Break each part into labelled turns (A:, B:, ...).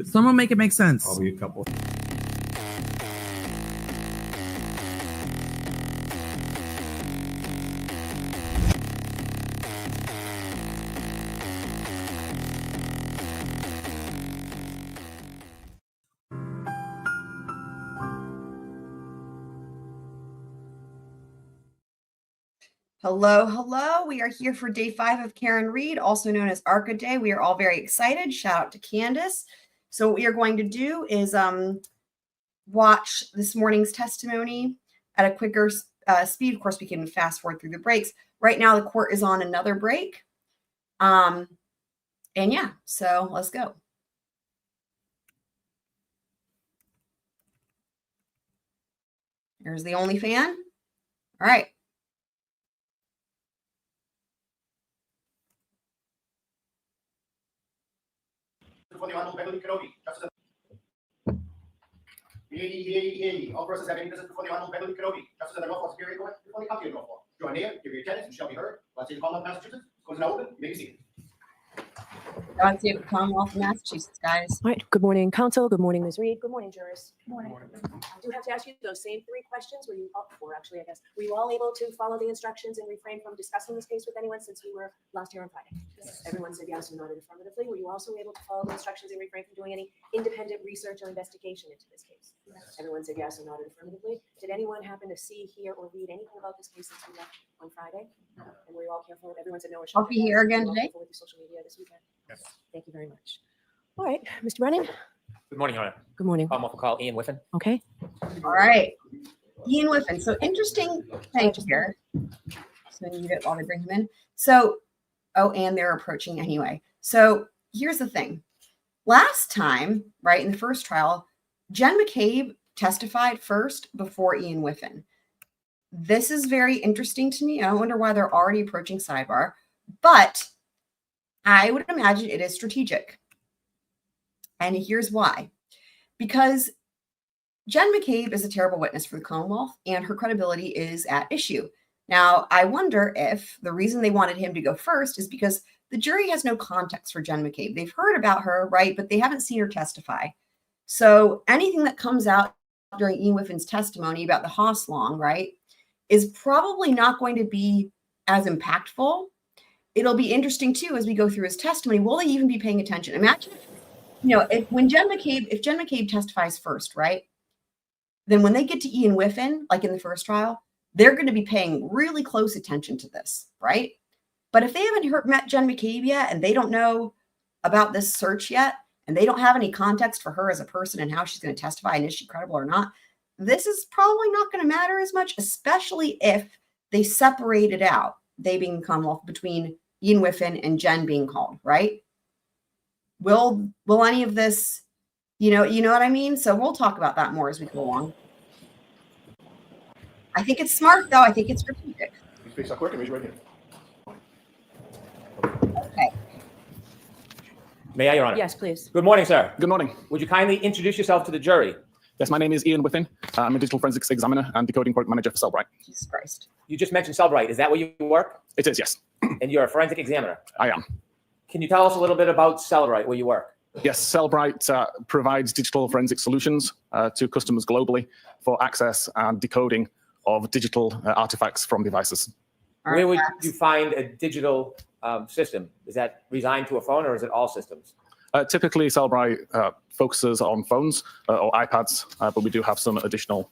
A: Someone make it make sense.
B: Probably a couple.
C: Hello, hello. We are here for day 5 of Karen Read, also known as ARCCA Day. We are all very excited. Shout out to Candace. So what we are going to do is watch this morning's testimony at a quicker speed. Of course, we can fast forward through the breaks. Right now, the court is on another break. And yeah, so let's go. There's the only fan. All right.
D: Before the Honorable Beverly Kenobi, Justice. Hear ye. All persons having business before the Honorable Beverly Kenobi, Justice of the Norfolk Superior Court, before the County of Norfolk. Draw near, give your attendance, and shall be heard. Let's see the Commonwealth of Massachusetts. Court is now open. You may be seated.
C: God save the Commonwealth of Massachusetts, guys.
E: All right. Good morning, counsel. Good morning, Ms. Reed. Good morning, jurors. Good morning. I do have to ask you those same 3 questions. Were you were you all able to follow the instructions and refrain from discussing this case with anyone since we were last here on Friday? Yes. Everyone said yes and nodded affirmatively. Were you also able to follow the instructions and refrain from doing any independent research or investigation into this case? Yes. Everyone said yes and nodded affirmatively. Did anyone happen to see, hear, or read anything about this case since we left on Friday? No. And were you all careful? Everyone said no.
C: I'll be here again today.
E: With your social media this weekend. Yes. Thank you very much. All right, Mr. Brennan.
F: Good morning, Your Honor.
E: Good morning.
F: Commonwealth will call Ian Whiffen.
E: Okay.
C: All right. Ian Whiffen. So interesting thing here. So mute it while they bring him in. So, and they're approaching anyway. So here's the thing. Last time, right, in the first trial, Jen McCabe testified first before Ian Whiffen. This is very interesting to me. I wonder why they're already approaching sidebar, but I would imagine it is strategic. And here's why. Because Jen McCabe is a terrible witness for the Commonwealth, and her credibility is at issue. Now, I wonder if the reason they wanted him to go first is because the jury has no context for Jen McCabe. They've heard about her, right, but they haven't seen her testify. So anything that comes out during Ian Whiffen's testimony about the Haas Long, right, is probably not going to be as impactful. It'll be interesting too as we go through his testimony. Will they even be paying attention? Imagine, if Jen McCabe testifies first, right? Then when they get to Ian Whiffen, like in the first trial, they're going to be paying really close attention to this, right? But if they haven't met Jen McCabe yet, and they don't know about this search yet, and they don't have any context for her as a person and how she's going to testify and is she credible or not, this is probably not going to matter as much, especially if they separate it out, they being Commonwealth, between Ian Whiffen and Jen being called, right? Will any of this, you know what I mean? So we'll talk about that more as we go along. I think it's smart, though. I think it's strategic.
D: Please stop working. Raise your right hand.
C: Okay.
F: May I, Your Honor?
E: Yes, please.
F: Good morning, sir.
G: Good morning.
F: Would you kindly introduce yourself to the jury?
G: Yes, my name is Ian Whiffen. I'm a digital forensics examiner and decoding product manager for Cellbrite.
C: Jesus Christ.
F: You just mentioned Cellbrite. Is that where you work?
G: It is, yes.
F: And you're a forensic examiner?
G: I am.
F: Can you tell us a little bit about Cellbrite, where you work?
G: Yes, Cellbrite provides digital forensic solutions to customers globally for access and decoding of digital artifacts from devices.
F: Where would you find a digital system? Is that resigned to a phone, or is it all systems?
G: Typically, Cellbrite focuses on phones or iPads, but we do have some additional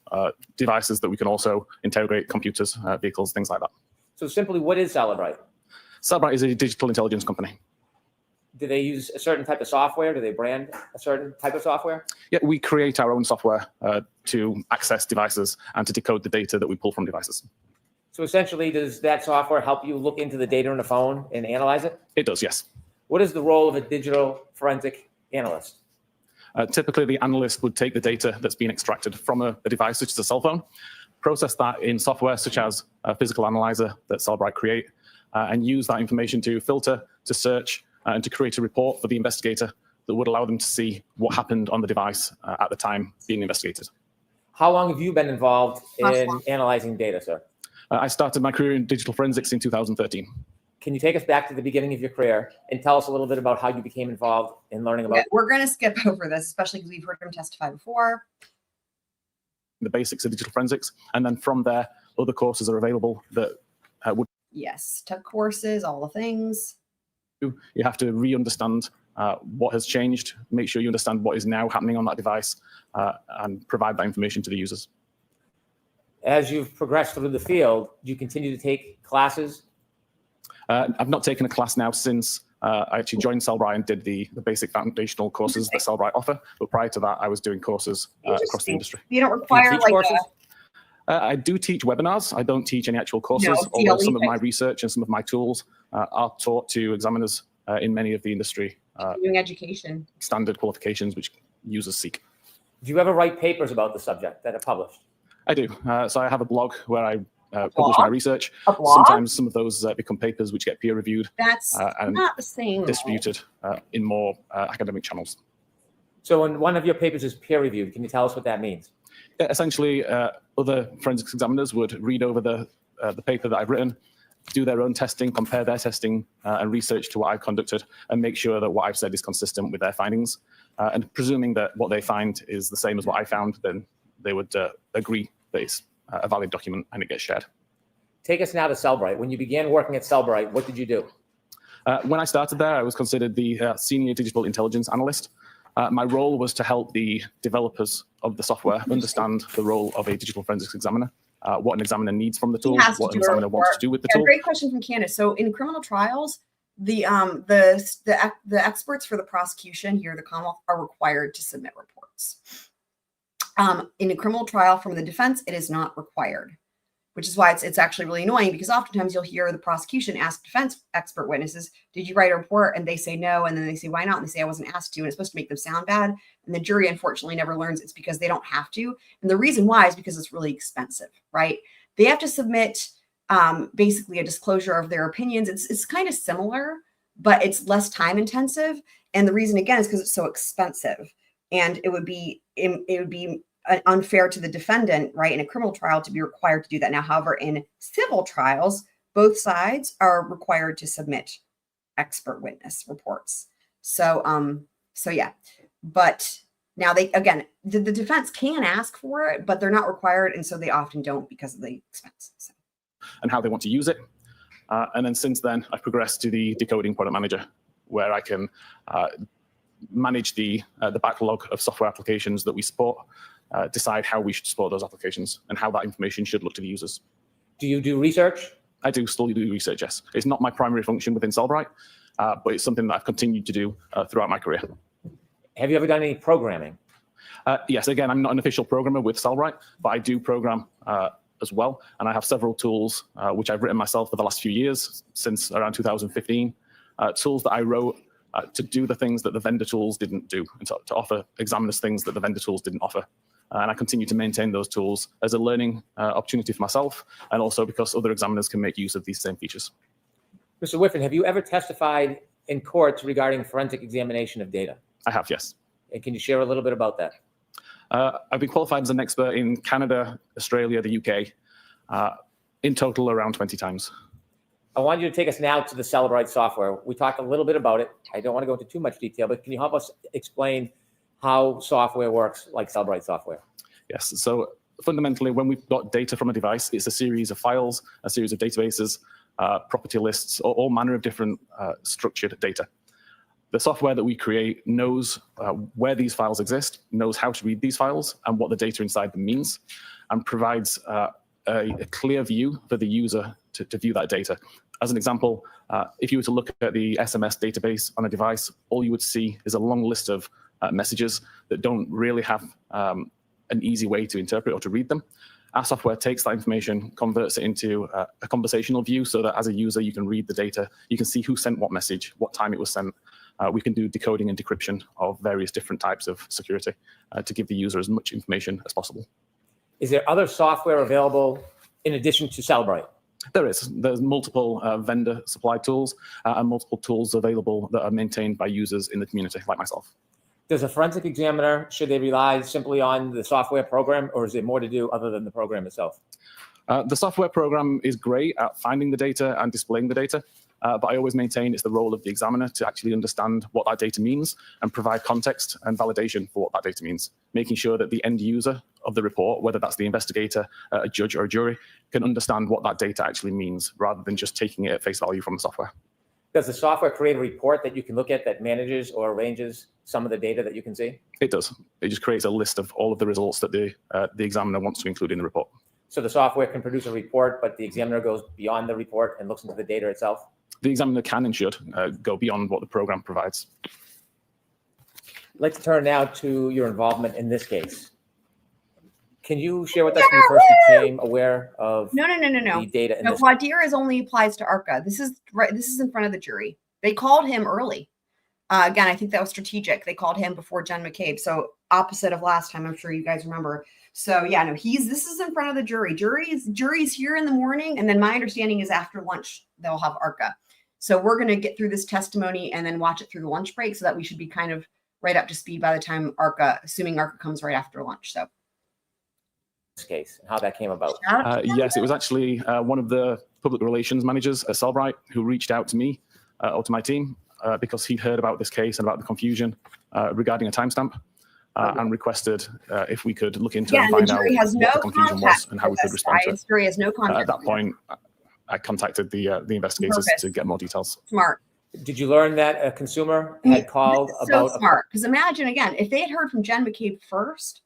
G: devices that we can also integrate: computers, vehicles, things like that.
F: So simply, what is Cellbrite?
G: Cellbrite is a digital intelligence company.
F: Do they use a certain type of software? Do they brand a certain type of software?
G: Yeah, we create our own software to access devices and to decode the data that we pull from devices.
F: So essentially, does that software help you look into the data on the phone and analyze it?
G: It does, yes.
F: What is the role of a digital forensic analyst?
G: Typically, the analyst would take the data that's been extracted from a device, such as a cell phone, process that in software such as a physical analyzer that Cellbrite create, and use that information to filter, to search, and to create a report for the investigator that would allow them to see what happened on the device at the time being investigated.
F: How long have you been involved in analyzing data, sir?
G: I started my career in digital forensics in 2013.
F: can you take us back to the beginning of your career and tell us a little bit about how you became involved in learning about?
C: Okay, we're going to skip over this, especially because we've heard him testify before.
G: The basics of digital forensics. And then from there, other courses are available that would.
C: Yes, took courses, all the things.
G: You have to re-understand what has changed, make sure you understand what is now happening on that device, and provide that information to the users.
F: As you've progressed through the field, do you continue to take classes?
G: I've not taken a class now since I actually joined Cellbrite and did the basic foundational courses that Cellbrite offer. But prior to that, I was doing courses across the industry.
C: You don't
F: Do you
C: require
F: teach
C: like
F: courses?
G: I do teach webinars. I don't teach any actual courses,
C: No,
G: although some of my research and some of my tools are taught to examiners in many of the industry
C: doing education.
G: standard qualifications which users seek.
F: Do you ever write papers about the subject that are published?
G: I do. So I have a blog where I publish my research.
C: A blog?
G: Sometimes some of those become papers which get peer reviewed
C: That's
G: and
C: not the same.
G: distributed in more academic channels.
F: So when one of your papers is peer reviewed, can you tell us what that means?
G: Essentially, other forensics examiners would read over the paper that I've written, do their own testing, compare their testing and research to what I've conducted, and make sure that what I've said is consistent with their findings. And presuming that what they find is the same as what I found, then they would agree that it's a valid document and it gets shared.
F: Take us now to Cellbrite. When you began working at Cellbrite, what did you do?
G: When I started there, I was considered the senior digital intelligence analyst. My role was to help the developers of the software understand the role of a digital forensics examiner, what an examiner needs from the tool, what an examiner wants to do with the tool.
C: Great question from Candace. So in criminal trials, the experts for the prosecution here, the Commonwealth, are required to submit reports. In a criminal trial from the defense, it is not required, which is why it's actually really annoying, because oftentimes you'll hear the prosecution ask defense expert witnesses, did you write a report? And they say no. And then they say, why not? And they say, I wasn't asked to. And it's supposed to make them sound bad. And the jury, unfortunately, never learns it's because they don't have to. And the reason why is because it's really expensive, right? They have to submit basically a disclosure of their opinions. It's kind of similar, but it's less time intensive. And the reason, again, is because it's so expensive. And it would be unfair to the defendant, right, in a criminal trial to be required to do that. Now, however, in civil trials, both sides are required to submit expert witness reports. So yeah, but now the defense can ask for it, but they're not required, and so they often don't because of the expense. So.
G: And how they want to use it. And then since then, I've progressed to the decoding product manager, where I can manage the backlog of software applications that we support, decide how we should support those applications and how that information should look to the users.
F: Do you do research?
G: I do still do research, yes. It's not my primary function within Cellbrite, but it's something that I've continued to do throughout my career.
F: Have you ever done any programming?
G: Yes, again, I'm not an official programmer with Cellbrite, but I do program as well. And I have several tools which I've written myself for the last few years, since around 2015, tools that I wrote to do the things that the vendor tools didn't do, and to offer examiners things that the vendor tools didn't offer. And I continue to maintain those tools as a learning opportunity for myself, and also because other examiners can make use of these same features.
F: Mr. Whiffen, have you ever testified in courts regarding forensic examination of data?
G: I have, yes.
F: And can you share a little bit about that?
G: I've been qualified as an expert in Canada, Australia, the UK, in total around 20 times.
F: I want you to take us now to the Cellbrite software. We talked a little bit about it. I don't want to go into too much detail, but can you help us explain how software works like Cellbrite software?
G: Yes. So fundamentally, when we've got data from a device, it's a series of files, a series of databases, property lists, or all manner of different structured data. The software that we create knows where these files exist, knows how to read these files, and what the data inside them means, and provides a clear view for the user to view that data. As an example, if you were to look at the SMS database on a device, all you would see is a long list of messages that don't really have an easy way to interpret or to read them. Our software takes that information, converts it into a conversational view, so that as a user, you can read the data, you can see who sent what message, what time it was sent. We can do decoding and decryption of various different types of security to give the user as much information as possible.
F: Is there other software available in addition to Cellbrite?
G: There's multiple vendor supplied tools and multiple tools available that are maintained by users in the community, like myself.
F: Does a forensic examiner, should they rely simply on the software program, or is there more to do other than the program itself?
G: The software program is great at finding the data and displaying the data. but I always maintain it's the role of the examiner to actually understand what that data means and provide context and validation for what that data means, making sure that the end user of the report, whether that's the investigator, a judge, or a jury, can understand what that data actually means rather than just taking it at face value from the software.
F: Does the software create a report that you can look at that manages or arranges some of the data that you can see?
G: It does. It just creates a list of all of the results that the examiner wants to include in the report.
F: So the software can produce a report, but the examiner goes beyond the report and looks into the data itself?
G: The examiner can and should go beyond what the program provides.
F: I'd like to turn now to your involvement in this case. Can you share with us when you first became aware of
C: No.
F: the data in
C: No,
F: this?
C: voir dire is only applies to ARCCA. This is right. This is in front of the jury. They called him early. Again, I think that was strategic. They called him before Jen McCabe. So opposite of last time, I'm sure you guys remember. So yeah, no, this is in front of the jury. Jury's here in the morning, and then my understanding is after lunch they'll have ARCCA. So we're going to get through this testimony and then watch it through the lunch break, so that we should be kind of right up to speed by the time ARCCA, assuming ARCCA comes right after lunch. So.
F: This case and how that came about.
G: Yes, it was actually one of the public relations managers at Cellbrite who reached out to me or to my team because he'd heard about this case and about the confusion regarding a timestamp and requested if we could look into it and find out what the confusion was and how we could respond to it.
C: The jury has no contact.
G: At that point, I contacted the investigators to get more details.
C: Smart.
F: Did you learn that a consumer had called about?
C: So smart. Because imagine, again, if they had heard from Jen McCabe first,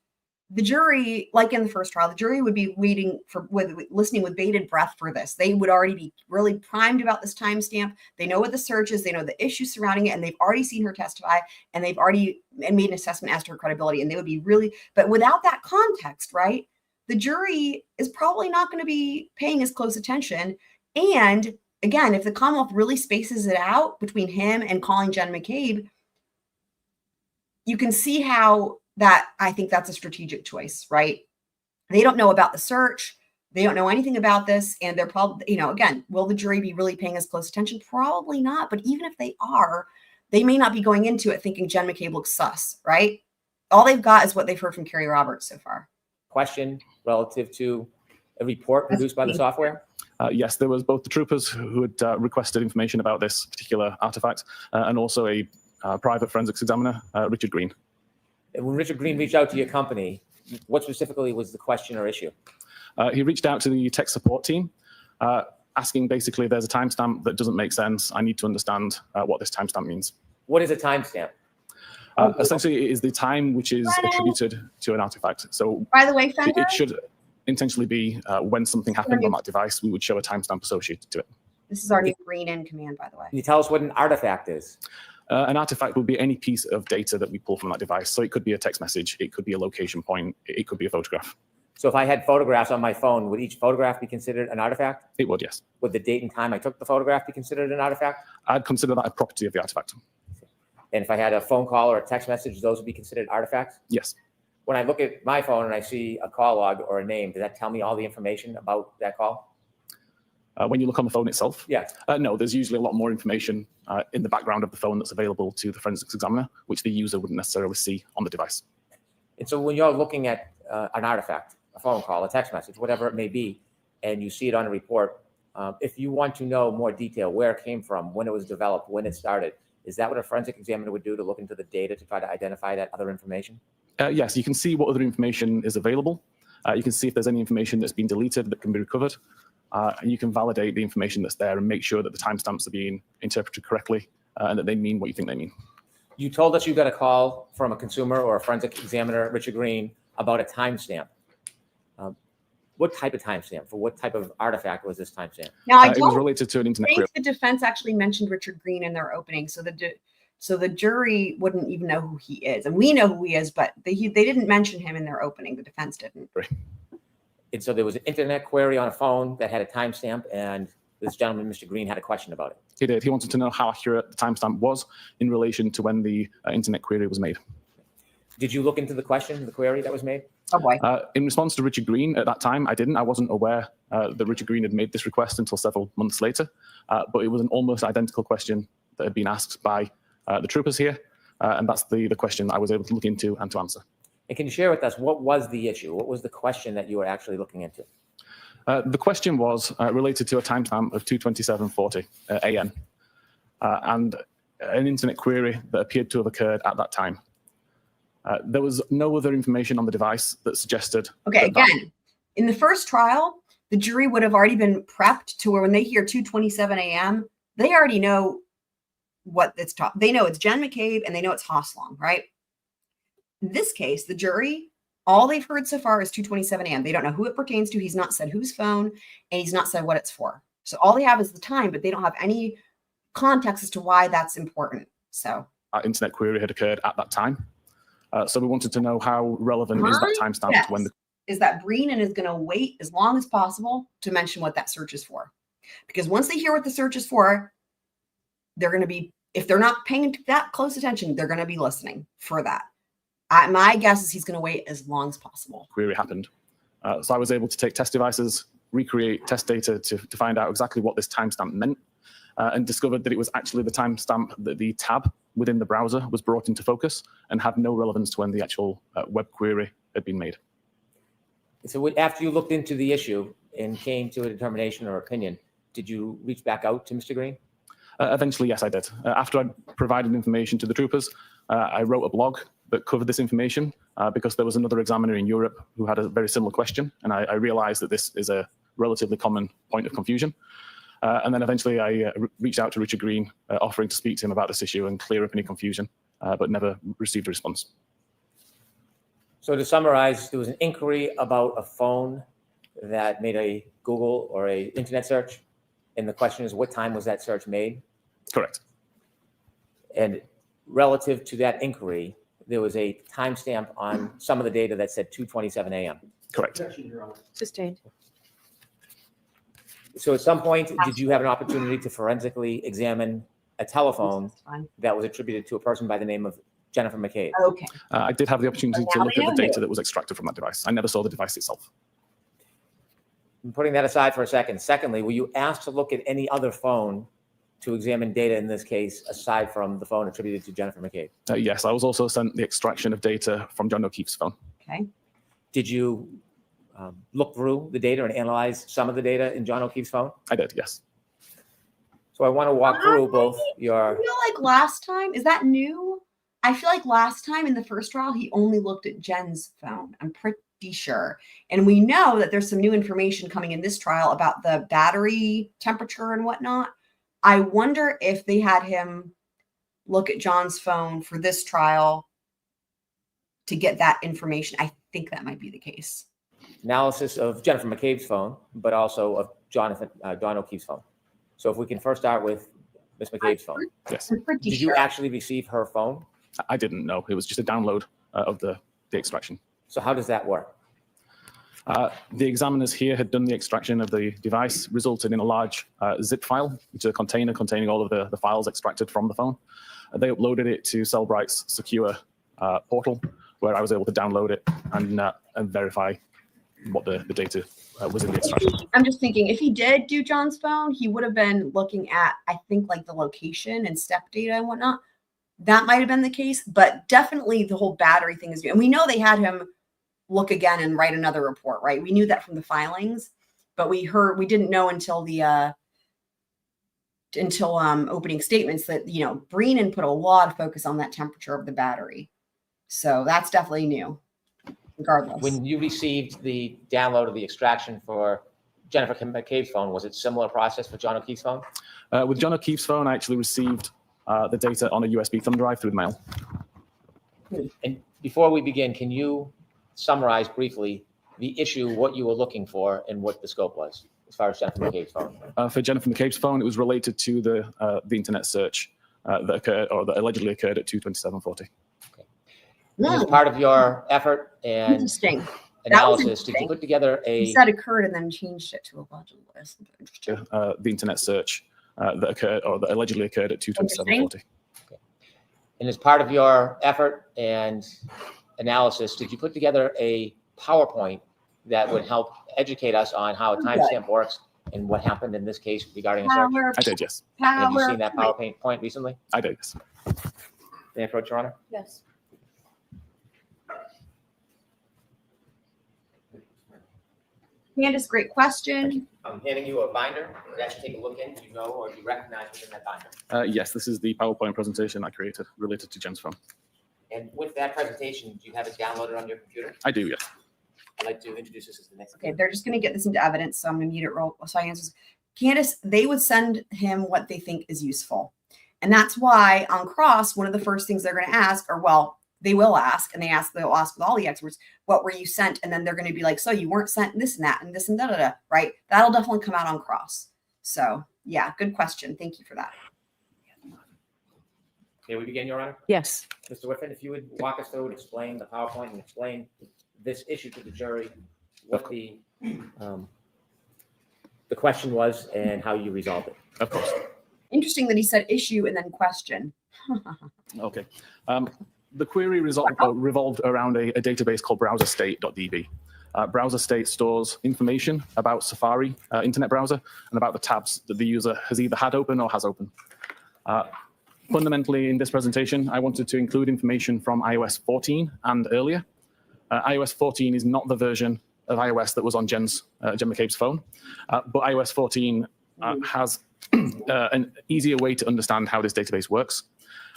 C: the jury, like in the first trial, the jury would be listening with bated breath for this. They would already be really primed about this timestamp. They know what the search is. They know the issues surrounding it, and they've already seen her testify, and they've already made an assessment as to her credibility. And they would be really, but without that context, right? The jury is probably not going to be paying as close attention. And again, if the Commonwealth really spaces it out between him and calling Jen McCabe, you can see how that I think that's a strategic choice, right? They don't know about the search. They don't know anything about this. And they're probably, again, will the jury be really paying as close attention? Probably not. But even if they are, they may not be going into it thinking Jen McCabe looks sus, right? All they've got is what they've heard from Kerry Roberts so far.
F: Question relative to a report produced by the software?
G: Yes, there was both the troopers who had requested information about this particular artifact and also a private forensics examiner, Richard Green.
F: When Richard Green reached out to your company, what specifically was the question or issue?
G: He reached out to the tech support team, asking basically, there's a timestamp that doesn't make sense. I need to understand what this timestamp means.
F: What is a timestamp?
G: Essentially, it is the time which is attributed to an artifact. So
C: by the way, Fender,
G: it should intentionally be when something happened on that device, we would show a timestamp associated to it.
C: this is our new Green in command, by the way.
F: Can you tell us what an artifact is?
G: An artifact would be any piece of data that we pull from that device. So it could be a text message, it could be a location point, it could be a photograph.
F: So if I had photographs on my phone, would each photograph be considered an artifact?
G: It would, yes.
F: Would the date and time I took the photograph be considered an artifact?
G: I'd consider that a property of the artifact.
F: And if I had a phone call or a text message, those would be considered artifacts?
G: Yes.
F: When I look at my phone and I see a call log or a name, does that tell me all the information about that call?
G: When you look on the phone itself?
F: Yeah.
G: No, there's usually a lot more information in the background of the phone that's available to the forensics examiner, which the user wouldn't necessarily see on the device.
F: And so when you're looking at an artifact, a phone call, a text message, whatever it may be, and you see it on a report, if you want to know more detail, where it came from, when it was developed, when it started, is that what a forensic examiner would do to look into the data to try to identify that other information?
G: Yes, you can see what other information is available. You can see if there's any information that's been deleted that can be recovered. And you can validate the information that's there and make sure that the timestamps are being interpreted correctly and that they mean what you think they mean.
F: You told us you got a call from a consumer or a forensic examiner, Richard Green, about a timestamp. What type of timestamp? For what type of artifact was this timestamp?
C: Now, I
G: It was
C: don't
G: related to an internet
C: think
G: query.
C: the defense actually mentioned Richard Green in their opening, so the jury wouldn't even know who he is, and we know who he is, but they didn't mention him in their opening. The defense didn't.
F: And so there was an internet query on a phone that had a timestamp, and this gentleman, Mr. Green, had a question about it.
G: He did. He wanted to know how accurate the timestamp was in relation to when the internet query was made.
F: Did you look into the question, the query that was made?
C: Oh boy.
G: In response to Richard Green at that time, I didn't. I wasn't aware that Richard Green had made this request until several months later. But it was an almost identical question that had been asked by the troopers here. And that's the question that I was able to look into and to answer.
F: And can you share with us what was the issue? What was the question that you were actually looking into?
G: The question was related to a timestamp of 2:27:40 a.m. And an internet query that appeared to have occurred at that time. There was no other information on the device that suggested.
C: Okay,
G: that
C: again, in the first trial, the jury would have already been prepped to where when they hear 2:27 a.m., they already know what it's taught. They know it's Jen McCabe and they know it's Hosslong, right? In this case, the jury, all they've heard so far is 2:27 a.m. They don't know who it pertains to. He's not said whose phone, and he's not said what it's for. So all they have is the time, but they don't have any context as to why that's important. So
G: our internet query had occurred at that time. So we wanted to know how relevant is that timestamp
C: guess
G: to when the
C: is that Brennan is going to wait as long as possible to mention what that search is for. Because once they hear what the search is for, they're going to be, if they're not paying that close attention, they're going to be listening for that. My guess is he's going to wait as long as possible.
G: query happened. So I was able to take test devices, recreate test data to find out exactly what this timestamp meant, and discovered that it was actually the timestamp that the tab within the browser was brought into focus and had no relevance to when the actual web query had been made.
F: So after you looked into the issue and came to a determination or opinion, did you reach back out to Mr. Green?
G: Eventually, yes, I did. After I provided information to the troopers, I wrote a blog that covered this information because there was another examiner in Europe who had a very similar question, and I realized that this is a relatively common point of confusion. And then eventually I reached out to Richard Green, offering to speak to him about this issue and clear up any confusion, but never received a response.
F: So to summarize, there was an inquiry about a phone that made a Google or a internet search. And the question is, what time was that search made?
G: Correct.
F: And relative to that inquiry, there was a timestamp on some of the data that said 2:27 a.m.
G: Correct.
E: Sustained.
F: So at some point, did you have an opportunity to forensically examine a telephone that was attributed to a person by the name of Jennifer McCabe?
C: Okay.
G: I did have the opportunity to
C: Now
G: look
C: we
G: at the
C: know.
G: data that was extracted from that device. I never saw the device itself.
F: And putting that aside for a second. Secondly, were you asked to look at any other phone to examine data in this case, aside from the phone attributed to Jennifer McCabe?
G: Yes, I was also sent the extraction of data from John O'Keefe's phone.
C: Okay.
F: Did you look through the data and analyze some of the data in John O'Keefe's phone?
G: I did, yes.
F: So I want to walk through both
C: I
F: your.
C: feel like last time, is that new? I feel like last time in the first trial, he only looked at Jen's phone. I'm pretty sure. And we know that there's some new information coming in this trial about the battery temperature and whatnot. I wonder if they had him look at John's phone for this trial to get that information. I think that might be the case.
F: Analysis of Jennifer McCabe's phone, but also of John O'Keefe's phone. So if we can first start with Ms. McCabe's phone.
G: Yes.
C: I'm pretty
F: Did
C: sure.
F: you actually receive her phone?
G: I didn't know. It was just a download of the extraction.
F: So how does that work?
G: The examiners here had done the extraction of the device, resulted in a large zip file, which is a container containing all of the files extracted from the phone. They uploaded it to Cellbright's secure portal, where I was able to download it and verify what the data was in the extraction.
C: I'm just thinking if he did do John's phone, he would have been looking at, I think, like the location and step data and whatnot. That might have been the case, but definitely the whole battery thing is new. And we know they had him look again and write another report, right? We knew that from the filings, but we didn't know until the opening statements that, you know, Brennan put a lot of focus on that temperature of the battery. So that's definitely new, regardless.
F: When you received the download of the extraction for Jennifer McCabe's phone, was it similar process for John O'Keefe's phone?
G: With John O'Keefe's phone, I actually received the data on a USB thumb drive through the mail.
F: And before we begin, can you summarize briefly the issue, what you were looking for, and what the scope was as far as Jennifer McCabe's phone?
G: For Jennifer McCabe's phone, it was related to the internet search that occurred, or that allegedly occurred at 2:27:40.
F: And as part of your effort and
C: Interesting.
F: analysis, did you put together
C: You
F: a
C: said occurred and then changed it to a budget list. Interesting.
G: The internet search that occurred, or that allegedly occurred at 2:27:40.
F: and as part of your effort and analysis, did you put together a PowerPoint that would help educate us on how a timestamp works and what happened in this case regarding a search?
G: I did, yes.
F: Have you seen that PowerPoint recently?
G: I did, yes.
F: May I approach, Your Honor?
E: Yes.
C: Candace, great question.
F: I'm handing you a binder that you take a look in. Do you know or do you recognize within that binder?
G: Yes, this is the PowerPoint presentation I created related to Jen's phone.
F: And with that presentation, do you have it downloaded on your computer?
G: I do, yes.
F: I'd like to introduce this as the next.
C: Okay, they're just going to get this into evidence, so I'm going to mute it real. So I answers. Candace, they would send him what they think is useful, and that's why on cross, one of the first things they're going to ask, or well, they will ask, and they'll ask with all the experts, what were you sent? And then they're going to be like, so you weren't sent this and that and this and da da da, right? That'll definitely come out on cross. So yeah, good question. Thank you for that.
F: Okay, we begin, Your Honor.
E: Yes.
F: Mr. Whiffen, if you would walk us through and explain the PowerPoint and explain this issue to the jury, what the question was and how you resolved it.
G: Of course.
C: Interesting that he said issue and then question.
G: Okay. The query revolved around a database called browserstate.db. Browserstate stores information about Safari internet browser and about the tabs that the user has either had open or has open. Fundamentally, in this presentation, I wanted to include information from iOS 14 and earlier. iOS 14 is not the version of iOS that was on Jen McCabe's phone, but iOS 14 has an easier way to understand how this database works.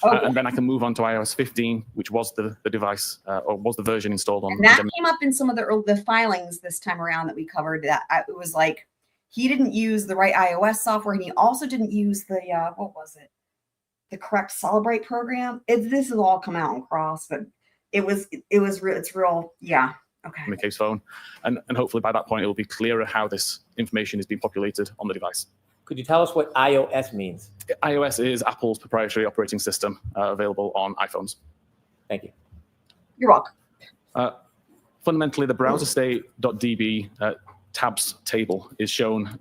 C: Okay.
G: And then I can move on to iOS 15, which was the device or was the version installed on.
C: And that came up in some of the filings this time around that we covered. That it was like he didn't use the right iOS software, and he also didn't use the what was it? The correct Celebrate program. This has all come out on cross, but it's real. Yeah. Okay.
G: McCabe's phone, and hopefully by that point it will be clearer how this information is being populated on the device.
F: Could you tell us what iOS means?
G: iOS is Apple's proprietary operating system available on iPhones.
F: Thank you.
C: You're welcome.
G: Fundamentally, the browserstate.db tabs table is shown.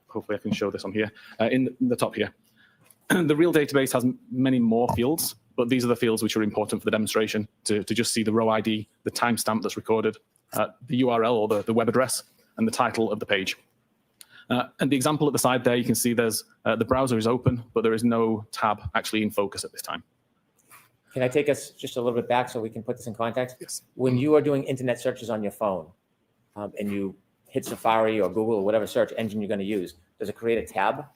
G: Hopefully, I can show this on here in the top here. The real database has many more fields, but these are the fields which are important for the demonstration to just see the row ID, the timestamp that's recorded, the URL or the web address, and the title of the page. And the example at the side there, you can see there's the browser is open, but there is no tab actually in focus at this time.
F: Can I take us just a little bit back so we can put this in context?
G: Yes.
F: When you are doing internet searches on your phone and you hit Safari or Google or whatever search engine you're going to use, does it create a tab?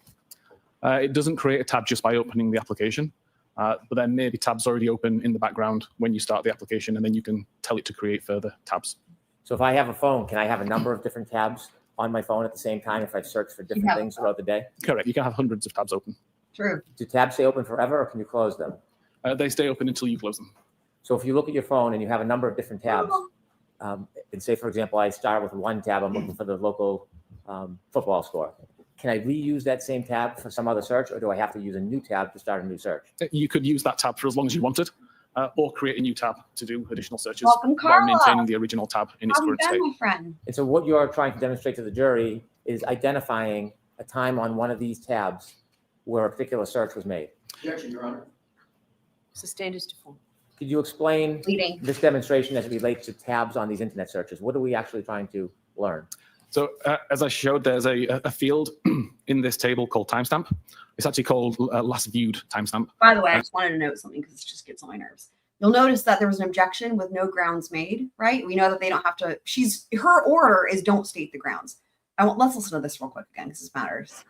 G: It doesn't create a tab just by opening the application, but there may be tabs already open in the background when you start the application, and then you can tell it to create further tabs.
F: So if I have a phone, can I have a number of different tabs on my phone at the same time if I search for different things throughout the day?
G: Correct. You can have hundreds of tabs open.
C: True.
F: Do tabs stay open forever or can you close them?
G: They stay open until you close them.
F: So if you look at your phone and you have a number of different tabs, and say, for example, I start with one tab, I'm looking for the local football score. Can I reuse that same tab for some other search, or do I have to use a new tab to start a new search?
G: You could use that tab for as long as you wanted, or create a new tab to do additional searches
C: Welcome,
G: while
C: Carla.
G: maintaining the original tab in its
C: How you
G: current state.
C: been, my friend?
F: And so what you're trying to demonstrate to the jury is identifying a time on one of these tabs where a particular search was made.
D: Objection, Your Honor.
E: Sustained as to form.
F: Could you explain
C: Leading.
F: this demonstration as it relates to tabs on these internet searches? What are we actually trying to learn?
G: So as I showed, there's a field in this table called timestamp. It's actually called last viewed timestamp.
C: By the way, I just wanted to note something because it just gets on my nerves. You'll notice that there was an objection with no grounds made, right? We know that they don't have to. Her order is don't state the grounds. Let's listen to this real quick again because this matters.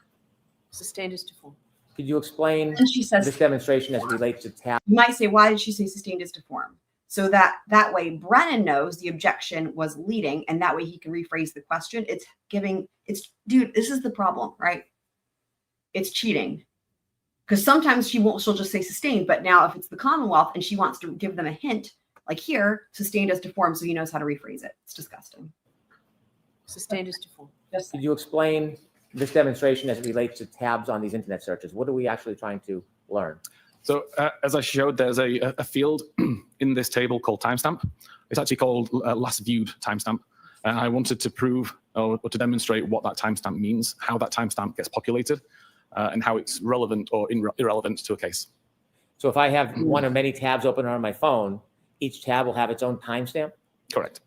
E: Sustained as to form.
F: Could you explain
C: And she says,
F: this demonstration as it relates to tabs?
C: you might say, why did she say sustained as to form? So that way Brennan knows the objection was leading, and that way he can rephrase the question. Dude, this is the problem, right? It's cheating. Because sometimes she'll just say sustained, but now if it's the Commonwealth and she wants to give them a hint, like here, sustained as to form, so he knows how to rephrase it. It's disgusting.
E: Sustained as to form.
C: Just
F: Could you explain this demonstration as it relates to tabs on these internet searches? What are we actually trying to learn?
G: So as I showed, there's a field in this table called timestamp. It's actually called last viewed timestamp. And I wanted to prove or to demonstrate what that timestamp means, how that timestamp gets populated, and how it's relevant or irrelevant to a case.
F: So if I have one or many tabs open on my phone, each tab will have its own timestamp?
G: Correct.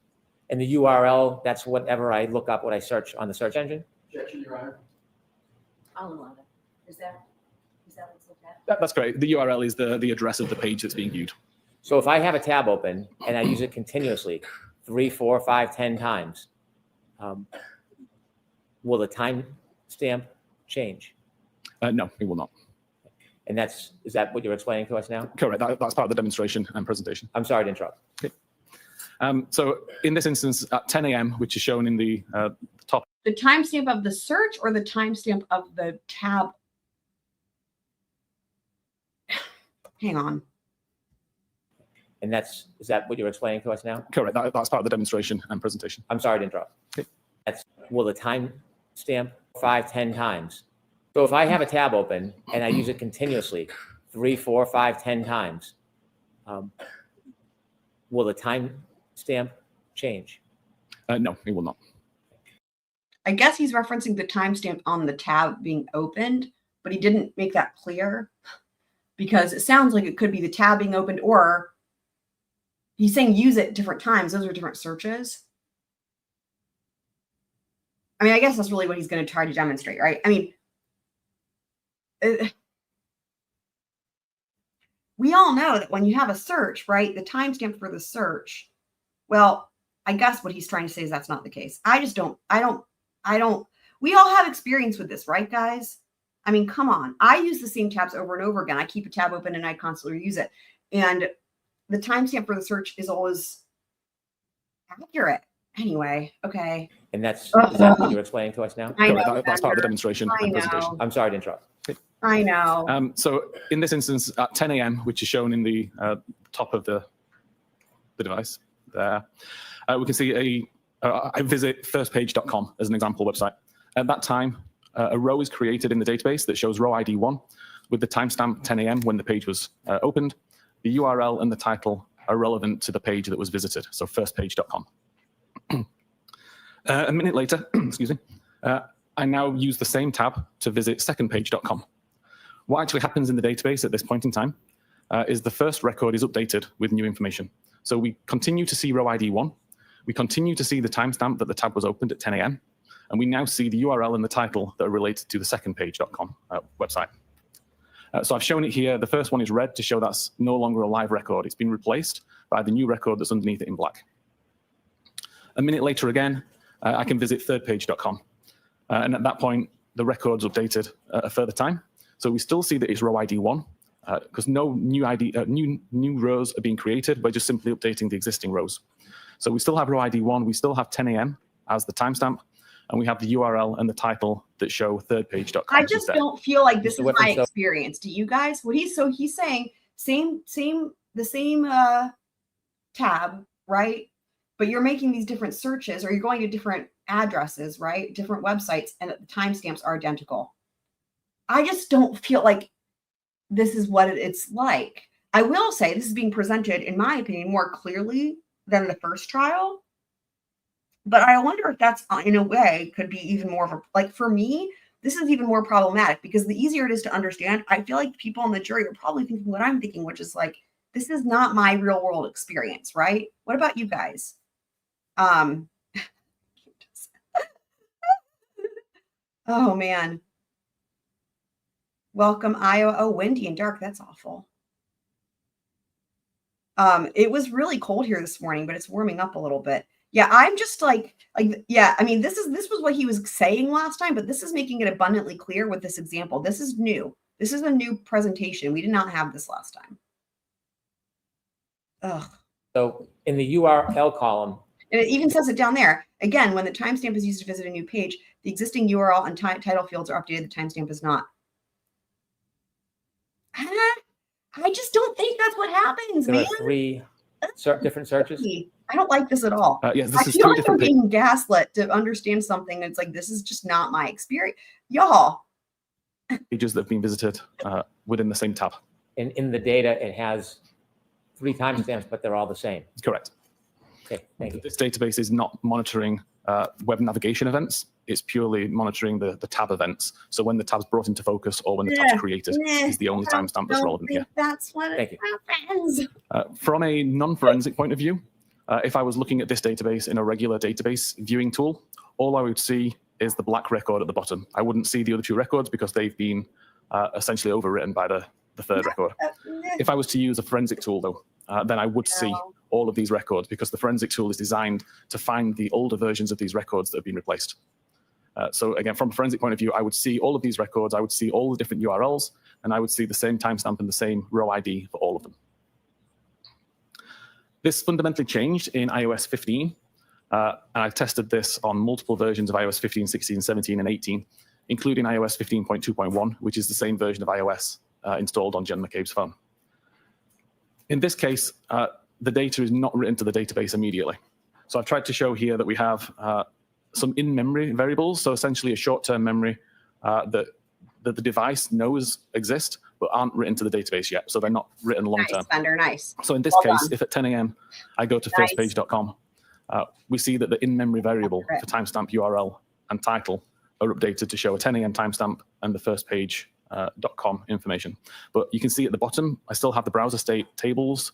F: And the URL, that's whatever I look up, what I search on the search engine?
D: Objection, Your Honor.
E: I'll allow that. Is that what's looked at?
G: That's great. The URL is the address of the page that's being viewed.
F: So if I have a tab open and I use it continuously, 3, 4, 5, 10 times, Will the timestamp change?
G: No, it will not.
F: And is that what you're explaining to us now?
G: Correct. That's part of the demonstration and presentation.
F: I'm sorry to interrupt.
G: So in this instance, at 10 a.m., which is shown in the top.
C: The timestamp of the search or the timestamp of the tab? Hang on.
F: And is that what you're explaining to us now?
G: Correct. That's part of the demonstration and presentation.
F: I'm sorry to interrupt.
G: Okay.
F: Will the timestamp 5, 10 times? So if I have a tab open and I use it continuously, 3, 4, 5, 10 times, will the timestamp change?
G: No, it will not.
C: I guess he's referencing the timestamp on the tab being opened, but he didn't make that clear because it sounds like it could be the tab being opened, or he's saying use it different times. Those are different searches. I mean, I guess that's really what he's going to try to demonstrate, right? I mean, we all know that when you have a search, right, the timestamp for the search, well, I guess what he's trying to say is that's not the case. I don't, we all have experience with this, right, guys? I mean, come on. I use the same tabs over and over again. I keep a tab open and I constantly use it. And the timestamp for the search is always accurate. Anyway, okay.
F: And is that what you're explaining to us now?
C: I know,
G: Correct. That's part of the demonstration
C: I
G: and
C: know.
G: presentation.
F: I'm sorry to interrupt.
C: I know.
G: So in this instance, at 10 a.m., which is shown in the top of the device there, we can see I visit firstpage.com as an example website. At that time, a row is created in the database that shows row ID 1 with the timestamp 10 a.m. when the page was opened. The URL and the title are relevant to the page that was visited, so firstpage.com. A minute later, excuse me, I now use the same tab to visit secondpage.com. What actually happens in the database at this point in time is the first record is updated with new information. So we continue to see row ID 1. We continue to see the timestamp that the tab was opened at 10 a.m. And we now see the URL and the title that are related to the secondpage.com website. So I've shown it here. The first one is red to show that's no longer a live record. It's been replaced by the new record that's underneath it in black. A minute later again, I can visit thirdpage.com. And at that point, the record's updated a further time. So we still see that it's row ID 1 because no new rows are being created. We're just simply updating the existing rows. So we still have row ID 1. We still have 10 a.m. as the timestamp. And we have the URL and the title that show thirdpage.com.
C: I just don't feel like this is my experience. Do you guys? He's saying the same tab, right? But you're making these different searches, or you're going to different addresses, right? Different websites, and the timestamps are identical. I just don't feel like this is what it's like. I will say this is being presented, in my opinion, more clearly than the first trial. But I wonder if that's, in a way, could be even more of a, like, for me, this is even more problematic because the easier it is to understand, I feel like people in the jury are probably thinking what I'm thinking, which is like, this is not my real world experience, right? What about you guys? Oh, man. Welcome, Iowa. Oh, windy and dark. That's awful. It was really cold here this morning, but it's warming up a little bit. Yeah, I'm just yeah, I mean, this was what he was saying last time, but this is making it abundantly clear with this example. This is new. This is a new presentation. We did not have this last time. Ugh.
F: So in the URL column,
C: and it even says it down there. Again, when the timestamp is used to visit a new page, the existing URL and title fields are updated. The timestamp is not. I just don't think that's what happens,
F: there
C: man.
F: are 3 different searches.
C: I don't like this at all.
G: Yes,
C: I
G: this is
C: feel
G: 3
C: like I'm
G: different
C: being gaslit to understand something that's like, this is just not my experience. Y'all.
G: pages that have been visited within the same tab.
F: And in the data, it has 3 timestamps, but they're all the same.
G: Correct.
F: Okay, thank you.
G: This database is not monitoring web navigation events. It's purely monitoring the tab events. So when the tab's brought into focus or when the tab's created is the only timestamp that's relevant here.
C: That's what happens.
G: From a non-forensic point of view, if I was looking at this database in a regular database viewing tool, all I would see is the black record at the bottom. I wouldn't see the other 2 records because they've been essentially overwritten by the third record. If I was to use a forensic tool, though, then I would see all of these records because the forensic tool is designed to find the older versions of these records that have been replaced. So again, from a forensic point of view, I would see all of these records, I would see all the different URLs, and I would see the same timestamp and the same row ID for all of them. This fundamentally changed in iOS 15, and I've tested this on multiple versions of iOS 15, 16, 17, and 18, including iOS 15.2.1, which is the same version of iOS installed on Jen McCabe's phone. In this case, the data is not written to the database immediately. So I've tried to show here that we have some in-memory variables, so essentially a short-term memory that the device knows exist, but aren't written to the database yet. So they're not written long-term.
C: Nice, Thunder, nice.
G: So in this
C: Well
G: case,
C: done.
G: if at 10 a.m. I go to
C: Nice.
G: firstpage.com, we see that the in-memory variable for timestamp URL and title are updated to show a 10 a.m. timestamp and the firstpage.com information. But you can see at the bottom, I still have the browser state tabs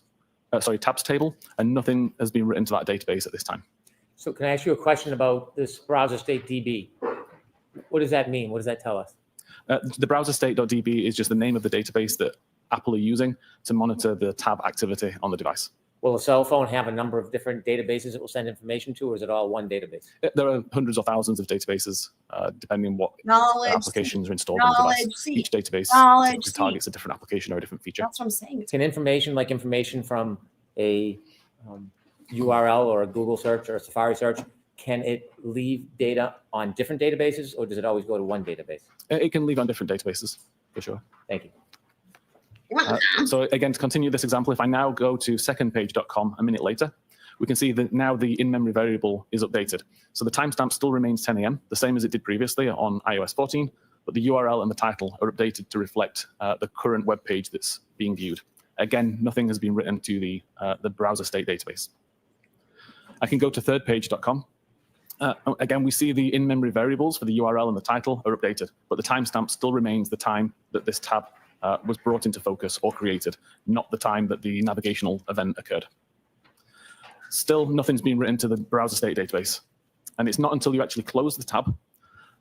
G: table, and nothing has been written to that database at this time.
F: So can I ask you a question about this browser state DB? What does that mean? What does that tell us?
G: The browser state.db is just the name of the database that Apple are using to monitor the tab activity on the device.
F: Will a cell phone have a number of different databases it will send information to, or is it all one database?
G: There are hundreds or thousands of databases, depending on what
C: Knowledge.
G: applications are installed on the
C: Knowledge
G: device.
C: seek.
G: Each database
C: Knowledge
G: typically
C: seek.
G: targets a different application or a different feature.
C: That's what I'm saying.
F: Can information like information from a URL or a Google search or a Safari search, can it leave data on different databases, or does it always go to one database?
G: It can live on different databases, for sure.
F: Thank you.
G: So again, to continue this example, if I now go to secondpage.com a minute later, we can see that now the in-memory variable is updated. So the timestamp still remains 10 a.m., the same as it did previously on iOS 14, but the URL and the title are updated to reflect the current web page that's being viewed. Again, nothing has been written to the browser state database. I can go to thirdpage.com. Again, we see the in-memory variables for the URL and the title are updated, but the timestamp still remains the time that this tab was brought into focus or created, not the time that the navigational event occurred. Still, nothing's been written to the browser state database. And it's not until you actually close the tab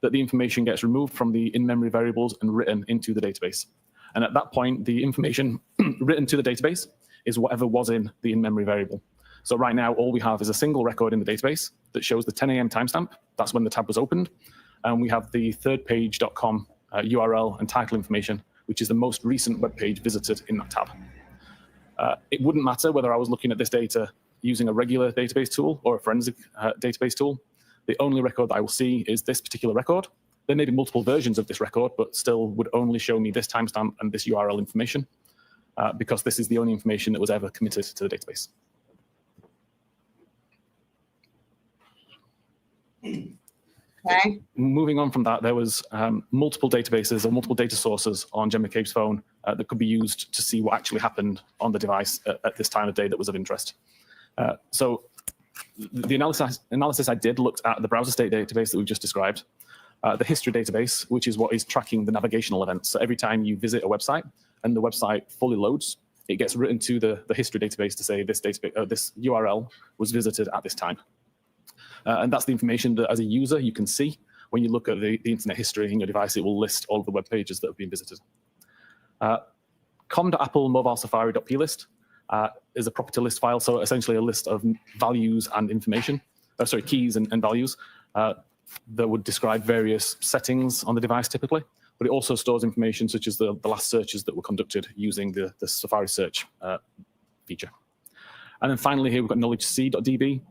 G: that the information gets removed from the in-memory variables and written into the database. And at that point, the information written to the database is whatever was in the in-memory variable. So right now, all we have is a single record in the database that shows the 10 a.m. timestamp. That's when the tab was opened. And we have the thirdpage.com URL and title information, which is the most recent web page visited in that tab. It wouldn't matter whether I was looking at this data using a regular database tool or a forensic database tool. The only record that I will see is this particular record. There may be multiple versions of this record, but still would only show me this timestamp and this URL information because this is the only information that was ever committed to the database.
C: Okay.
G: Moving on from that, there was multiple databases or multiple data sources on Jen McCabe's phone that could be used to see what actually happened on the device at this time of day that was of interest. So the analysis I did looked at the browser state database that we've just described, the history database, which is what is tracking the navigational events. So every time you visit a website and the website fully loads, it gets written to the history database to say this URL was visited at this time. And that's the information that as a user you can see. When you look at the internet history in your device, it will list all of the web pages that have been visited. com.applemobilesafari.plist is a property list file, so essentially a list of values and information, keys and values that would describe various settings on the device typically, but it also stores information such as the last searches that were conducted using the Safari search feature. And then finally here we've got knowledgec.db,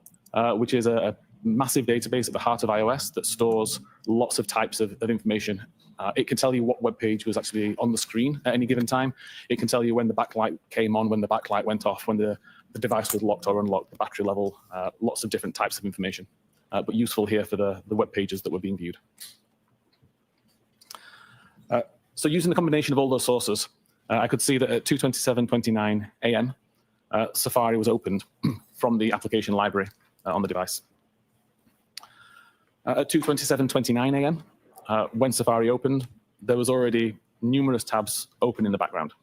G: which is a massive database at the heart of iOS that stores lots of types of information. It can tell you what web page was actually on the screen at any given time. It can tell you when the backlight came on, when the backlight went off, when the device was locked or unlocked, the battery level, lots of different types of information, but useful here for the web pages that were being viewed. So using the combination of all those sources, I could see that at 2:27:29 a.m., Safari was opened from the application library on the device. At 2:27:29 a.m., when Safari opened, there was already numerous tabs open in the background.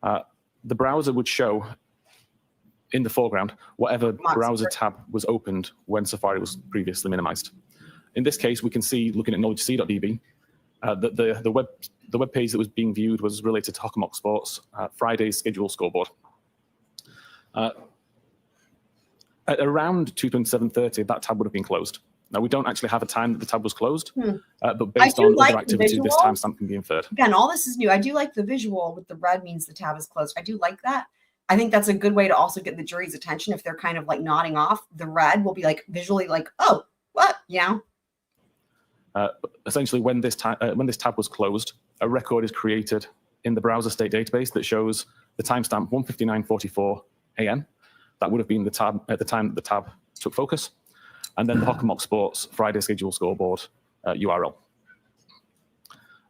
G: The browser would show in the foreground whatever browser tab was opened when Safari was previously minimized. In this case, we can see, looking at knowledgec.db, that the web page that was being viewed was related to Hockomock Sports, Friday's schedule scoreboard. At around 2:27:30, that tab would have been closed. Now, we don't actually have a time that the tab was closed, but
C: I
G: based
C: do
G: on
C: like
G: other
C: the
G: activity, this
C: visual.
G: timestamp can be inferred.
C: Again, all this is new. I do like the visual with the red means the tab is closed. I do like that. I think that's a good way to also get the jury's attention. If they're kind of like nodding off, the red will be like visually like, oh, what? You know?
G: Essentially, when this tab was closed, a record is created in the browser state database that shows the timestamp 1:59:44 a.m. That would have been the tab at the time that the tab took focus, and then the Hockomock Sports Friday schedule scoreboard URL.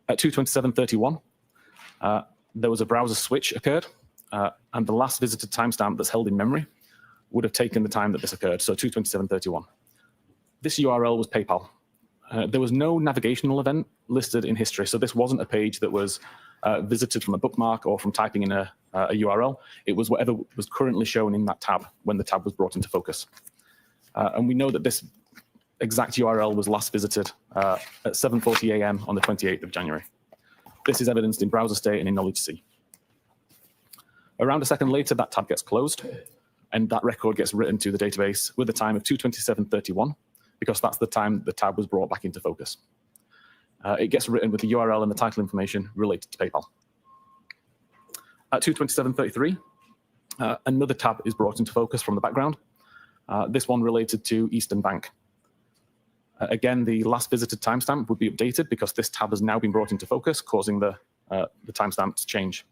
G: At 2:27:31, there was a browser switch occurred, and the last visited timestamp that's held in memory would have taken the time that this occurred, so 2:27:31. This URL was PayPal. There was no navigational event listed in history, so this wasn't a page that was visited from a bookmark or from typing in a URL. It was whatever was currently shown in that tab when the tab was brought into focus. And we know that this exact URL was last visited at 7:40 a.m. on the 28th of January. This is evidenced in browser state and in knowledge C. Around a second later, that tab gets closed, and that record gets written to the database with a time of 2:27:31, because that's the time the tab was brought back into focus. It gets written with the URL and the title information related to PayPal. At 2:27:33, another tab is brought into focus from the background. This one related to Eastern Bank. Again, the last visited timestamp would be updated because this tab has now been brought into focus, causing the timestamp to change.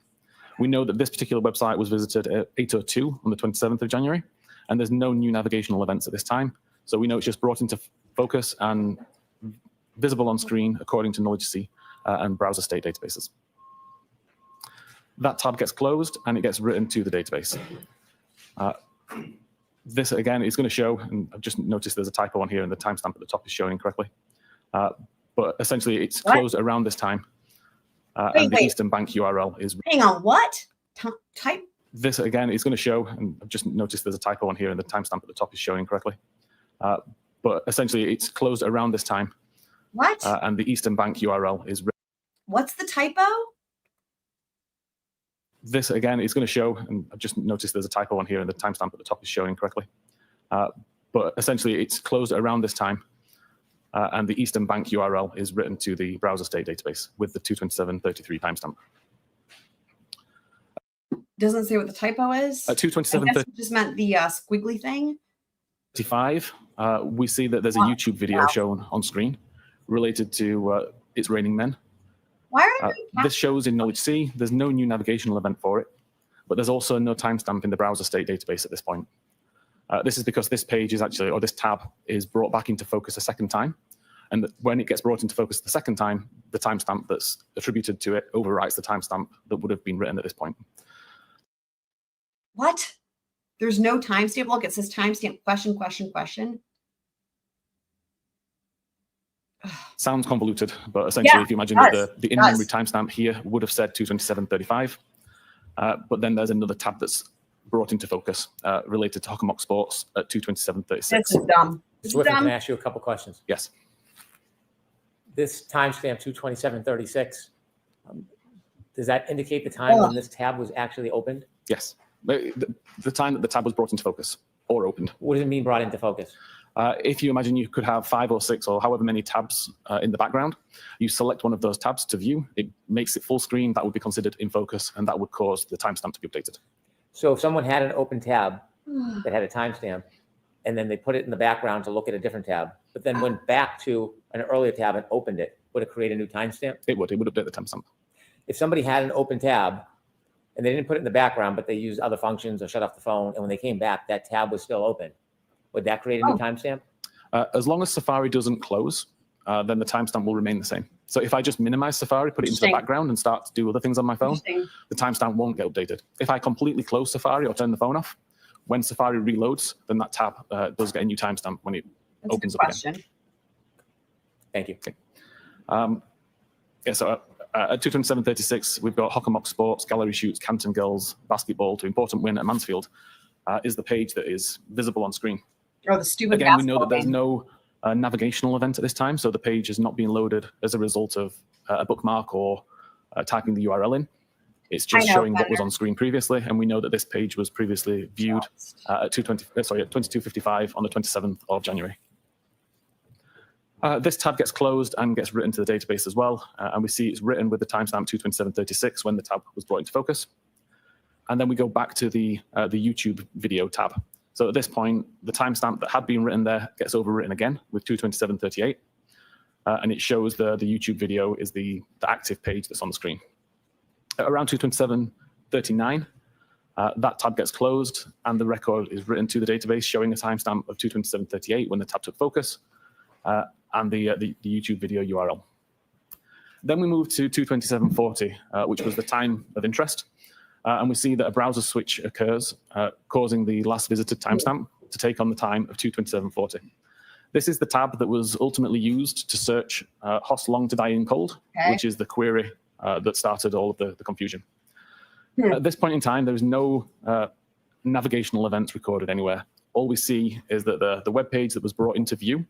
G: We know that this particular website was visited at 8:02 on the 27th of January, and there's no new navigational events at this time. So we know it's just brought into focus and visible on screen according to knowledge C and browser state databases. That tab gets closed and it gets written to the database. This again is going to show, and I've just noticed there's a typo on here and the timestamp at the top is showing incorrectly. But essentially it's closed around this time. And the Eastern Bank URL is...
C: Hang on, what? Type?
G: This again is going to show, and I've just noticed there's a typo on here and the timestamp at the top is showing incorrectly. But essentially it's closed around this time.
C: What?
G: And the Eastern Bank URL is...
C: What's the typo?
G: This again is going to show, and I've just noticed there's a typo on here and the timestamp at the top is showing incorrectly. But essentially it's closed around this time. And the Eastern Bank URL is written to the browser state database with the 2:27:33 timestamp.
C: Doesn't say what the typo is.
G: At 2:27:35,
C: Just meant the squiggly thing.
G: We see that there's a YouTube video shown on screen related to It's Raining Men.
C: Why are
G: this shows in knowledge C. There's no new navigational event for it, but there's also no timestamp in the browser state database at this point. This is because this page is actually, or this tab is brought back into focus a second time. And when it gets brought into focus the second time, the timestamp that's attributed to it overwrites the timestamp that would have been written at this point.
C: What? There's no timestamp. Look, it says timestamp question.
G: Sounds convoluted, but essentially, if you imagine that the in-memory timestamp here would have said 2:27:35, but then there's another tab that's brought into focus related to Hockomock Sports at 2:27:36.
C: This is dumb.
F: Swift, can I ask you a couple questions?
G: Yes.
F: This timestamp 2:27:36, does that indicate the time when this tab was actually opened?
G: Yes. The time that the tab was brought into focus or opened.
F: What does it mean brought into focus?
G: If you imagine you could have 5 or 6 or however many tabs in the background, you select one of those tabs to view, it makes it full screen, that would be considered in focus, and that would cause the timestamp to be updated.
F: So if someone had an open tab that had a timestamp, and then they put it in the background to look at a different tab, but then went back to an earlier tab and opened it, would it create a new timestamp?
G: It would update the timestamp.
F: If somebody had an open tab and they didn't put it in the background, but they used other functions or shut off the phone, and when they came back, that tab was still open, would that create a new timestamp?
G: As long as Safari doesn't close, then the timestamp will remain the same. So if I just minimize Safari, put it into the background and start to do other things on my phone, the timestamp won't get updated. If I completely close Safari or turn the phone off, when Safari reloads, then that tab does get a new timestamp when it opens up again.
F: Thank you.
G: Okay. So at 2:27:36, we've got Hockomock Sports, Gallery Shoots, Canton Girls, Basketball to important win at Mansfield is the page that is visible on screen.
C: Oh, the stupid
G: Again, we know that there's no navigational event at this time, so the page is not being loaded as a result of a bookmark or typing the URL in. It's just showing what was on screen previously, and we know that this page was previously viewed at 22:55 on the 27th of January. This tab gets closed and gets written to the database as well. And we see it's written with the timestamp 22736 when the tab was brought into focus. And then we go back to the YouTube video tab. So at this point, the timestamp that had been written there gets overwritten again with 22738. And it shows the YouTube video is the active page that's on the screen. At around 22739, that tab gets closed and the record is written to the database showing a timestamp of 22738 when the tab took focus and the YouTube video URL. Then we move to 22740, which was the time of interest. And we see that a browser switch occurs, causing the last visited timestamp to take on the time of 22740. This is the tab that was ultimately used to search Hoss long to die in cold, which is the query that started all of the confusion. At this point in time, there is no navigational events recorded anywhere. All we see is that the web page that was brought into view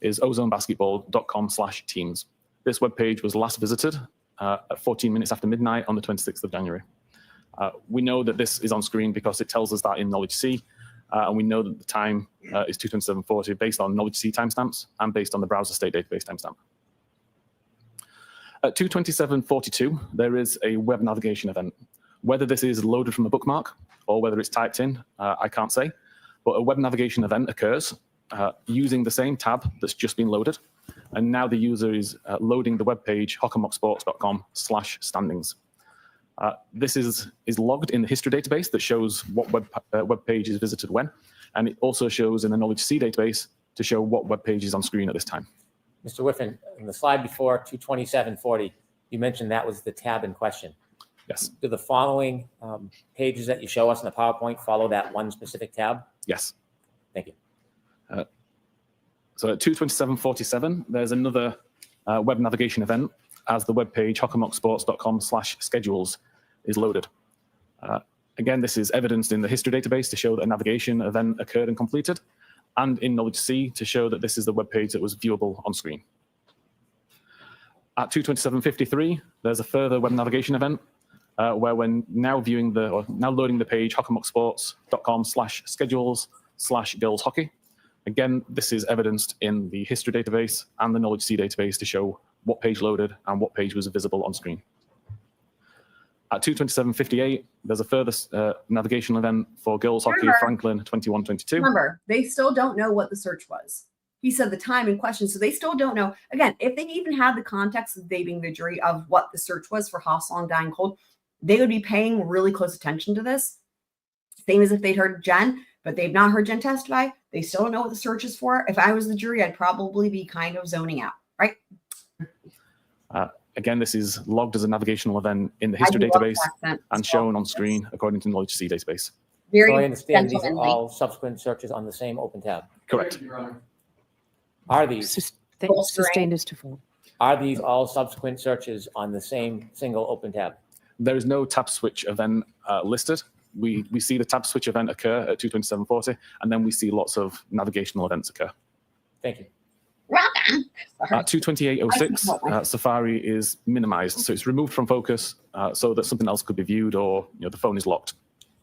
G: is ozonebasketball.com/teams. This web page was last visited at 14 minutes after midnight on the 26th of January. We know that this is on screen because it tells us that in Knowledge C, and we know that the time is 22740 based on Knowledge C timestamps and based on the browser state database timestamp. At 22742, there is a web navigation event. Whether this is loaded from a bookmark or whether it's typed in, I can't say, but a web navigation event occurs using the same tab that's just been loaded, and now the user is loading the web page hockomocksports.com/standings. This is logged in the history database that shows what web page is visited when, and it also shows in the Knowledge C database to show what web page is on screen at this time.
F: Mr. Whiffen, in the slide before 22740, you mentioned that was the tab in question.
G: Yes.
F: Do the following pages that you show us in the PowerPoint follow that one specific tab?
G: Yes.
F: Thank you.
G: So at 22747, there's another web navigation event as the web page hockomocksports.com/schedules is loaded. Again, this is evidenced in the history database to show that a navigation event occurred and completed, and in Knowledge C to show that this is the web page that was viewable on screen. At 22753, there's a further web navigation event where when now loading the page hockomocksports.com/schedules/girls hockey. Again, this is evidenced in the history database and the Knowledge C database to show what page loaded and what page was visible on screen. At 22758, there's a further navigation event for girls hockey Franklin 21-22.
C: Remember, they still don't know what the search was. He said the time in question, so they still don't know. Again, if they even had the context of they being the jury of what the search was for Hoss long dying cold, they would be paying really close attention to this. Same as if they'd heard Jen, but they've not heard Jen testify. They still don't know what the search is for. If I was the jury, I'd probably be kind of zoning out, right?
G: Again, this is logged as a navigational event in the history database and shown on screen according to the Knowledge C database.
C: Very
F: So I understand these are
C: gentlemanly.
F: all subsequent searches on the same open tab.
G: Correct.
F: Are these
E: Sustained is to fall.
F: all subsequent searches on the same single open tab?
G: There is no tab switch event listed. We see the tab switch event occur at 22740, and then we see lots of navigational events occur.
F: Thank you.
G: At 22806, Safari is minimized, so it's removed from focus so that something else could be viewed, or the phone is locked.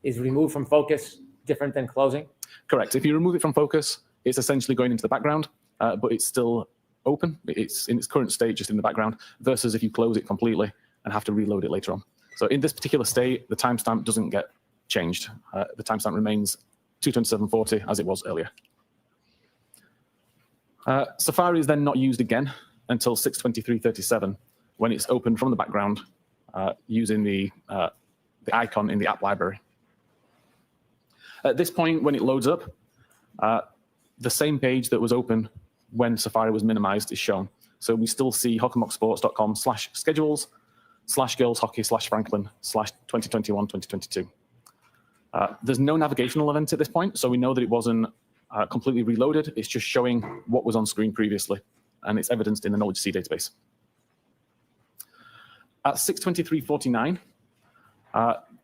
F: Is removed from focus different than closing?
G: Correct. If you remove it from focus, it's essentially going into the background, but it's still open. It's in its current state, just in the background, versus if you close it completely and have to reload it later on. So in this particular state, the timestamp doesn't get changed. The timestamp remains 22740 as it was earlier. Safari is then not used again until 62337, when it's opened from the background using the icon in the app library. At this point, when it loads up, the same page that was open when Safari was minimized is shown. So we still see hockomocksports.com/schedules/girls hockey/Franklin/2021-2022. There's no navigational event at this point, so we know that it wasn't completely reloaded. It's just showing what was on screen previously, and it's evidenced in the Knowledge C database. At 62349,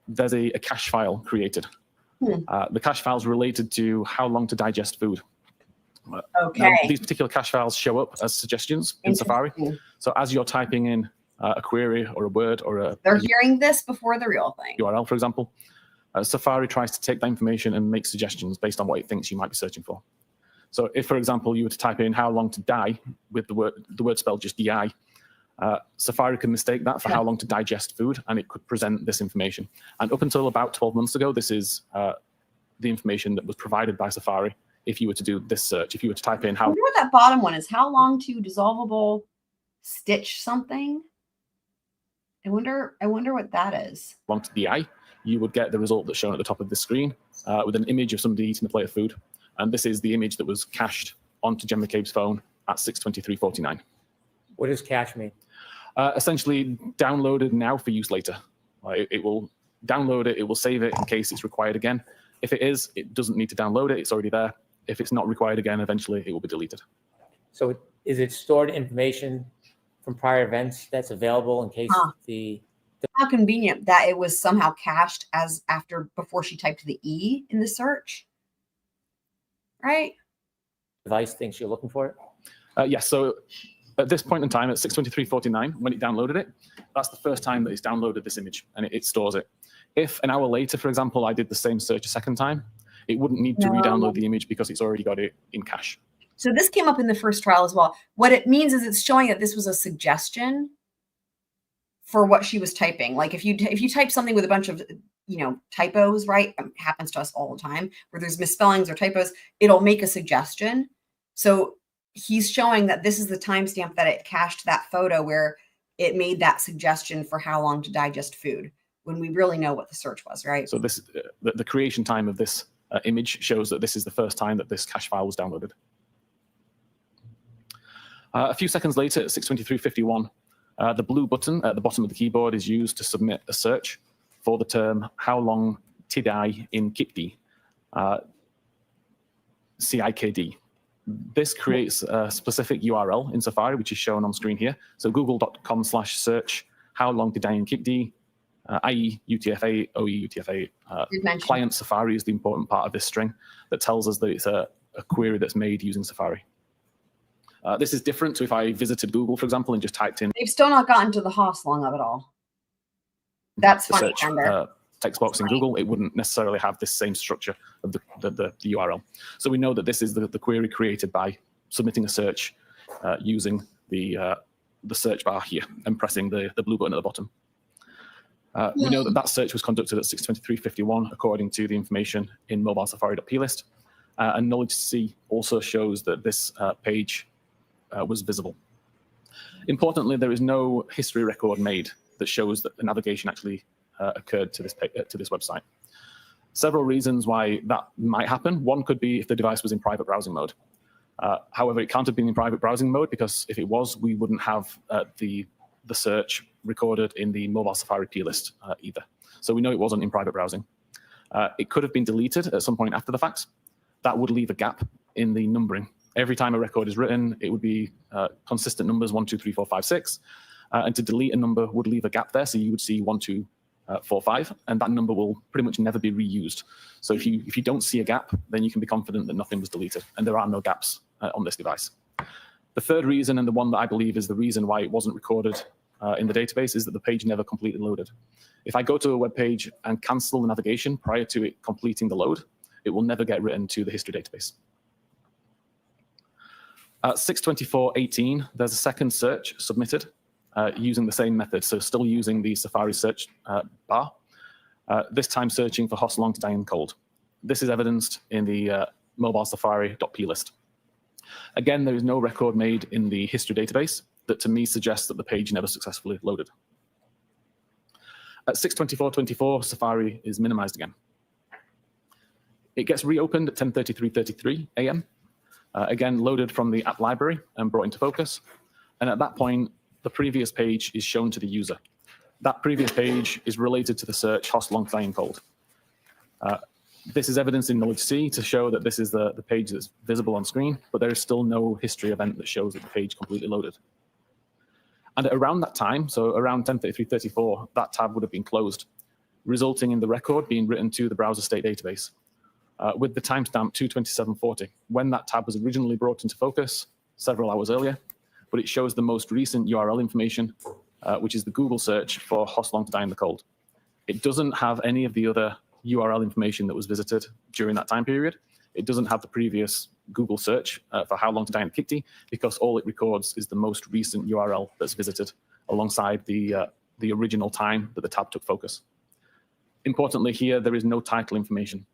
G: there's a cache file created. The cache file is related to how long to digest food.
C: Okay.
G: Now, these particular cache files show up as suggestions in Safari. So as you're typing in a query or a word or
C: They're hearing this before the real thing.
G: URL, for example, Safari tries to take that information and make suggestions based on what it thinks you might be searching for. So if, for example, you were to type in how long to die with the word spelled just DI, Safari can mistake that for how long to digest food, and it could present this information. And up until about 12 months ago, this is the information that was provided by Safari if you were to do this search. If you were to type in
C: I
G: how
C: wonder what that bottom one is. How long to dissolvable stitch something? I wonder what that is.
G: long to DI, you would get the result that's shown at the top of the screen with an image of somebody eating a plate of food. And this is the image that was cached onto Jen McCabe's phone at 6:23:49.
F: What does cache mean?
G: Essentially downloaded now for use later. It will download it, it will save it in case it's required again. If it is, it doesn't need to download it, it's already there. If it's not required again, eventually it will be deleted.
F: So is it stored information from prior events that's available in case
C: How convenient that it was somehow cached as before she typed the E in the search, right?
F: device thinks you're looking for it?
G: Yes, so at this point in time, at 6:23:49, when it downloaded it, that's the first time that it's downloaded this image, and it stores it. If an hour later, for example, I did the same search a second time, it wouldn't need to re-download the image because it's already got it in cache.
C: So this came up in the first trial as well. What it means is it's showing that this was a suggestion for what she was typing. Like if you type something with a bunch of typos, right? It happens to us all the time where there's misspellings or typos, it'll make a suggestion. So he's showing that this is the timestamp that it cached that photo where it made that suggestion for how long to digest food when we really know what the search was, right?
G: So this the creation time of this image shows that this is the first time that this cache file was downloaded. A few seconds later, at 6:23:51, the blue button at the bottom of the keyboard is used to submit a search for the term "How long tid I in Kitdi?" CIKD. This creates a specific URL in Safari, which is shown on screen here. So google.com/search "How long did I in Kitdi?" IE UTF-8, OE UTF-8. Client Safari is the important part of this string that tells us that it's a query that's made using Safari. This is different to if I visited Google, for example, and just typed in.
C: They've still not gotten to the Haas long of it all. That's
G: the
C: funny.
G: search text box in Google, it wouldn't necessarily have this same structure of the URL. So we know that this is the query created by submitting a search using the search bar here and pressing the blue button at the bottom. We know that search was conducted at 6:23:51 according to the information in mobile Safari.plist. And Knowledge C also shows that this page was visible. Importantly, there is no history record made that shows that the navigation actually occurred to this website. Several reasons why that might happen. One could be if the device was in private browsing mode. However, it can't have been in private browsing mode because if it was, we wouldn't have the search recorded in the mobile Safari plist either. So we know it wasn't in private browsing. It could have been deleted at some point after the fact. That would leave a gap in the numbering. Every time a record is written, it would be consistent numbers 1, 2, 3, 4, 5, 6. And to delete a number would leave a gap there. So you would see 1, 2, 4, 5, and that number will pretty much never be reused. So if you don't see a gap, then you can be confident that nothing was deleted, and there are no gaps on this device. The third reason, and the one that I believe is the reason why it wasn't recorded in the database, is that the page never completely loaded. If I go to a web page and cancel the navigation prior to it completing the load, it will never get written to the history database. At 6:24:18, there's a second search submitted using the same method, so still using the Safari search bar, this time searching for Haas long to die in cold. This is evidenced in the mobile Safari.plist. Again, there is no record made in the history database that to me suggests that the page never successfully loaded. At 6:24:24, Safari is minimized again. It gets reopened at 10:33:33 a.m., again loaded from the app library and brought into focus. And at that point, the previous page is shown to the user. That previous page is related to the search Haas long to die in cold. This is evidence in Knowledge C to show that this is the page that's visible on screen, but there is still no history event that shows that the page completely loaded. And at around that time, so around 10:33:34, that tab would have been closed, resulting in the record being written to the browser state database. With the timestamp 2:27:40, when that tab was originally brought into focus several hours earlier, but it shows the most recent URL information, which is the Google search for Haas long to die in the cold. It doesn't have any of the other URL information that was visited during that time period. It doesn't have the previous Google search for how long to die in the Kikti, because all it records is the most recent URL that's visited alongside the original time that the tab took focus. Importantly here, there is no title information.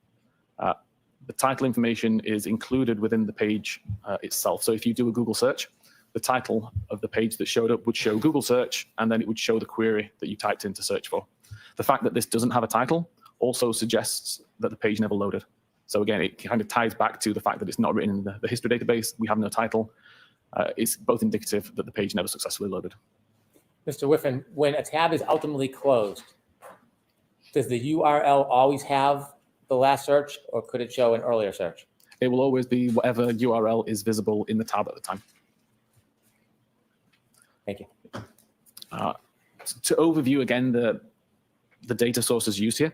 G: The title information is included within the page itself. So if you do a Google search, the title of the page that showed up would show Google search, and then it would show the query that you typed in to search for. The fact that this doesn't have a title also suggests that the page never loaded. So again, it kind of ties back to the fact that it's not written in the history database. We have no title. It's both indicative that the page never successfully loaded.
F: Mr. Whiffen, when a tab is ultimately closed, does the URL always have the last search, or could it show an earlier search?
G: It will always be whatever URL is visible in the tab at the time.
F: Thank you.
G: To overview again the data sources used here,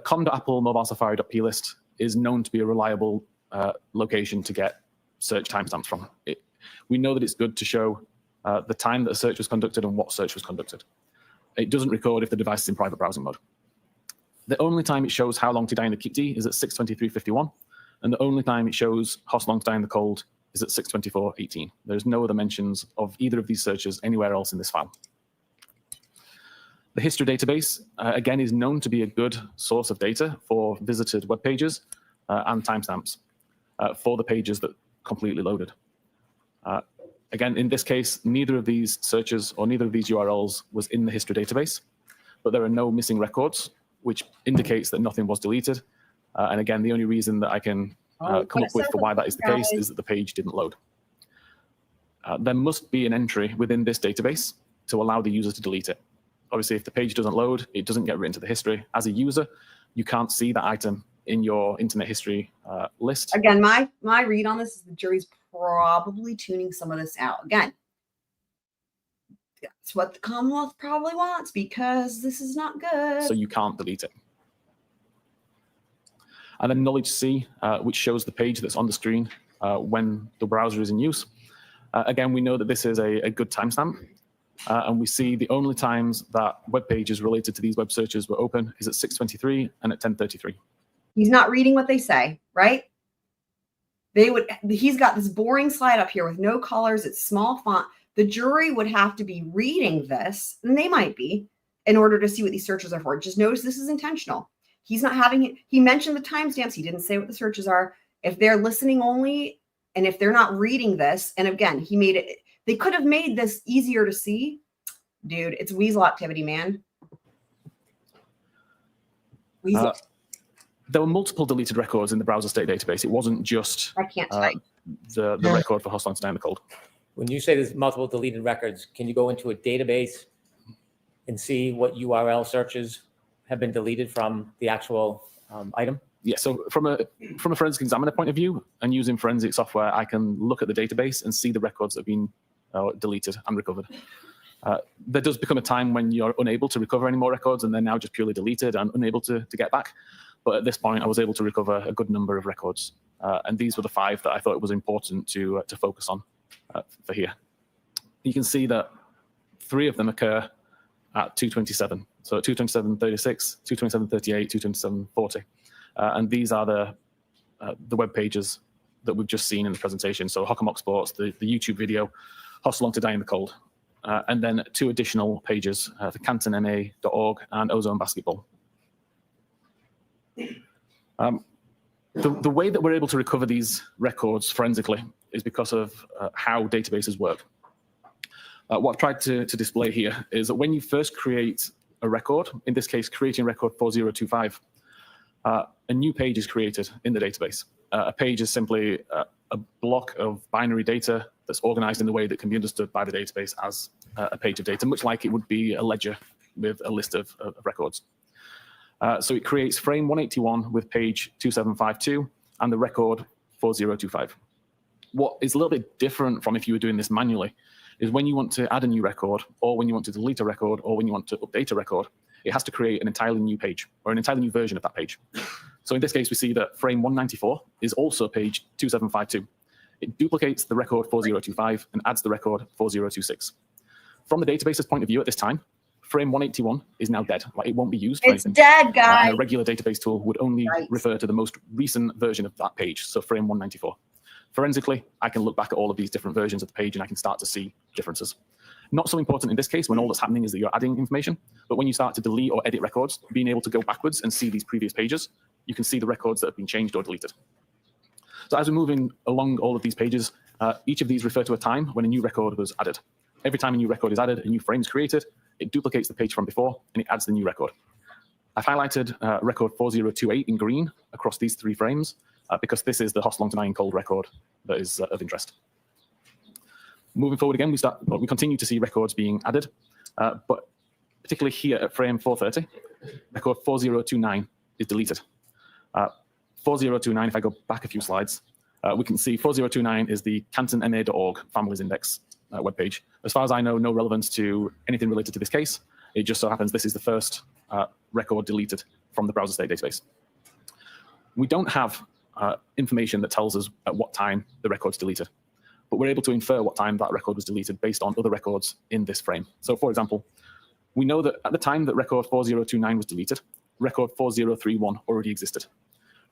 G: com.apple mobile safari.plist is known to be a reliable location to get search timestamps from. We know that it's good to show the time that a search was conducted and what search was conducted. It doesn't record if the device is in private browsing mode. The only time it shows how long to die in the Kikti is at 6:23:51, and the only time it shows how long to die in the cold is at 6:24:18. There's no other mentions of either of these searches anywhere else in this file. The history database, again, is known to be a good source of data for visited web pages and timestamps for the pages that completely loaded. Again, in this case, neither of these searches or neither of these URLs was in the history database, but there are no missing records, which indicates that nothing was deleted. And again, the only reason that I can come up with for why that is the case is that the page didn't load. There must be an entry within this database to allow the user to delete it. Obviously, if the page doesn't load, it doesn't get written to the history. As a user, you can't see that item in your internet history list.
C: Again, my read on this is the jury's probably tuning some of this out. Again, that's what the Commonwealth probably wants, because this is not good.
G: So you can't delete it. And then knowledge C, which shows the page that's on the screen when the browser is in use. Again, we know that this is a good timestamp. And we see the only times that web pages related to these web searches were open is at 6:23 and at 10:33.
C: He's not reading what they say, right? He's got this boring slide up here with no colors. It's small font. The jury would have to be reading this, and they might be, in order to see what these searches are for. Just notice this is intentional. He's not having it. He mentioned the timestamps. He didn't say what the searches are. If they're listening only, and if they're not reading this, and again, he made it, they could have made this easier to see. Dude, it's weasel activity, man. Weasel.
G: There were multiple deleted records in the browser state database. It wasn't just
C: I can't type.
G: the record for Hostline to Die in the Cold.
F: When you say there's multiple deleted records, can you go into a database and see what URL searches have been deleted from the actual item?
G: Yeah, so from a forensic examiner point of view and using forensic software, I can look at the database and see the records that have been deleted and recovered. There does become a time when you're unable to recover any more records and they're now just purely deleted and unable to get back. But at this point, I was able to recover a good number of records. And these were the 5 that I thought it was important to focus on for here. You can see that 3 of them occur at 2:27. So at 2:27:36, 2:27:38, 2:27:40. And these are the web pages that we've just seen in the presentation. So Hockomock Sports, the YouTube video, Hostel to Die in the Cold. And then 2 additional pages, the cantonma.org and Ozone Basketball. The way that we're able to recover these records forensically is because of how databases work. What I've tried to display here is that when you first create a record, in this case, creating record 4025, a new page is created in the database. A page is simply a block of binary data that's organized in the way that can be understood by the database as a page of data, much like it would be a ledger with a list of records. So it creates frame 181 with page 2752 and the record 4025. What is a little bit different from if you were doing this manually is when you want to add a new record, or when you want to delete a record, or when you want to update a record, it has to create an entirely new page or an entirely new version of that page. So in this case, we see that frame 194 is also page 2752. It duplicates the record 4025 and adds the record 4026. From the database's point of view at this time, frame 181 is now dead. Like, it won't be used for
C: It's
G: anything.
C: dead, guys.
G: And a regular database tool would only refer to the most recent version of that page, so frame 194. Forensically, I can look back at all of these different versions of the page and I can start to see differences. Not so important in this case when all that's happening is that you're adding information, but when you start to delete or edit records, being able to go backwards and see these previous pages, you can see the records that have been changed or deleted. So as we're moving along all of these pages, each of these refer to a time when a new record was added. Every time a new record is added, a new frame is created, it duplicates the page from before, and it adds the new record. I've highlighted record 4028 in green across these 3 frames because this is the Hoss long denying cold record that is of interest. Moving forward again, we continue to see records being added, but particularly here at frame 430, record 4029 is deleted. 4029, if I go back a few slides, we can see 4029 is the cantonma.org families index webpage. As far as I know, no relevance to anything related to this case. It just so happens this is the first record deleted from the browser state database. We don't have information that tells us at what time the record's deleted, but we're able to infer what time that record was deleted based on other records in this frame. So for example, we know that at the time that record 4029 was deleted, record 4031 already existed.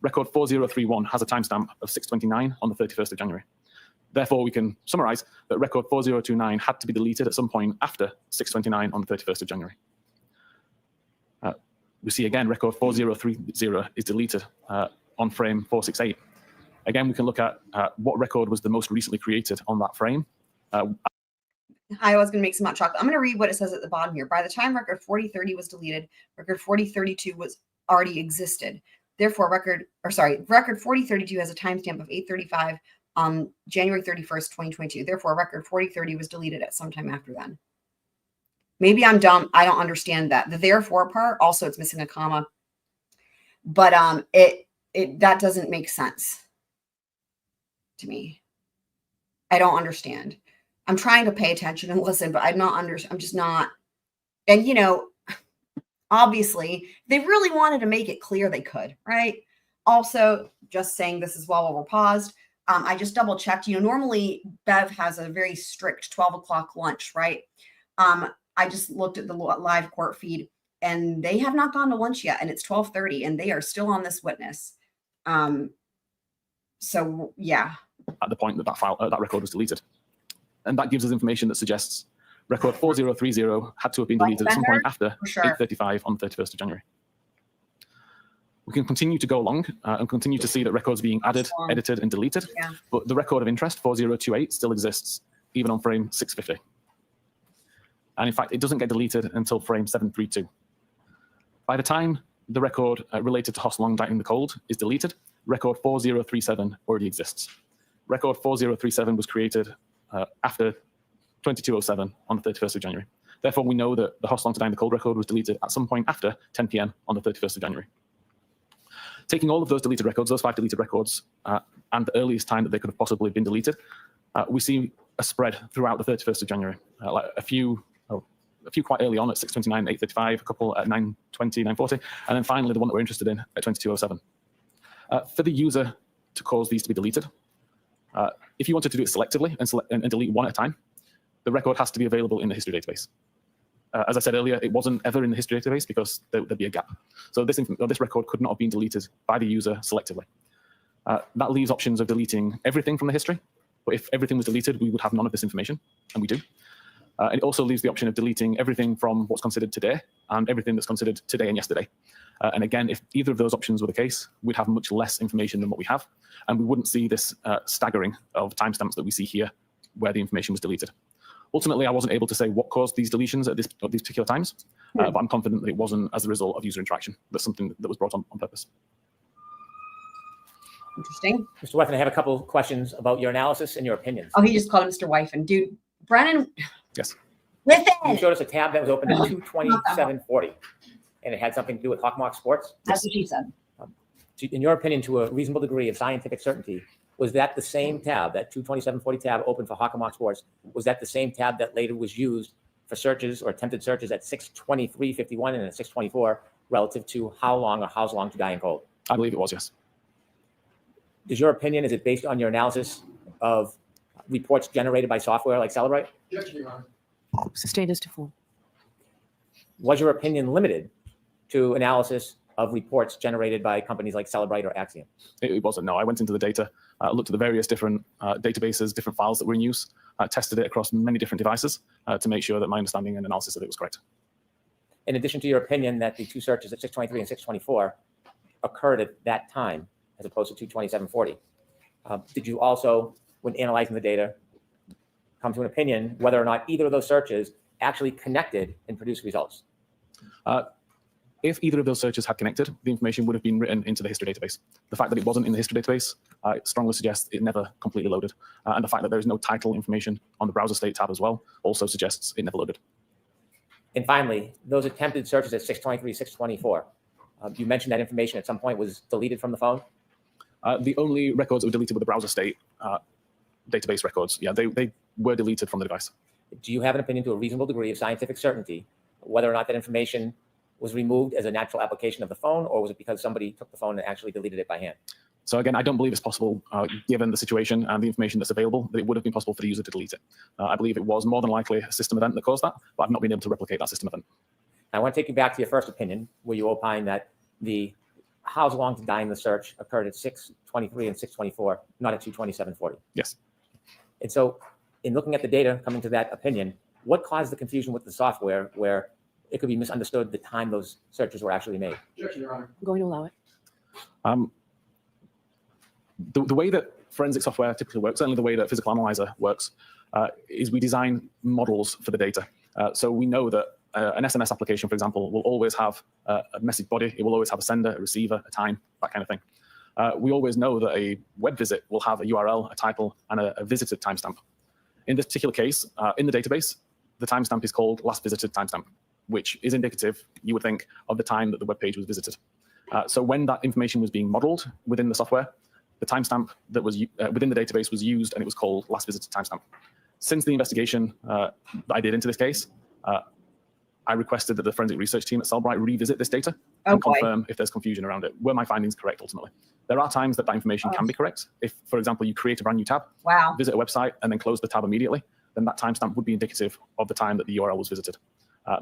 G: Record 4031 has a timestamp of 6:29 on the 31st of January. Therefore, we can summarize that record 4029 had to be deleted at some point after 6:29 on the 31st of January. We see again, record 4030 is deleted on frame 468. Again, we can look at what record was the most recently created on that frame.
C: I was going to make some hot chocolate. I'm going to read what it says at the bottom here. By the time record 4030 was deleted, record 4032 was already existed. Therefore, record 4032 has a timestamp of 8:35 on January 31st, 2022. Therefore, record 4030 was deleted at some time after then. Maybe I'm dumb. I don't understand that. The therefore part, also it's missing a comma. But that doesn't make sense to me. I don't understand. I'm trying to pay attention and listen, but I'm just not. And, you know, obviously, they really wanted to make it clear they could, right? Also, just saying this is while we're paused. I just double checked. You know, normally Bev has a very strict 12 o'clock lunch, right? I just looked at the live court feed and they have not gone to lunch yet. And it's 12:30 and they are still on this witness. So, yeah.
G: At the point that that record was deleted. And that gives us information that suggests record 4030 had to have been deleted at some point after 8:35 on the 31st of January. We can continue to go along and continue to see that records being added, edited, and deleted. Yeah. But the record of interest, 4028, still exists, even on frame 650. And in fact, it doesn't get deleted until frame 732. By the time the record related to Hoss long denying the cold is deleted, record 4037 already exists. Record 4037 was created after 2207 on the 31st of January. Therefore, we know that the Hoss long denying the cold record was deleted at some point after 10 p.m. on the 31st of January. Taking all of those deleted records, those 5 deleted records, and the earliest time that they could have possibly been deleted, we see a spread throughout the 31st of January. Like a few quite early on at 6:29, 8:35, a couple at 9:20, 9:40, and then finally the one that we're interested in at 22:07. For the user to cause these to be deleted, if you wanted to do it selectively and delete one at a time, the record has to be available in the history database. As I said earlier, it wasn't ever in the history database because there'd be a gap. So this record could not have been deleted by the user selectively. That leaves options of deleting everything from the history. But if everything was deleted, we would have none of this information, and we do. And it also leaves the option of deleting everything from what's considered today and everything that's considered today and yesterday. And again, if either of those options were the case, we'd have much less information than what we have. And we wouldn't see this staggering of timestamps that we see here where the information was deleted. Ultimately, I wasn't able to say what caused these deletions at these particular times, but I'm confident that it wasn't as a result of user interaction. That's something that was brought on purpose.
C: Interesting.
F: Mr. Whiffen, I have a couple of questions about your analysis and your opinions.
C: Oh, he just called him Mr. Whiffen. Dude, Brennan.
G: Yes.
C: Whiffen.
F: You showed us a tab that was open at 2:27:40, and it had something to do with Hockomock Sports.
C: That's what she said.
F: In your opinion, to a reasonable degree of scientific certainty, was that the same tab, that 2:27:40 tab open for Hockomock Sports, was that the same tab that later was used for searches or attempted searches at 6:23:51 and at 6:24 relative to how long to die in cold?
G: I believe it was, yes.
F: Is your opinion, is it based on your analysis of reports generated by software like Celebrite?
D: Yes, Your Honor.
E: Sustained as to full.
F: Was your opinion limited to analysis of reports generated by companies like Celebrite or Axiom?
G: It wasn't, no. I went into the data, looked at the various different databases, different files that were in use, tested it across many different devices to make sure that my understanding and analysis of it was correct.
F: In addition to your opinion that the two searches at 623 and 624 occurred at that time, as opposed to 22740, did you also, when analyzing the data, come to an opinion whether or not either of those searches actually connected and produced results?
G: If either of those searches had connected, the information would have been written into the history database. The fact that it wasn't in the history database strongly suggests it never completely loaded. And the fact that there is no title information on the browser state tab as well also suggests it never loaded.
F: And finally, those attempted searches at 623, 624, you mentioned that information at some point was deleted from the phone?
G: The only records that were deleted were the browser state database records. Yeah, they were deleted from the device.
F: Do you have an opinion to a reasonable degree of scientific certainty whether or not that information was removed as a natural application of the phone, or was it because somebody took the phone and actually deleted it by hand?
G: So again, I don't believe it's possible, given the situation and the information that's available, that it would have been possible for the user to delete it. I believe it was more than likely a system event that caused that, but I've not been able to replicate that system event.
F: I want to take you back to your first opinion, where you opined that the how's long to die in the search occurred at 623 and 624, not at 22740.
G: Yes.
F: And so in looking at the data coming to that opinion, what caused the confusion with the software where it could be misunderstood the time those searches were actually made?
D: Objection, Your Honor.
E: I'm going to allow it.
G: The way that forensic software typically works, certainly the way that Physical Analyzer works, is we design models for the data. So we know that an SMS application, for example, will always have a message body. It will always have a sender, a receiver, a time, that kind of thing. We always know that a web visit will have a URL, a title, and a visited timestamp. In this particular case, in the database, the timestamp is called last visited timestamp, which is indicative, you would think, of the time that the web page was visited. So when that information was being modeled within the software, the timestamp that was within the database was used, and it was called last visited timestamp. Since the investigation that I did into this case, I requested that the forensic research team at Cellbrite revisit this data and confirm if there's confusion around it. Were my findings correct ultimately? There are times that information can be correct. If, for example, you create a brand new tab, visit a website, and then close the tab immediately, then that timestamp would be indicative of the time that the URL was visited.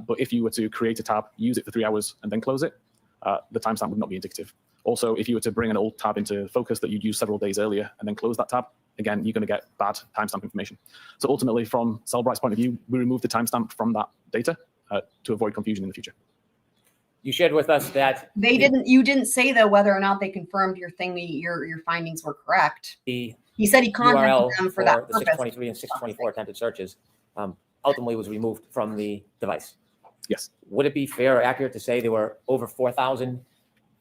G: But if you were to create a tab, use it for 3 hours, and then close it, the timestamp would not be indicative. Also, if you were to bring an old tab into focus that you'd used several days earlier and then close that tab, again, you're going to get bad timestamp information. So ultimately, from Cellbrite's point of view, we removed the timestamp from that data to avoid confusion in the future.
F: You shared with us that
C: you didn't say though whether or not they confirmed your findings were correct.
F: The
C: He said he contacted
F: URL
C: them for
F: for
C: that
F: the
C: purpose.
F: 623 and 624 attempted searches ultimately was removed from the device.
G: Yes.
F: Would it be fair or accurate to say there were over 4,000?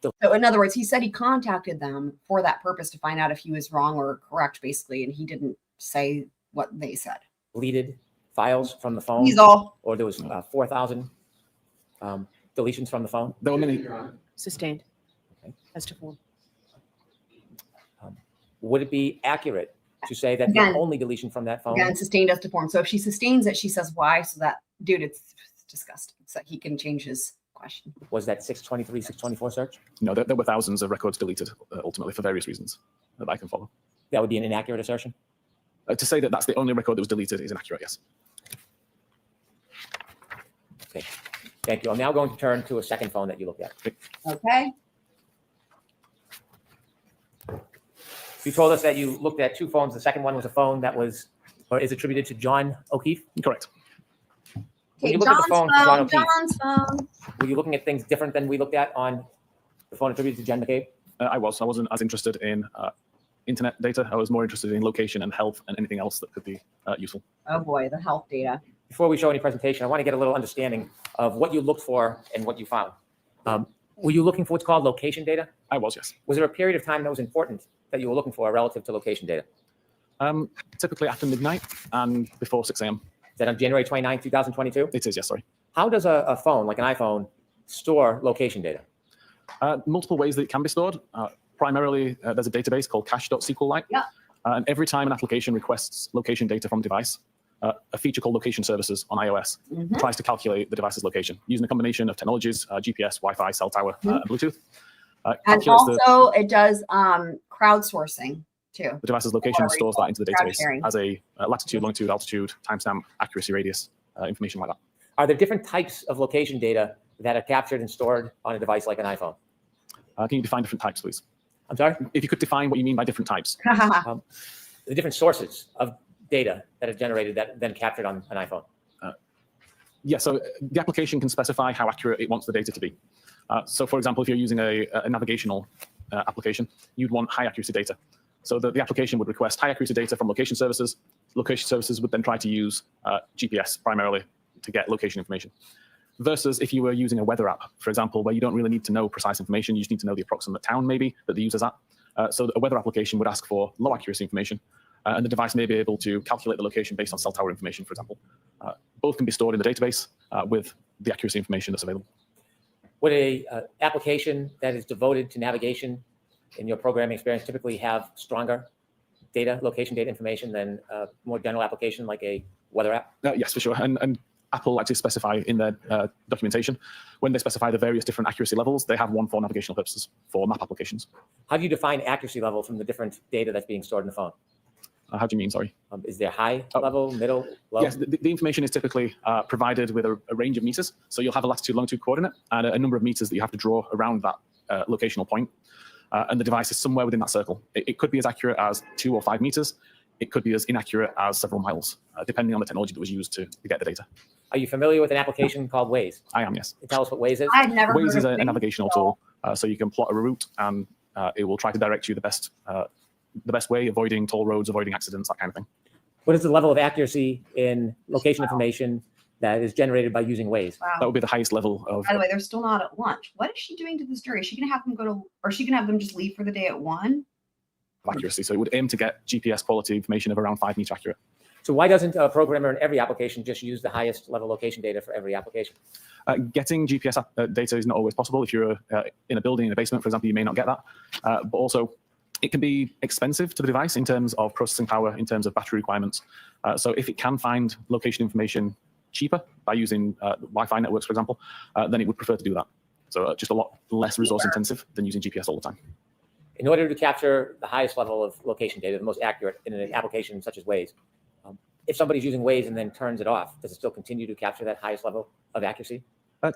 C: So in other words, he said he contacted them for that purpose to find out if he was wrong or correct, basically, and he didn't say what they said.
F: Deleted files from the phone?
C: He's all
F: Or there was 4,000 deletions from the phone?
G: There were many.
E: Sustained.
F: Okay.
E: As to form.
F: Would it be accurate to say that
C: Again,
F: the only deletion from that phone?
C: again sustained as to form. So if she sustains it, she says why. So that dude, it's disgusting. So he can change his question.
F: Was that 623, 624 search?
G: No, there were thousands of records deleted ultimately for various reasons that I can follow.
F: That would be an inaccurate assertion?
G: To say that that's the only record that was deleted is inaccurate, yes.
F: Okay, thank you. I'm now going to turn to a second phone that you looked at.
C: Okay.
F: You told us that you looked at two phones. The second one was a phone that was, or is attributed to John O'Keefe.
G: Correct.
F: When
C: Okay,
F: you look at the phone, John O'Keefe,
C: John's phone.
F: were you looking at things different than we looked at on the phone attributed to Jen McCabe?
G: I wasn't as interested in internet data. I was more interested in location and health and anything else that could be useful.
C: Oh boy, the health data.
F: Before we show any presentation, I want to get a little understanding of what you looked for and what you found. Were you looking for what's called location data?
G: I was, yes.
F: Was there a period of time that was important that you were looking for relative to location data?
G: Typically after midnight and before 6 a.m.
F: Is that on January 29, 2022?
G: It is, yes, sorry.
F: How does a phone, like an iPhone, store location data?
G: Multiple ways that it can be stored. Primarily, there's a database called cache.sqlite.
C: Yeah.
G: And every time an application requests location data from a device, a feature called location services on iOS tries to calculate the device's location using a combination of technologies, GPS, Wi-Fi, cell tower, and Bluetooth.
C: And also it does crowdsourcing too.
G: The device's location and stores that into the
C: crowd
G: database
C: sharing.
G: as a latitude, longitude, altitude, timestamp, accuracy, radius, information like that.
F: Are there different types of location data that are captured and stored on a device like an iPhone?
G: Can you define different types, please?
F: I'm sorry?
G: If you could define what you mean by different types.
F: The different sources of data that are generated that then captured on an iPhone.
G: Yeah, so the application can specify how accurate it wants the data to be. So for example, if you're using a navigational application, you'd want high accuracy data. So the application would request high accuracy data from location services. Location services would then try to use GPS primarily to get location information. Versus if you were using a weather app, for example, where you don't really need to know precise information, you just need to know the approximate town maybe that the user's at. So a weather application would ask for low accuracy information, and the device may be able to calculate the location based on cell tower information, for example. Both can be stored in the database with the accuracy information that's available.
F: Would a application that is devoted to navigation in your programming experience typically have stronger location data information than a more general application like a weather app?
G: Yes, for sure. And Apple actually specify in their documentation, when they specify the various different accuracy levels, they have one for navigational purposes for map applications.
F: How do you define accuracy level from the different data that's being stored in the phone?
G: How do you mean, sorry?
F: Is there high level, middle, low?
G: Yes, the information is typically provided with a range of meters. So you'll have a latitude, longitude coordinate and a number of meters that you have to draw around that locational point. And the device is somewhere within that circle. It could be as accurate as 2 or 5 meters. It could be as inaccurate as several miles, depending on the technology that was used to get the data.
F: Are you familiar with an application called Waze?
G: I am, yes.
F: Tell us what Waze is.
C: I've never
G: Waze
C: heard
G: is
C: of
G: a navigational tool, so you can plot a route and it will try to direct you the best way, avoiding toll roads, avoiding accidents, that kind of thing.
F: What is the level of accuracy in location information that is generated by using Waze?
C: Wow.
G: That would be the highest level of.
C: By the way, they're still not at lunch. What is she doing to this jury? Is she gonna have them go to, or is she gonna have them just leave for the day at 1?
G: Accuracy. So it would aim to get GPS quality information of around 5 meter accurate.
F: So why doesn't a programmer in every application just use the highest level location data for every application?
G: Getting GPS data is not always possible. If you're in a building, in a basement, for example, you may not get that. But also, it can be expensive to the device in terms of processing power, in terms of battery requirements. So if it can find location information cheaper by using Wi-Fi networks, for example, then it would prefer to do that. So just a lot less resource intensive than using GPS all the time.
F: In order to capture the highest level of location data, the most accurate in an application such as Waze, if somebody's using Waze and then turns it off, does it still continue to capture that highest level of accuracy?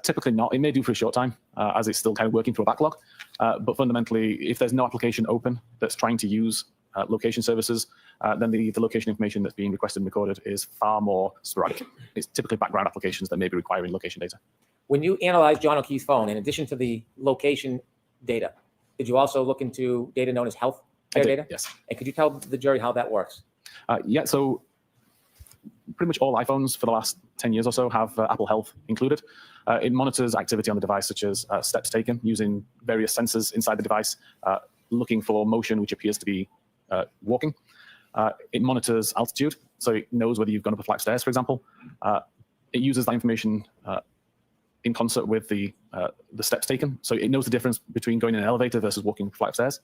G: Typically not. It may do for a short time as it's still kind of working through a backlog. But fundamentally, if there's no application open that's trying to use location services, then the location information that's being requested and recorded is far more sporadic. It's typically background applications that may be requiring location data.
F: When you analyzed John O'Keefe's phone, in addition to the location data, did you also look into data known as health care data?
G: Yes.
F: And could you tell the jury how that works?
G: Yeah, so pretty much all iPhones for the last 10 years or so have Apple Health included. It monitors activity on the device, such as steps taken using various sensors inside the device, looking for motion, which appears to be walking. It monitors altitude, so it knows whether you've gone up a flight of stairs, for example. It uses that information in concert with the steps taken, so it knows the difference between going in an elevator versus walking a flight of stairs.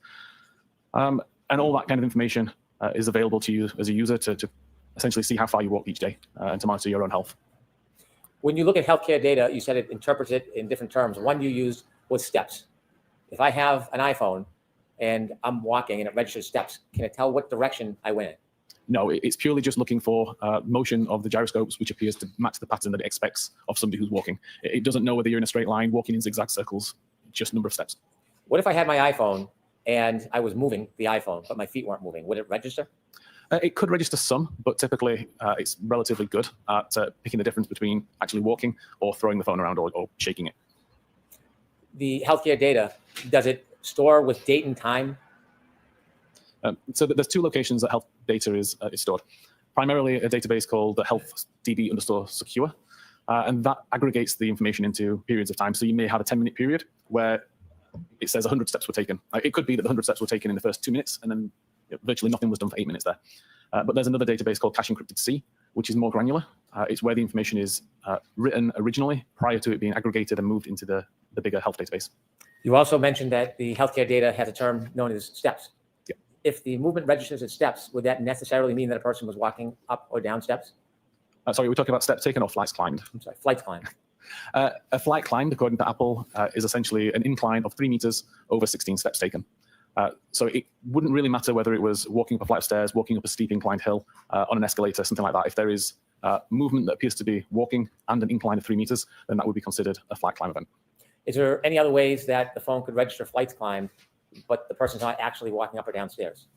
G: And all that kind of information is available to you as a user to essentially see how far you walk each day and to monitor your own health.
F: When you look at healthcare data, you said it interprets it in different terms. One you used was steps. If I have an iPhone and I'm walking and it registers steps, can it tell what direction I went in?
G: No, it's purely just looking for motion of the gyroscopes, which appears to match the pattern that it expects of somebody who's walking. It doesn't know whether you're in a straight line, walking in zigzag circles, just number of steps.
F: What if I had my iPhone and I was moving the iPhone, but my feet weren't moving? Would it register?
G: It could register some, but typically it's relatively good at picking the difference between actually walking or throwing the phone around or shaking it.
F: The healthcare data, does it store with date and time?
G: So there's 2 locations that health data is stored. Primarily a database called the health_db_secure, and that aggregates the information into periods of time. So you may have a 10-minute period where it says 100 steps were taken. It could be that the 100 steps were taken in the first 2 minutes, and then virtually nothing was done for 8 minutes there. But there's another database called Cache Encrypted C, which is more granular. It's where the information is written originally prior to it being aggregated and moved into the bigger health database.
F: You also mentioned that the healthcare data has a term known as steps.
G: Yeah.
F: If the movement registers as steps, would that necessarily mean that a person was walking up or down steps?
G: Sorry, we're talking about steps taken or flights climbed?
F: I'm sorry, flights climbed.
G: A flight climbed, according to Apple, is essentially an incline of 3 meters over 16 steps taken. So it wouldn't really matter whether it was walking up a flight of stairs, walking up a steep inclined hill on an escalator, something like that. If there is movement that appears to be walking and an incline of 3 meters, then that would be considered a flight climb event.
F: Is there any other ways that the phone could register flights climbed, but the person's not actually walking up or down stairs?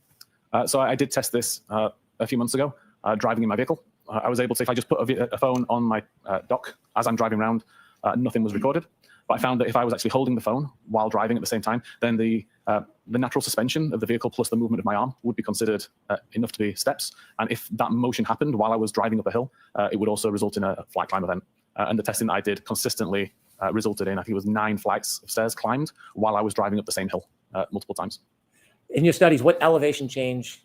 G: So I did test this a few months ago, driving in my vehicle. I was able to, if I just put a phone on my dock as I'm driving around, nothing was recorded. But I found that if I was actually holding the phone while driving at the same time, then the natural suspension of the vehicle plus the movement of my arm would be considered enough to be steps. And if that motion happened while I was driving up a hill, it would also result in a flight climb event. And the testing that I did consistently resulted in, I think it was 9 flights of stairs climbed while I was driving up the same hill multiple times.
F: In your studies, what elevation change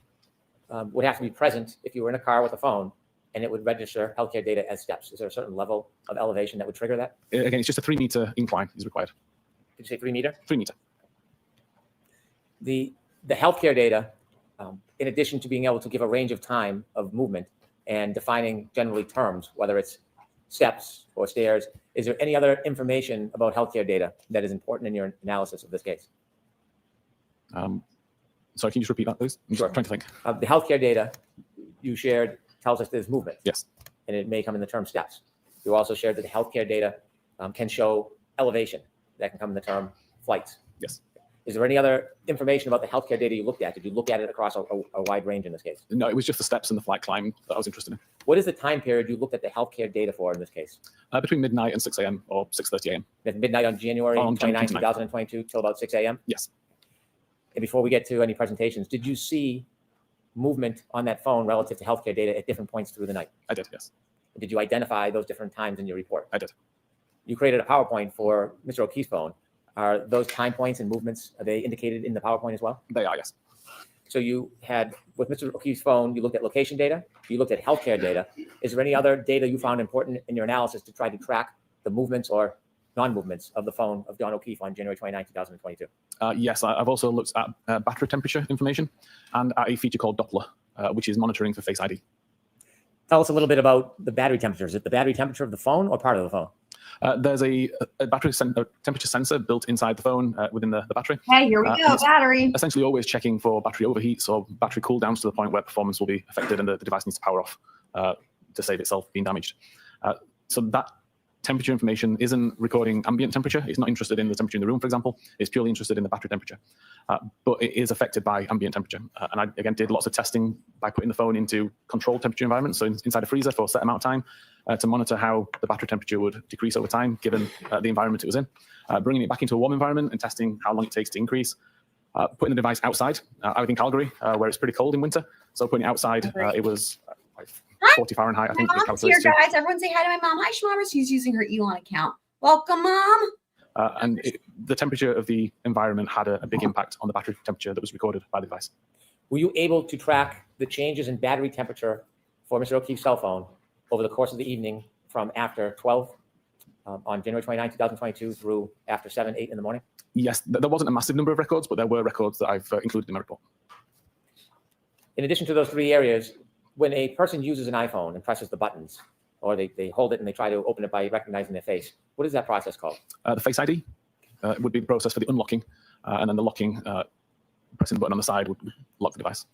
F: would have to be present if you were in a car with a phone and it would register healthcare data as steps? Is there a certain level of elevation that would trigger that?
G: Again, it's just a 3-meter incline is required.
F: Did you say 3 meter?
G: 3 meter.
F: The healthcare data, in addition to being able to give a range of time of movement and defining generally terms, whether it's steps or stairs, is there any other information about healthcare data that is important in your analysis of this case?
G: Sorry, can you just repeat that, please? I'm
F: Sure.
G: trying to think.
F: The healthcare data you shared tells us there's movement.
G: Yes.
F: And it may come in the term steps. You also shared that the healthcare data can show elevation. That can come in the term flights.
G: Yes.
F: Is there any other information about the healthcare data you looked at? Did you look at it across a wide range in this case?
G: No, it was just the steps and the flight climb that I was interested in.
F: What is the time period you looked at the healthcare data for in this case?
G: Between midnight and 6 a.m. or 6:30 a.m.
F: At midnight on January
G: On
F: 29,
G: 29.
F: 2022 till about 6 a.m.?
G: Yes.
F: And before we get to any presentations, did you see movement on that phone relative to healthcare data at different points through the night?
G: I did, yes.
F: Did you identify those different times in your report?
G: I did.
F: You created a PowerPoint for Mr. O'Keefe's phone. Are those time points and movements, are they indicated in the PowerPoint as well?
G: They are, yes.
F: So you had, with Mr. O'Keefe's phone, you looked at location data, you looked at healthcare data. Is there any other data you found important in your analysis to try to track the movements or non-movements of the phone of John O'Keefe on January 29, 2022?
G: Yes, I've also looked at battery temperature information and at a feature called Doppler, which is monitoring for Face ID.
F: Tell us a little bit about the battery temperature. Is it the battery temperature of the phone or part of the phone?
G: There's a battery temperature sensor built inside the phone within the battery.
C: Hey, here we
G: and
C: go,
G: it's
C: battery.
G: Essentially always checking for battery overheats or battery cooldowns to the point where performance will be affected and the device needs to power off to save itself being damaged. So that temperature information isn't recording ambient temperature. It's not interested in the temperature in the room, for example. It's purely interested in the battery temperature. But it is affected by ambient temperature. And I, again, did lots of testing by putting the phone into controlled temperature environments, so inside a freezer for a set amount of time, to monitor how the battery temperature would decrease over time, given the environment it was in. Bringing it back into a warm environment and testing how long it takes to increase. Putting the device outside. I live in Calgary, where it's pretty cold in winter. So putting it outside, it was like 40 Fahrenheit, I think.
C: My mom's here, guys. Everyone say hi to my mom. Hi, Schmabbers. She's using her Elon account. Welcome, Mom.
G: And the temperature of the environment had a big impact on the battery temperature that was recorded by the device.
F: Were you able to track the changes in battery temperature for Mr. O'Keefe's cell phone over the course of the evening from after 12 on January 29, 2022 through after 7, 8 in the morning?
G: Yes, there wasn't a massive number of records, but there were records that I've included in my report.
F: In addition to those 3 areas, when a person uses an iPhone and presses the buttons, or they hold it and they try to open it by recognizing their face, what is that process called?
G: The Face ID would be the process for the unlocking, and then the locking, pressing the button on the side would lock the device.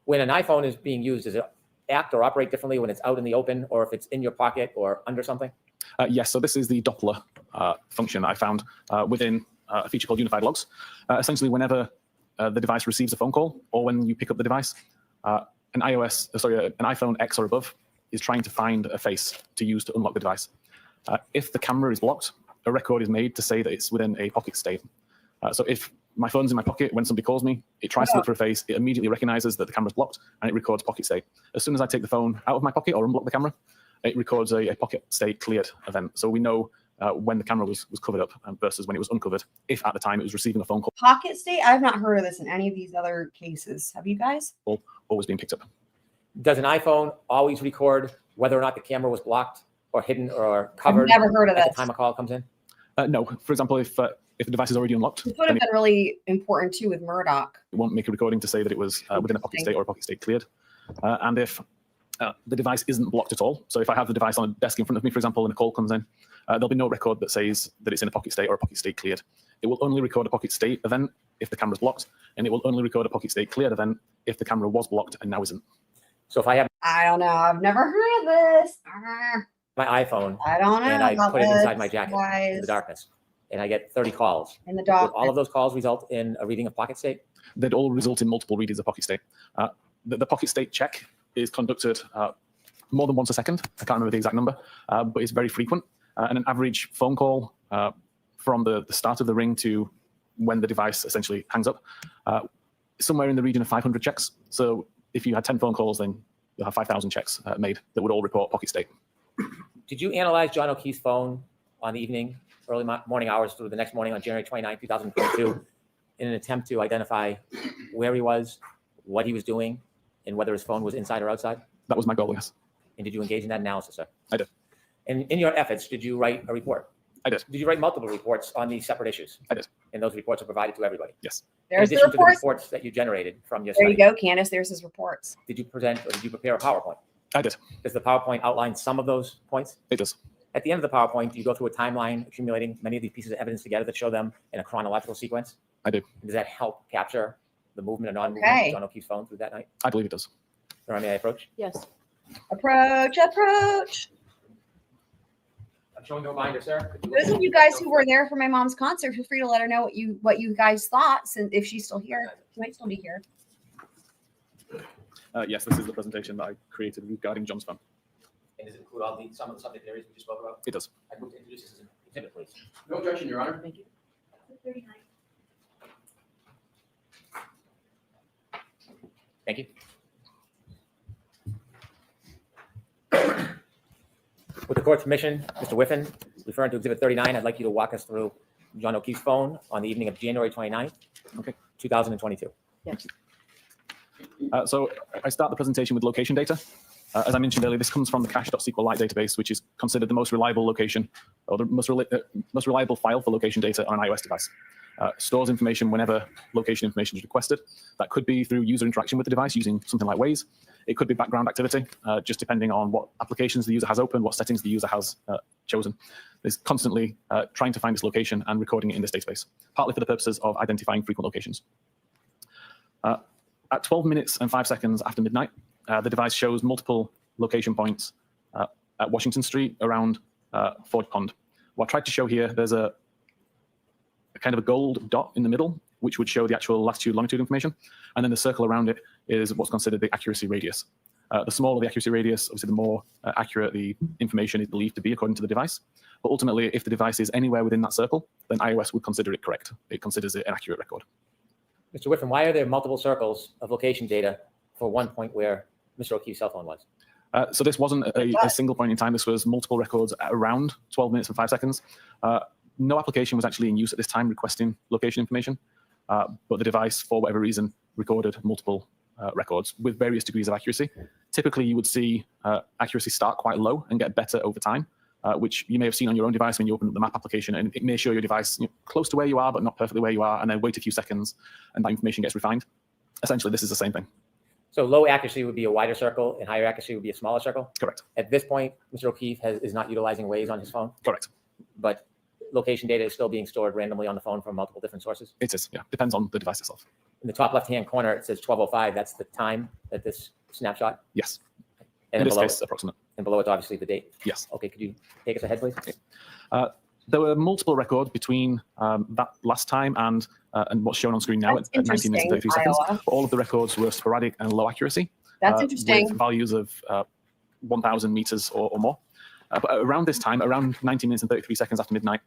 F: When an iPhone is being used, does it act or operate differently when it's out in the open or if it's in your pocket or under something?
G: Yes, so this is the Doppler function that I found within a feature called Unified Logs. Essentially, whenever the device receives a phone call or when you pick up the device, an iPhone X or above is trying to find a face to use to unlock the device. If the camera is blocked, a record is made to say that it's within a pocket state. So if my phone's in my pocket, when somebody calls me, it tries to look for a face, it immediately recognizes that the camera's blocked and it records pocket state. As soon as I take the phone out of my pocket or unblock the camera, it records a pocket state cleared event. So we know when the camera was covered up versus when it was uncovered, if at the time it was receiving a phone call.
C: Pocket state? I've not heard of this in any of these other cases. Have you guys?
G: Always being picked up.
F: Does an iPhone always record whether or not the camera was blocked or hidden or covered
C: I've never heard of
F: at
C: this.
F: the time a call comes in?
G: No, for example, if the device is already unlocked,
C: This would have been really important too with Murdoch.
G: it won't make a recording to say that it was within a pocket state or a pocket state cleared. And if the device isn't blocked at all, so if I have the device on a desk in front of me, for example, and a call comes in, there'll be no record that says that it's in a pocket state or a pocket state cleared. It will only record a pocket state event if the camera's blocked, and it will only record a pocket state cleared event if the camera was blocked and now isn't.
F: So if I have
C: I don't know. I've never heard of this.
F: my iPhone
C: I don't know.
F: and I
C: about
F: put it inside
C: this,
F: my jacket
C: guys.
F: in the darkness, and I get 30 calls.
C: And the
F: Would
C: dog.
F: all of those calls result in a reading of pocket state?
G: They'd all result in multiple readings of pocket state. The pocket state check is conducted more than once a second. I can't remember the exact number, but it's very frequent. And an average phone call from the start of the ring to when the device essentially hangs up, somewhere in the region of 500 checks. So if you had 10 phone calls, then you'll have 5,000 checks made that would all report pocket state.
F: Did you analyze John O'Keefe's phone on the evening, early morning hours through the next morning on January 29, 2022, in an attempt to identify where he was, what he was doing, and whether his phone was inside or outside?
G: That was my goal, yes.
F: And did you engage in that analysis, sir?
G: I did.
F: And in your efforts, did you write a report?
G: I did.
F: Did you write multiple reports on these separate issues?
G: I did.
F: And those reports are provided to everybody?
G: Yes.
C: There's
F: in
C: the
F: addition to the
C: reports.
F: reports that you generated from your
C: There
F: study,
C: you go, Candace. There's his reports.
F: did you present or did you prepare a PowerPoint?
G: I did.
F: Does the PowerPoint outline some of those points?
G: It does.
F: At the end of the PowerPoint, do you go through a timeline accumulating many of these pieces of evidence together that show them in a chronological sequence?
G: I do.
F: Does that help capture the movement or non-movement
C: Okay.
F: of John O'Keefe's phone through that night?
G: I believe it does.
F: Or may I approach?
E: Yes.
C: Approach, approach.
F: I'm showing no binder, sir.
C: Those of you guys who were there for my mom's concert, feel free to let her know what you guys thought. Since if she's still here, she might still be here.
G: Yes, this is the presentation that I created regarding John's phone.
F: And does it include some of the subject areas we just spoke about?
G: It does.
F: I move to introduce this as an exhibit, please.
D: No objection, Your Honor.
E: Thank you.
F: Thank you. With the court's permission, Mr. Whiffen, referring to Exhibit 39, I'd like you to walk us through John O'Keefe's phone on the evening of January 29th,
G: Okay.
F: 2022.
E: Yes.
G: So I start the presentation with location data. As I mentioned earlier, this comes from the cache.sqlite database, which is considered the most reliable location or the most reliable file for location data on an iOS device. Stores information whenever location information is requested. That could be through user interaction with the device using something like Waze. It could be background activity, just depending on what applications the user has open, what settings the user has chosen. It's constantly trying to find this location and recording it in this database, partly for the purposes of identifying frequent locations. At 12 minutes and 5 seconds after midnight, the device shows multiple location points at Washington Street around Forge Pond. What I tried to show here, there's a kind of a gold dot in the middle, which would show the actual latitude, longitude information. And then the circle around it is what's considered the accuracy radius. The smaller the accuracy radius, obviously the more accurate the information is believed to be according to the device. But ultimately, if the device is anywhere within that circle, then iOS would consider it correct. It considers it an accurate record.
F: Mr. Whiffen, why are there multiple circles of location data for one point where Mr. O'Keefe's cell phone was?
G: So this wasn't a single point in time. This was multiple records at around 12 minutes and 5 seconds. No application was actually in use at this time requesting location information, but the device, for whatever reason, recorded multiple records with various degrees of accuracy. Typically, you would see accuracy start quite low and get better over time, which you may have seen on your own device when you open up the map application, and it may show your device close to where you are, but not perfectly where you are, and then wait a few seconds, and that information gets refined. Essentially, this is the same thing.
F: So low accuracy would be a wider circle and higher accuracy would be a smaller circle?
G: Correct.
F: At this point, Mr. O'Keefe is not utilizing Waze on his phone,
G: Correct.
F: but location data is still being stored randomly on the phone from multiple different sources.
G: It is, yeah. Depends on the device itself.
F: In the top left-hand corner, it says 12:05. That's the time that this snapshot.
G: Yes.
F: And
G: In
F: then
G: this
F: below,
G: case, approximate.
F: and below it's obviously the date.
G: Yes.
F: Okay, could you take us ahead, please?
G: There were multiple records between that last time and what's shown on screen now
C: That's
G: at 19 minutes and 33
C: interesting,
G: seconds.
C: Iowa.
G: All of the records were sporadic and low accuracy.
C: That's interesting.
G: With values of 1,000 meters or more. But around this time, around 19 minutes and 33 seconds after midnight,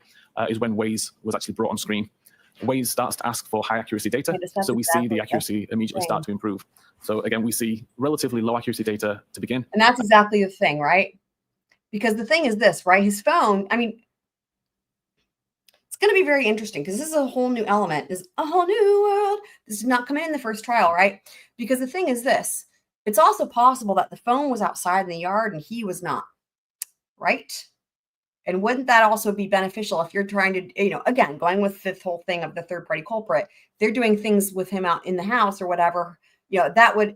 G: is when Waze was actually brought on screen. Waze starts to ask for high accuracy data,
C: Yeah, that's
G: so we see
C: exactly
G: the
C: what
G: accuracy immediately
C: saying.
G: start to improve. So again, we see relatively low accuracy data to begin.
C: And that's exactly the thing, right? Because the thing is this, right? His phone, I mean, it's going to be very interesting because this is a whole new element. This is a whole new world. This did not come in the first trial, right? Because the thing is this, it's also possible that the phone was outside in the yard and he was not, right? And wouldn't that also be beneficial if you're trying to, again, going with this whole thing of the third party culprit, they're doing things with him out in the house or whatever, that would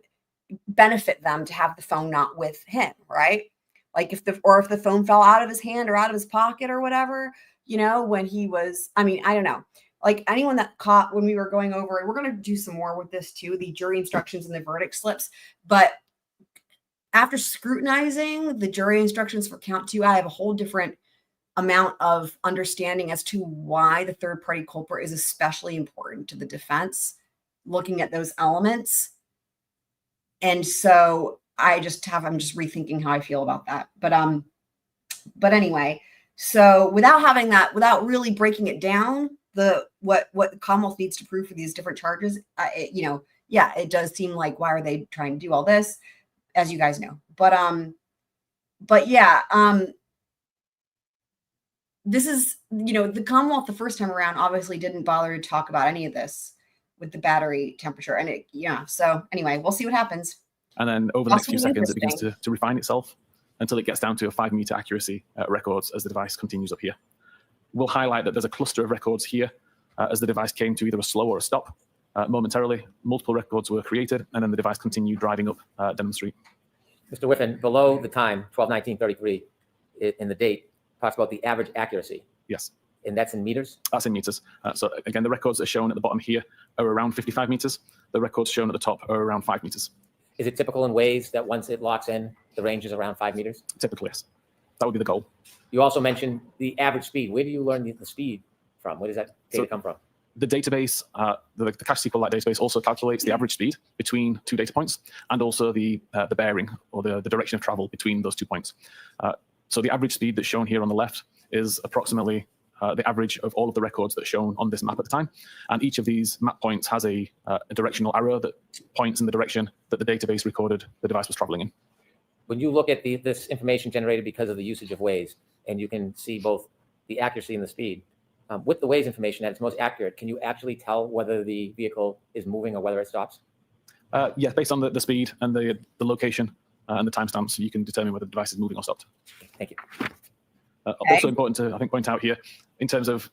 C: benefit them to have the phone not with him, right? Like if the phone fell out of his hand or out of his pocket or whatever, when he was, I don't know, like anyone that caught when we were going over, and we're going to do some more with this too, the jury instructions and the verdict slips. But after scrutinizing the jury instructions for count 2, I have a whole different amount of understanding as to why the third party culprit is especially important to the defense, looking at those elements. And so I'm just rethinking how I feel about that. But anyway, so without really breaking it down, what the Commonwealth needs to prove for these different charges, it does seem like, why are they trying to do all this, as you guys know? This is, the Commonwealth the first time around obviously didn't bother to talk about any of this with the battery temperature. And so anyway, we'll see what happens.
G: And then over the next few seconds, it begins to refine itself until it gets down to a 5-meter accuracy records as the device continues up here. We'll highlight that there's a cluster of records here as the device came to either a slow or a stop. Momentarily, multiple records were created, and then the device continued driving up Denham Street.
F: Mr. Whiffen, below the time, 12/19/33, in the date, talks about the average accuracy.
G: Yes.
F: And that's in meters?
G: That's in meters. So again, the records that are shown at the bottom here are around 55 meters. The records shown at the top are around 5 meters.
F: Is it typical in ways that once it locks in, the range is around 5 meters?
G: Typically, yes. That would be the goal.
F: You also mentioned the average speed. Where do you learn the speed from? Where does that data come from?
G: The database, the cache SQLite database also calculates the average speed between 2 data points and also the bearing or the direction of travel between those 2 points. So the average speed that's shown here on the left is approximately the average of all of the records that are shown on this map at the time. And each of these map points has a directional arrow that points in the direction that the database recorded the device was traveling in.
F: When you look at this information generated because of the usage of Waze, and you can see both the accuracy and the speed, with the Waze information at its most accurate, can you actually tell whether the vehicle is moving or whether it stops?
G: Yes, based on the speed and the location and the timestamps, you can determine whether the device is moving or stopped.
F: Thank you.
G: Also important to, I think, point out here, in terms of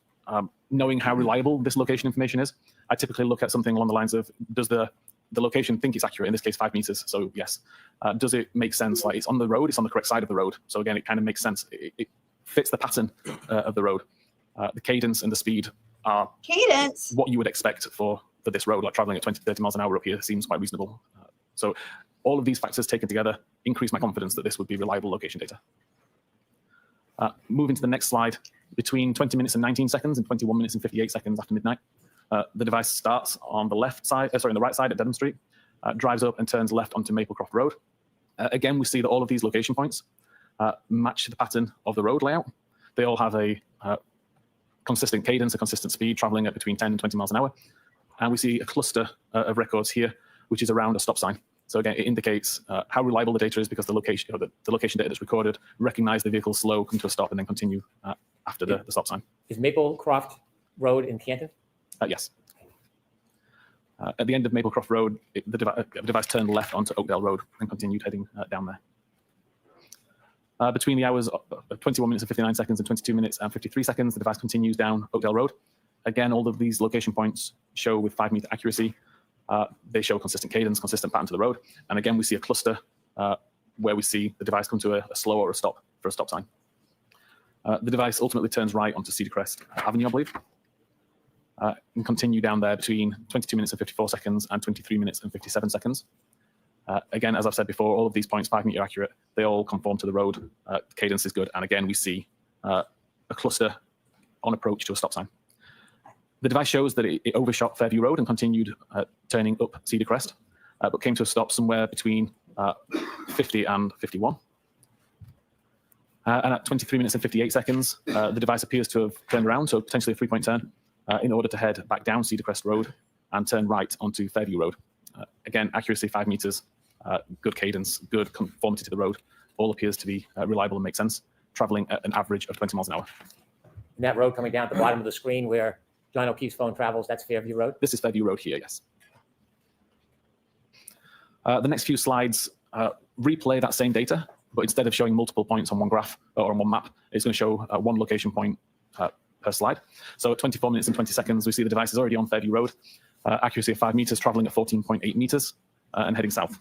G: knowing how reliable this location information is, I typically look at something along the lines of, does the location think it's accurate? In this case, 5 meters. So yes. Does it make sense? Like, it's on the road, it's on the correct side of the road. So again, it kind of makes sense. It fits the pattern of the road. The cadence and the speed are what you would expect for this road, like traveling at 20, 30 miles an hour up here seems quite reasonable. So all of these factors taken together increase my confidence that this would be reliable location data. Moving to the next slide, between 20 minutes and 19 seconds and 21 minutes and 58 seconds after midnight, the device starts on the on the right side at Dedham Street, drives up and turns left onto Maplecroft Road. Again, we see that all of these location points match the pattern of the road layout. They all have a consistent cadence, a consistent speed, traveling at between 10 and 20 miles an hour. And we see a cluster of records here, which is around a stop sign. So again, it indicates how reliable the data is because the location data that's recorded recognize the vehicle slow, come to a stop, and then continue after the stop sign.
F: Is Maplecroft Road in Canton?
G: Yes. At the end of Maplecroft Road, the device turned left onto Oakdale Road and continued heading down there. Between the hours of 21 minutes and 59 seconds and 22 minutes and 53 seconds, the device continues down Oakdale Road. Again, all of these location points show with 5-meter accuracy. They show consistent cadence, consistent pattern to the road. And again, we see a cluster where we see the device come to a slow or a stop for a stop sign. The device ultimately turns right onto Cedar Crest Avenue, I believe, and continue down there between 22 minutes and 54 seconds and 23 minutes and 57 seconds. Again, as I've said before, all of these points 5-meter accurate. They all conform to the road. The cadence is good. And again, we see a cluster on approach to a stop sign. The device shows that it overshot Fairview Road and continued turning up Cedar Crest, but came to a stop somewhere between 50 and 51. And at 23 minutes and 58 seconds, the device appears to have turned around, so potentially a 3-point turn, in order to head back down Cedar Crest Road and turn right onto Fairview Road. Again, accuracy 5 meters, good cadence, good conformity to the road, all appears to be reliable and make sense, traveling at an average of 20 miles an hour.
F: And that road coming down at the bottom of the screen where John O'Keefe's phone travels, that's Fairview Road?
G: This is Fairview Road here, yes. The next few slides replay that same data, but instead of showing multiple points on one graph or on one map, it's going to show one location point per slide. So at 24 minutes and 20 seconds, we see the device is already on Fairview Road, accuracy of 5 meters, traveling at 14.8 meters and heading south.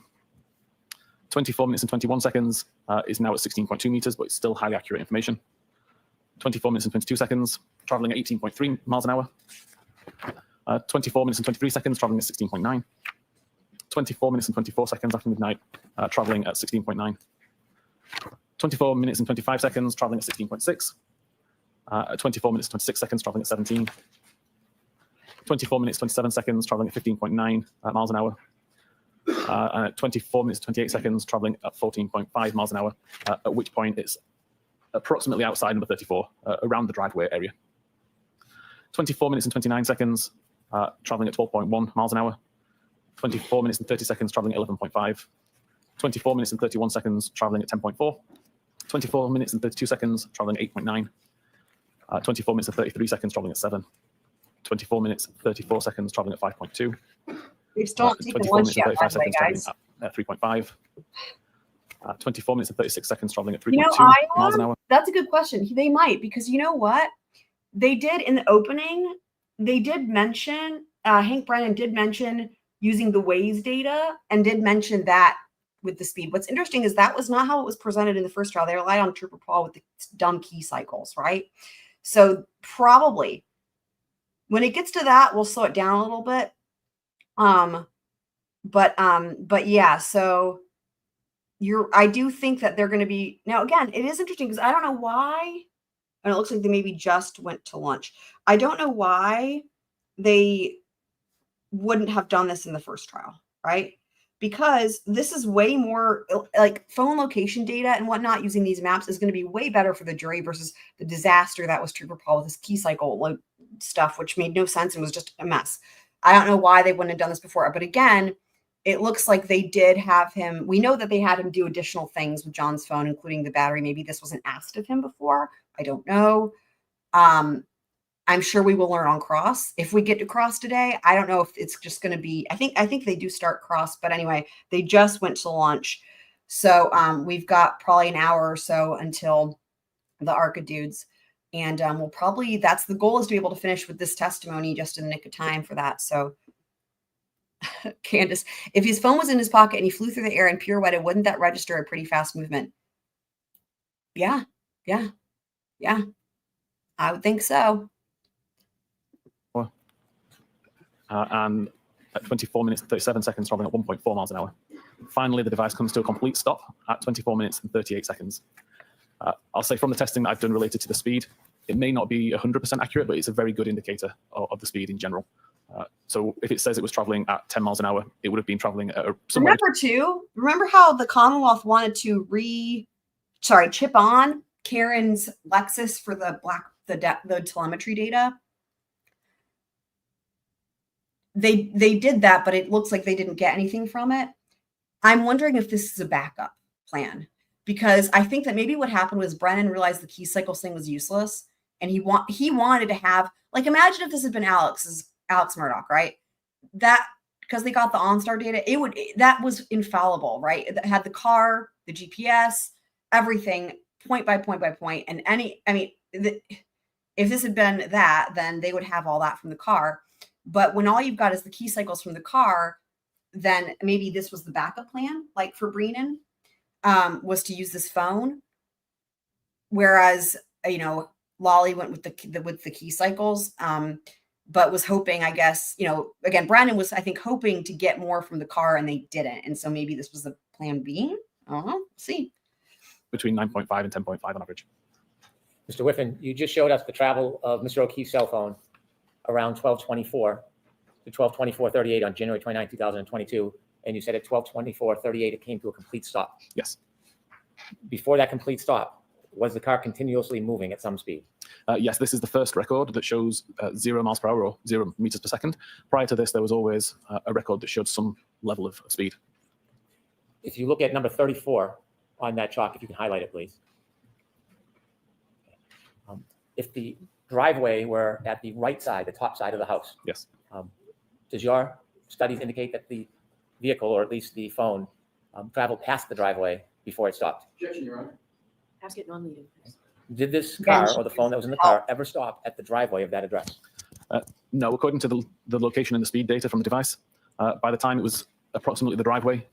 G: 24 minutes and 21 seconds is now at 16.2 meters, but it's still highly accurate information. 24 minutes and 22 seconds, traveling at 18.3 miles an hour. 24 minutes and 23 seconds, traveling at 16.9. 24 minutes and 24 seconds after midnight, traveling at 16.9. 24 minutes and 25 seconds, traveling at 16.6. At 24 minutes, 26 seconds, traveling at 17. 24 minutes, 27 seconds, traveling at 15.9 miles an hour. And at 24 minutes, 28 seconds, traveling at 14.5 miles an hour, at which point it's approximately outside number 34, around the driveway area. 24 minutes and 29 seconds, traveling at 12.1 miles an hour. 24 minutes and 30 seconds, traveling at 11.5. 24 minutes and 31 seconds, traveling at 10.4. 24 minutes and 32 seconds, traveling at 8.9. 24 minutes and 33 seconds, traveling at 7. 24 minutes and 34 seconds, traveling at 5.2.
C: We've still not taken
G: 24
C: lunch
G: minutes and
C: yet, by
G: 35
C: the way,
G: seconds,
C: guys.
G: traveling at 3.5. 24 minutes and 36 seconds, traveling at 3.2
C: You know,
G: miles an hour.
C: that's a good question. They might, because you know what? They did in the opening, they did mention, Hank Brennan did mention using the Waze data and did mention that with the speed. What's interesting is that was not how it was presented in the first trial. They relied on Trooper Paul with the dumb key cycles, right? So probably when it gets to that, we'll slow it down a little bit. But yeah, so I do think that they're going to be, now again, it is interesting because I don't know why, and it looks like they maybe just went to lunch. I don't know why they wouldn't have done this in the first trial, right? Because this is way more like phone location data and whatnot using these maps is going to be way better for the jury versus the disaster that was Trooper Paul with his key cycle stuff, which made no sense and was just a mess. I don't know why they wouldn't have done this before, but again, it looks like they did have him. We know that they had him do additional things with John's phone, including the battery. Maybe this wasn't asked of him before. I don't know. I'm sure we will learn on cross. If we get to cross today, I don't know if it's just going to be, I think they do start cross, but anyway, they just went to lunch. So we've got probably an hour or so until the ARCCA dudes. And we'll probably, that's the goal, is to be able to finish with this testimony just in the nick of time for that. So Candace, if his phone was in his pocket and he flew through the air and pirouetted, wouldn't that register a pretty fast movement? Yeah. I would think so.
G: And at 24 minutes and 37 seconds, traveling at 1.4 miles an hour. Finally, the device comes to a complete stop at 24 minutes and 38 seconds. I'll say from the testing that I've done related to the speed, it may not be 100% accurate, but it's a very good indicator of the speed in general. So if it says it was traveling at 10 miles an hour, it would have been traveling at somewhere.
C: Remember how the Commonwealth wanted to chip on Karen's Lexus for the telemetry data? They did that, but it looks like they didn't get anything from it. I'm wondering if this is a backup plan, because I think that maybe what happened was Brennan realized the key cycle thing was useless, and he wanted to have, like, imagine if this had been Alex Murdoch, right? That, because they got the OnStar data, that was infallible, right? It had the car, the GPS, everything, point by point by point, and if this had been that, then they would have all that from the car. But when all you've got is the key cycles from the car, then maybe this was the backup plan, like for Brennan, was to use this phone. Whereas, Lally went with the key cycles, but was hoping, I guess, again, Brennan was, I think, hoping to get more from the car, and they didn't. And so maybe this was the plan B. I don't know. See. Between
G: 9.5 and 10.5 on average.
F: Mr. Whiffen, you just showed us the travel of Mr. O'Keefe's cell phone around 12:24 to 12:24:38 on January 29, 2022, and you said at 12:24:38 it came to a complete stop.
G: Yes.
F: Before that complete stop, was the car continuously moving at some speed?
G: Yes, this is the first record that shows 0 miles per hour or 0 meters per second. Prior to this, there was always a record that showed some level of speed.
F: If you look at number 34 on that chalk, if you can highlight it, please. If the driveway were at the right side, the top side of the house.
G: Yes.
F: Does your studies indicate that the vehicle, or at least the phone, traveled past the driveway before it stopped?
D: Objection, Your Honor.
E: Ask it non-leading.
F: Did this car or the phone that was in the car ever stop at the driveway of that address?
G: No, according to the location and the speed data from the device, by the time it was approximately the driveway,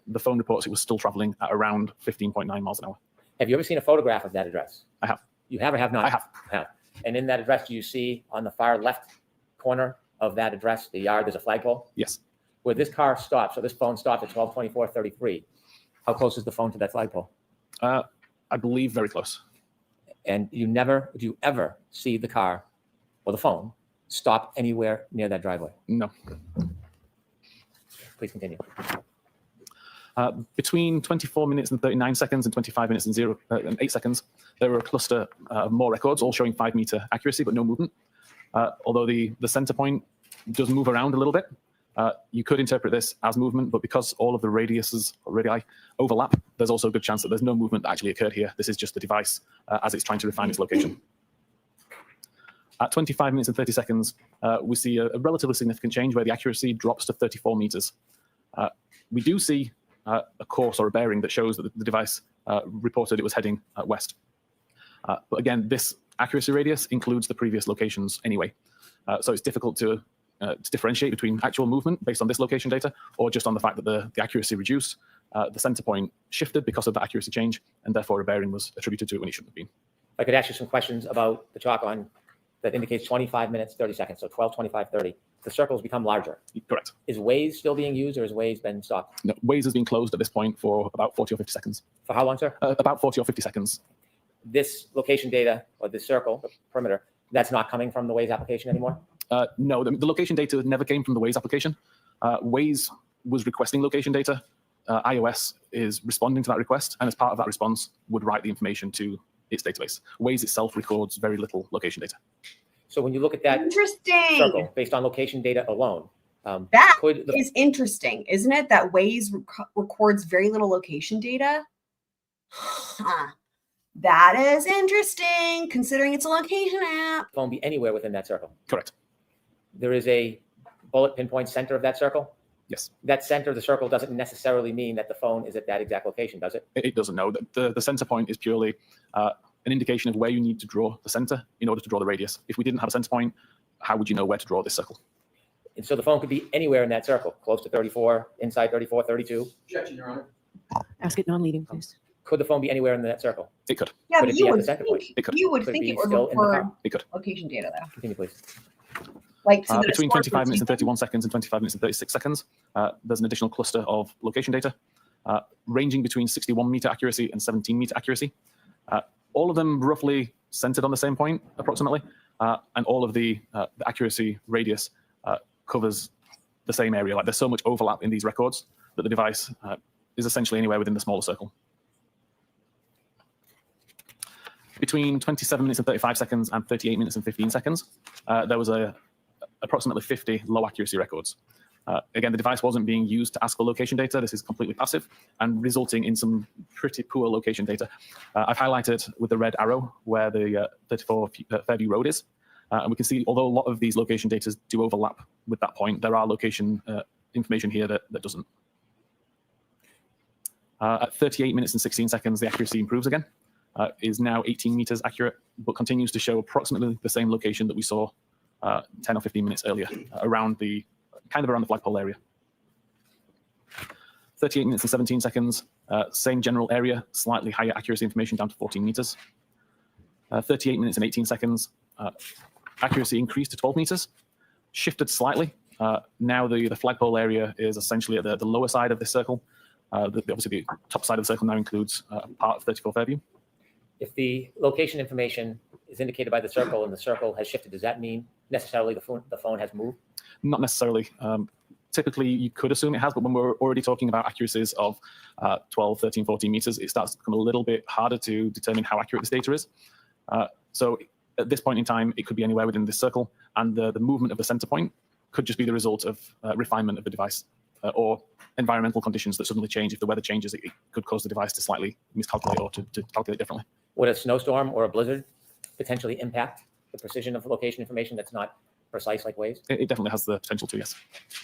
G: the phone reports it was still traveling at around 15.9 miles an hour.
F: Have you ever seen a photograph of that address?
G: I have.
F: You have or have not?
G: I have.
F: And in that address, do you see on the far left corner of that address, the yard, there's a flagpole?
G: Yes.
F: Where this car stopped, so this phone stopped at 12:24:33. How close is the phone to that flagpole?
G: I believe very close.
F: And do you ever see the car or the phone stop anywhere near that driveway?
G: No.
F: Please continue.
G: Between 24 minutes and 39 seconds and 25 minutes and 8 seconds, there were a cluster of more records, all showing 5 meter accuracy, but no movement. Although the center point does move around a little bit, you could interpret this as movement, but because all of the radiuses or radii overlap, there's also a good chance that there's no movement that actually occurred here. This is just the device as it's trying to refine its location. At 25 minutes and 30 seconds, we see a relatively significant change where the accuracy drops to 34 meters. We do see a course or a bearing that shows that the device reported it was heading west. But again, this accuracy radius includes the previous locations anyway. So it's difficult to differentiate between actual movement based on this location data or just on the fact that the accuracy reduced, the center point shifted because of the accuracy change, and therefore a bearing was attributed to it when it shouldn't have been.
F: If I could ask you some questions about the chalk on that indicates 25 minutes, 30 seconds, so 12, 25, 30. The circles become larger.
G: Correct.
F: Is Waze still being used, or has Waze been stopped?
G: No, Waze has been closed at this point for about 40 or 50 seconds.
F: For how long, sir?
G: About 40 or 50 seconds.
F: This location data, or this circle, the perimeter, that's not coming from the Waze application anymore?
G: No, the location data never came from the Waze application. Waze was requesting location data. iOS is responding to that request, and as part of that response, would write the information to its database. Waze itself records very little location data.
F: So when you look at that
C: Interesting.
F: circle based on location data alone,
C: That
F: could the,
C: is interesting, isn't it? That Waze records very little location data. Huh. That is interesting, considering it's a location app.
F: phone be anywhere within that circle?
G: Correct.
F: There is a bullet pinpoint center of that circle.
G: Yes.
F: That center of the circle doesn't necessarily mean that the phone is at that exact location, does it?
G: It doesn't know. The center point is purely an indication of where you need to draw the center in order to draw the radius. If we didn't have a center point, how would you know where to draw this circle?
F: And so the phone could be anywhere in that circle, close to 34, inside 34, 32.
D: Objection, Your Honor.
E: Ask it non-leading, please.
F: Could the phone be anywhere in that circle?
G: It could.
C: Yeah,
F: Could
C: but
F: it be
C: you
F: at the
C: would
F: center
C: think,
F: point?
G: It could.
C: you would
F: Could it
C: think
F: be
C: it would
F: still in the
C: record
F: car?
G: It could.
C: location data, though.
F: Continue, please.
C: Like so that it
G: Between
C: scores
G: 25 minutes and
C: for
G: 31 seconds and 25 minutes and 36 seconds, there's an additional cluster of location data ranging between 61 meter accuracy and 17 meter accuracy. All of them roughly centered on the same point, approximately, and all of the accuracy radius covers the same area. Like there's so much overlap in these records that the device is essentially anywhere within the smaller circle. Between 27 minutes and 35 seconds and 38 minutes and 15 seconds, there was approximately 50 low accuracy records. Again, the device wasn't being used to ask for location data. This is completely passive and resulting in some pretty poor location data. I've highlighted with the red arrow where the 34 Fairview Road is. And we can see, although a lot of these location data do overlap with that point, there are location information here that doesn't. At 38 minutes and 16 seconds, the accuracy improves again. Is now 18 meters accurate, but continues to show approximately the same location that we saw 10 or 15 minutes earlier, around the flagpole area. 38 minutes and 17 seconds, same general area, slightly higher accuracy information down to 14 meters. 38 minutes and 18 seconds, accuracy increased to 12 meters, shifted slightly. Now the flagpole area is essentially at the lower side of this circle. Obviously, the top side of the circle now includes part of 34 Fairview.
F: If the location information is indicated by the circle and the circle has shifted, does that mean necessarily the phone has moved?
G: Not necessarily. Typically, you could assume it has, but when we're already talking about accuracies of 12, 13, 14 meters, it starts to become a little bit harder to determine how accurate this data is. So at this point in time, it could be anywhere within this circle, and the movement of the center point could just be the result of refinement of the device or environmental conditions that suddenly change. If the weather changes, it could cause the device to slightly miscalculate or to calculate differently.
F: Would a snowstorm or a blizzard potentially impact the precision of location information that's not precise like Waze?
G: It definitely has the potential to, yes.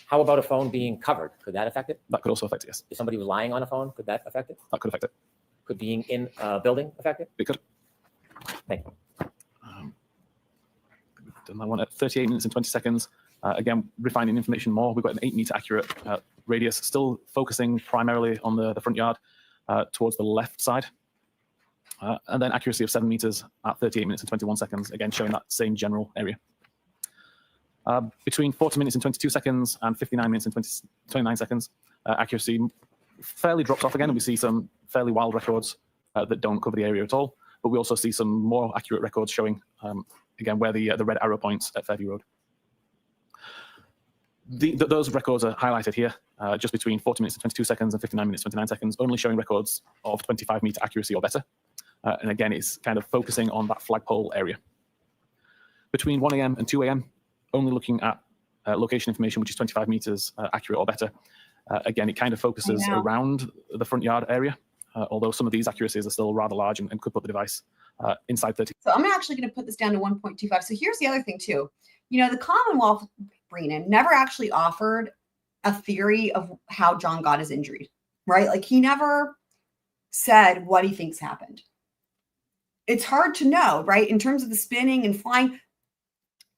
F: How about a phone being covered? Could that affect it?
G: That could also affect it, yes.
F: If somebody was lying on a phone, could that affect it?
G: That could affect it.
F: Could being in a building affect it?
G: It could.
F: Thank you.
G: Done that one at 38 minutes and 20 seconds. Again, refining information more. We've got an 8 meter accurate radius, still focusing primarily on the front yard towards the left side. And then accuracy of 7 meters at 38 minutes and 21 seconds, again, showing that same general area. Between 40 minutes and 22 seconds and 59 minutes and 29 seconds, accuracy fairly drops off again, and we see some fairly wild records that don't cover the area at all. but we also see some more accurate records showing, again, where the red arrow points at Fairview Road. Those records are highlighted here, just between 40 minutes and 22 seconds and 59 minutes, 29 seconds, only showing records of 25-meter accuracy or better. And again, it's kind of focusing on that flagpole area. Between 1 a.m. and 2 a.m., only looking at location information, which is 25 meters accurate or better. Again, it kind of focuses around the front yard area, although some of these accuracies are still rather large and could put the device inside 30.
C: So I'm actually going to put this down to 1.25. So here's the other thing too. You know, the Commonwealth, Brennan, never actually offered a theory of how John got his injury, right? Like he never said what he thinks happened. It's hard to know, right? In terms of the spinning and flying,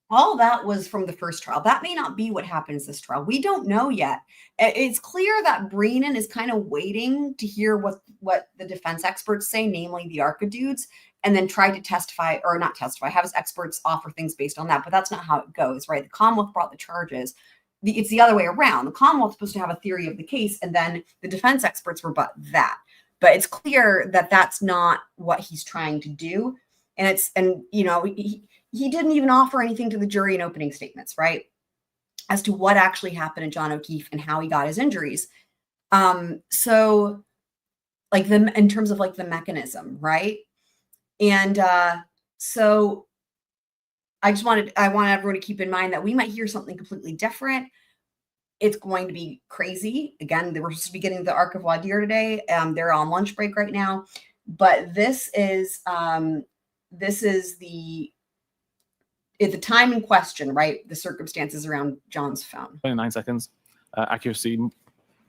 C: all that was from the first trial. That may not be what happens this trial. We don't know yet. It's clear that Brennan is kind of waiting to hear what the defense experts say, namely the ARCCA dudes, and then try to testify, or not testify, have his experts offer things based on that. But that's not how it goes, right? The Commonwealth brought the charges. It's the other way around. The Commonwealth is supposed to have a theory of the case, and then the defense experts rebut that. But it's clear that that's not what he's trying to do. And you know, he didn't even offer anything to the jury in opening statements, right? As to what actually happened to John O'Keefe and how he got his injuries. So like in terms of like the mechanism, right? And so I want everyone to keep in mind that we might hear something completely different. It's going to be crazy. Again, we're supposed to be getting the ARCCA Voir Dire today. They're on lunch break right now, but this is the time in question, right? The circumstances around John's phone.
G: 29 seconds. Accuracy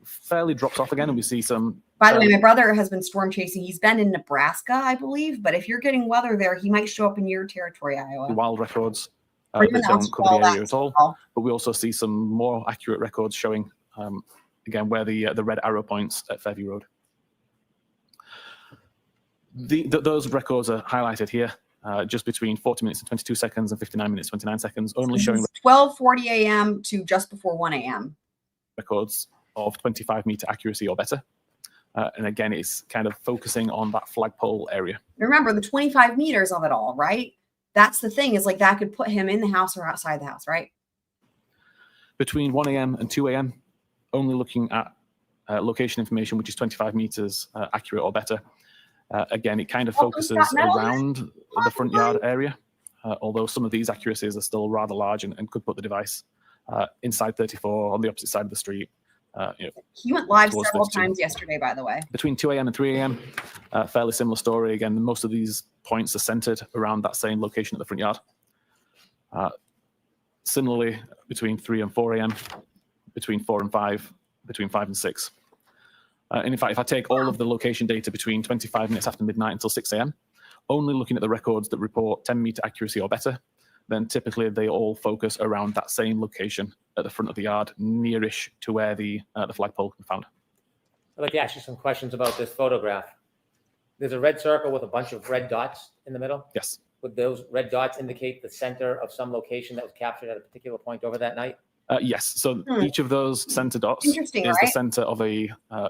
G: fairly drops off again, and we see some.
C: By the way, my brother has been storm chasing. He's been in Nebraska, I believe. But if you're getting weather there, he might show up in your territory, Iowa.
G: Wild records that don't cover the area at all. But we also see some more accurate records showing, again, where the red arrow points at Fairview Road. Those records are highlighted here, just between 40 minutes and 22 seconds and 59 minutes, 29 seconds, only showing
C: 12:40 a.m. to just before 1 a.m.
G: records of 25-meter accuracy or better. And again, it's kind of focusing on that flagpole area.
C: Remember the 25 meters of it all, right? That's the thing, is like that could put him in the house or outside the house, right?
G: Between 1 a.m. and 2 a.m., only looking at location information, which is 25 meters accurate or better. Again, it kind of focuses around the front yard area, although some of these accuracies are still rather large and could put the device inside 34 on the opposite side of the street.
C: He went live several times yesterday, by the way.
G: Between 2 a.m. and 3 a.m., fairly similar story. Again, most of these points are centered around that same location at the front yard. Similarly, between 3 and 4 a.m., between 4 and 5, between 5 and 6. And in fact, if I take all of the location data between 25 minutes after midnight until 6 a.m., only looking at the records that report 10-meter accuracy or better, then typically they all focus around that same location at the front of the yard, nearish to where the flagpole can be found.
F: I'd like to ask you some questions about this photograph. There's a red circle with a bunch of red dots in the middle.
G: Yes.
F: Would those red dots indicate the center of some location that was captured at a particular point over that night?
G: Yes. So each of those center dots is the center of a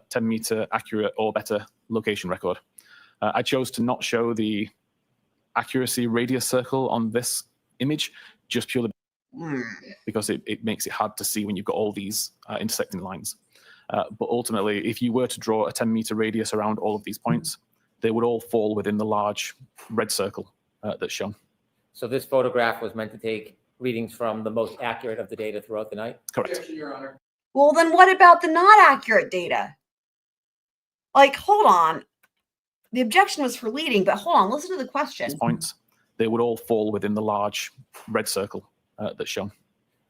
G: 10-meter accurate or better location record. I chose to not show the accuracy radius circle on this image, just purely because it makes it hard to see when you've got all these intersecting lines. But ultimately, if you were to draw a 10-meter radius around all of these points, they would all fall within the large red circle that's shown.
F: So this photograph was meant to take readings from the most accurate of the data throughout the night?
G: Correct.
D: Your Honor.
C: Well, then what about the not accurate data? Like, hold on. The objection was for leading, but hold on, listen to the question.
G: These points, they would all fall within the large red circle that's shown.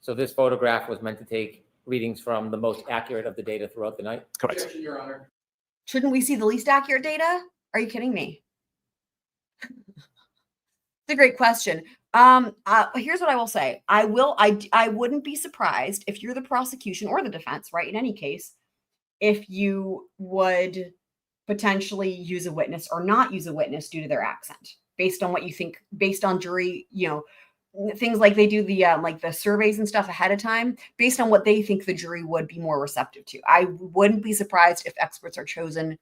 F: So this photograph was meant to take readings from the most accurate of the data throughout the night?
G: Correct.
D: Your Honor.
C: Shouldn't we see the least accurate data? Are you kidding me? It's a great question. Here's what I will say. I wouldn't be surprised if you're the prosecution or the defense, right? In any case, if you would potentially use a witness or not use a witness due to their accent, based on what you think, based on jury, things like they do the like the surveys and stuff ahead of time, based on what they think the jury would be more receptive to. I wouldn't be surprised if experts are chosen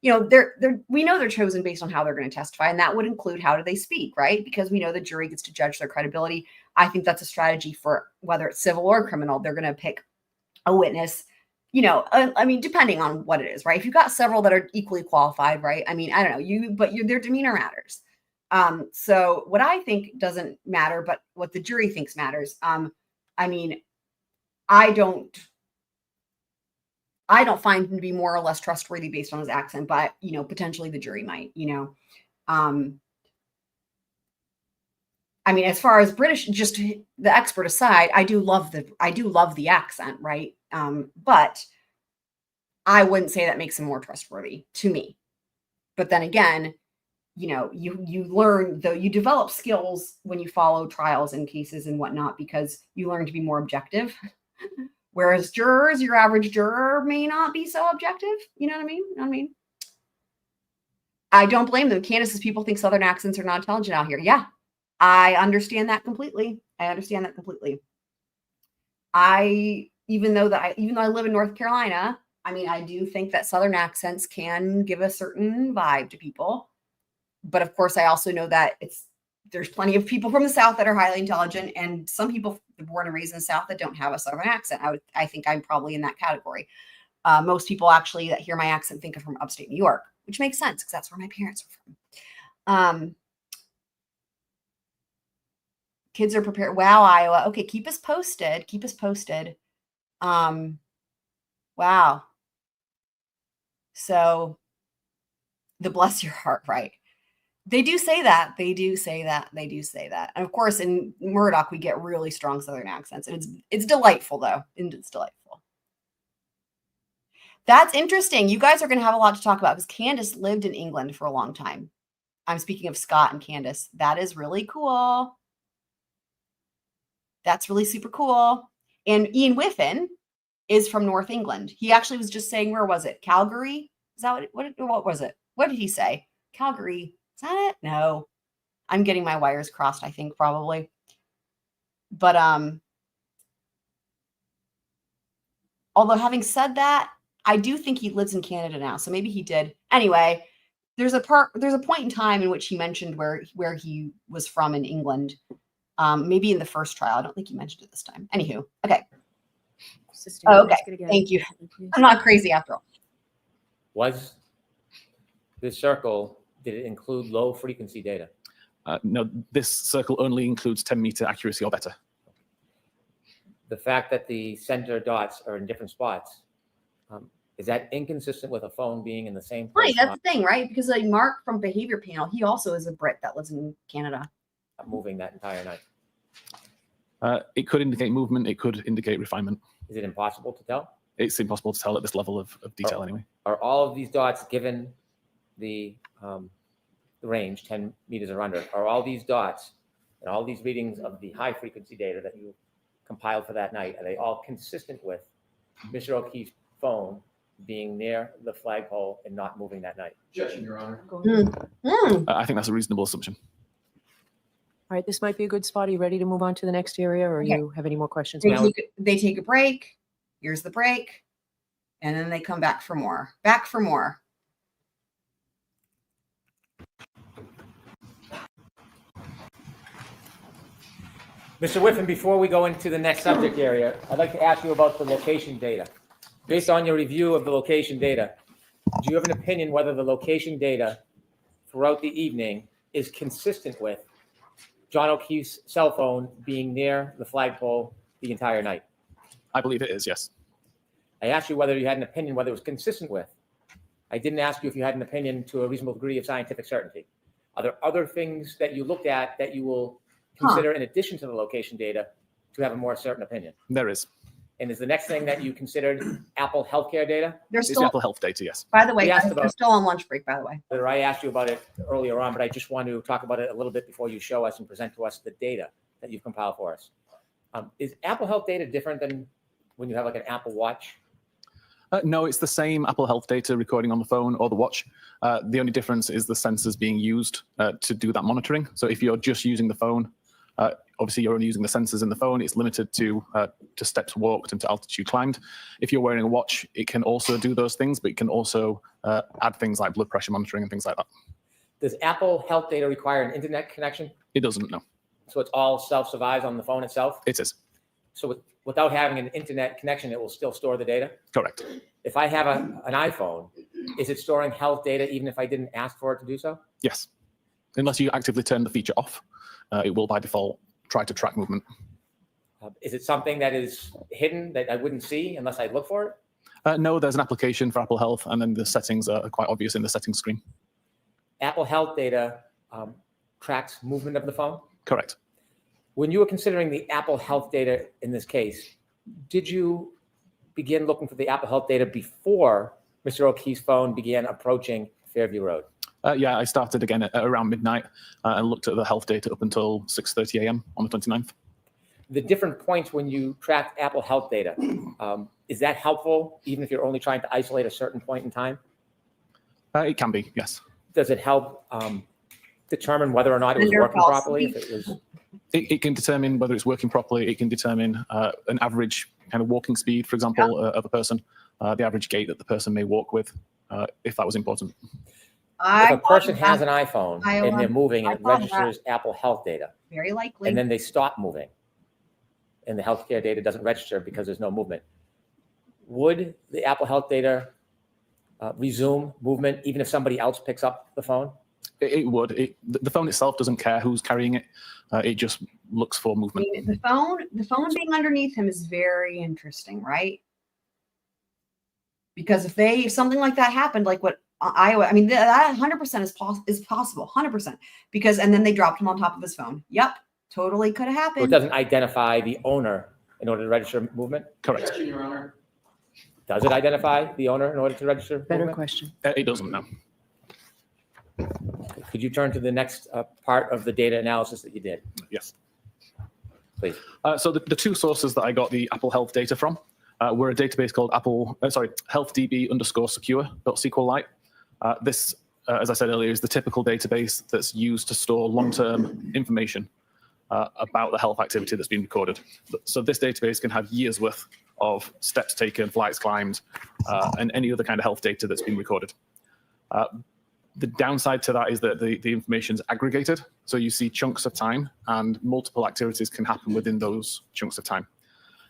C: we know they're chosen based on how they're going to testify, and that would include how do they speak, right? Because we know the jury gets to judge their credibility. I think that's a strategy for whether it's civil or criminal. They're going to pick a witness, I mean, depending on what it is, right? If you've got several that are equally qualified, right? I mean, I don't know but their demeanor matters. So what I think doesn't matter, but what the jury thinks matters. I mean, I don't find him to be more or less trustworthy based on his accent, but potentially the jury might, I mean, as far as British, just the expert aside, I do love the accent, right? But I wouldn't say that makes him more trustworthy to me. But then again, you learn, though, you develop skills when you follow trials and cases and whatnot, because you learn to be more objective. Whereas jurors, your average juror may not be so objective. You know what I mean? I don't blame them. Candace's people think Southern accents are not intelligent out here. Yeah, I understand that completely. Even though I live in North Carolina, I mean, I do think that Southern accents can give a certain vibe to people. But of course, I also know that there's plenty of people from the South that are highly intelligent, and some people born and raised in the South that don't have a Southern accent. I think I'm probably in that category. Most people actually that hear my accent think I'm from upstate New York, which makes sense because that's where my parents are from. Kids are prepared. Wow, Iowa. Okay, keep us posted. Wow. So the bless your heart, right? They do say that. And of course, in Murdoch, we get really strong Southern accents. And it's delightful, though. And it's delightful. That's interesting. You guys are going to have a lot to talk about because Candace lived in England for a long time. I'm speaking of Scott and Candace. That is really cool. That's really super cool. And Ian Whiffen is from North England. He actually was just saying, where was it? Calgary? Is that what was it? What did he say? Calgary. Is that it? No. I'm getting my wires crossed, I think, probably. But although having said that, I do think he lives in Canada now. So maybe he did. Anyway, there's a point in time in which he mentioned where he was from in England. Maybe in the first trial. I don't think he mentioned it this time. Anywho, okay. Okay, thank you. I'm not crazy after all.
F: Was this circle, did it include low frequency data?
G: No, this circle only includes 10-meter accuracy or better.
F: The fact that the center dots are in different spots, is that inconsistent with a phone being in the same place?
C: Right, that's the thing, right? Because like Mark from Behavior Panel, he also is a Brit that lives in Canada.
F: Moving that entire night.
G: It could indicate movement. It could indicate refinement.
F: Is it impossible to tell?
G: It's impossible to tell at this level of detail anyway.
F: Are all of these dots, given the range, 10 meters or under, are all these dots and all these readings of the high frequency data that you compiled for that night, are they all consistent with Mr. O'Keefe's phone being near the flagpole and not moving that night?
D: Objection, Your Honor.
G: I think that's a reasonable assumption.
E: All right, this might be a good spot. Are you ready to move on to the next area, or
C: Okay.
E: you have any more questions?
C: They take a break. Here's the break. And then they come back for more.
F: Mr. Whiffen, before we go into the next subject area, I'd like to ask you about the location data. Based on your review of the location data, do you have an opinion whether the location data throughout the evening is consistent with John O'Keefe's cell phone being near the flagpole the entire night?
G: I believe it is, yes.
F: I asked you whether you had an opinion whether it was consistent with. I didn't ask you if you had an opinion to a reasonable degree of scientific certainty. Are there other things that you looked at that you will consider in addition to the location data to have a more certain opinion?
G: There is.
F: And is the next thing that you considered Apple healthcare data?
C: They're
G: It's
C: still,
G: Apple Health data, yes.
C: by the way,
F: We asked
C: guys, they're
F: about-
C: still on lunch break, by the way.
F: Whether I asked you about it earlier on, but I just want to talk about it a little bit before you show us and present to us the data that you've compiled for us. Is Apple Health data different than when you have like an Apple Watch?
G: No, it's the same Apple Health data recording on the phone or the watch. The only difference is the sensors being used to do that monitoring. So if you're just using the phone, obviously you're only using the sensors in the phone. It's limited to steps walked and to altitude climbed. If you're wearing a watch, it can also do those things, but it can also add things like blood pressure monitoring and things like that.
F: Does Apple Health data require an internet connection?
G: It doesn't, no.
F: So it's all self-survives on the phone itself?
G: It is.
F: So without having an internet connection, it will still store the data?
G: Correct.
F: If I have an iPhone, is it storing health data even if I didn't ask for it to do so?
G: Yes. Unless you actively turn the feature off, it will by default try to track movement.
F: Is it something that is hidden that I wouldn't see unless I look for it?
G: No, there's an application for Apple Health, and then the settings are quite obvious in the settings screen.
F: Apple Health data tracks movement of the phone?
G: Correct.
F: When you were considering the Apple Health data in this case, did you begin looking for the Apple Health data before Mr. O'Keefe's phone began approaching Fairview Road?
G: Yeah, I started again at around midnight and looked at the health data up until 6:30 a.m. on the 29th.
F: The different points when you track Apple Health data, is that helpful even if you're only trying to isolate a certain point in time?
G: It can be, yes.
F: Does it help determine whether or not it was working properly? If it was...
G: It can determine whether it's working properly. It can determine an average kind of walking speed, for example, of a person, the average gait that the person may walk with, if that was important.
F: If a person has an iPhone and they're moving and it registers Apple Health data,
C: Very likely.
F: and then they stop moving and the healthcare data doesn't register because there's no movement, would the Apple Health data resume movement even if somebody else picks up the phone?
G: It would. The phone itself doesn't care who's carrying it. It just looks for movement.
C: I mean, the phone being underneath him is very interesting, right? Because if something like that happened, like what Iowa, I mean, that 100% is possible, 100%. Because, and then they dropped him on top of his phone. Yep, totally could have
F: So it
C: happened.
F: doesn't identify the owner in order to register movement?
G: Correct.
D: Objection, Your Honor.
F: Does it identify the owner in order to register
A: Better
F: movement?
A: question.
G: It doesn't, no.
F: Could you turn to the next part of the data analysis that you did,
G: Yes.
F: please?
G: So the two sources that I got the Apple Health data from were a database called healthdb_secure.sqlite. This, as I said earlier, is the typical database that's used to store long-term information about the health activity that's been recorded. So this database can have years worth of steps taken, flights climbed, and any other kind of health data that's been recorded. The downside to that is that the information is aggregated. So you see chunks of time and multiple activities can happen within those chunks of time.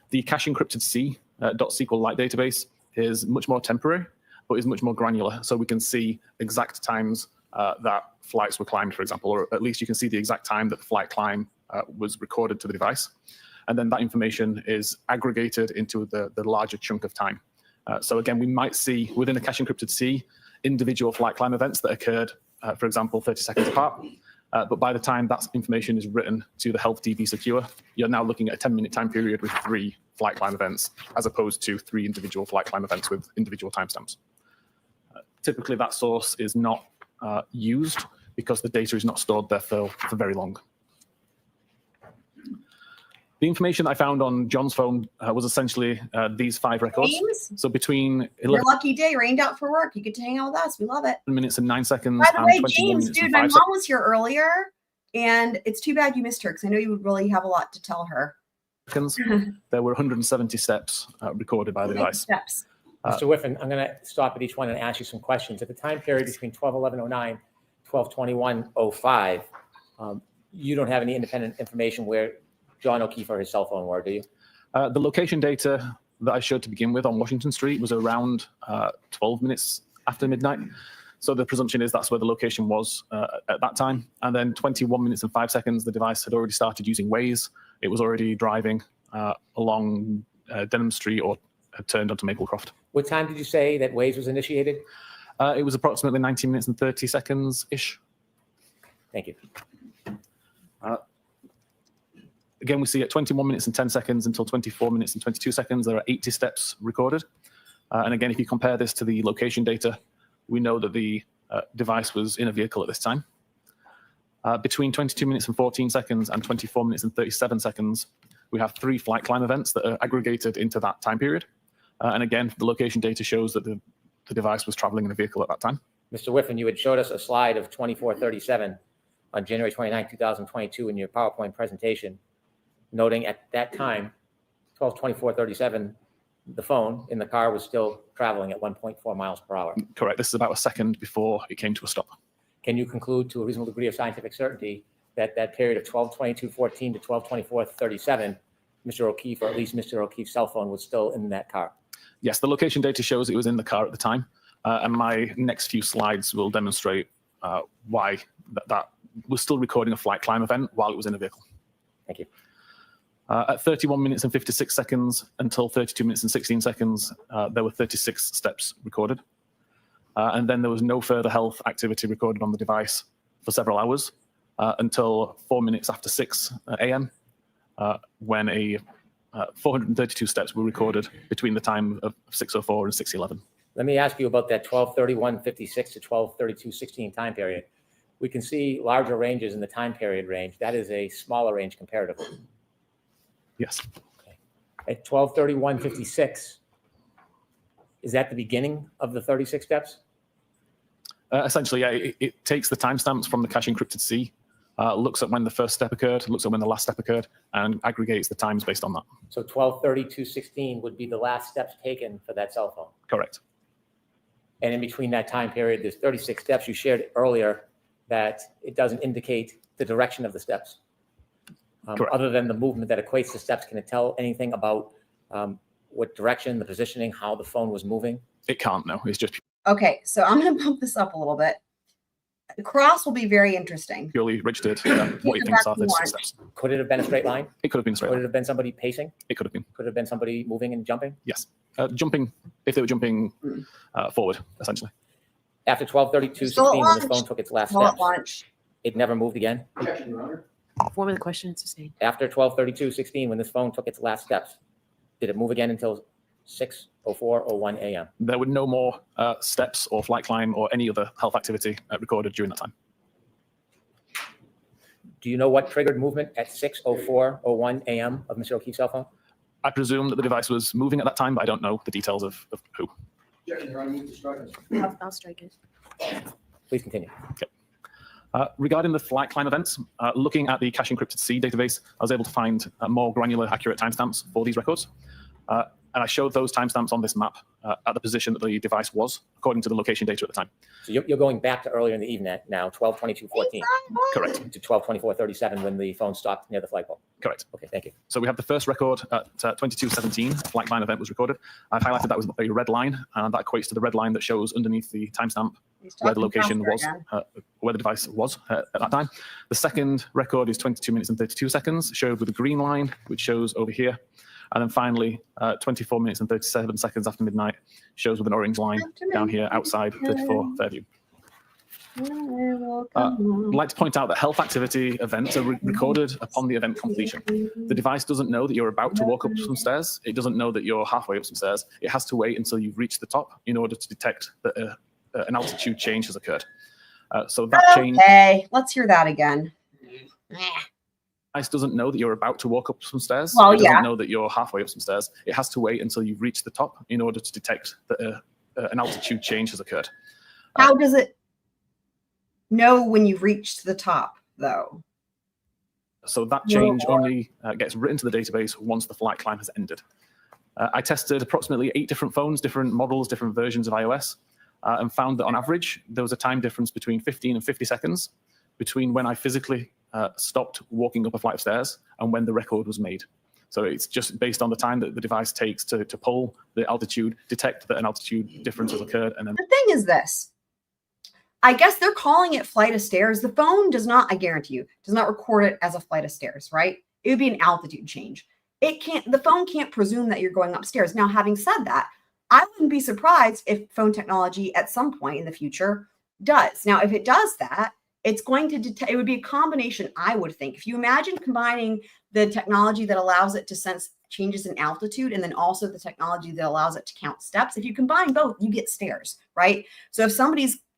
G: The cache encrypted C.SQLite database is much more temporary, but is much more granular. So we can see exact times that flights were climbed, for example, or at least you can see the exact time that the flight climb was recorded to the device. And then that information is aggregated into the larger chunk of time. So again, we might see within a cache encrypted C, individual flight climb events that occurred, for example, 30 seconds apart. But by the time that information is written to the Health DB Secure, you're now looking at a 10-minute time period with 3 flight climb events, as opposed to 3 individual flight climb events with individual timestamps. Typically, that source is not used because the data is not stored there for very long. The information I found on John's phone was essentially these 5 records.
C: James,
G: So between
C: your lucky day, rained out for work. You get to hang out with us. We love it.
G: 11 minutes and 9 seconds
C: By the
G: and
C: way,
G: 21
C: James,
G: minutes
C: dude,
G: and
C: my
G: 5
C: mom was here earlier, and it's too bad you missed her because I know you would really have a lot to tell her.
G: seconds. There were 170 steps recorded by the device.
C: Steps.
F: Mr. Whiffen, I'm going to stop at each one and ask you some questions. At the time period between 12/11/09, 12/21/05, you don't have any independent information where John O'Keefe or his cell phone were, do you?
G: The location data that I showed to begin with on Washington Street was around 12 minutes after midnight. So the presumption is that's where the location was at that time. And then 21 minutes and 5 seconds, the device had already started using Waze. It was already driving along Denham Street or had turned onto Maplecroft.
F: What time did you say that Waze was initiated?
G: It was approximately 19 minutes and 30 seconds-ish.
F: Thank you.
G: Again, we see at 21 minutes and 10 seconds until 24 minutes and 22 seconds, there are 80 steps recorded. And again, if you compare this to the location data, we know that the device was in a vehicle at this time. Between 22 minutes and 14 seconds and 24 minutes and 37 seconds, we have 3 flight climb events that are aggregated into that time period. And again, the location data shows that the device was traveling in a vehicle at that time.
F: Mr. Whiffen, you had showed us a slide of 2437 on January 29, 2022 in your PowerPoint presentation. noting at that time, 12:24:37, the phone in the car was still traveling at 1.4 miles per hour.
G: Correct. This is about a second before it came to a stop.
F: Can you conclude to a reasonable degree of scientific certainty that that period of 12:22:14 to 12:24:37, Mr. O'Keefe, or at least Mr. O'Keefe's cell phone, was still in that car?
G: Yes, the location data shows it was in the car at the time. And my next few slides will demonstrate why that was still recording a flight climb event while it was in a vehicle.
F: Thank you.
G: At 31 minutes and 56 seconds until 32 minutes and 16 seconds, there were 36 steps recorded. And then there was no further health activity recorded on the device for several hours until 4 minutes after 6 a.m. When 432 steps were recorded between the time of 6:04 and 6:11.
F: Let me ask you about that 12:31:56 to 12:32:16 time period. We can see larger ranges in the time period range. That is a smaller range comparatively.
G: Yes.
F: At 12:31:56, is that the beginning of the 36 steps?
G: Essentially, yeah, it takes the timestamps from the cache encrypted C, looks at when the first step occurred, looks at when the last step occurred, and aggregates the times based on that.
F: So 12:32:16 would be the last steps taken for that cell phone.
G: Correct.
F: And in between that time period, there's 36 steps. You shared earlier that it doesn't indicate the direction of the steps. Other than the movement that equates the steps, can it tell anything about what direction, the positioning, how the phone was moving?
G: It can't, no. It's just
C: Okay, so I'm going to bump this up a little bit. The cross will be very interesting.
G: purely registered what he thinks are 36 steps.
F: Could it have been a straight line?
G: It could have been straight
F: Could
G: line.
F: it have been somebody pacing?
G: It could have been.
F: Could it have been somebody moving and jumping?
G: Yes. Jumping, if they were jumping forward, essentially.
F: After 12:32:16,
C: Still at
F: when the
C: launch.
F: phone took its last
C: Well, at
F: steps,
C: launch.
F: it never moved again?
D: Objection, Your Honor.
E: Form of the question sustained.
F: After 12:32:16, when this phone took its last steps, did it move again until 6:04:01 a.m.?
G: There were no more steps or flight climb or any other health activity recorded during that time.
F: Do you know what triggered movement at 6:04:01 a.m. of Mr. O'Keefe's cell phone?
G: I presume that the device was moving at that time, but I don't know the details of who.
D: Objection, Your Honor. Move to strike this.
E: I'll strike it.
F: Please continue.
G: Regarding the flight climb events, looking at the cache encrypted C database, I was able to find more granular, accurate timestamps for these records. And I showed those timestamps on this map at the position that the device was, according to the location data at the time.
F: So you're going back to earlier in the evening now, 12:22:14
G: Correct.
F: to 12:24:37 when the phone stopped near the flagpole.
G: Correct.
F: Okay, thank you.
G: So we have the first record at 22:17, a flight climb event was recorded. I've highlighted that was a red line, and that equates to the red line that shows underneath the timestamp
C: He's
G: where the
C: talking
G: location
C: faster
G: was,
C: again.
G: where the device was at that time. The second record is 22 minutes and 32 seconds, showed with a green line, which shows over here. And then finally, 24 minutes and 37 seconds after midnight, shows with an orange line down here outside 34 Fairview. I'd like to point out that health activity events are recorded upon the event completion. The device doesn't know that you're about to walk up some stairs. It doesn't know that you're halfway up some stairs. It has to wait until you've reached the top in order to detect that an altitude change has occurred. So that change.
C: Okay, let's hear that again.
G: Device doesn't know that you're about to walk up some stairs.
C: Well,
G: it doesn't
C: yeah.
G: know that you're halfway up some stairs. It has to wait until you've reached the top in order to detect that an altitude change has occurred.
C: How does it know when you've reached the top, though?
G: So that change only gets written to the database once the flight climb has ended. I tested approximately 8 different phones, different models, different versions of iOS, and found that on average, there was a time difference between 15 and 50 seconds between when I physically stopped walking up a flight of stairs and when the record was made. So it's just based on the time that the device takes to pull the altitude, detect that an altitude difference has occurred, and then
C: The thing is this. I guess they're calling it flight of stairs. The phone does not, I guarantee you, does not record it as a flight of stairs, right? It would be an altitude change. It can't, the phone can't presume that you're going upstairs. Now, having said that, I wouldn't be surprised if phone technology at some point in the future does. Now, if it does that, it's going to detect, it would be a combination, I would think. If you imagine combining the technology that allows it to sense changes in altitude and then also the technology that allows it to count steps, if you combine both, you get stairs, right? So if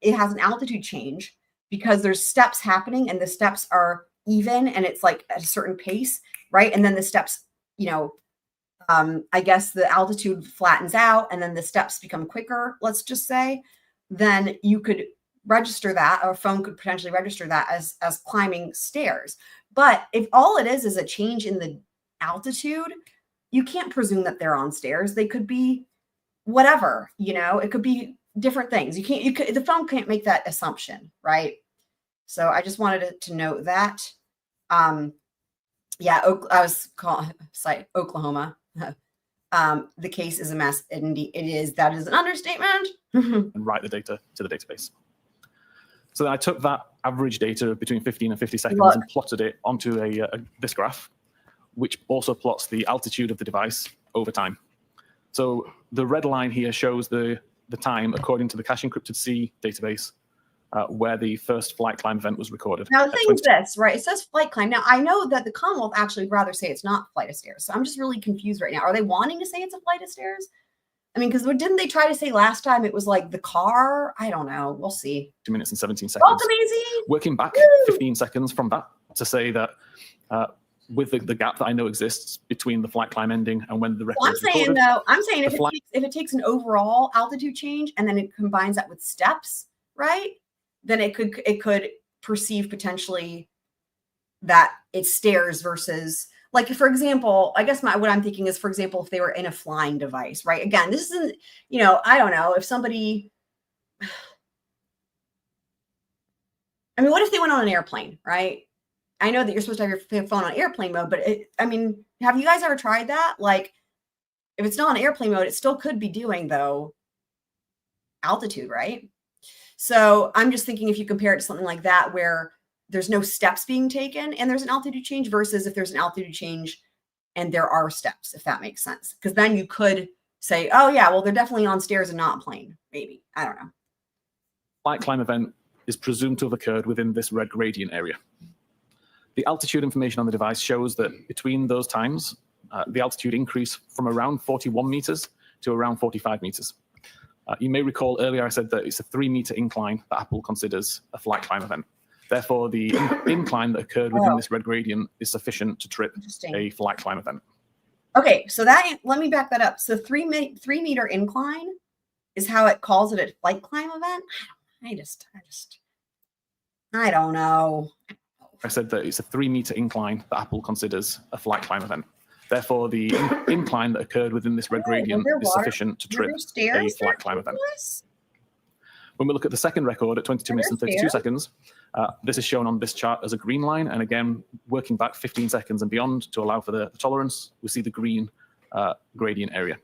C: it has an altitude change because there's steps happening and the steps are even and it's like at a certain pace, right? And then the steps, I guess the altitude flattens out and then the steps become quicker, let's just say, then you could register that, or a phone could potentially register that as climbing stairs. But if all it is a change in the altitude, you can't presume that they're on stairs. They could be whatever, it could be different things. The phone can't make that assumption, right? So I just wanted to note that. Yeah, I was calling site Oklahoma. The case is a mess. Indeed, that is an understatement.
G: And write the data to the database. So then I took that average data between 15 and 50 seconds and plotted it onto this graph, which also plots the altitude of the device over time. So the red line here shows the time according to the cache encrypted C database where the first flight climb event was recorded.
C: Now the thing is this, right? It says flight climb. Now I know that the Commonwealth actually would rather say it's not flight of stairs. So I'm just really confused right now. Are they wanting to say it's a flight of stairs? I mean, because didn't they try to say last time it was like the car? I don't know. We'll see.
G: 2 minutes and 17 seconds.
C: Oh, it's amazing.
G: Working back 15 seconds from that to say that with the gap that I know exists between the flight climb ending and when the record
C: Well,
G: is recorded.
C: I'm saying if it takes an overall altitude change and then it combines that with steps, right? Then it could perceive potentially that it's stairs versus, like, for example, I guess what I'm thinking is, for example, if they were in a flying device, right? Again, this isn't, I don't know if somebody, I mean, what if they went on an airplane, right? I know that you're supposed to have your phone on airplane mode, but have you guys ever tried that? Like, if it's not on airplane mode, it still could be doing, though, altitude, right? So I'm just thinking if you compare it to something like that, where there's no steps being taken and there's an altitude change versus if there's an altitude change and there are steps, if that makes sense. Because then you could say, oh yeah, well, they're definitely on stairs and not plane, maybe. I don't know.
G: Flight climb event is presumed to have occurred within this red gradient area. The altitude information on the device shows that between those times, the altitude increased from around 41 meters to around 45 meters. You may recall earlier I said that it's a 3-meter incline that Apple considers a flight climb event. Therefore, the incline that occurred within this red gradient is sufficient to trip a flight climb event.
C: Okay, so let me back that up. So 3-meter incline is how it calls it a flight climb event? I don't know.
G: I said that it's a 3-meter incline that Apple considers a flight climb event. Therefore, the incline that occurred within this red gradient is sufficient to trip a flight climb event. When we look at the second record at 22 minutes and 32 seconds, this is shown on this chart as a green line. And again, working back 15 seconds and beyond to allow for the tolerance, we see the green gradient area.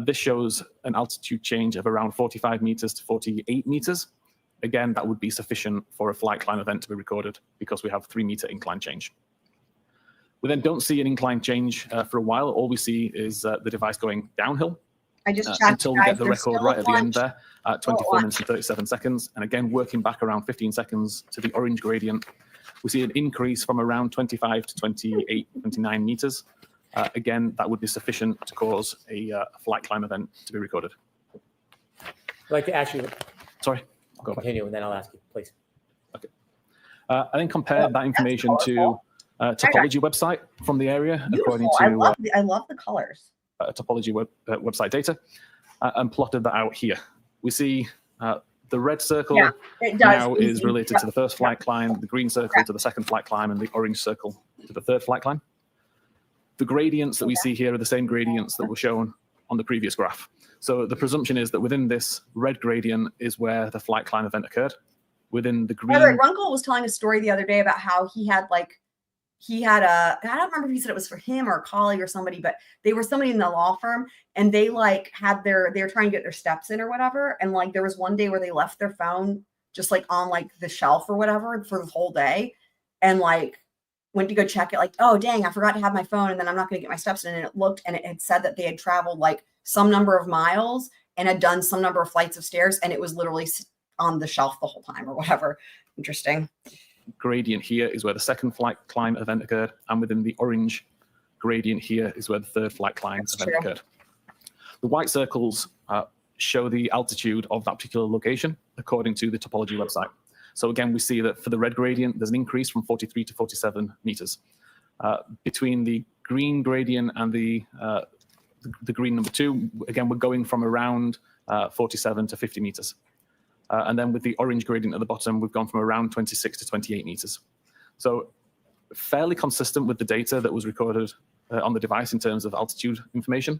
G: This shows an altitude change of around 45 meters to 48 meters. Again, that would be sufficient for a flight climb event to be recorded because we have 3-meter incline change. We then don't see an incline change for a while. All we see is the device going downhill.
C: I just checked,
G: until we get the record right at the end there, 24 minutes and 37 seconds. And again, working back around 15 seconds to the orange gradient, we see an increase from around 25 to 28, 29 meters. Again, that would be sufficient to cause a flight climb event to be recorded.
F: I'd like to ask you.
G: Sorry, go ahead.
F: Continue, and then I'll ask you, please.
G: Okay. I then compared that information to a topology website from the area, according to
C: I love the colors.
G: Topology website data, and plotted that out here. We see the red circle now is related to the first flight climb, the green circle to the second flight climb, and the orange circle to the third flight climb. The gradients that we see here are the same gradients that were shown on the previous graph. So the presumption is that within this red gradient is where the flight climb event occurred. Within the green...
C: Runkle was telling a story the other day about how he had I don't remember if he said it was for him or a colleague or somebody, but they were somebody in the law firm and they they were trying to get their steps in or whatever. And there was one day where they left their phone just on the shelf or whatever for the whole day. And went to go check it, oh dang, I forgot to have my phone. And then I'm not going to get my steps in. And it looked, and it had said that they had traveled some number of miles and had done some number of flights of stairs. And it was literally on the shelf the whole time or whatever. Interesting.
G: Gradient here is where the second flight climb event occurred, and within the orange gradient here is where the third flight climb event occurred. The white circles show the altitude of that particular location according to the topology website. So again, we see that for the red gradient, there's an increase from 43 to 47 meters. Between the green gradient and the green number 2, again, we're going from around 47 to 50 meters. And then with the orange gradient at the bottom, we've gone from around 26 to 28 meters. So fairly consistent with the data that was recorded on the device in terms of altitude information.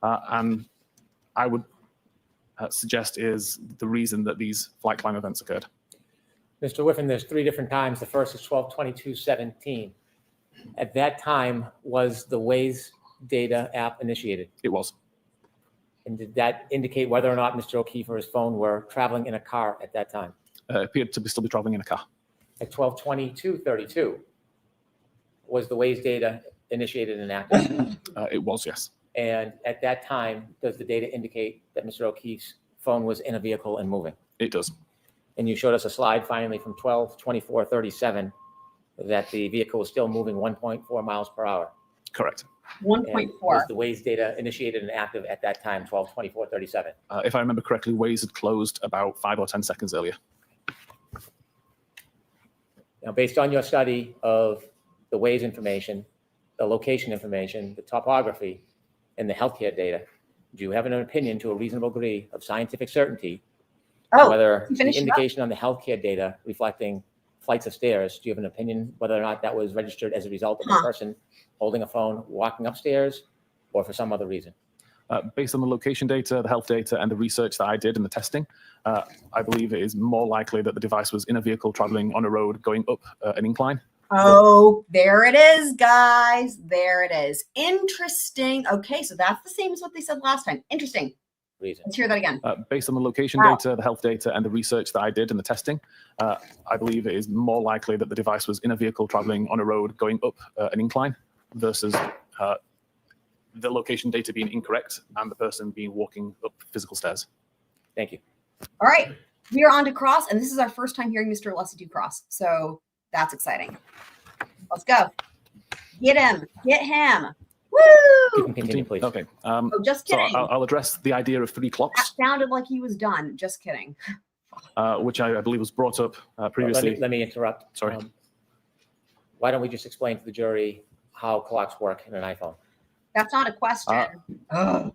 G: And I would suggest is the reason that these flight climb events occurred.
F: Mr. Whiffen, there's 3 different times. The first is 12/22/17. At that time, was the Waze data app initiated?
G: It was.
F: And did that indicate whether or not Mr. O'Keefe or his phone were traveling in a car at that time?
G: Appeared to still be traveling in a car.
F: At 12/22/32, was the Waze data initiated and active?
G: It was, yes.
F: And at that time, does the data indicate that Mr. O'Keefe's phone was in a vehicle and moving?
G: It does.
F: And you showed us a slide finally from 12/24/37 that the vehicle was still moving 1.4 miles per hour.
G: Correct.
F: And
C: 1.4.
F: was the Waze data initiated and active at that time, 12/24/37?
G: If I remember correctly, Waze had closed about 5 or 10 seconds earlier.
F: Now, based on your study of the Waze information, the location information, the topography, and the healthcare data, do you have an opinion to a reasonable degree of scientific certainty
C: Oh,
F: whether the
C: finish it up.
F: indication on the healthcare data reflecting flights of stairs, do you have an opinion whether or not that was registered as a result of a person holding a phone, walking upstairs, or for some other reason?
G: Based on the location data, the health data, and the research that I did in the testing, I believe it is more likely that the device was in a vehicle traveling on a road going up an incline.
C: Oh, there it is, guys. There it is. Interesting. Okay, so that's the same as what they said last time. Interesting.
F: Reason.
C: Let's hear that again.
G: Based on the location
C: Wow.
G: data, the health data, and the research that I did in the testing, I believe it is more likely that the device was in a vehicle traveling on a road going up an incline versus the location data being incorrect and the person being walking up physical stairs.
F: Thank you.
C: All right, we are on to cross, and this is our first time hearing Mr. Leslie do cross, so that's exciting. Let's go. Get him. Get him.
F: You
C: Woo!
F: can continue, please.
G: Okay.
C: Oh, just
G: So
C: kidding.
G: I'll address the idea of 3
C: That
G: clocks,
C: sounded like he was done. Just kidding.
G: which I believe was brought up
F: Let
G: previously.
F: me interrupt.
G: Sorry.
F: Why don't we just explain to the jury how clocks work in an iPhone?
C: That's not a question. Ugh.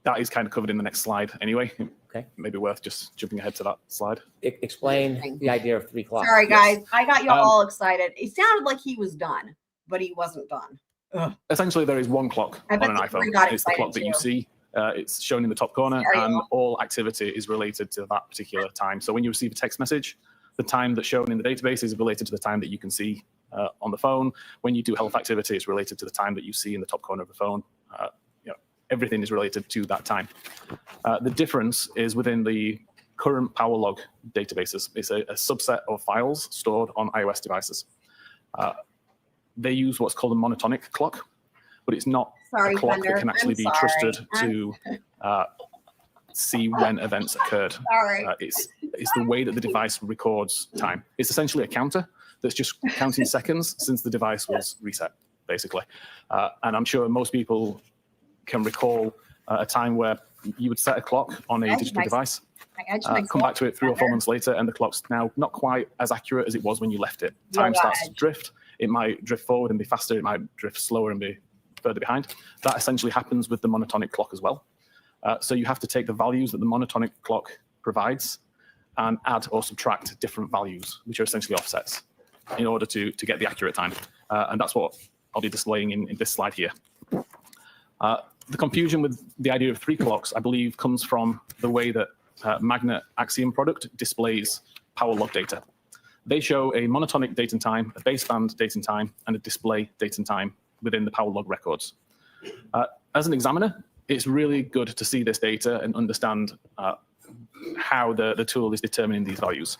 G: That is kind of covered in the next slide anyway.
F: Okay.
G: Maybe worth just jumping ahead to that slide.
F: Explain the idea of 3 clocks.
C: Sorry,
G: Yes.
C: guys. I got y'all all excited. It sounded like he was done, but he wasn't done.
G: Essentially, there is 1 clock
C: I
G: on
C: bet
G: an
C: the
G: iPhone.
C: three got
G: It's the clock
C: excited
G: that you
C: too.
G: see. It's shown in the top corner,
C: Sorry,
G: and
C: y'all.
G: all activity is related to that particular time. So when you receive a text message, the time that's shown in the database is related to the time that you can see on the phone. When you do health activity, it's related to the time that you see in the top corner of the phone. Everything is related to that time. The difference is within the current power log databases. It's a subset of files stored on iOS devices. They use what's called a monotonic clock, but it's not
C: Sorry,
G: a clock
C: Thunder.
G: that can actually
C: I'm
G: be
C: sorry.
G: trusted
C: I'm
G: to see when events occurred.
C: sorry.
G: It's the way that the device records time. It's essentially a counter that's just counting seconds since the device was reset, basically. And I'm sure most people can recall a time where you would set a clock on a
C: Edge
G: digital
C: my-
G: device,
C: I edged
G: come
C: myself.
G: back to it 3 or 4
C: Thunder.
G: months later, and the clock's now not quite as accurate as it was when you left it.
C: Yeah,
G: Time starts to
C: edge.
G: drift. It might drift forward and be faster. It might drift slower and be further behind. That essentially happens with the monotonic clock as well. So you have to take the values that the monotonic clock provides and add or subtract different values, which are essentially offsets, in order to get the accurate time. And that's what I'll be displaying in this slide here. The confusion with the idea of 3 clocks, I believe, comes from the way that Magnet Axiom product displays power log data. They show a monotonic date and time, a baseband date and time, and a display date and time within the power log records. As an examiner, it's really good to see this data and understand how the tool is determining these values.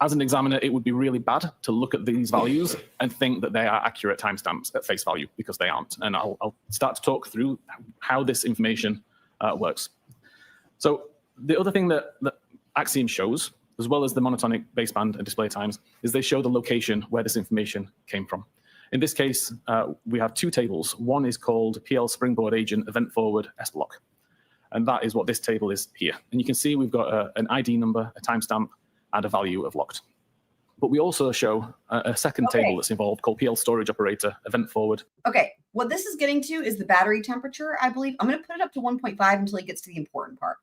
G: As an examiner, it would be really bad to look at these values and think that they are accurate timestamps at face value, because they aren't. And I'll start to talk through how this information works. So the other thing that Axiom shows, as well as the monotonic baseband and display times, is they show the location where this information came from. In this case, we have 2 tables. One is called PL Springboard Agent Event Forward SBlock. And that is what this table is here. And you can see we've got an ID number, a timestamp, and a value of locked. But we also show a second table that's involved called PL Storage Operator Event Forward.
C: Okay, what this is getting to is the battery temperature, I believe. I'm going to put it up to 1.5 until it gets to the important part.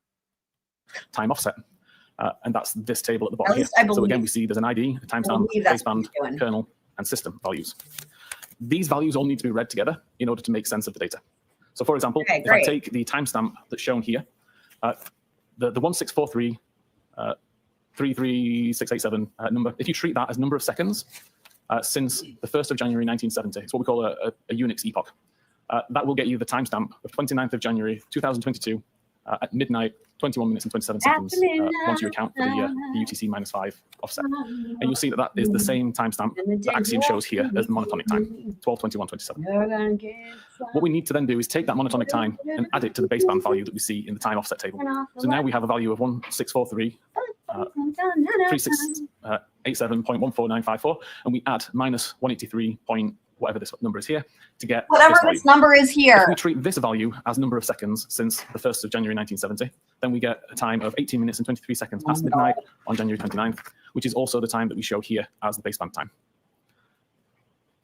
G: Time offset. And that's this table at the bottom
C: At
G: here.
C: least I
G: So again,
C: believe-
G: we see there's an ID, a timestamp,
C: believe that's what
G: baseband,
C: he's doing.
G: kernel, and system values. These values all need to be read together in order to make sense of the data. So for example,
C: Okay,
G: if I
C: great.
G: take the timestamp that's shown here, the 1643 33687 number, if you treat that as number of seconds since the 1st of January 1970, it's what we call a Unix epoch. That will get you the timestamp of 29th of January 2022 at midnight, 21 minutes and 27 seconds once you account for the UTC -5 offset. And you'll see that that is the same timestamp that Axiom shows here as the monotonic time, 12:21:27. What we need to then do is take that monotonic time and add it to the baseband value that we see in the time offset table. So now we have a value of 1643 3687.14954, and we add minus 183 point whatever this number is here to get
C: Whatever
G: this value.
C: this number is
G: If
C: here.
G: we treat this value as number of seconds since the 1st of January 1970, then we get a time of 18 minutes and 23 seconds past midnight on January 29th, which is also the time that we show here as the baseband time.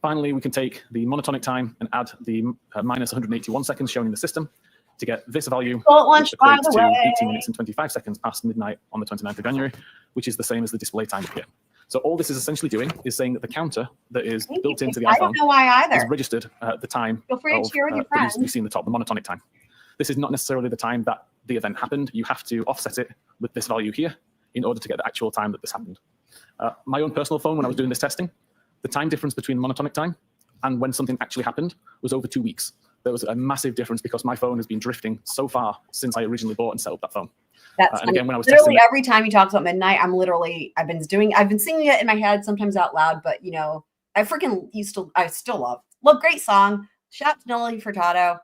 G: Finally, we can take the monotonic time and add the minus 181 seconds shown in the system to get this value, which equates to 18 minutes and 25 seconds past midnight on the 29th of January, which is the same as the display time here. So all this is essentially doing is saying that the counter that is built into the
C: I
G: iPhone
C: don't know why
G: is
C: either.
G: registered at the time
C: Feel free to share with your
G: that
C: friends.
G: you see in the top, the monotonic time. This is not necessarily the time that the event happened. You have to offset it with this value here in order to get the actual time that this happened. My own personal phone, when I was doing this testing, the time difference between monotonic time and when something actually happened was over 2 weeks. There was a massive difference because my phone has been drifting so far since I originally bought and set up that phone.
C: That's
G: and again, when I was
C: literally
G: testing
C: every time he talks about midnight, I've been singing it in my head, sometimes out loud, but you know, I still love great song. Shout out to Nelly Furtado.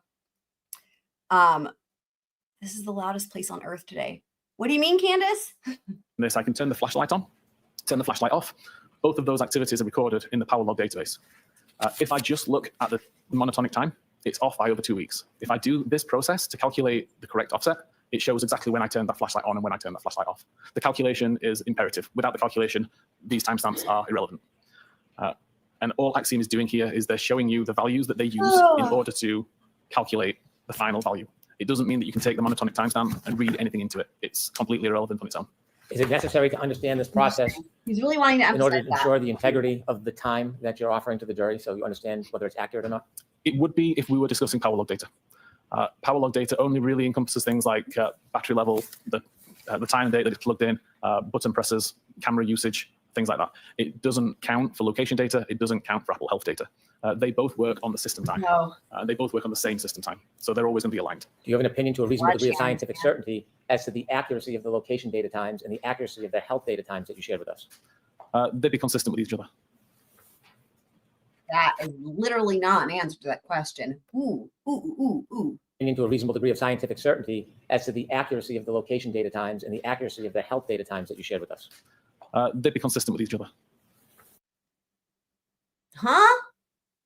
C: This is the loudest place on earth today. What do you mean, Candace?
G: this, I can turn the flashlight on, turn the flashlight off. Both of those activities are recorded in the power log database. If I just look at the monotonic time, it's off by over 2 weeks. If I do this process to calculate the correct offset, it shows exactly when I turn that flashlight on and when I turn that flashlight off. The calculation is imperative. Without the calculation, these timestamps are irrelevant. And all Axiom is doing here is they're showing you the values that they use in order to calculate the final value. It doesn't mean that you can take the monotonic timestamp and read anything into it. It's completely irrelevant on its own.
F: Is it necessary to understand this process
C: He's really wanting to
F: in order
C: emphasize
F: to
C: that.
F: ensure the integrity of the time that you're offering to the jury so you understand whether it's accurate or not?
G: It would be if we were discussing power log data. Power log data only really encompasses things like battery level, the time and date that it's plugged in, button presses, camera usage, things like that. It doesn't count for location data. It doesn't count for Apple Health data. They both work on the system time.
C: No.
G: They both work on the same system time. So they're always going to be aligned.
F: Do you have an opinion to a reasonable degree of
C: Watch
F: scientific certainty as to the accuracy of the location data times and the accuracy of the health data times that you shared with us?
G: They'd be consistent with each other.
C: That is literally not an answer to that question. Ooh.
F: Opinion to a reasonable degree of scientific certainty as to the accuracy of the location data times and the accuracy of the health data times that you shared with us?
G: They'd be consistent with each other.
C: Huh?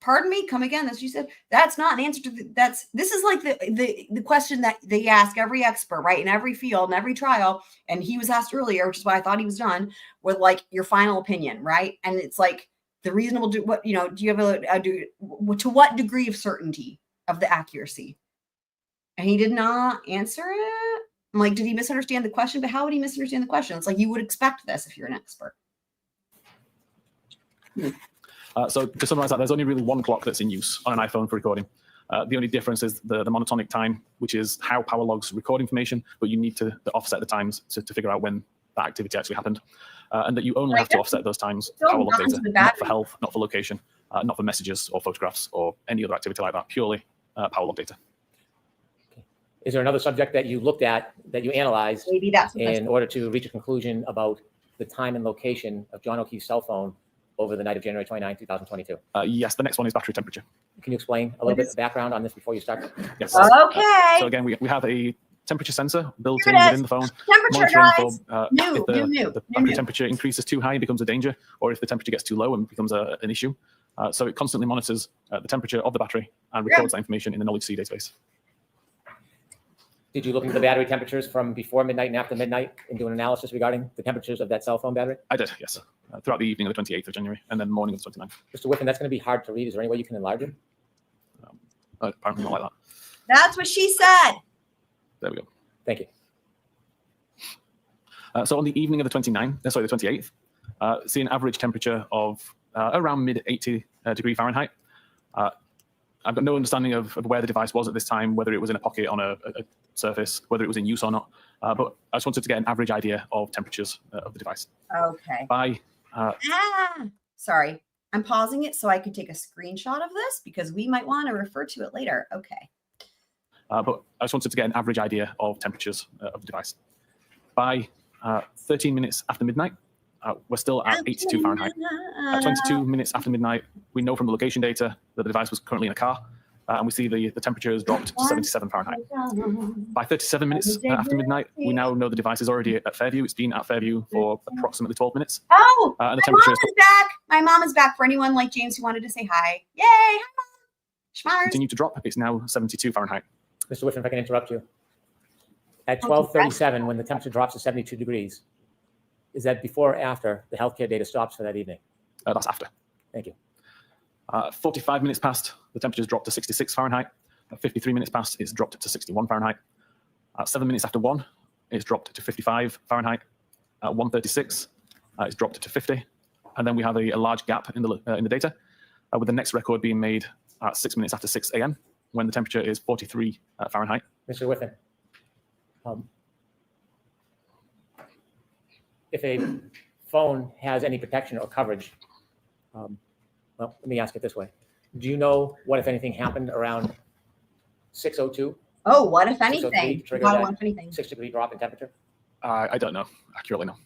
C: Pardon me? Come again? That's what you said. That's not an answer to this is like the question that they ask every expert, right? In every field, in every trial. And he was asked earlier, which is why I thought he was done, with like your final opinion, right? And it's like the reasonable do you have to what degree of certainty of the accuracy? And he did not answer it. I'm like, did he misunderstand the question? But how would he misunderstand the question? It's like you would expect this if you're an expert.
G: So to summarize that, there's only really one clock that's in use on an iPhone for recording. The only difference is the monotonic time, which is how power logs record information, but you need to offset the times to figure out when that activity actually happened. And that you only have to offset those times power log data, not for health, not for location, not for messages or photographs or any other activity like that, purely power log data.
F: Is there another subject that you looked at, that you analyzed
C: Maybe that's
F: in order to reach a conclusion about the time and location of John O'Keefe's cell phone over the night of January 29, 2022?
G: Yes, the next one is battery temperature.
F: Can you explain a little bit of background on this before you start?
G: Yes.
C: Okay.
G: So again, we have a temperature sensor built
C: Here
G: in
C: it
G: within
C: is.
G: the phone.
C: Temperature,
G: monitoring
C: guys.
G: for if the battery temperature increases too high, it becomes a danger, or if the temperature gets too low and becomes an issue. So it constantly monitors the temperature of the battery and records that information in the Knowledge C database.
F: Did you look into the battery temperatures from before midnight and after midnight and do an analysis regarding the temperatures of that cell phone battery?
G: I did, yes. Throughout the evening of the 28th of January and then morning of the 29th.
F: Mr. Whiffen, that's going to be hard to read. Is there any way you can enlarge it?
G: Apparently not like that.
C: That's what she said.
G: There we go.
F: Thank you.
G: So on the evening of the 28th, see an average temperature of around mid 80 degree Fahrenheit. I've got no understanding of where the device was at this time, whether it was in a pocket on a surface, whether it was in use or not. But I just wanted to get an average idea of temperatures of the device.
C: Okay.
G: By
C: Sorry, I'm pausing it so I can take a screenshot of this because we might want to refer to it later. Okay.
G: but I just wanted to get an average idea of temperatures of the device. By 13 minutes after midnight, we're still at 82 Fahrenheit. At 22 minutes after midnight, we know from the location data that the device was currently in a car, and we see the temperature has dropped to 77 Fahrenheit. By 37 minutes after midnight, we now know the device is already at Fairview. It's been at Fairview for approximately 12 minutes.
C: Oh,
G: And the
C: my
G: temperature
C: mom
G: is
C: is back. My mom is back for anyone like James who wanted to say hi. Yay, hi, Mom. Schmars.
G: continued to drop. It's now 72 Fahrenheit.
F: Mr. Whiffen, if I can interrupt you. At 12:37, when the temperature drops to 72 degrees, is that before or after the healthcare data stops for that evening?
G: That's after.
F: Thank you.
G: 45 minutes past, the temperature's dropped to 66 Fahrenheit. At 53 minutes past, it's dropped to 61 Fahrenheit. 7 minutes after 1, it's dropped to 55 Fahrenheit. At 1:36, it's dropped to 50. And then we have a large gap in the data, with the next record being made at 6 minutes after 6 a.m., when the temperature is 43 Fahrenheit.
F: Mr. Whiffen, if a phone has any protection or coverage, well, let me ask it this way. Do you know what, if anything, happened around 6:02?
C: Oh, what if
F: 6:03
C: anything?
F: triggered
C: What
F: that
C: if anything?
F: 6-degree drop in temperature?
G: I don't know accurately, no.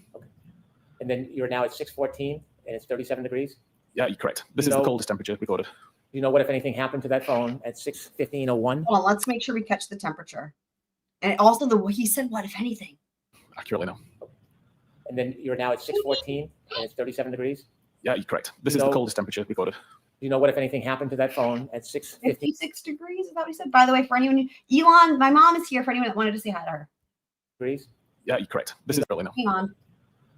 F: And then you're now at 6:14 and it's 37 degrees?
G: Yeah, you're correct. This is the coldest temperature recorded.
F: Do you know what, if anything, happened to that phone at 6:15:01?
C: Hold on, let's make sure we catch the temperature. And also he said, what if anything?
G: Accurately, no.
F: And then you're now at 6:14 and it's 37 degrees?
G: Yeah, you're correct. This is the coldest temperature recorded.
F: Do you know what, if anything, happened to that phone at 6:15
C: 56 degrees, is that what he said? By the way, for anyone, Elon, my mom is here for anyone that wanted to say hi to her.
F: degrees?
G: Yeah, you're correct. This is really no.
C: Hang on.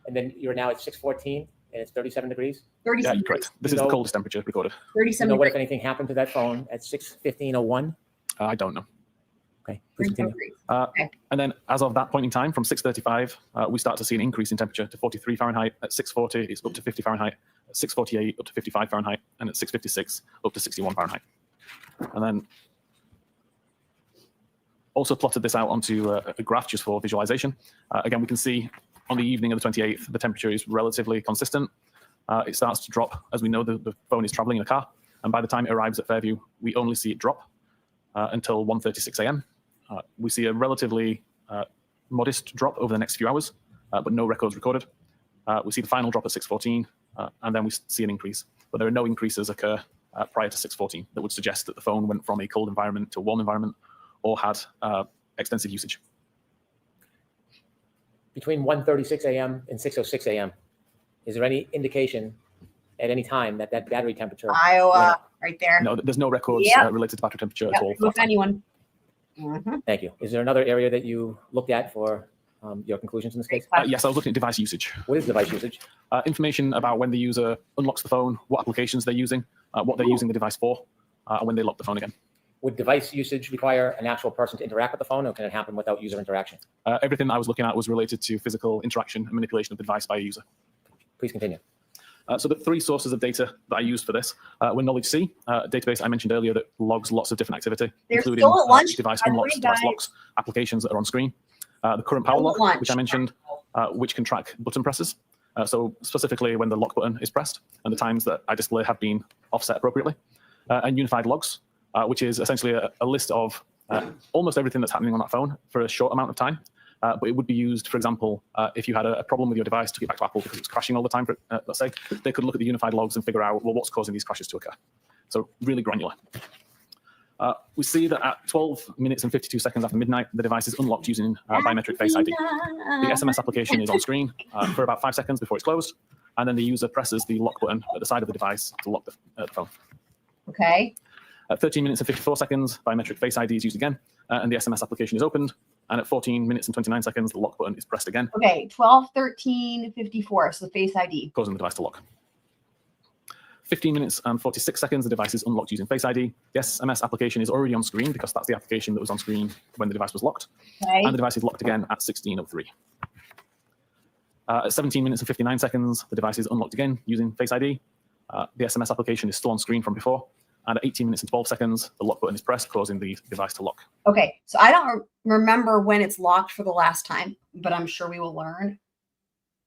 F: And then you're now at 6:14 and it's 37 degrees?
C: 37
G: Yeah, you're correct. This is the coldest temperature recorded.
F: Do you
C: 37
F: know what, if
C: degrees.
F: anything, happened to that phone at 6:15:01?
G: I don't know.
F: Okay, please
C: 37
F: continue.
C: degrees.
G: And then as of that point in time, from 6:35, we start to see an increase in temperature to 43 Fahrenheit. At 6:40, it's up to 50 Fahrenheit. At 6:48, up to 55 Fahrenheit. And at 6:56, up to 61 Fahrenheit. And then also plotted this out onto a graph just for visualization. Again, we can see on the evening of the 28th, the temperature is relatively consistent. It starts to drop as we know the phone is traveling in a car. And by the time it arrives at Fairview, we only see it drop until 1:36 a.m. We see a relatively modest drop over the next few hours, but no records recorded. We see the final drop at 6:14, and then we see an increase. But there are no increases occur prior to 6:14 that would suggest that the phone went from a cold environment to a warm environment or had extensive usage.
F: Between 1:36 a.m. and 6:06 a.m., is there any indication at any time that that battery temperature?
C: Iowa, right there.
G: No, there's no records
C: Yep.
G: related to battery temperature
C: Yep,
G: at all. for
C: with
G: that time.
C: anyone. Mhm.
F: Thank you. Is there another area that you looked at for your conclusions in this case?
G: Yes, I was looking at device usage.
F: What is device usage?
G: Information about when the user unlocks the phone, what applications they're using, what they're using the device for, and when they lock the phone again.
F: Would device usage require an actual person to interact with the phone, or can it happen without user interaction?
G: Everything that I was looking at was related to physical interaction and manipulation of the device by a user.
F: Please continue.
G: So the three sources of data that I used for this were Knowledge C, a database I mentioned earlier that logs lots of different activity,
C: They're
G: including
C: still at lunch,
G: device
C: by the way,
G: unlocks, device
C: guys.
G: locks, applications that are on screen. The current power
C: Still at
G: lock,
C: lunch.
G: which I mentioned, which can track button presses. So specifically when the lock button is pressed and the times that I display have been offset appropriately. And unified logs, which is essentially a list of almost everything that's happening on that phone for a short amount of time. But it would be used, for example, if you had a problem with your device, took it back to Apple because it was crashing all the time, let's say, they could look at the unified logs and figure out, well, what's causing these crashes to occur. So really granular. We see that at 12 minutes and 52 seconds after midnight, the device is unlocked using biometric Face ID. The SMS application is on screen for about 5 seconds before it's closed, and then the user presses the lock button at the side of the device to lock the phone.
C: Okay.
G: At 13 minutes and 54 seconds, biometric Face ID is used again, and the SMS application is opened. And at 14 minutes and 29 seconds, the lock button is pressed again,
C: Okay. 12, 13, 54. So Face ID.
G: causing the device to lock. 15 minutes and 46 seconds, the device is unlocked using Face ID. The SMS application is already on screen because that's the application that was on screen when the device was locked.
C: Okay.
G: And the device is locked again at 16:03. At 17 minutes and 59 seconds, the device is unlocked again using Face ID. The SMS application is still on screen from before. And at 18 minutes and 12 seconds, the lock button is pressed, causing the device to lock.
C: Okay, so I don't remember when it's locked for the last time, but I'm sure we will learn.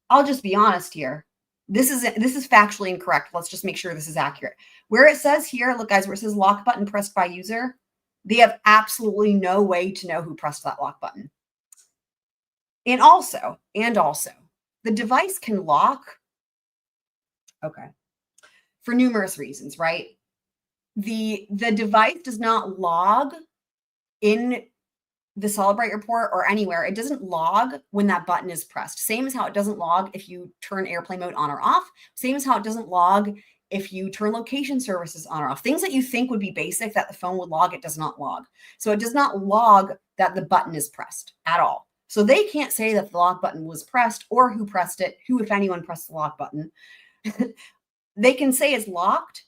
C: I'll just be honest here. This is factually incorrect. Let's just make sure this is accurate. Where it says here, look guys, where it says lock button pressed by user, they have absolutely no way to know who pressed that lock button. And also, the device can lock, okay, for numerous reasons, right? The device does not log in the Celebrate report or anywhere. It doesn't log when that button is pressed. Same as how it doesn't log if you turn airplane mode on or off. Same as how it doesn't log if you turn location services on or off. Things that you think would be basic that the phone would log, it does not log. So it does not log that the button is pressed at all. So they can't say that the lock button was pressed or who pressed it, who, if anyone, pressed the lock button. They can say it's locked,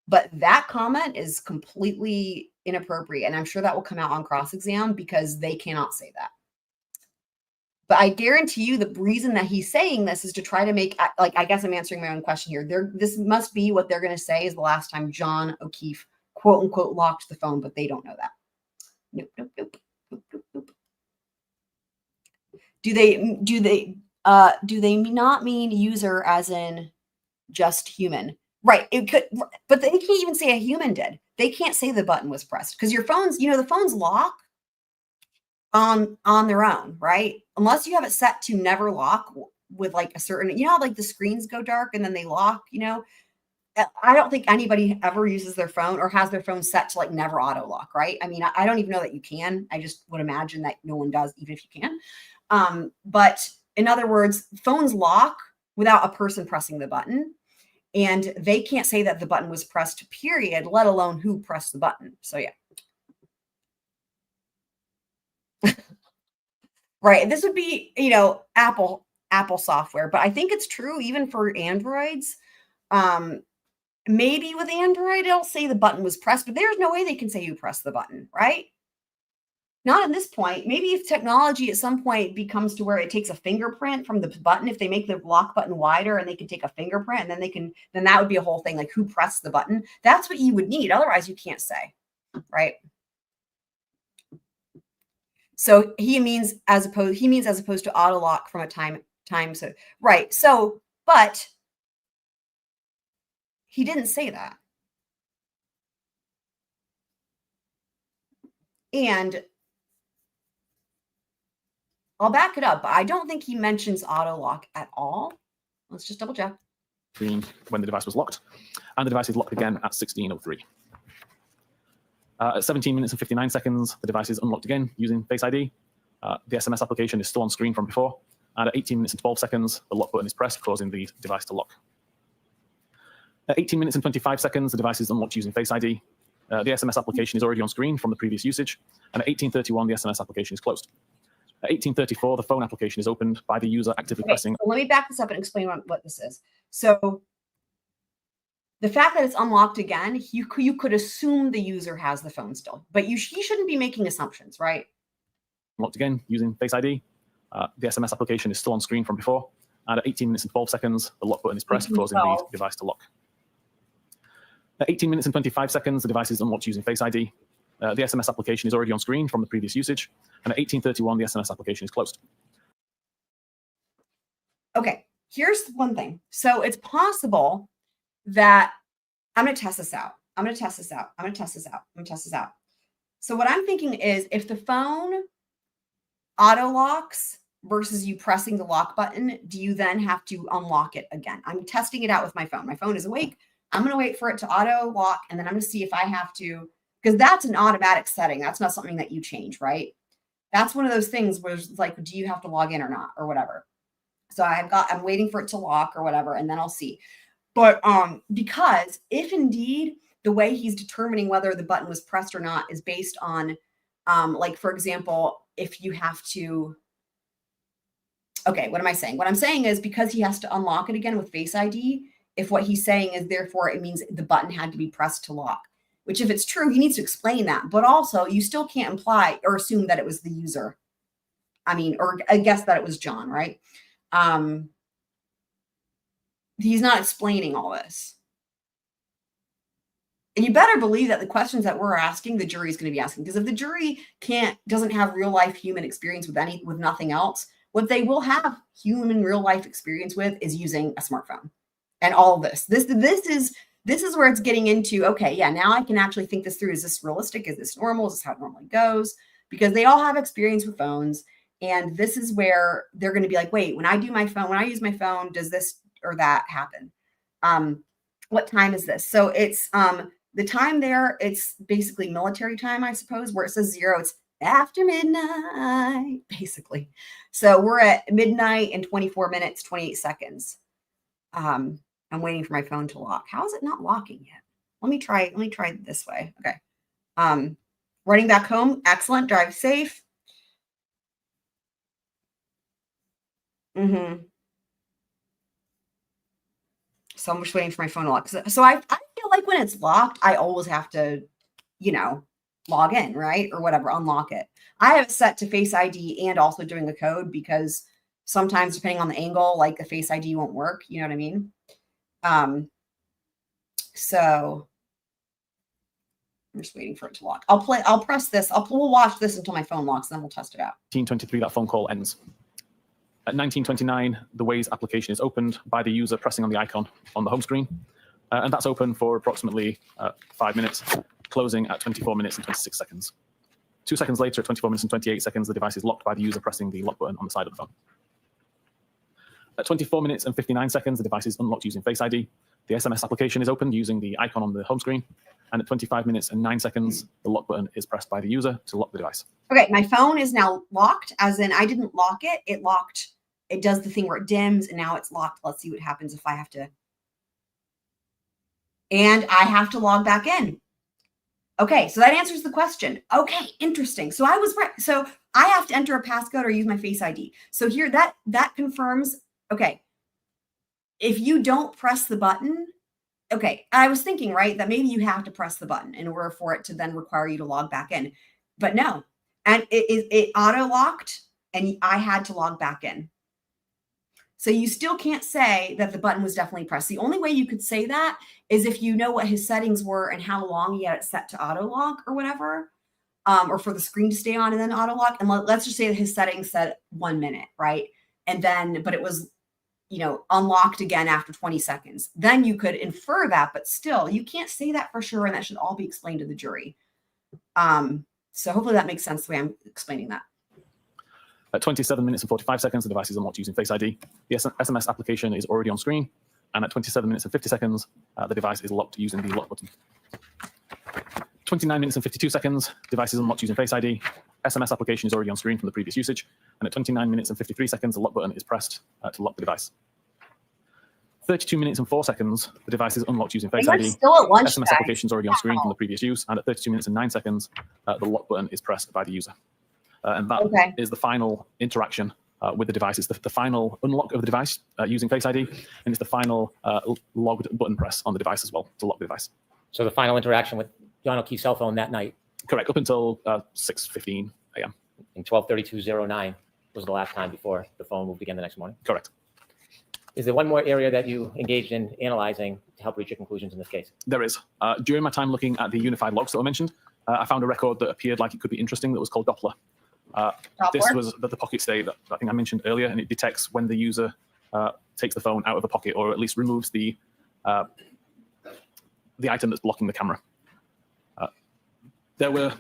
C: but that comment is completely inappropriate. And I'm sure that will come out on cross-exam because they cannot say that. But I guarantee you the reason that he's saying this is to try to make, like, I guess I'm answering my own question here. This must be what they're going to say is the last time John O'Keefe, quote unquote, locked the phone, but they don't know that. Nope, nope, nope, nope, nope, nope. Do they not mean user as in just human? Right. It could, but they can't even say a human did. They can't say the button was pressed because your phones, the phones lock on their own, right? Unless you have it set to never lock with like a certain, how like the screens go dark and then they lock, I don't think anybody ever uses their phone or has their phone set to like never auto lock, right? I mean, I don't even know that you can. I just would imagine that no one does, even if you can. But in other words, phones lock without a person pressing the button. And they can't say that the button was pressed, period, let alone who pressed the button. So yeah. Right. This would be, Apple software, but I think it's true even for Androids. Maybe with Android, it'll say the button was pressed, but there's no way they can say who pressed the button, right? Not at this point. Maybe if technology at some point becomes to where it takes a fingerprint from the button, if they make the lock button wider and they can take a fingerprint and then that would be a whole thing, like who pressed the button. That's what you would need. Otherwise you can't say, right? So he means as opposed to auto lock from a time. So, right. So, but he didn't say that. And I'll back it up, but I don't think he mentions auto lock at all. Let's just double check.
G: When the device was locked, and the device is locked again at 16:03. At 17 minutes and 59 seconds, the device is unlocked again using Face ID. The SMS application is still on screen from before, and at 18 minutes and 12 seconds, the lock button is pressed, causing the device to lock. At 18 minutes and 25 seconds, the device is unlocked using Face ID. The SMS application is already on screen from the previous usage, and at 18:31, the SMS application is closed. At 18:34, the phone application is opened by the user actively pressing.
C: So let me back this up and explain what this is. So the fact that it's unlocked again, you could assume the user has the phone still, but he shouldn't be making assumptions, right?
G: Unlocked again using Face ID. The SMS application is still on screen from before, and at 18 minutes and 12 seconds, the lock button is pressed, causing the device to lock. At 18 minutes and 25 seconds, the device is unlocked using Face ID. The SMS application is already on screen from the previous usage, and at 18:31, the SMS application is closed.
C: Okay, here's one thing. So it's possible that I'm going to test this out. So what I'm thinking is if the phone auto locks versus you pressing the lock button, do you then have to unlock it again? I'm testing it out with my phone. My phone is awake. I'm going to wait for it to auto lock, and then I'm going to see if I have to, because that's an automatic setting. That's not something that you change, right? That's one of those things where it's like, do you have to log in or not, or whatever? So I'm waiting for it to lock or whatever, and then I'll see. But because if indeed the way he's determining whether the button was pressed or not is based on, like, for example, if you have to, okay, what am I saying? What I'm saying is because he has to unlock it again with Face ID, if what he's saying is therefore it means the button had to be pressed to lock, which if it's true, he needs to explain that. But also you still can't imply or assume that it was the user. I mean, or I guess that it was John, right? He's not explaining all this. And you better believe that the questions that we're asking, the jury is going to be asking. Because if the jury doesn't have real life human experience with nothing else, what they will have human real life experience with is using a smartphone and all of this. This is where it's getting into, okay, yeah, now I can actually think this through. Is this realistic? Is this normal? Is this how it normally goes? Because they all have experience with phones. And this is where they're going to be like, wait, when I use my phone, does this or that happen? What time is this? So it's the time there, it's basically military time, I suppose, where it says 0, it's after midnight, basically. So we're at midnight and 24 minutes, 28 seconds. I'm waiting for my phone to lock. How is it not locking yet? Let me try it this way. Okay. Running back home. Excellent. Drive safe. So I'm just waiting for my phone to lock. So I feel like when it's locked, I always have to, log in, right? Or whatever, unlock it. I have it set to Face ID and also doing the code because sometimes depending on the angle, like the Face ID won't work. You know what I mean? So I'm just waiting for it to lock. I'll press this. We'll watch this until my phone locks, and then we'll test it out.
G: 1923, that phone call ends. At 1929, the Waze application is opened by the user pressing on the icon on the home screen. And that's open for approximately 5 minutes, closing at 24 minutes and 26 seconds. 2 seconds later, at 24 minutes and 28 seconds, the device is locked by the user pressing the lock button on the side of the phone. At 24 minutes and 59 seconds, the device is unlocked using Face ID. The SMS application is opened using the icon on the home screen. And at 25 minutes and 9 seconds, the lock button is pressed by the user to lock the device.
C: Okay, my phone is now locked, as in I didn't lock it. It locked. It does the thing where it dims, and now it's locked. Let's see what happens if I have to. And I have to log back in. Okay, so that answers the question. Okay, interesting. So I was right. So I have to enter a passcode or use my Face ID. So here, that confirms, okay, if you don't press the button, okay, I was thinking, right, that maybe you have to press the button in order for it to then require you to log back in. But no, and it auto-locked, and I had to log back in. So you still can't say that the button was definitely pressed. The only way you could say that is if you know what his settings were and how long he had it set to auto lock or whatever, or for the screen to stay on and then auto lock. And let's just say that his settings said 1 minute, right? And then, but it was, unlocked again after 20 seconds. Then you could infer that, but still, you can't say that for sure. And that should all be explained to the jury. So hopefully that makes sense the way I'm explaining that.
G: At 27 minutes and 45 seconds, the device is unlocked using Face ID. The SMS application is already on screen. And at 27 minutes and 50 seconds, the device is locked using the lock button. 29 minutes and 52 seconds, device is unlocked using Face ID. SMS application is already on screen from the previous usage. And at 29 minutes and 53 seconds, the lock button is pressed to lock the device. 32 minutes and 4 seconds, the device is unlocked using Face ID.
C: Still at lunch,
G: SMS application is already on screen from the previous use. And at 32 minutes and 9 seconds, the lock button is pressed by the user. And that is the final interaction with the device. It's the final unlock of the device using Face ID, and it's the final logged button press on the device as well to lock the device.
F: So the final interaction with John O'Keefe's cell phone that night?
G: Correct, up until 6:15 a.m.
F: And 12:32:09 was the last time before the phone moved again the next morning?
G: Correct.
F: Is there one more area that you engaged in analyzing to help reach your conclusions in this case?
G: There is. During my time looking at the unified logs that were mentioned, I found a record that appeared like it could be interesting that was called Doppler. This was the pocket state that I think I mentioned earlier, and it detects when the user takes the phone out of the pocket, or at least removes the item that's blocking the camera. There were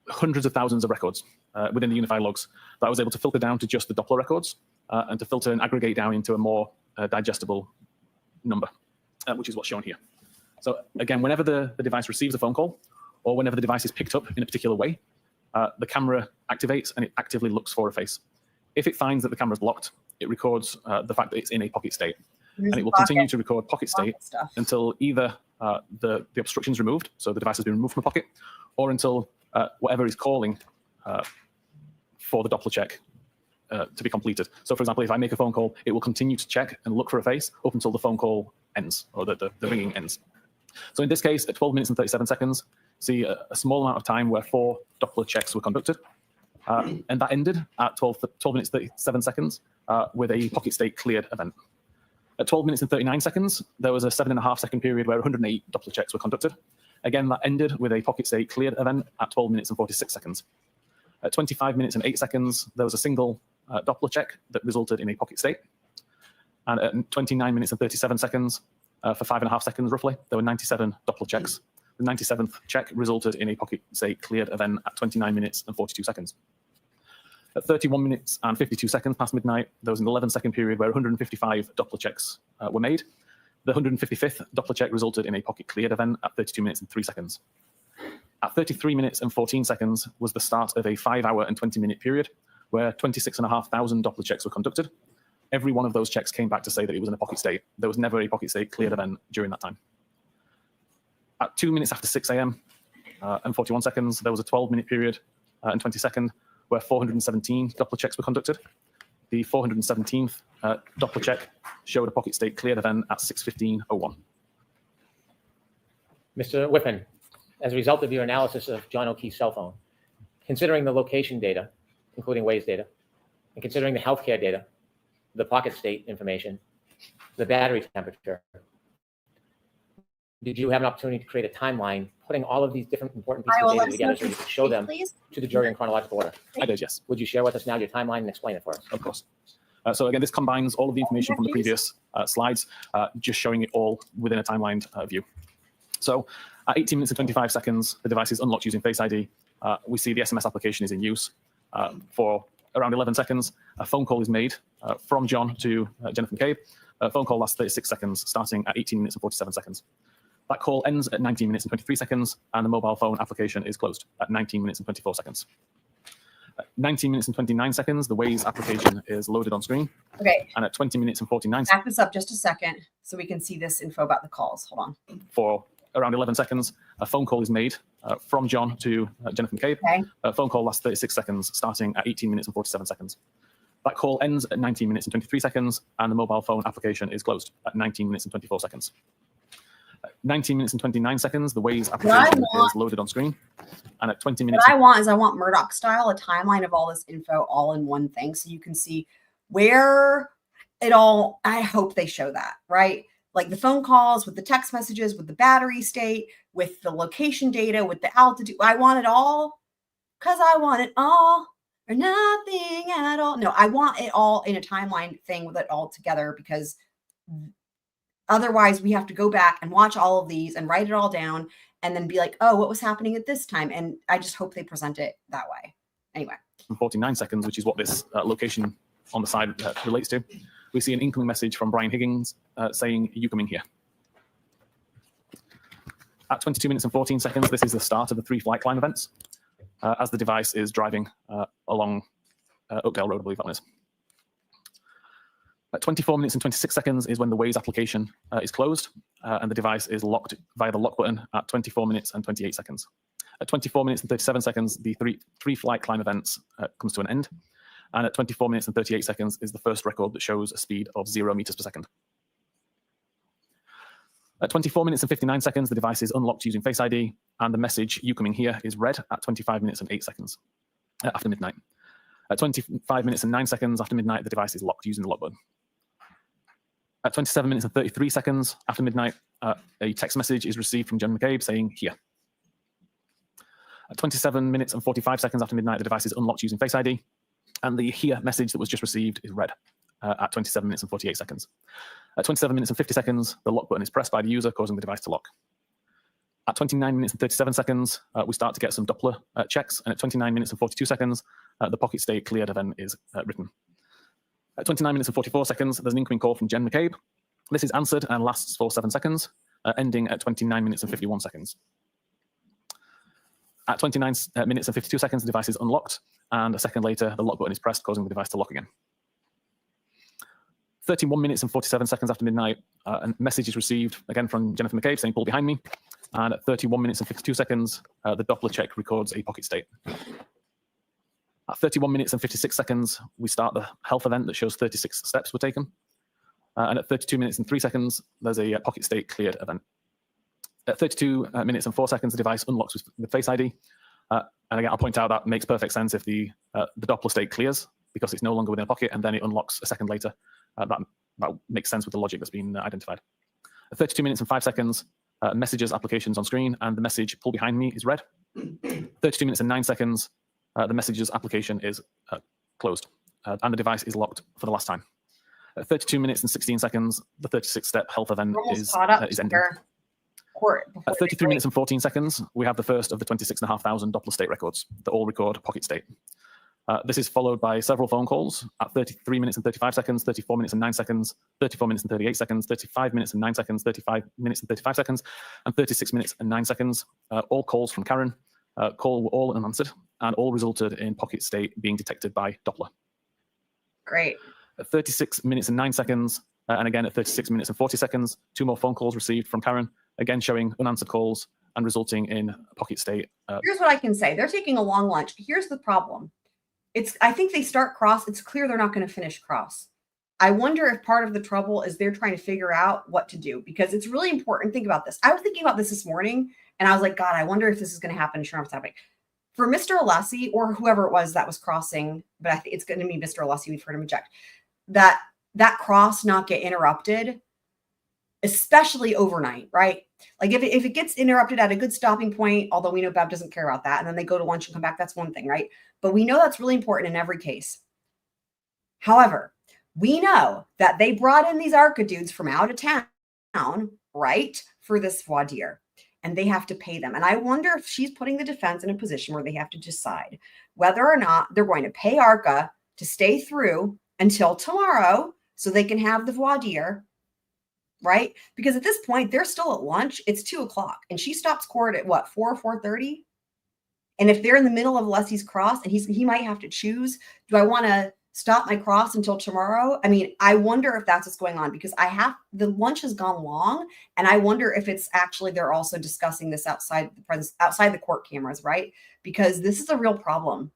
G: hundreds of thousands of records within the unified logs that I was able to filter down to just the Doppler records and to filter and aggregate down into a more digestible number, which is what's shown here. So again, whenever the device receives a phone call, or whenever the device is picked up in a particular way, the camera activates and it actively looks for a face. If it finds that the camera's blocked, it records the fact that it's in a pocket state. And it will continue to record pocket state until either the obstruction is removed, so the device has been removed from the pocket, or until whatever is calling for the Doppler check to be completed. So for example, if I make a phone call, it will continue to check and look for a face up until the phone call ends, or the ringing ends. So in this case, at 12 minutes and 37 seconds, see a small amount of time where 4 Doppler checks were conducted. And that ended at 12 minutes 37 seconds with a pocket state cleared event. At 12 minutes and 39 seconds, there was a 7.5 second period where 108 Doppler checks were conducted. Again, that ended with a pocket state cleared event at 12 minutes and 46 seconds. At 25 minutes and 8 seconds, there was a single Doppler check that resulted in a pocket state. And at 29 minutes and 37 seconds, for 5.5 seconds roughly, there were 97 Doppler checks. The 97th check resulted in a pocket state cleared event at 29 minutes and 42 seconds. At 31 minutes and 52 seconds past midnight, there was an 11-second period where 155 Doppler checks were made. The 155th Doppler check resulted in a pocket cleared event at 32 minutes and 3 seconds. At 33 minutes and 14 seconds was the start of a 5-hour and 20-minute period where 26,500 Doppler checks were conducted. Every one of those checks came back to say that it was in a pocket state. There was never a pocket state cleared event during that time. At 2 minutes after 6 a.m. And 41 seconds, there was a 12-minute period and 20 second where 417 Doppler checks were conducted. The 417th Doppler check showed a pocket state cleared event at 6:15:01.
F: Mr. Whiffen, as a result of your analysis of John O'Keefe's cell phone, considering the location data, including Waze data, and considering the healthcare data, the pocket state information, the battery temperature, did you have an opportunity to create a timeline putting all of these different important pieces of data together so you could show them to the jury in chronological order?
G: I did, yes.
F: Would you share with us now your timeline and explain it for us?
G: Of course. So again, this combines all of the information from the previous slides, just showing it all within a timelined view. So at 18 minutes and 25 seconds, the device is unlocked using Face ID. We see the SMS application is in use. For around 11 seconds, a phone call is made from John to Jennifer McCabe. A phone call lasts 36 seconds, starting at 18 minutes and 47 seconds. That call ends at 19 minutes and 23 seconds, and the mobile phone application is closed at 19 minutes and 24 seconds. At 19 minutes and 29 seconds, the Waze application is loaded on screen.
C: Okay.
G: And at 20 minutes and 49
C: Back this up just a second so we can see this info about the calls. Hold on.
G: for around 11 seconds, a phone call is made from John to Jennifer McCabe.
C: Okay.
G: A phone call lasts 36 seconds, starting at 18 minutes and 47 seconds. That call ends at 19 minutes and 23 seconds, and the mobile phone application is closed at 19 minutes and 24 seconds. At 19 minutes and 29 seconds, the Waze application is loaded on screen. And at 20 minutes...
C: What I want Murdoch style, a timeline of all this info all in one thing so you can see where it all... I hope they show that, right? Like the phone calls with the text messages, with the battery state, with the location data, with the altitude. I want it all because I want it all or nothing at all. No, I want it all in a timeline thing with it all together because otherwise we have to go back and watch all of these and write it all down and then be like, oh, what was happening at this time? And I just hope they present it that way. Anyway.
G: 49 seconds, which is what this location on the side relates to. We see an incoming message from Brian Higgins saying, you come in here. At 22 minutes and 14 seconds, this is the start of the 3 flight climb events as the device is driving along Oakdale Road, I believe that one is. At 24 minutes and 26 seconds is when the Waze application is closed and the device is locked via the lock button at 24 minutes and 28 seconds. At 24 minutes and 37 seconds, the three flight climb events comes to an end. And at 24 minutes and 38 seconds is the first record that shows a speed of 0 meters per second. At 24 minutes and 59 seconds, the device is unlocked using Face ID, and the message, you coming here, is read at 25 minutes and 8 seconds after midnight. At 25 minutes and 9 seconds after midnight, the device is locked using the lock button. At 27 minutes and 33 seconds after midnight, a text message is received from Jen McCabe saying, here. At 27 minutes and 45 seconds after midnight, the device is unlocked using Face ID, and the here message that was just received is read at 27 minutes and 48 seconds. At 27 minutes and 50 seconds, the lock button is pressed by the user, causing the device to lock. At 29 minutes and 37 seconds, we start to get some Doppler checks, and at 29 minutes and 42 seconds, the pocket state cleared event is written. At 29 minutes and 44 seconds, there's an incoming call from Jen McCabe. This is answered and lasts for 7 seconds, ending at 29 minutes and 51 seconds. At 29 minutes and 52 seconds, the device is unlocked, and a second later, the lock button is pressed, causing the device to lock again. 31 minutes and 47 seconds after midnight, a message is received, again from Jennifer McCabe, saying, pull behind me. And at 31 minutes and 52 seconds, the Doppler check records a pocket state. At 31 minutes and 56 seconds, we start the health event that shows 36 steps were taken. And at 32 minutes and 3 seconds, there's a pocket state cleared event. At 32 minutes and 4 seconds, the device unlocks with Face ID. And again, I'll point out that makes perfect sense if the Doppler state clears because it's no longer within a pocket and then it unlocks a second later. That makes sense with the logic that's been identified. At 32 minutes and 5 seconds, messages applications on screen, and the message pull behind me is red. 32 minutes and 9 seconds, the messages application is closed, and the device is locked for the last time. 32 minutes and 16 seconds, the 36-step health event is ending. At 33 minutes and 14 seconds, we have the first of the 26,500 Doppler state records that all record pocket state. This is followed by several phone calls at 33 minutes and 35 seconds, 34 minutes and 9 seconds, 34 minutes and 38 seconds, 35 minutes and 9 seconds, 35 minutes and 35 seconds, and 36 minutes and 9 seconds. All calls from Karen. Call were all unanswered, and all resulted in pocket state being detected by Doppler.
C: Great.
G: At 36 minutes and 9 seconds, and again at 36 minutes and 40 seconds, 2 more phone calls received from Karen, again showing unanswered calls and resulting in pocket state.
C: Here's what I can say. They're taking a long lunch. Here's the problem. I think they start cross. It's clear they're not going to finish cross. I wonder if part of the trouble is they're trying to figure out what to do, because it's really important. Think about this. I was thinking about this morning, and I was like, God, I wonder if this is going to happen. Sure enough, it's happening. For Mr. Alessi, or whoever it was that was crossing, but I think it's going to be Mr. Alessi. We've heard him object. That cross not get interrupted, especially overnight, right? Like if it gets interrupted at a good stopping point, although we know Bev doesn't care about that, and then they go to lunch and come back, that's one thing, right? But we know that's really important in every case. However, we know that they brought in these ARCCA dudes from out of town, right, for this voir dire, and they have to pay them. And I wonder if she's putting the defense in a position where they have to decide whether or not they're going to pay ARCCA to stay through until tomorrow so they can have the voir dire, right? Because at this point, they're still at lunch. It's 2 o'clock, and she stops court at what, 4:30? And if they're in the middle of Alessi's cross, and he might have to choose, do I want to stop my cross until tomorrow? I mean, I wonder if that's what's going on, because the lunch has gone long, and I wonder if it's actually they're also discussing this outside the court cameras, right? Because this is a real problem.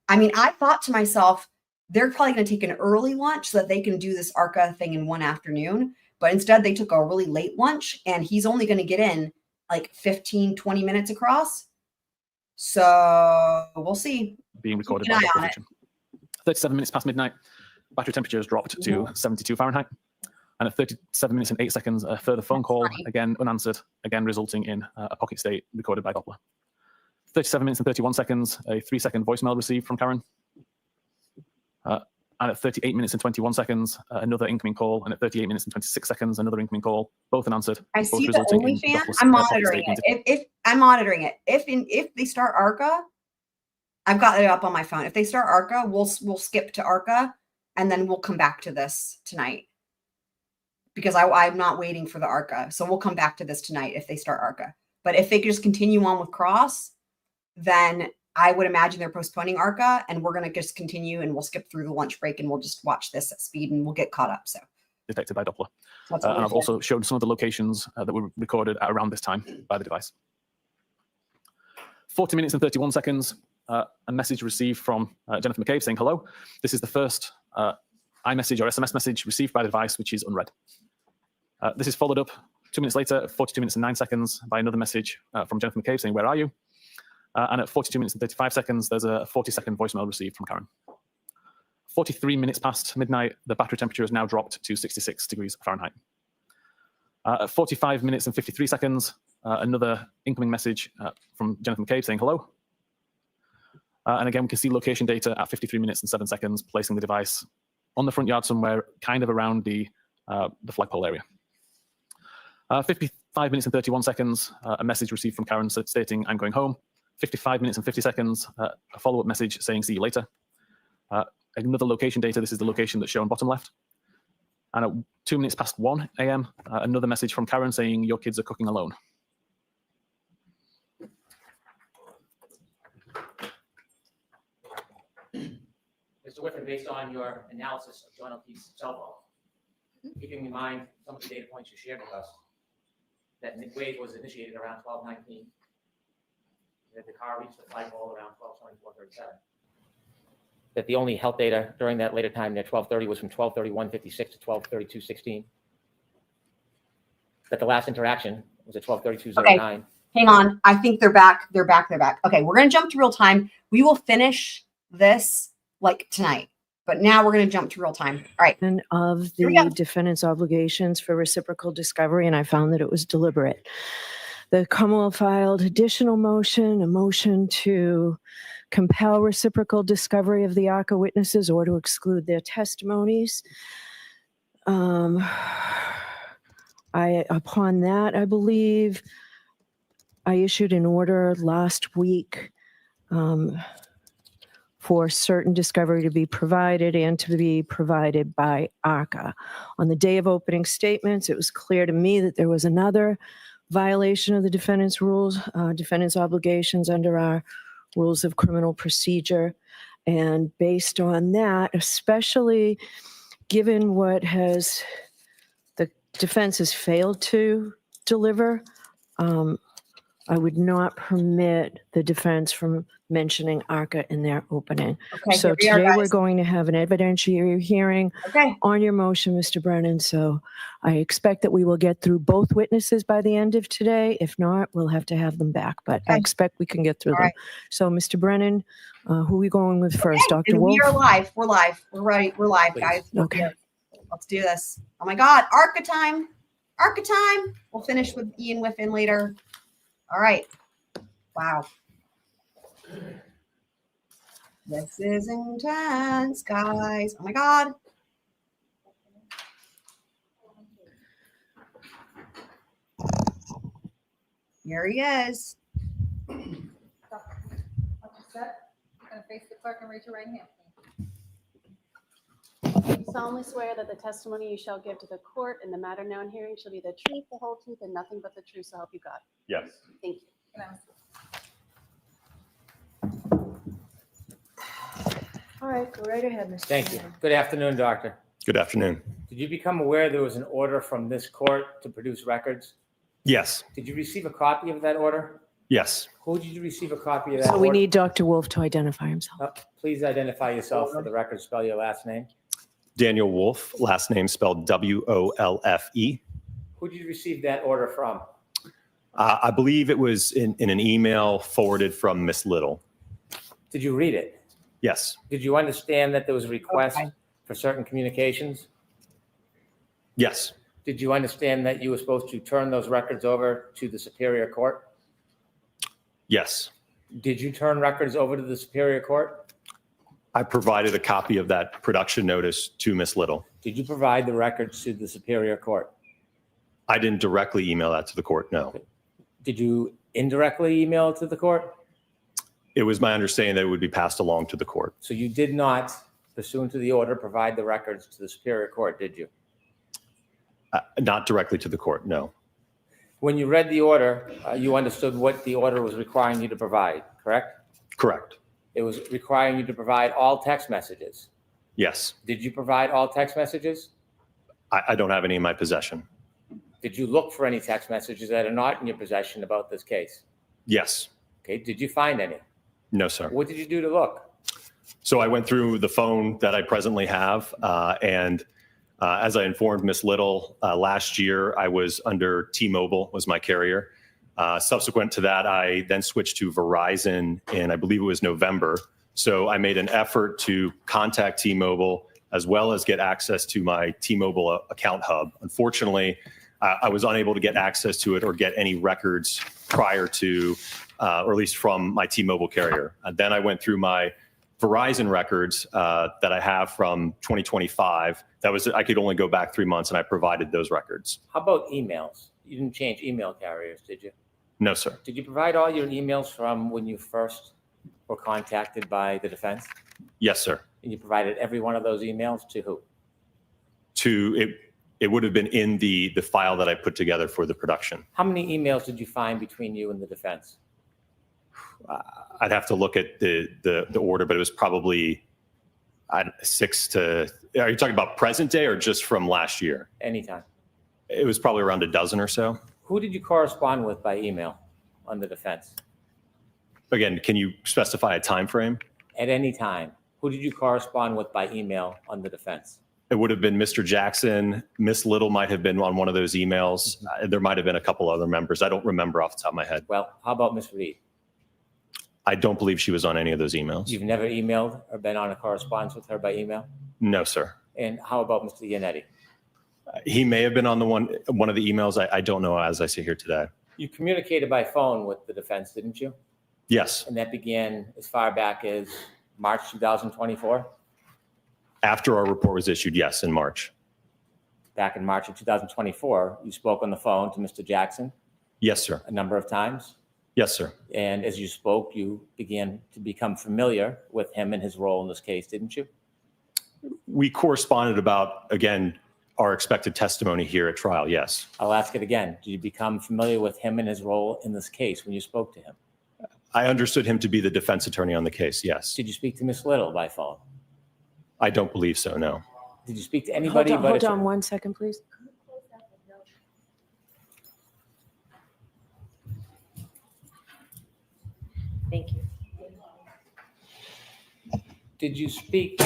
C: I mean, I thought to myself, they're probably going to take an early lunch so that they can do this ARCCA thing in one afternoon. But instead, they took a really late lunch, and he's only going to get in like 15, 20 minutes across. So we'll see.
G: Being recorded by the 37 minutes past midnight, battery temperature has dropped to 72 Fahrenheit. And at 37 minutes and 8 seconds, a further phone call, again unanswered, again resulting in a pocket state recorded by Doppler. 37 minutes and 31 seconds, a 3-second voicemail received from Karen. And at 38 minutes and 21 seconds, another incoming call. And at 38 minutes and 26 seconds, another incoming call, both unanswered.
C: I see the OnlyFans. I'm monitoring it. If I'm monitoring it, if they start ARCCA, I've got it up on my phone. If they start ARCCA, we'll skip to ARCCA, and then we'll come back to this tonight, because I'm not waiting for the ARCCA. So we'll come back to this tonight if they start ARCCA. But if they just continue on with cross, then I would imagine they're postponing ARCCA, and we're going to just continue, and we'll skip through the lunch break, and we'll just watch this at speed, and we'll get caught up. So
G: detected by Doppler. And I've also shown some of the locations that were recorded at around this time by the device. 40 minutes and 31 seconds, a message received from Jennifer McCabe saying, hello. This is the first iMessage or SMS message received by the device, which is unread. This is followed up 2 minutes later, 42 minutes and 9 seconds, by another message from Jennifer McCabe saying, where are you? And at 42 minutes and 35 seconds, there's a 40-second voicemail received from Karen. 43 minutes past midnight, the battery temperature has now dropped to 66 degrees Fahrenheit. At 45 minutes and 53 seconds, another incoming message from Jennifer McCabe saying hello. And again, we can see location data at 53 minutes and 7 seconds, placing the device on the front yard somewhere kind of around the flagpole area. 55 minutes and 31 seconds, a message received from Karen stating, I'm going home. 55 minutes and 50 seconds, a follow-up message saying, see you later. Another location data, this is the location that's shown bottom left. And at 2 minutes past 1 a.m., another message from Karen saying, your kids are cooking alone.
F: Mr. Whiffen, based on your analysis of John O'Keefe's cell phone, keeping in mind some of the data points you shared with us, that wave was initiated around 12:19. That the car reached the flagpole around 12:24:37. That the only health data during that later time, near 12:30, was from 12:31:56 to 12:32:16. That the last interaction was at 12:32:09.
C: Okay. Hang on. I think they're back. They're back. Okay, we're going to jump to real time. We will finish this like tonight. But now we're going to jump to real time. All right.
A: And of
C: Here we go.
A: the defendant's obligations for reciprocal discovery, and I found that it was deliberate. The Commonwealth filed additional motion, a motion to compel reciprocal discovery of the ARCCA witnesses or to exclude their testimonies. Upon that, I believe I issued an order last week for certain discovery to be provided and to be provided by ARCCA. On the day of opening statements, it was clear to me that there was another violation of the defendant's rules, defendant's obligations under our rules of criminal procedure. And based on that, especially given what the defense has failed to deliver, I would not permit the defense from mentioning ARCCA in their opening.
C: Okay.
A: So
C: here we are,
A: today we're
C: guys.
A: going to have an evidentiary hearing
C: Okay.
A: on your motion, Mr. Brennan. So I expect that we will get through both witnesses by the end of today. If not, we'll have to have them back, but I
C: Okay.
A: expect we can get through
C: All
A: them.
C: right.
A: So Mr. Brennan, who are we going with first? Dr.
C: And we
A: Wolfe?
C: are live. We're live. We're ready. We're live,
F: Please.
C: guys. We're
A: Okay.
C: here. Let's do this. Oh my God. ARCCA time. ARCCA time. We'll finish with Ian Whiffen later. All right. Wow. This is intense, guys. Oh my God. Here he is.
B: Once you're set, you're going to face the clerk and raise your right hand.
H: You solemnly swear that the testimony you shall give to the court in the matter now in hearing shall be the truth, the whole truth, and nothing but the truth, so help you God.
I: Yes.
H: Thank you.
B: Can I-
A: All right, go right ahead, Mr.
F: Thank you.
A: Brennan.
F: Good afternoon, doctor.
I: Good afternoon.
F: Did you become aware there was an order from this court to produce records?
I: Yes.
F: Did you receive a copy of that order?
I: Yes.
F: Who did you receive a copy of that
A: So
F: order?
A: we need Dr. Wolfe to identify himself.
F: Please identify yourself for the record. Spell your last name.
I: Daniel Wolfe, last name spelled Wolfe.
F: Who did you receive that order from?
I: I believe it was in an email forwarded from Miss Little.
F: Did you read it?
I: Yes.
F: Did you understand that there was a request
C: Okay.
F: for certain communications?
I: Yes.
F: Did you understand that you were supposed to turn those records over to the Superior Court?
I: Yes.
F: Did you turn records over to the Superior Court?
I: I provided a copy of that production notice to Miss Little.
F: Did you provide the records to the Superior Court?
I: I didn't directly email that to the court, no.
F: Did you indirectly email it to the court?
I: It was my understanding that it would be passed along to the court.
F: So you did not, pursuant to the order, provide the records to the Superior Court, did you?
I: Not directly to the court, no.
F: When you read the order, you understood what the order was requiring you to provide, correct?
I: Correct.
F: It was requiring you to provide all text messages.
I: Yes.
F: Did you provide all text messages?
I: I don't have any in my possession.
F: Did you look for any text messages that are not in your possession about this case?
I: Yes.
F: Okay, did you find any?
I: No, sir.
F: What did you do to look?
I: So I went through the phone that I presently have, and as I informed Miss Little last year, I was under T-Mobile was my carrier. Subsequent to that, I then switched to Verizon in, I believe it was November. So I made an effort to contact T-Mobile as well as get access to my T-Mobile account hub. Unfortunately, I was unable to get access to it or get any records prior to, or at least from my T-Mobile carrier. And then I went through my Verizon records that I have from 2025. That was, I could only go back 3 months, and I provided those records.
F: How about emails? You didn't change email carriers, did you?
I: No, sir.
F: Did you provide all your emails from when you first were contacted by the defense?
I: Yes, sir.
F: And you provided every one of those emails to who?
I: It would have been in the file that I put together for the production.
F: How many emails did you find between you and the defense?
I: I'd have to look at the order, but it was probably 6 to. Are you talking about present day or just from last year?
F: Anytime.
I: It was probably around a dozen or so.
F: Who did you correspond with by email on the defense?
I: Again, can you specify a time frame?
F: At any time, who did you correspond with by email on the defense?
I: It would have been Mr. Jackson. Miss Little might have been on one of those emails. There might have been a couple other members. I don't remember off the top of my head.
F: Well, how about Ms. Reed?
I: I don't believe she was on any of those emails.
F: You've never emailed or been on a correspondence with her by email?
I: No, sir.
F: And how about Mr. Yannetti?
I: He may have been on one of the emails. I don't know as I sit here today.
F: You communicated by phone with the defense, didn't you?
I: Yes.
F: And that began as far back as March 2024?
I: After our report was issued, yes, in March.
F: Back in March of 2024, you spoke on the phone to Mr. Jackson
I: Yes, sir.
F: a number of times.
I: Yes, sir.
F: And as you spoke, you began to become familiar with him and his role in this case, didn't you?
I: We corresponded about, again, our expected testimony here at trial. Yes.
F: I'll ask it again. Did you become familiar with him and his role in this case when you spoke to him?
I: I understood him to be the defense attorney on the case. Yes.
F: Did you speak to Miss Little by phone?
I: I don't believe so. No.
F: Did you speak to anybody?
A: Hold on 1 second, please.
E: Thank you.
F: Did you speak,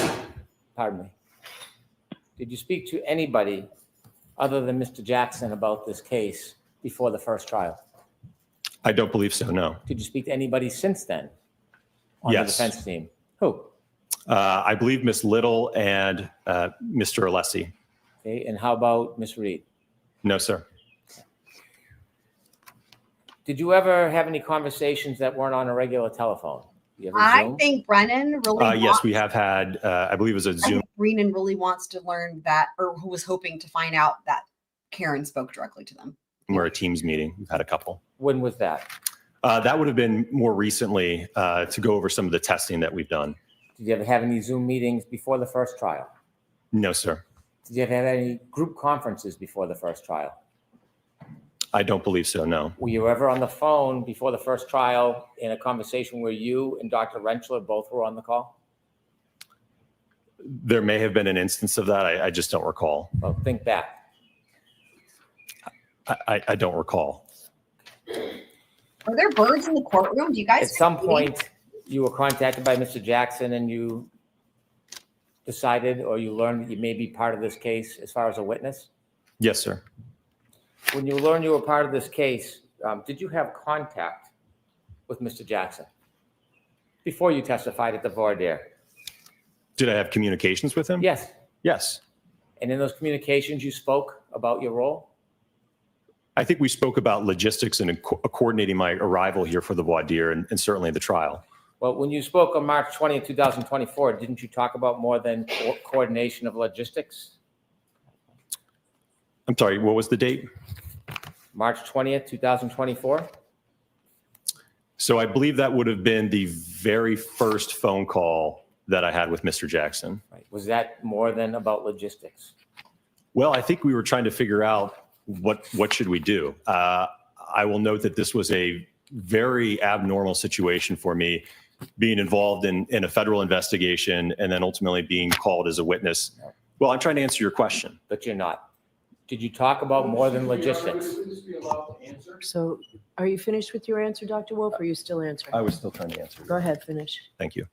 F: pardon me, did you speak to anybody other than Mr. Jackson about this case before the first trial?
I: I don't believe so. No.
F: Did you speak to anybody since then on the
I: Yes.
F: defense team? Who?
I: I believe Miss Little and Mr. Alessi.
F: Okay, and how about Miss Reed?
I: No, sir.
F: Did you ever have any conversations that weren't on a regular telephone? You ever
C: I
F: Zoom?
C: think Brennan really
I: Yes, we have had, I believe it was a
C: I
I: Zoom.
C: think Brennan really wants to learn that, or who was hoping to find out that Karen spoke directly to them.
I: Or a Teams meeting. We've had a couple.
F: When was that?
I: That would have been more recently to go over some of the testing that we've done.
F: Did you ever have any Zoom meetings before the first trial?
I: No, sir.
F: Did you ever have any group conferences before the first trial?
I: I don't believe so. No.
F: Were you ever on the phone before the first trial in a conversation where you and Dr. Rentschler both were on the call?
I: There may have been an instance of that. I just don't recall.
F: Well, think back.
C: Are
I: I don't recall.
C: there birds in the courtroom? Do you guys?
F: At some point, you were contacted by Mr. Jackson and you decided or you learned that you may be part of this case as far as a witness?
I: Yes, sir.
F: When you learned you were part of this case, did you have contact with Mr. Jackson before you testified at the voir dire?
I: Did I have communications with him?
F: Yes.
I: Yes.
F: And in those communications, you spoke about your role?
I: I think we spoke about logistics and coordinating my arrival here for the voir dire and certainly the trial.
F: Well, when you spoke on March 20th, 2024, didn't you talk about more than coordination of logistics?
I: I'm sorry, what was the date?
F: March 20th, 2024?
I: So I believe that would have been the very first phone call that I had with Mr. Jackson.
F: Right. Was that more than about logistics?
I: Well, I think we were trying to figure out what should we do. I will note that this was a very abnormal situation for me, being involved in a federal investigation and then ultimately being called as a witness. Well, I'm trying to answer your question.
F: But you're not. Did you talk about more than logistics?
A: So are you finished with your answer, Dr. Wolfe, or are you still answering?
I: I was still trying to answer.
A: Go ahead, finish.
I: Thank you.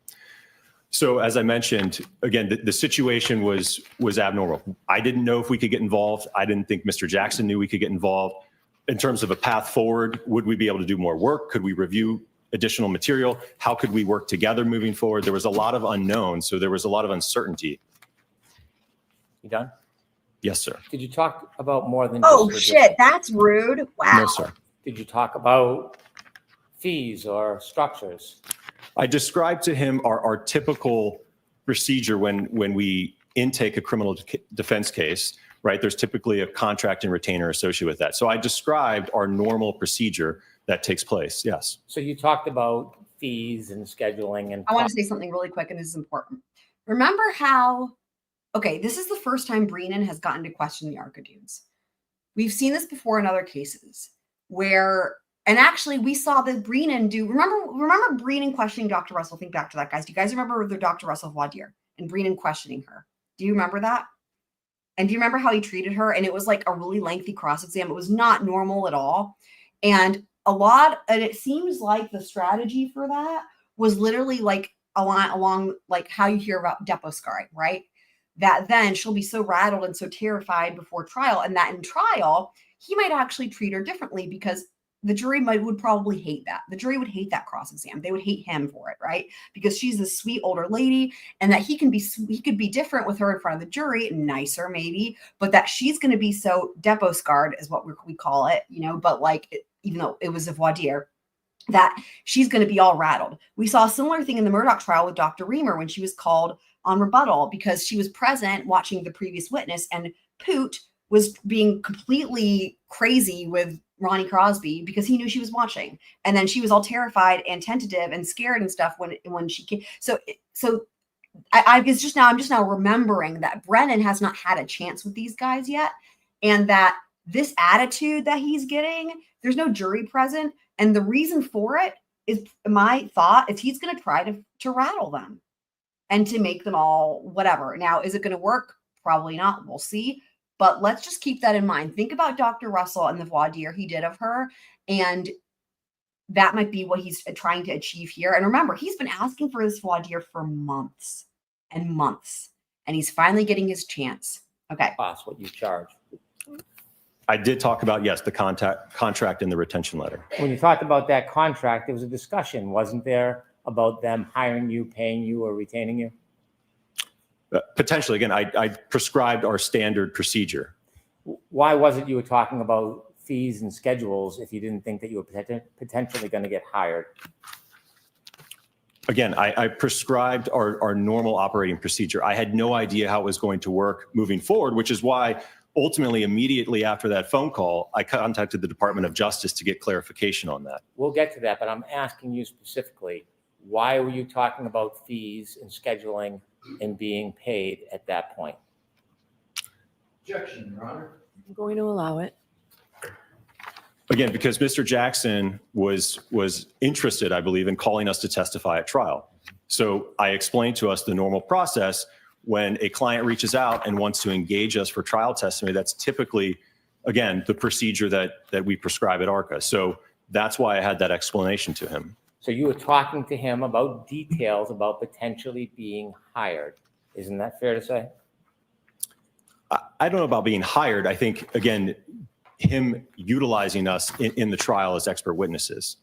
I: So as I mentioned, again, the situation was abnormal. I didn't know if we could get involved. I didn't think Mr. Jackson knew we could get involved. In terms of a path forward, would we be able to do more work? Could we review additional material? How could we work together moving forward? There was a lot of unknowns, so there was a lot of uncertainty.
F: You done?
I: Yes, sir.
F: Did you talk about more than
C: Oh
F: just
C: shit, that's rude. Wow.
I: No, sir.
F: Did you talk about fees or structures?
I: I described to him our typical procedure when we intake a criminal defense case, right? There's typically a contract and retainer associated with that. So I described our normal procedure that takes place. Yes.
F: So you talked about fees and scheduling and.
C: I want to say something really quick, and this is important. Remember how, okay, this is the first time Brennan has gotten to question the ARCCA dudes. We've seen this before in other cases where, and actually we saw that Brennan do, remember Brennan questioning Dr. Russell? Think back to that, guys. Do you guys remember the Dr. Russell voir dire and Brennan questioning her? Do you remember that? And do you remember how he treated her? And it was like a really lengthy cross exam. It was not normal at all. And it seems like the strategy for that was literally like along like how you hear about Depo Scarring, right? That then she'll be so rattled and so terrified before trial, and that in trial, he might actually treat her differently because the jury would probably hate that. The jury would hate that cross exam. They would hate him for it, right? Because she's this sweet older lady, and that he could be different with her in front of the jury, nicer maybe, but that she's going to be so Depo scarred is what we call it, But even though it was a voir dire, that she's going to be all rattled. We saw a similar thing in the Murdoch trial with Dr. Reamer when she was called on rebuttal because she was present watching the previous witness, and Poot was being completely crazy with Ronnie Crosby because he knew she was watching. And then she was all terrified and tentative and scared and stuff when she came. So I'm just now remembering that Brennan has not had a chance with these guys yet. And that this attitude that he's getting, there's no jury present. And the reason for it is, my thought is, he's going to try to rattle them and to make them all whatever. Now, is it going to work? Probably not. We'll see. But let's just keep that in mind. Think about Dr. Russell and the voir dire he did of her. And that might be what he's trying to achieve here. And remember, he's been asking for this voir dire for months and months. And he's finally getting his chance. Okay.
F: Cost what you charge.
I: I did talk about, yes, the contract and the retention letter.
F: When you talked about that contract, there was a discussion, wasn't there, about them hiring you, paying you, or retaining you?
I: Potentially. Again, I prescribed our standard procedure.
F: Why was it you were talking about fees and schedules if you didn't think that you were potentially going to get hired?
I: Again, I prescribed our normal operating procedure. I had no idea how it was going to work moving forward, which is why ultimately, immediately after that phone call, I contacted the Department of Justice to get clarification on that.
F: We'll get to that, but I'm asking you specifically, why were you talking about fees and scheduling and being paid at that point?
D: Objection, Your Honor.
A: I'm going to allow it.
I: Again, because Mr. Jackson was interested, I believe, in calling us to testify at trial. So I explained to us the normal process. When a client reaches out and wants to engage us for trial testimony, that's typically, again, the procedure that we prescribe at ARCCA. So that's why I had that explanation to him.
F: So you were talking to him about details about potentially being hired. Isn't that fair to say?
I: I don't know about being hired. I think, again, him utilizing us in the trial as expert witnesses.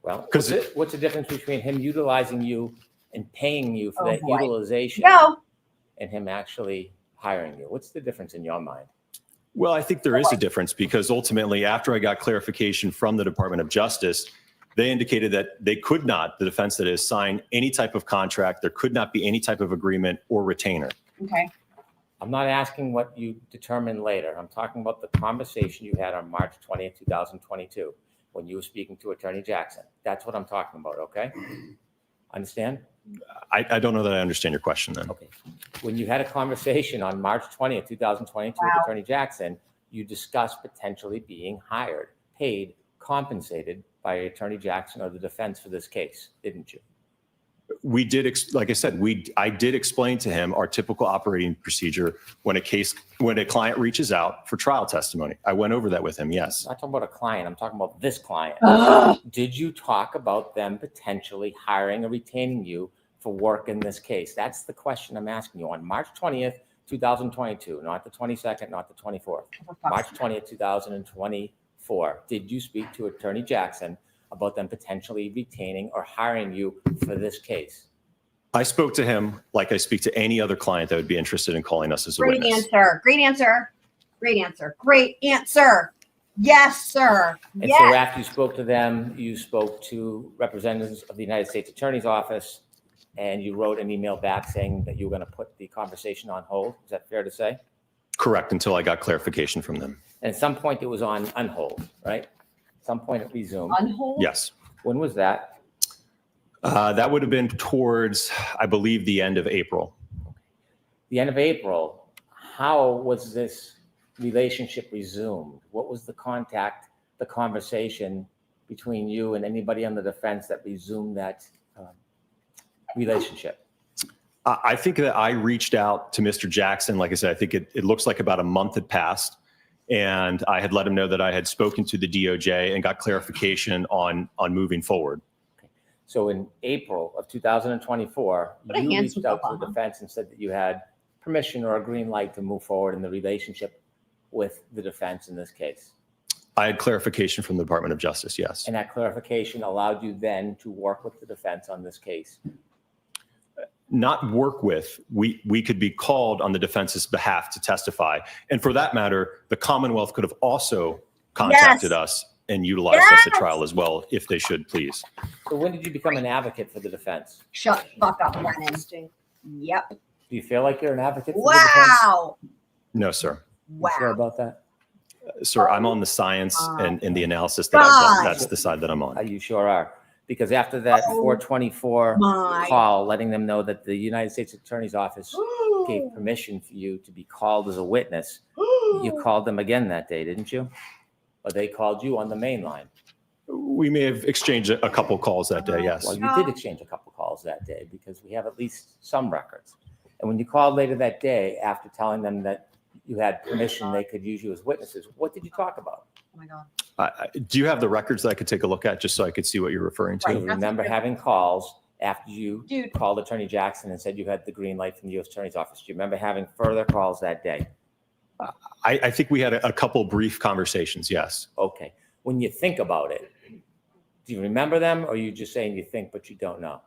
F: Well, what's the difference between him utilizing you and paying you for that
C: boy.
F: utilization
C: No.
F: and him actually hiring you? What's the difference in your mind?
I: Well, I think there is a difference because ultimately, after I got clarification from the Department of Justice, they indicated that they could not, the defense that is, sign any type of contract. There could not be any type of agreement or retainer.
C: Okay.
F: I'm not asking what you determined later. I'm talking about the conversation you had on March 20th, 2022, when you were speaking to Attorney Jackson. That's what I'm talking about, okay? Understand?
I: I don't know that I understand your question then.
F: Okay. When you had a conversation on March 20th, 2022 with Attorney Jackson, you discussed potentially being hired, paid, compensated by Attorney Jackson or the defense for this case, didn't you?
I: We did, like I said, I did explain to him our typical operating procedure when a client reaches out for trial testimony. I went over that with him, yes.
F: I'm not talking about a client, I'm talking about this client. Did you talk about them potentially hiring or retaining you for work in this case? That's the question I'm asking you on March 20th, 2022, not the 22nd, not the 24th. March 20th, 2024. Did you speak to Attorney Jackson about them potentially retaining or hiring you for this case?
I: I spoke to him like I speak to any other client that would be interested in calling us as a
C: Great
I: witness.
C: answer. Great answer. Great answer. Great answer. Yes, sir.
F: And
C: Yes.
F: so after you spoke to them, you spoke to representatives of the United States Attorney's Office, and you wrote an email back saying that you were going to put the conversation on hold. Is that fair to say?
I: Correct, until I got clarification from them.
F: And at some point it was on hold, right? At some point it resumed.
C: On hold?
I: Yes.
F: When was that?
I: That would have been towards, I believe, the end of April.
F: The end of April. How was this relationship resumed? What was the contact, the conversation between you and anybody on the defense that resumed that relationship?
I: I think that I reached out to Mr. Jackson. Like I said, I think it looks like about a month had passed. And I had let him know that I had spoken to the DOJ and got clarification on moving forward.
F: Okay. So in April of 2024, you reached out to the defense and said that you had permission or a green light to move forward in the relationship with the defense in this case.
I: I had clarification from the Department of Justice, yes.
F: And that clarification allowed you then to work with the defense on this case.
I: Not work with, we could be called on the defense's behalf to testify. And for that matter, the Commonwealth could have also contacted us and utilized us at trial as well, if they should, please.
F: So when did you become an advocate for the defense?
C: Shut the fuck up, Brennan. Yep.
F: Do you feel like you're an advocate for the defense?
C: Wow.
I: No, sir.
F: You sure about that?
I: Sir, I'm on the science and the analysis that I've done. That's the side that I'm on.
F: You sure are. Because after that 424 call, letting them know that the United States Attorney's Office gave permission for you to be called as a witness, you called them again that day, didn't you? Or they called you on the main line?
I: We may have exchanged a couple calls that day, yes.
F: Well, you did exchange a couple calls that day because we have at least some records. And when you called later that day, after telling them that you had permission, they could use you as witnesses, what did you talk about?
C: Oh my God.
I: Do you have the records that I could take a look at just so I could see what you're referring to?
F: Do you remember having calls after you called Attorney Jackson and said you had the green light from the U.S. Attorney's Office? Do you remember having further calls that day?
I: I think we had a couple brief conversations, yes.
F: Okay. When you think about it, do you remember them, or are you just saying you think but you don't know?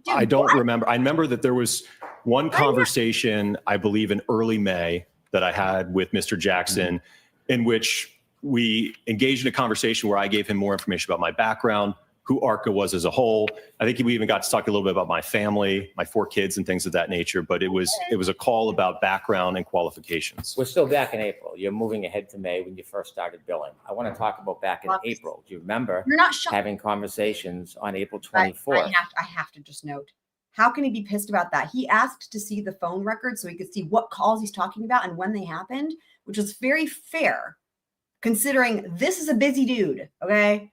I: I don't remember. I remember that there was one conversation, I believe in early May, that I had with Mr. Jackson, in which we engaged in a conversation where I gave him more information about my background, who ARCCA was as a whole. I think we even got to talk a little bit about my family, my 4 kids and things of that nature, but it was a call about background and qualifications.
F: We're still back in April. You're moving ahead to May when you first started billing. I want to talk about back in April. Do you remember having conversations on April 24th?
C: I have to just note, how can he be pissed about that? He asked to see the phone record so he could see what calls he's talking about and when they happened, which was very fair, considering this is a busy dude, okay?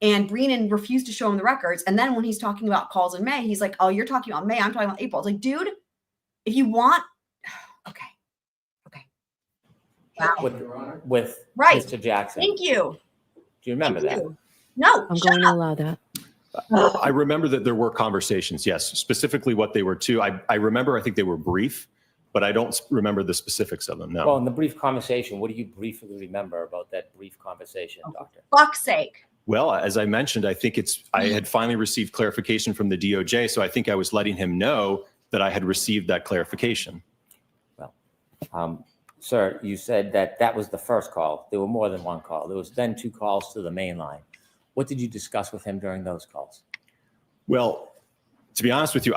C: And Brennan refused to show him the records. And then when he's talking about calls in May, he's like, oh, you're talking about May, I'm talking about April. It's like, dude, if you want, okay. Wow.
F: With Mr. Jackson.
C: Thank you.
F: Do you remember that?
C: No,
A: I'm going to allow that.
I: I remember that there were conversations, yes, specifically what they were to. I remember, I think they were brief, but I don't remember the specifics of them, no.
F: Well, in the brief conversation, what do you briefly remember about that brief conversation, Doctor?
C: Fuck's sake.
I: Well, as I mentioned, I think I had finally received clarification from the DOJ, so I think I was letting him know that I had received that clarification.
F: Well, sir, you said that was the first call. There were more than one call. There was then 2 calls to the main line. What did you discuss with him during those calls?
I: Well, to be honest with you,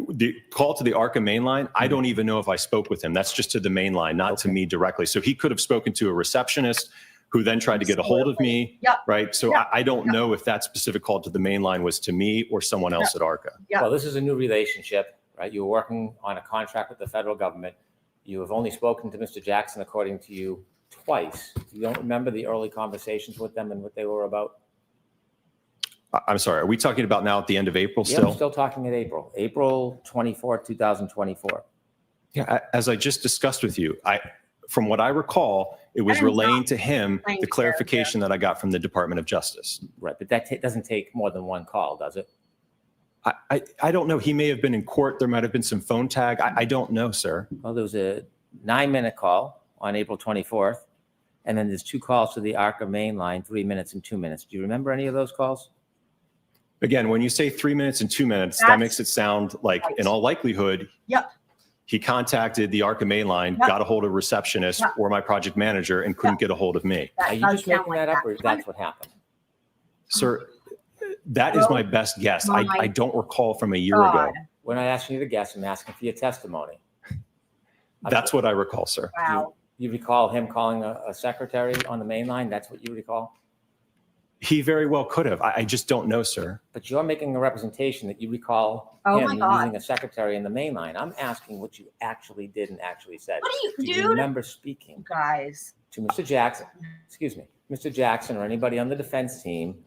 I: the call to the ARCCA main line, I don't even know if I spoke with him. That's just to the main line, not to me directly. So he could have spoken to a receptionist who then tried to get a hold of me, right? So I don't know if that specific call to the main line was to me or someone else at ARCCA.
F: Well, this is a new relationship, right? You were working on a contract with the federal government. You have only spoken to Mr. Jackson, according to you, twice. You don't remember the early conversations with them and what they were about?
I: I'm sorry, are we talking about now at the end of April
F: Yeah,
I: still?
F: I'm still talking at April 24, 2024.
I: Yeah, as I just discussed with you, from what I recall, it was relaying to him the clarification that I got from the Department of Justice.
F: Right, but that doesn't take more than one call, does it?
I: I don't know. He may have been in court. There might have been some phone tag. I don't know, sir.
F: Well, there was a 9-minute call on April 24th, and then there's 2 calls to the ARCCA main line, 3 minutes and 2 minutes. Do you remember any of those calls?
I: Again, when you say 3 minutes and 2 minutes, that makes it sound like, in all likelihood, he contacted the ARCCA main line, got a hold of a receptionist or my project manager, and couldn't get a hold of me.
F: Are you just making that up, or that's what happened?
I: Sir, that is my best guess. I don't recall from a year ago.
F: We're not asking you to guess. I'm asking for your testimony.
I: That's what I recall, sir.
C: Wow.
F: You recall him calling a secretary on the main line? That's what you recall?
I: He very well could have. I just don't know, sir.
F: But you're making a representation that you recall him using a secretary in the main line. I'm asking what you actually did and actually said.
C: What are
F: Do you remember speaking
C: guys
F: to Mr. Jackson, Mr. Jackson or anybody on the defense team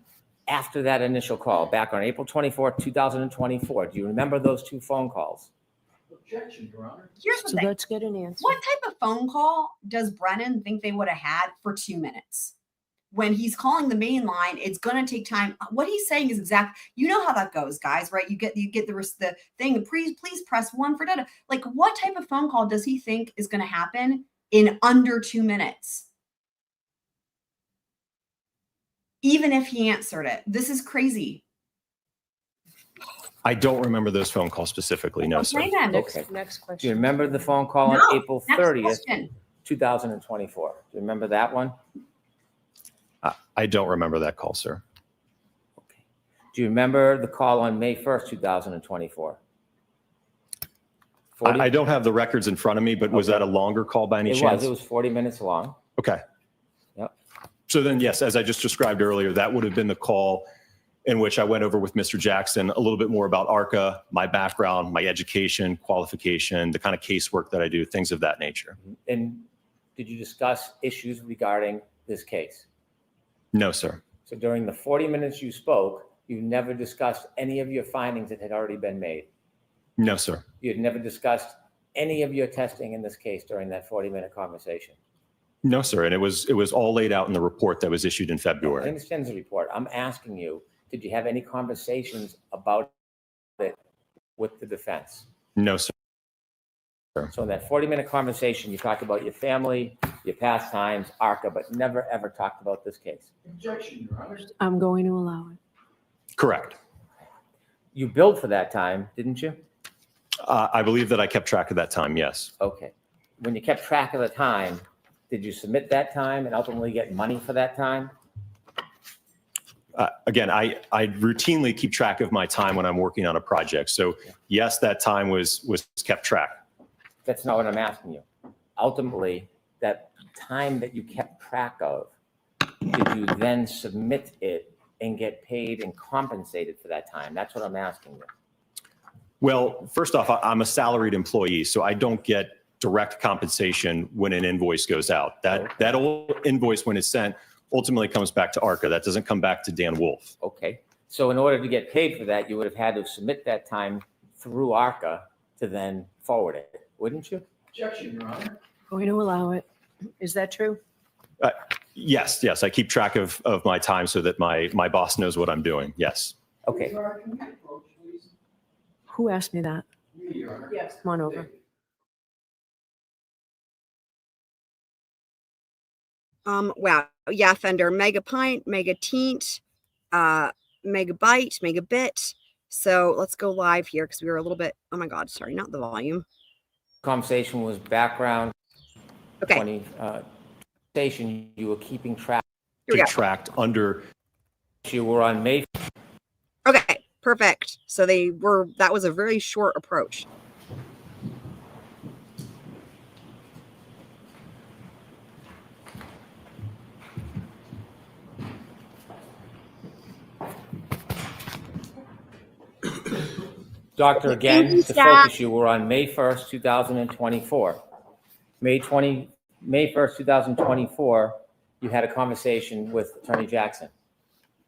F: after that initial call back on April 24th, 2024? Do you remember those 2 phone calls?
D: Objection, Your Honor.
C: Here's the
A: So
C: thing.
A: let's get an answer.
C: What type of phone call does Brennan think they would have had for 2 minutes? When he's calling the main line, it's going to take time. What he's saying is exact. You know how that goes, guys, right? You get the thing. Please press 1 for data. Like, what type of phone call does he think is going to happen in under 2 minutes? even if he answered it. This is crazy.
I: I don't remember those phone calls specifically. No, sir.
C: Okay, then.
A: Next
F: Do you
A: question.
F: remember the phone call on
C: No,
F: April
C: next
F: 30th,
C: question.
F: 2024? Do you remember that one?
I: I don't remember that call, sir.
F: Okay. Do you remember the call on May 1st, 2024?
I: I don't have the records in front of me, but was that a longer call by any chance?
F: It was 40 minutes long.
I: Okay.
F: Yep.
I: So then, yes, as I just described earlier, that would have been the call in which I went over with Mr. Jackson a little bit more about ARCCA, my background, my education, qualification, the kind of casework that I do, things of that nature.
F: And did you discuss issues regarding this case?
I: No, sir.
F: So during the 40 minutes you spoke, you never discussed any of your findings that had already been made.
I: No, sir.
F: You had never discussed any of your testing in this case during that 40-minute conversation.
I: No, sir. And it was all laid out in the report that was issued in
F: I
I: February.
F: understand the report. I'm asking you, did you have any conversations about it with the defense?
I: No, sir.
F: So in that 40-minute conversation, you talked about your family, your pastimes, ARCCA, but never ever talked about this case.
D: Objection, Your Honor.
A: I'm going to allow it.
I: Correct.
F: You billed for that time, didn't you?
I: I believe that I kept track of that time. Yes.
F: Okay. When you kept track of the time, did you submit that time and ultimately get money for that time?
I: Again, I routinely keep track of my time when I'm working on a project. So yes, that time was kept track.
F: That's not what I'm asking you. Ultimately, that time that you kept track of, did you then submit it and get paid and compensated for that time? That's what I'm asking you.
I: Well, first off, I'm a salaried employee, so I don't get direct compensation when an invoice goes out. That old invoice, when it's sent, ultimately comes back to ARCCA. That doesn't come back to Dan Wolfe.
F: Okay. So in order to get paid for that, you would have had to submit that time through ARCCA to then forward it, wouldn't you?
D: Objection, Your Honor.
A: Going to allow it. Is that true?
I: Yes. I keep track of my time so that my boss knows what I'm doing. Yes.
F: Okay.
D: Your Honor, can you approach, please?
A: Who asked me that?
D: Me, Your Honor.
A: Yes. Come on over.
C: Wow. Yeah, Fender, mega pint, mega teent, megabyte, megabit. So let's go live here because we were a little bit, oh my God, sorry, not the volume.
F: Conversation was background.
C: Okay.
F: Station you were keeping track.
C: Here we go.
I: Tracked under.
F: You were on May.
C: Okay, perfect. So that was a very short approach.
F: Doctor, again,
C: Thank you,
F: to
C: Scott.
F: focus, you were on May 1st, 2024. May 1st, 2024, you had a conversation with Attorney Jackson.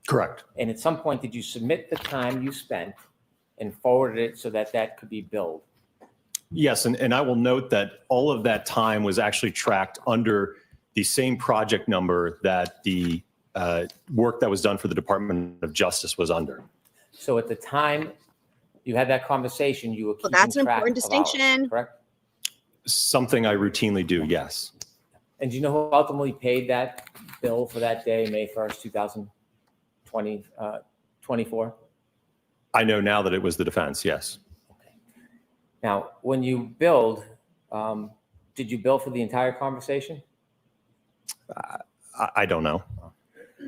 I: Correct.
F: And at some point, did you submit the time you spent and forwarded it so that that could be billed?
I: Yes, and I will note that all of that time was actually tracked under the same project number that the work that was done for the Department of Justice was under.
F: So at the time you had that conversation, you were keeping
C: Well, that's an
F: track
C: important
F: of hours,
C: distinction.
F: correct?
I: Something I routinely do, yes.
F: And do you know who ultimately paid that bill for that day, May 1st, 2024?
I: I know now that it was the defense, yes.
F: Okay. Now, when you billed, did you bill for the entire conversation?
I: I don't know.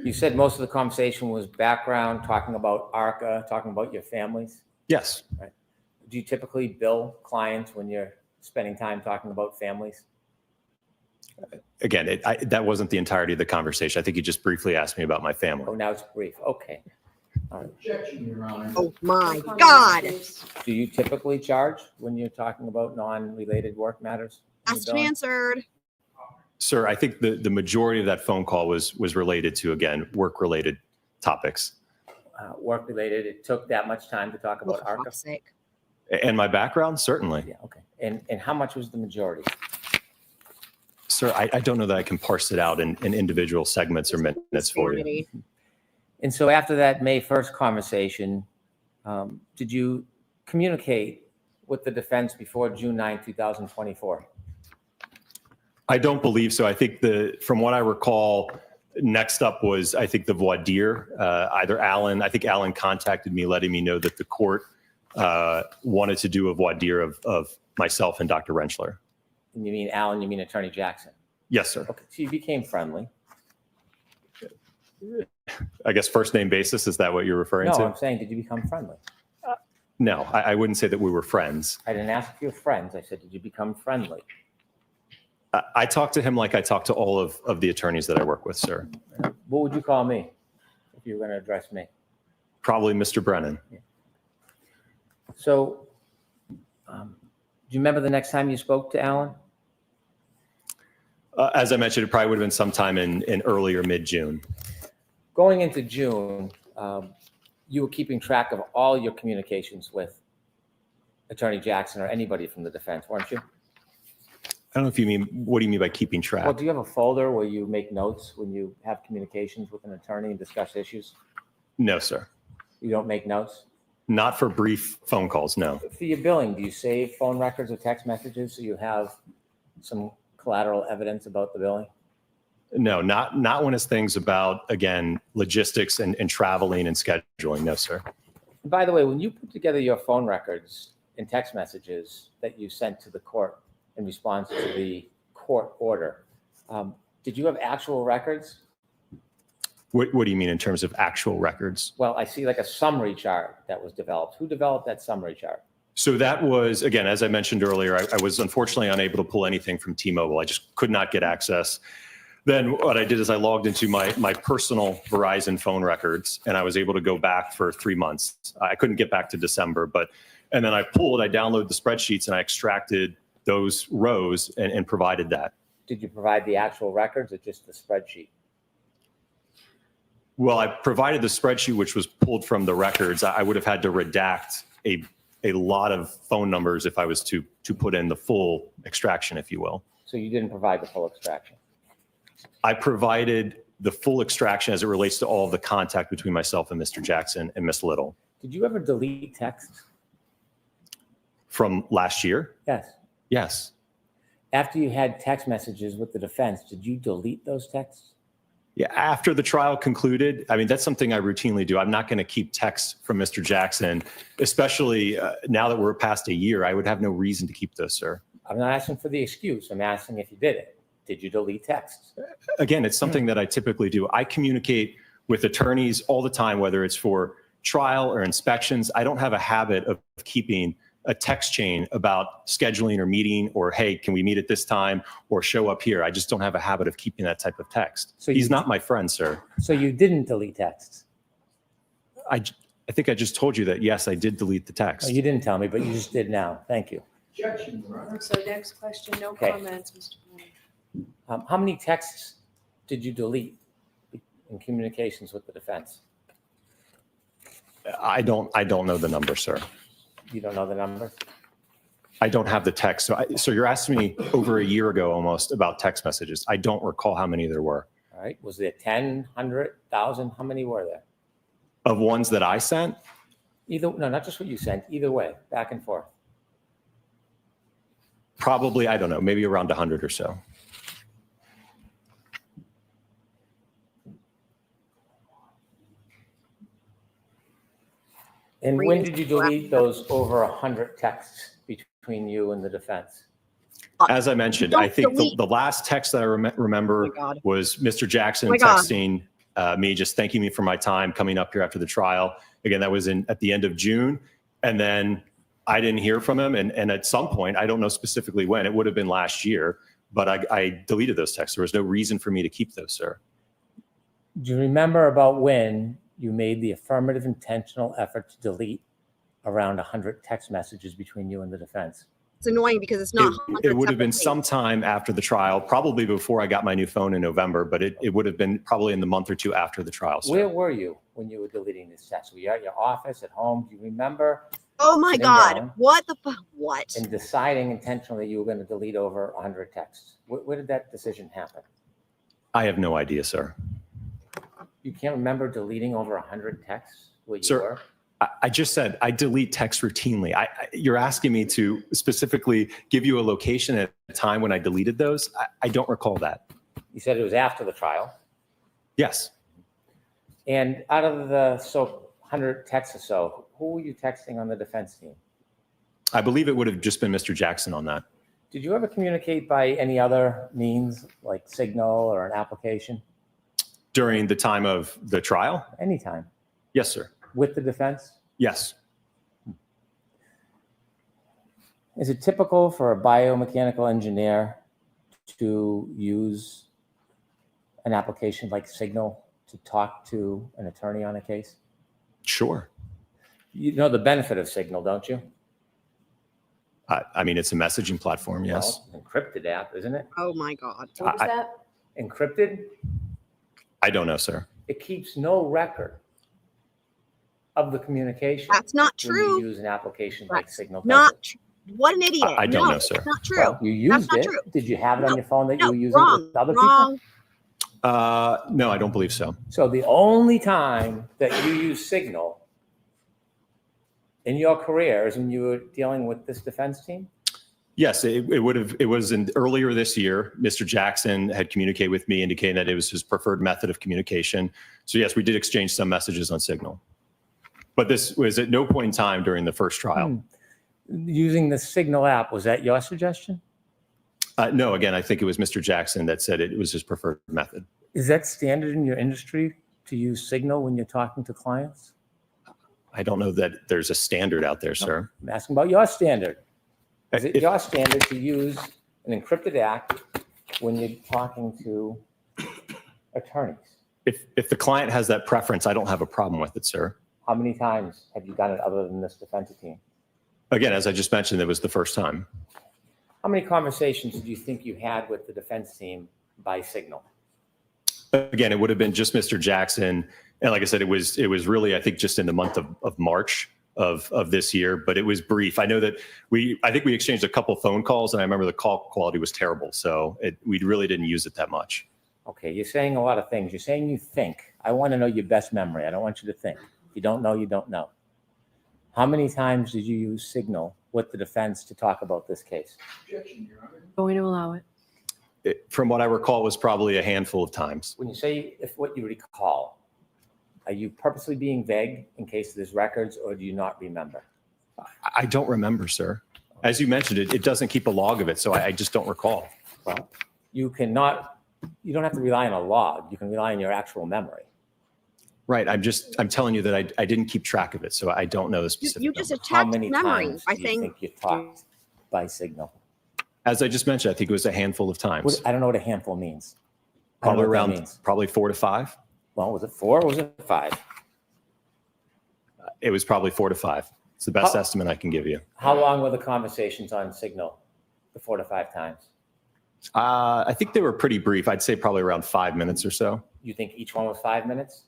F: You said most of the conversation was background, talking about ARCCA, talking about your families.
I: Yes.
F: Right. Do you typically bill clients when you're spending time talking about families?
I: Again, that wasn't the entirety of the conversation. I think you just briefly asked me about my family.
F: Oh, now it's brief. Okay.
D: Objection, Your Honor.
C: Oh my God.
F: Do you typically charge when you're talking about non-related work matters? when you're
C: Asked and
F: billing?
C: answered.
I: Sir, I think the majority of that phone call was related to, again, work-related topics.
F: Work-related, it took that much time to talk
C: Oh,
F: about
C: for
F: ARCCA?
C: fuck's sake.
I: And my background, certainly.
F: Yeah, okay. And how much was the majority?
I: Sir, I don't know that I can parse it out in individual segments or minutes for you.
C: Insanity.
F: And so after that May 1st conversation, did you communicate with the defense before June 9, 2024?
I: I don't believe so. I think from what I recall, Next up was, I think, the voir dire. I think Alan contacted me, letting me know that the court wanted to do a voir dire of myself and Dr. Rentschler.
F: And you mean Alan, you mean Attorney Jackson?
I: Yes, sir.
F: Okay, so you became friendly.
I: I guess first name basis, is that what you're referring
F: No,
I: to?
F: I'm saying, did you become friendly?
I: No, I wouldn't say that we were friends.
F: I didn't ask if you were friends. I said, did you become friendly?
I: I talked to him like I talk to all of the attorneys that I work with, sir.
F: What would you call me if you were going to address me?
I: Probably Mr. Brennan.
F: So, do you remember the next time you spoke to Alan?
I: As I mentioned, it probably would have been sometime in early or mid-June.
F: Going into June, you were keeping track of all your communications with Attorney Jackson or anybody from the defense, weren't you?
I: I don't know if you mean, what do you mean by keeping track?
F: Well, do you have a folder where you make notes when you have communications with an attorney and discuss issues?
I: No, sir.
F: You don't make notes?
I: Not for brief phone calls, no.
F: For your billing, do you save phone records or text messages so you have some collateral evidence about the billing?
I: No, not when it's things about, again, logistics and traveling and scheduling. No, sir.
F: And by the way, when you put together your phone records and text messages that you sent to the court in response to the court order, did you have actual records?
I: What do you mean in terms of actual records?
F: Well, I see like a summary chart that was developed. Who developed that summary chart?
I: So that was, again, as I mentioned earlier, I was unfortunately unable to pull anything from T-Mobile. I just could not get access. Then what I did is I logged into my personal Verizon phone records, and I was able to go back for 3 months. I couldn't get back to December, and then I downloaded the spreadsheets, and I extracted those rows and provided that.
F: Did you provide the actual records or just the spreadsheet?
I: Well, I provided the spreadsheet, which was pulled from the records. I would have had to redact a lot of phone numbers if I was to put in the full extraction, if you will.
F: So you didn't provide the full extraction?
I: I provided the full extraction as it relates to all of the contact between myself and Mr. Jackson and Miss Little.
F: Did you ever delete texts?
I: From last year?
F: Yes.
I: Yes.
F: After you had text messages with the defense, did you delete those texts?
I: Yeah, after the trial concluded, I mean, that's something I routinely do. I'm not going to keep texts from Mr. Jackson, especially now that we're past a year. I would have no reason to keep those, sir.
F: I'm not asking for the excuse. I'm asking if you did it. Did you delete texts?
I: Again, it's something that I typically do. I communicate with attorneys all the time, whether it's for trial or inspections. I don't have a habit of keeping a text chain about scheduling or meeting or, hey, can we meet at this time or show up here? I just don't have a habit of keeping that type of text.
F: So
I: he's not my friend, sir.
F: So you didn't delete texts?
I: I think I just told you that, yes, I did delete the text.
F: Oh, you didn't tell me, but you just did now. Thank you.
D: Objection, Your Honor.
A: So next question, no
F: Okay.
A: comments, Mr. Brennan.
F: How many texts did you delete in communications with the defense?
I: I don't know the number, sir.
F: You don't know the number?
I: I don't have the text. So you're asking me over a year ago almost about text messages. I don't recall how many there were.
F: All right. Was there 10, 100, 1,000? How many were there?
I: Of ones that I sent?
F: No, not just what you sent. Either way, back and forth.
I: Probably, I don't know, maybe around 100 or so.
F: And when did you delete those over 100 texts between you and the defense?
I: As I mentioned, I think the last text that I remember was Mr. Jackson texting me, just thanking me for my time coming up here after the trial. Again, that was at the end of June. And then I didn't hear from him. And at some point, I don't know specifically when, it would have been last year, but I deleted those texts. There was no reason for me to keep those, sir.
F: Do you remember about when you made the affirmative intentional effort to delete around 100 text messages between you and the defense?
C: It's annoying because it's not.
I: It would have been sometime after the trial, probably before I got my new phone in November, but it would have been probably in the month or two after the trial, sir.
F: Where were you when you were deleting these texts? Were you at your office, at home? Do you remember?
C: Oh my
F: Sitting
C: God.
F: down
C: What the fuck? What?
F: and deciding intentionally you were going to delete over 100 texts? Where did that decision happen?
I: I have no idea, sir.
F: You can't remember deleting over 100 texts where you
I: Sir,
F: were?
I: I just said I delete text routinely. You're asking me to specifically give you a location at a time when I deleted those. I don't recall that.
F: You said it was after the trial.
I: Yes.
F: And out of the 100 texts or so, who were you texting on the defense team?
I: I believe it would have just been Mr. Jackson on that.
F: Did you ever communicate by any other means, like signal or an application?
I: During the time of the trial?
F: Anytime.
I: Yes, sir.
F: With the defense?
I: Yes.
F: Is it typical for a biomechanical engineer to use an application like Signal to talk to an attorney on a case?
I: Sure.
F: You know the benefit of Signal, don't you?
I: I mean, it's a messaging platform, yes.
F: Well, encrypted app, isn't it?
C: Oh my God.
E: What was that?
F: Encrypted?
I: I don't know, sir.
F: It keeps no record of the communication.
C: That's not
F: when
C: true.
F: you use an application like
C: That's
F: Signal.
C: Not true. What an idiot.
I: I don't
C: No,
I: know, sir.
C: It's not true.
F: Well, you used
C: not
F: it.
C: true.
F: Did you have it on
C: No,
F: your phone that you
C: No,
F: were using
C: wrong.
F: with other
C: Wrong.
F: people?
I: No, I don't believe so.
F: So the only time that you use Signal in your career is when you were dealing with this defense team?
I: Yes, it was earlier this year. Mr. Jackson had communicated with me, indicating that it was his preferred method of communication. So yes, we did exchange some messages on Signal. But this was at no point in time during the first trial.
F: Using the Signal app, was that your suggestion?
I: No, again, I think it was Mr. Jackson that said it was his preferred method.
F: Is that standard in your industry to use Signal when you're talking to clients?
I: I don't know that there's a standard out there, sir.
F: I'm asking about your standard. Is it
I: If-
F: your standard to use an encrypted app when you're talking to attorneys?
I: If the client has that preference, I don't have a problem with it, sir.
F: How many times have you done it other than this defense team?
I: Again, as I just mentioned, it was the first time.
F: How many conversations did you think you had with the defense team by Signal?
I: Again, it would have been just Mr. Jackson. And like I said, it was really, I think, just in the month of March of this year, but it was brief. I know that I think we exchanged a couple phone calls, and I remember the call quality was terrible. So we really didn't use it that much.
F: Okay, you're saying a lot of things. You're saying you think. I want to know your best memory. I don't want you to think. If you don't know, you don't know. How many times did you use Signal with the defense to talk about this case?
A: Going to allow it.
I: From what I recall, it was probably a handful of times.
F: When you say if what you recall, are you purposely being vague in case there's records, or do you not remember?
I: I don't remember, sir. As you mentioned, it doesn't keep a log of it, so I just don't recall.
F: Well, you don't have to rely on a log. You can rely on your actual memory.
I: Right. I'm telling you that I didn't keep track of it, so I don't know the specific
C: You just
I: number.
F: How
C: attacked
F: many
C: memory
F: times
C: by
F: do you
C: saying
F: think you talked by Signal?
I: As I just mentioned, I think it was a handful of times.
F: I don't know what a handful means. I don't know
I: Probably
F: what that
I: around,
F: means.
I: probably 4 to 5.
F: Well, was it 4 or was it 5?
I: It was probably 4 to 5. It's the best
F: Oh.
I: estimate I can give you.
F: How long were the conversations on Signal? The 4 to 5 times.
I: I think they were pretty brief. I'd say probably around 5 minutes or so.
F: You think each one was 5 minutes?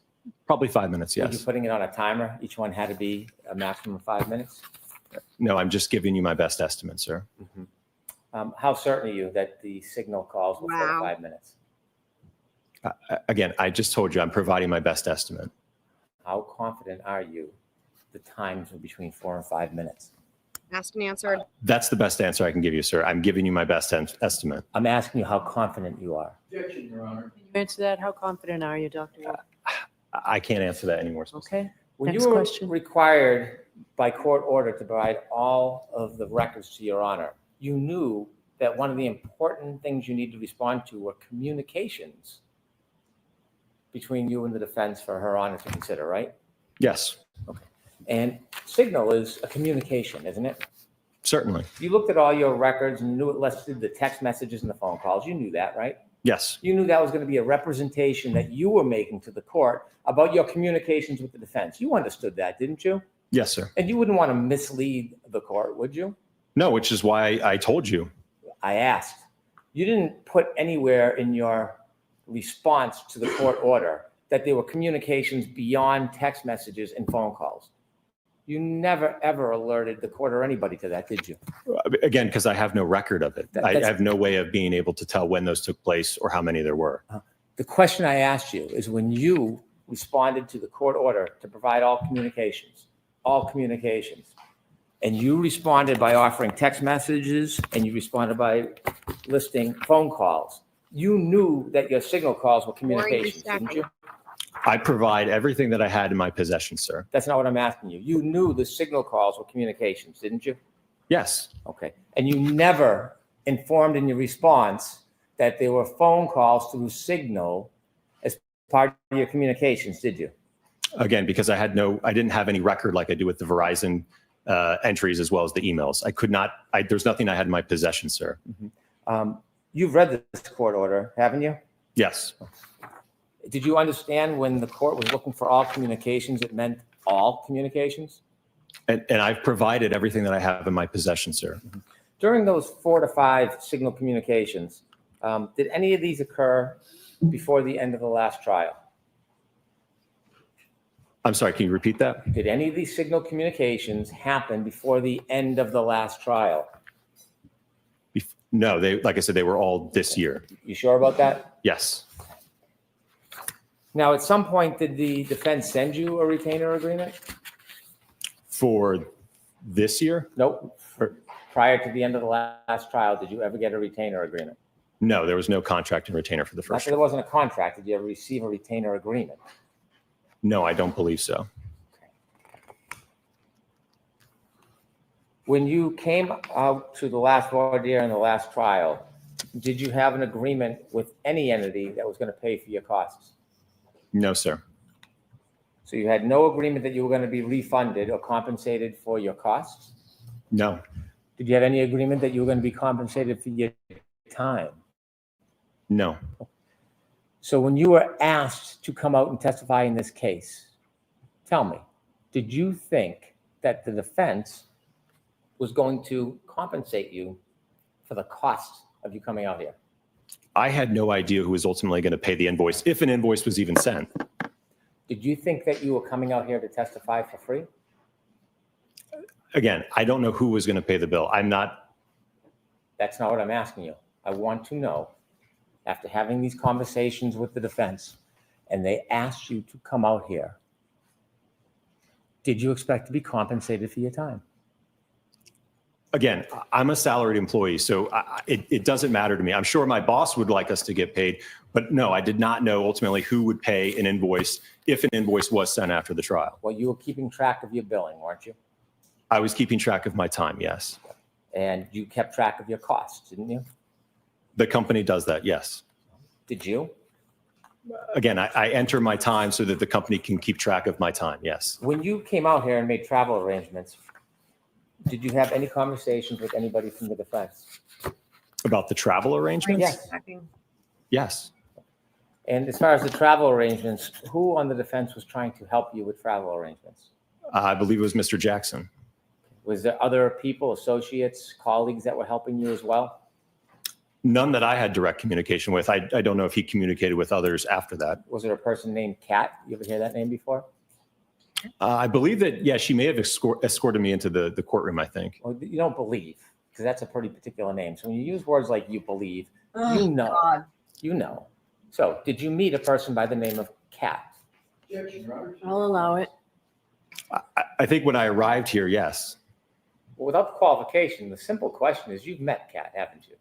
I: Probably 5 minutes,
F: Were you
I: yes.
F: putting it on a timer? Each one had to be a maximum of 5 minutes?
I: No, I'm just giving you my best estimate, sir.
F: How certain are you that the Signal calls were 4 to
C: Wow.
F: 5 minutes?
I: Again, I just told you I'm providing my best estimate.
F: How confident are you the times were between 4 and 5 minutes?
C: asked and answered.
I: That's the best answer I can give you, sir. I'm giving you my best estimate.
F: I'm asking you how confident you are.
A: Can you answer that? How confident are you, Dr. Wolfe?
I: I can't answer that anymore.
F: Okay. When
A: Next
F: you were
A: question.
F: required by court order to provide all of the records to your honor, you knew that one of the important things you need to respond to were communications between you and the defense for her honor to consider, right?
I: Yes,
F: And Signal is a communication, isn't it?
I: certainly.
F: You looked at all your records and knew it listed the text messages and the phone calls. You knew that, right?
I: Yes,
F: You knew that was going to be a representation that you were making to the court about your communications with the defense. You understood that, didn't you?
I: yes, sir.
F: And you wouldn't want to mislead the court, would you?
I: No, which is why I told you.
F: I asked. You didn't put anywhere in your response to the court order that there were communications beyond text messages and phone calls. You never, ever alerted the court or anybody to that, did you?
I: Again, because I have no record of it. I
F: That's-
I: have no way of being able to tell when those took place or how many there were.
F: The question I asked you is when you responded to the court order to provide all communications, and you responded by offering text messages and you responded by listing phone calls, You knew that your signal calls were communications, didn't you?
I: I provide everything that I had in my possession, sir.
F: That's not what I'm asking you. You knew the signal calls were communications, didn't you?
I: Yes.
F: Okay. And you never informed in your response that there were phone calls through signal as part of your communications, did you?
I: Again, because I didn't have any record like I do with the Verizon entries as well as the emails. There's nothing I had in my possession, sir.
F: You've read this court order, haven't you?
I: Yes.
F: Did you understand when the court was looking for all communications, it meant all communications?
I: And I've provided everything that I have in my possession, sir.
F: During those 4 to 5 signal communications, did any of these occur before the end of the last trial?
I: I'm sorry, can you repeat that?
F: Did any of these signal communications happen before the end of the last trial?
I: No, like I said, they were all this year.
F: You sure about that?
I: Yes.
F: Now, at some point, did the defense send you a retainer agreement?
I: For this year?
F: Nope. Prior to the end of the last trial, did you ever get a retainer agreement?
I: No, there was no contract and retainer for the
F: Not
I: first
F: that there
I: year.
F: wasn't a contract. Did you ever receive a retainer agreement?
I: No, I don't believe so.
F: When you came out to the last voir dire and the last trial, did you have an agreement with any entity that was going to pay for your costs?
I: No, sir.
F: So you had no agreement that you were going to be refunded or compensated for your costs?
I: No.
F: Did you have any agreement that you were going to be compensated for your time?
I: No.
F: So when you were asked to come out and testify in this case, tell me, did you think that the defense was going to compensate you for the cost of you coming out here?
I: I had no idea who was ultimately going to pay the invoice, if an invoice was even sent.
F: Did you think that you were coming out here to testify for free?
I: Again, I don't know who was going to pay the bill.
F: That's not what I'm asking you. I want to know, after having these conversations with the defense, and they asked you to come out here, did you expect to be compensated for your time?
I: Again, I'm a salaried employee, so it doesn't matter to me. I'm sure my boss would like us to get paid, but no, I did not know ultimately who would pay an invoice if an invoice was sent after the trial.
F: Well, you were keeping track of your billing, weren't you?
I: I was keeping track of my time, yes.
F: And you kept track of your costs, didn't you?
I: The company does that, yes.
F: Did you?
I: Again, I enter my time so that the company can keep track of my time, yes.
F: When you came out here and made travel arrangements, did you have any conversations with anybody from the defense?
I: About the travel arrangements?
F: Yes.
I: Yes.
F: And as far as the travel arrangements, who on the defense was trying to help you with travel arrangements?
I: I believe it was Mr. Jackson.
F: Was there other people, associates, colleagues that were helping you as well?
I: None that I had direct communication with. I don't know if he communicated with others after that.
F: Was there a person named Kat? You ever hear that name before?
I: I believe that, yeah, she may have escorted me into the courtroom, I think.
F: Well, you don't believe, because that's a pretty particular name. So when you use words like you believe,
C: Oh,
F: you know.
C: God.
F: You know. So did you meet a person by the name of Kat?
A: I'll allow it.
I: I think when I arrived here, yes.
F: Well, without the qualification, the simple question is, you've met Kat, haven't you?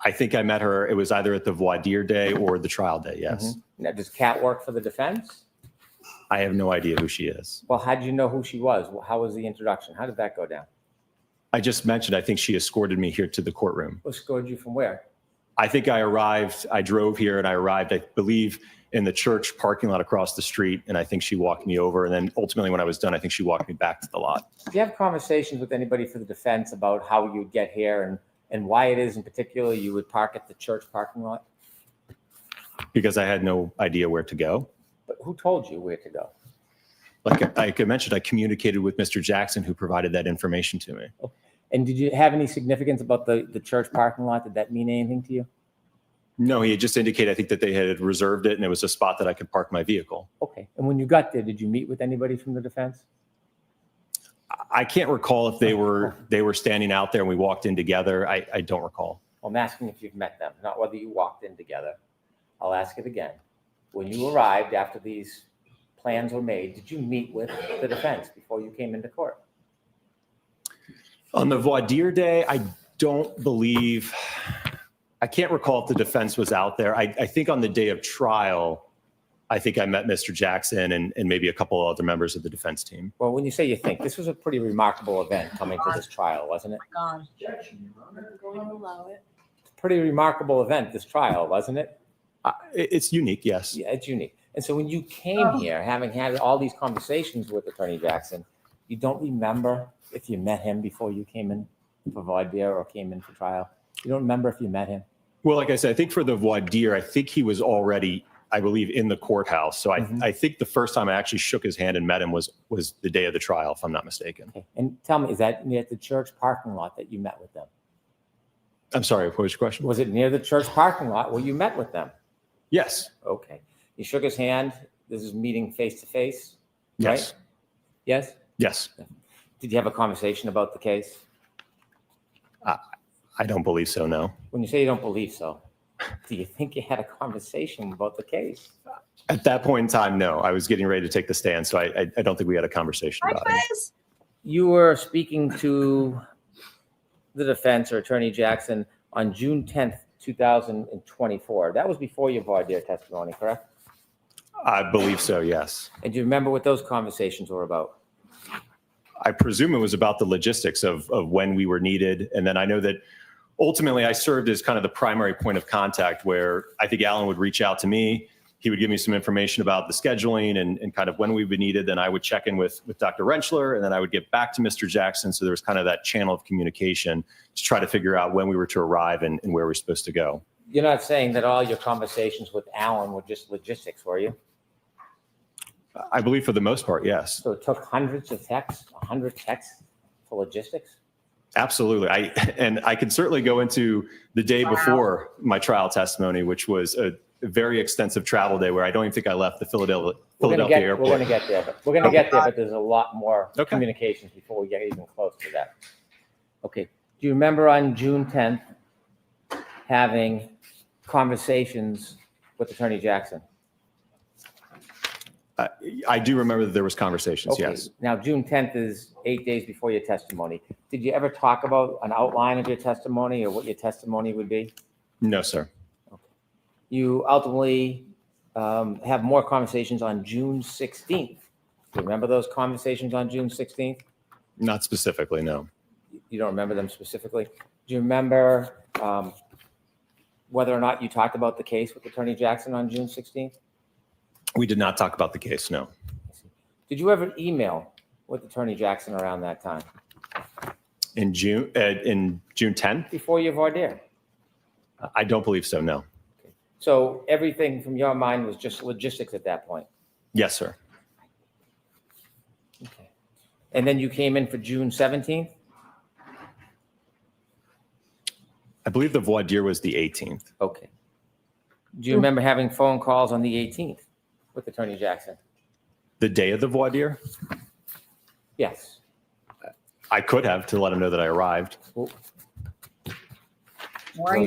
I: I think I met her. It was either at the voir dire day or the trial day, yes.
F: Now, does Kat work for the defense?
I: I have no idea who she is.
F: Well, how did you know who she was? How was the introduction? How did that go down?
I: I just mentioned, I think she escorted me here to the courtroom.
F: Who escorted you from where?
I: I think I drove here and I arrived, I believe, in the church parking lot across the street. And I think she walked me over. And then ultimately when I was done, I think she walked me back to the lot.
F: Did you have conversations with anybody for the defense about how you'd get here and why it is in particular you would park at the church parking lot?
I: Because I had no idea where to go.
F: But who told you where to go?
I: Like I mentioned, I communicated with Mr. Jackson, who provided that information to me.
F: And did you have any significance about the church parking lot? Did that mean anything to you?
I: No, he had just indicated, I think, that they had reserved it and it was a spot that I could park my vehicle.
F: Okay. And when you got there, did you meet with anybody from the defense?
I: I can't recall if they were standing out there and we walked in together. I don't recall.
F: Well, I'm asking if you've met them, not whether you walked in together. I'll ask it again. When you arrived after these plans were made, did you meet with the defense before you came into court?
I: On the voir dire day, I don't believe I can't recall if the defense was out there. I think on the day of trial, I think I met Mr. Jackson and maybe a couple of other members of the defense team.
F: Well, when you say you think, this was a pretty remarkable event coming to this trial, wasn't it?
C: God.
E: Going to allow it.
F: Pretty remarkable event, this trial, wasn't it?
I: It's unique, yes.
F: Yeah, it's unique. And so when you came here, having had all these conversations with Attorney Jackson, you don't remember if you met him before you came in for voir dire or came in for trial? You don't remember if you met him?
I: Well, like I said, I think for the voir dire, I think he was already, I believe, in the courthouse. So I think the first time I actually shook his hand and met him was the day of the trial, if I'm not mistaken.
F: Okay. And tell me, is that near the church parking lot that you met with them?
I: I'm sorry, what was your question?
F: Was it near the church parking lot where you met with them?
I: Yes.
F: Okay. You shook his hand. This is meeting face to face?
I: Yes.
F: Right? Yes?
I: Yes.
F: Did you have a conversation about the case?
I: I don't believe so, no.
F: When you say you don't believe so, do you think you had a conversation about the case?
I: At that point in time, no. I was getting ready to take the stand, so I don't think we had a conversation about it.
F: You were speaking to the defense or Attorney Jackson on June 10th, 2024. That was before your voir dire testimony, correct?
I: I believe so, yes.
F: And do you remember what those conversations were about?
I: I presume it was about the logistics of when we were needed. And then I know that ultimately I served as kind of the primary point of contact where I think Alan would reach out to me. He would give me some information about the scheduling and kind of when we would be needed. Then I would check in with Dr. Rentschler, and then I would get back to Mr. Jackson. So there was kind of that channel of communication to try to figure out when we were to arrive and where we're supposed to go.
F: You're not saying that all your conversations with Alan were just logistics, were you?
I: I believe for the most part, yes.
F: So it took hundreds of texts, 100 texts for logistics?
I: Absolutely. I can certainly go into the day before my trial testimony, which was a very extensive travel day where I don't even think I left the Philadelphia airport.
F: We're going to get there, but there's a lot more communications before we get even close to that. Okay. Do you remember on June 10th having conversations with Attorney Jackson?
I: I do remember that there was conversations,
F: Okay.
I: yes.
F: Now, June 10th is 8 days before your testimony. Did you ever talk about an outline of your testimony or what your testimony would be?
I: No, sir.
F: You ultimately have more conversations on June 16th. Do you remember those conversations on June 16th?
I: Not specifically, no.
F: You don't remember them specifically? Do you remember whether or not you talked about the case with Attorney Jackson on June 16th?
I: We did not talk about the case, no.
F: Did you ever email with Attorney Jackson around that time?
I: In June 10th?
F: Before your voir dire?
I: I don't believe so, no.
F: Okay. So everything from your mind was just logistics at that point?
I: Yes, sir.
F: Okay. And then you came in for June 17th?
I: I believe the voir dire was the 18th.
F: Okay. Do you remember having phone calls on the 18th with Attorney Jackson?
I: The day of the voir dire?
F: Yes.
I: I could have to let him know that I arrived.
F: Will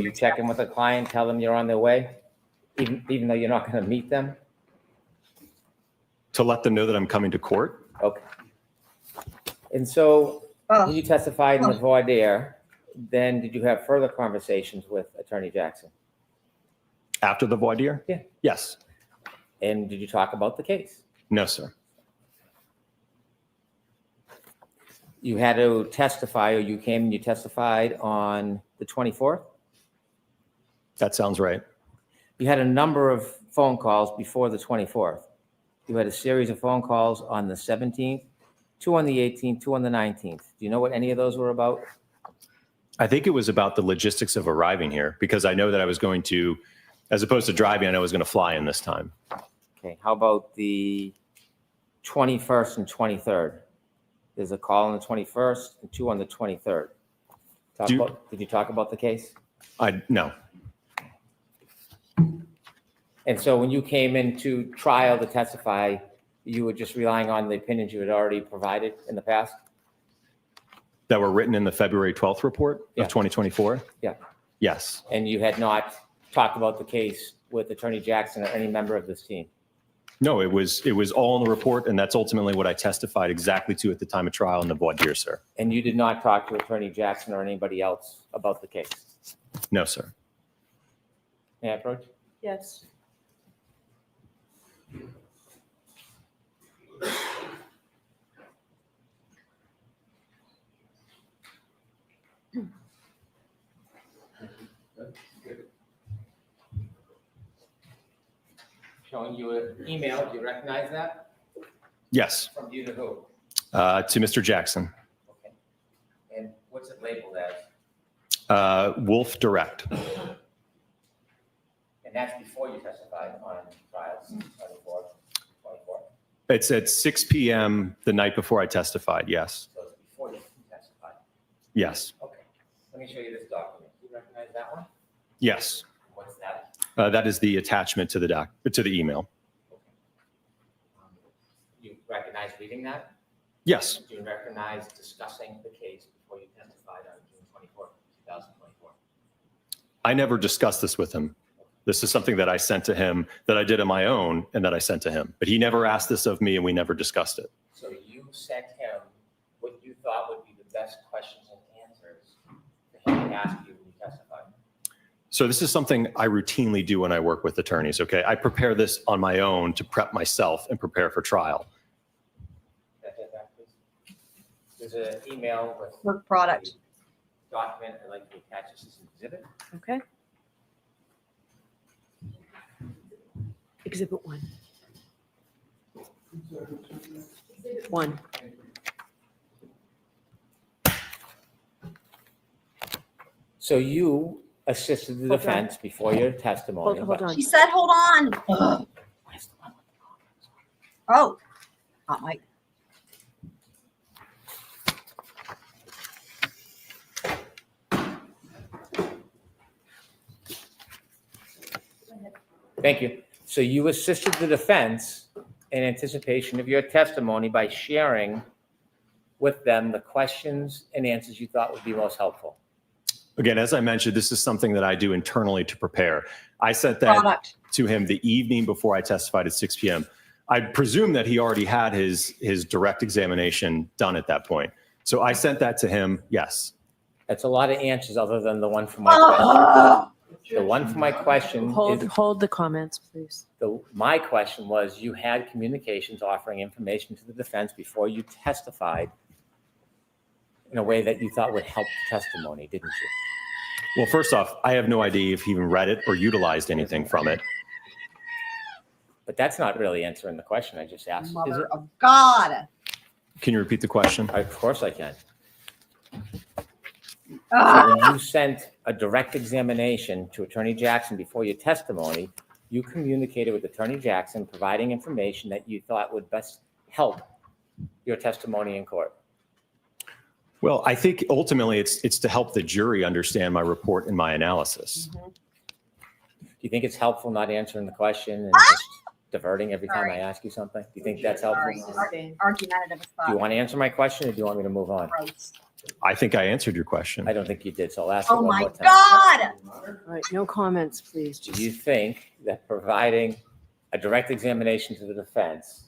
F: you check in with a client, tell them you're on their way, even though you're not going to meet them?
I: To let them know that I'm coming to court?
F: Okay. And so when you testified in the voir dire, then did you have further conversations with Attorney Jackson?
I: After the voir dire?
F: Yeah.
I: Yes.
F: And did you talk about the case?
I: No, sir.
F: You had to testify, or you came and you testified on the 24th?
I: That sounds right.
F: You had a number of phone calls before the 24th. You had a series of phone calls on the 17th, 2 on the 18th, 2 on the 19th. Do you know what any of those were about?
I: I think it was about the logistics of arriving here because I know that I was going to, as opposed to driving, I know I was going to fly in this time.
F: Okay, how about the 21st and 23rd? There's a call on the 21st and 2 on the 23rd. Did you talk about the case?
I: No.
F: And so when you came into trial to testify, you were just relying on the opinions you had already provided in the past?
I: That were written in the February 12th report
F: Yeah.
I: of 2024?
F: Yeah.
I: Yes.
F: And you had not talked about the case with Attorney Jackson or any member of this team?
I: No, it was all in the report, and that's ultimately what I testified exactly to at the time of trial in the voir dire, sir.
F: And you did not talk to Attorney Jackson or anybody else about the case?
I: No, sir.
F: May I approach?
A: Yes.
F: Showing you an email. Do you recognize that?
I: Yes,
F: From you to who?
I: to Mr. Jackson.
F: Okay. And what's it labeled as?
I: Wolfe Direct.
F: And that's before you testified on trials 24.
I: It's at 6 p.m. the night before I testified. Yes.
F: So it's before you testified.
I: Yes.
F: Okay. Let me show you this document. Do you recognize that one?
I: Yes.
F: What's that?
I: That is the attachment to the email.
F: You recognize reading that?
I: Yes.
F: Do you recognize discussing the case before you testified on June 24, 2024?
I: I never discussed this with him. This is something that I sent to him, that I did on my own, and that I sent to him. But he never asked this of me, and we never discussed it.
F: So you sent him what you thought would be the best questions and answers for him to ask you when you testified.
I: So this is something I routinely do when I work with attorneys, okay? I prepare this on my own to prep myself and prepare for trial.
F: That's it, that, please. There's an email with
C: Work product.
F: the document I'd like to attach this as an exhibit.
A: Okay. Exhibit 1. Exhibit 1.
F: So you assisted the
A: Hold on.
F: defense before your testimony.
A: Hold on.
C: She said, hold on. Ugh. Oh, hot mic.
F: Thank you. So you assisted the defense in anticipation of your testimony by sharing with them the questions and answers you thought would be most helpful.
I: Again, as I mentioned, this is something that I do internally to prepare. I sent that
C: Product.
I: to him the evening before I testified at 6 p.m. I presume that he already had his direct examination done at that point. So I sent that to him, yes.
F: That's a lot of answers other than the one for my question. The one for my question is,
A: Hold the comments, please.
F: my question was, you had communications offering information to the defense before you testified in a way that you thought would help the testimony, didn't you?
I: Well, first off, I have no idea if he even read it or utilized anything from it.
F: But that's not really answering the question I just asked, is
C: Mother
F: it?
C: of God.
I: Can you repeat the question?
F: Of course I can.
C: Ah.
F: So when you sent a direct examination to Attorney Jackson before your testimony, you communicated with Attorney Jackson, providing information that you thought would best help your testimony in court.
I: Well, I think ultimately it's to help the jury understand my report and my analysis.
F: Do you think it's helpful not answering the question and just diverting every time
C: Sorry.
F: I ask you something? Do you think that's helpful?
C: Sorry. Argumentative as fuck.
F: Do you want to answer my question or do you want me to move on?
C: Gross.
I: I think I answered your question.
F: I don't think you did, so I'll ask you
C: Oh
F: one
C: my
F: more time.
C: God.
A: All right, no comments, please.
F: Do you think that providing a direct examination to the defense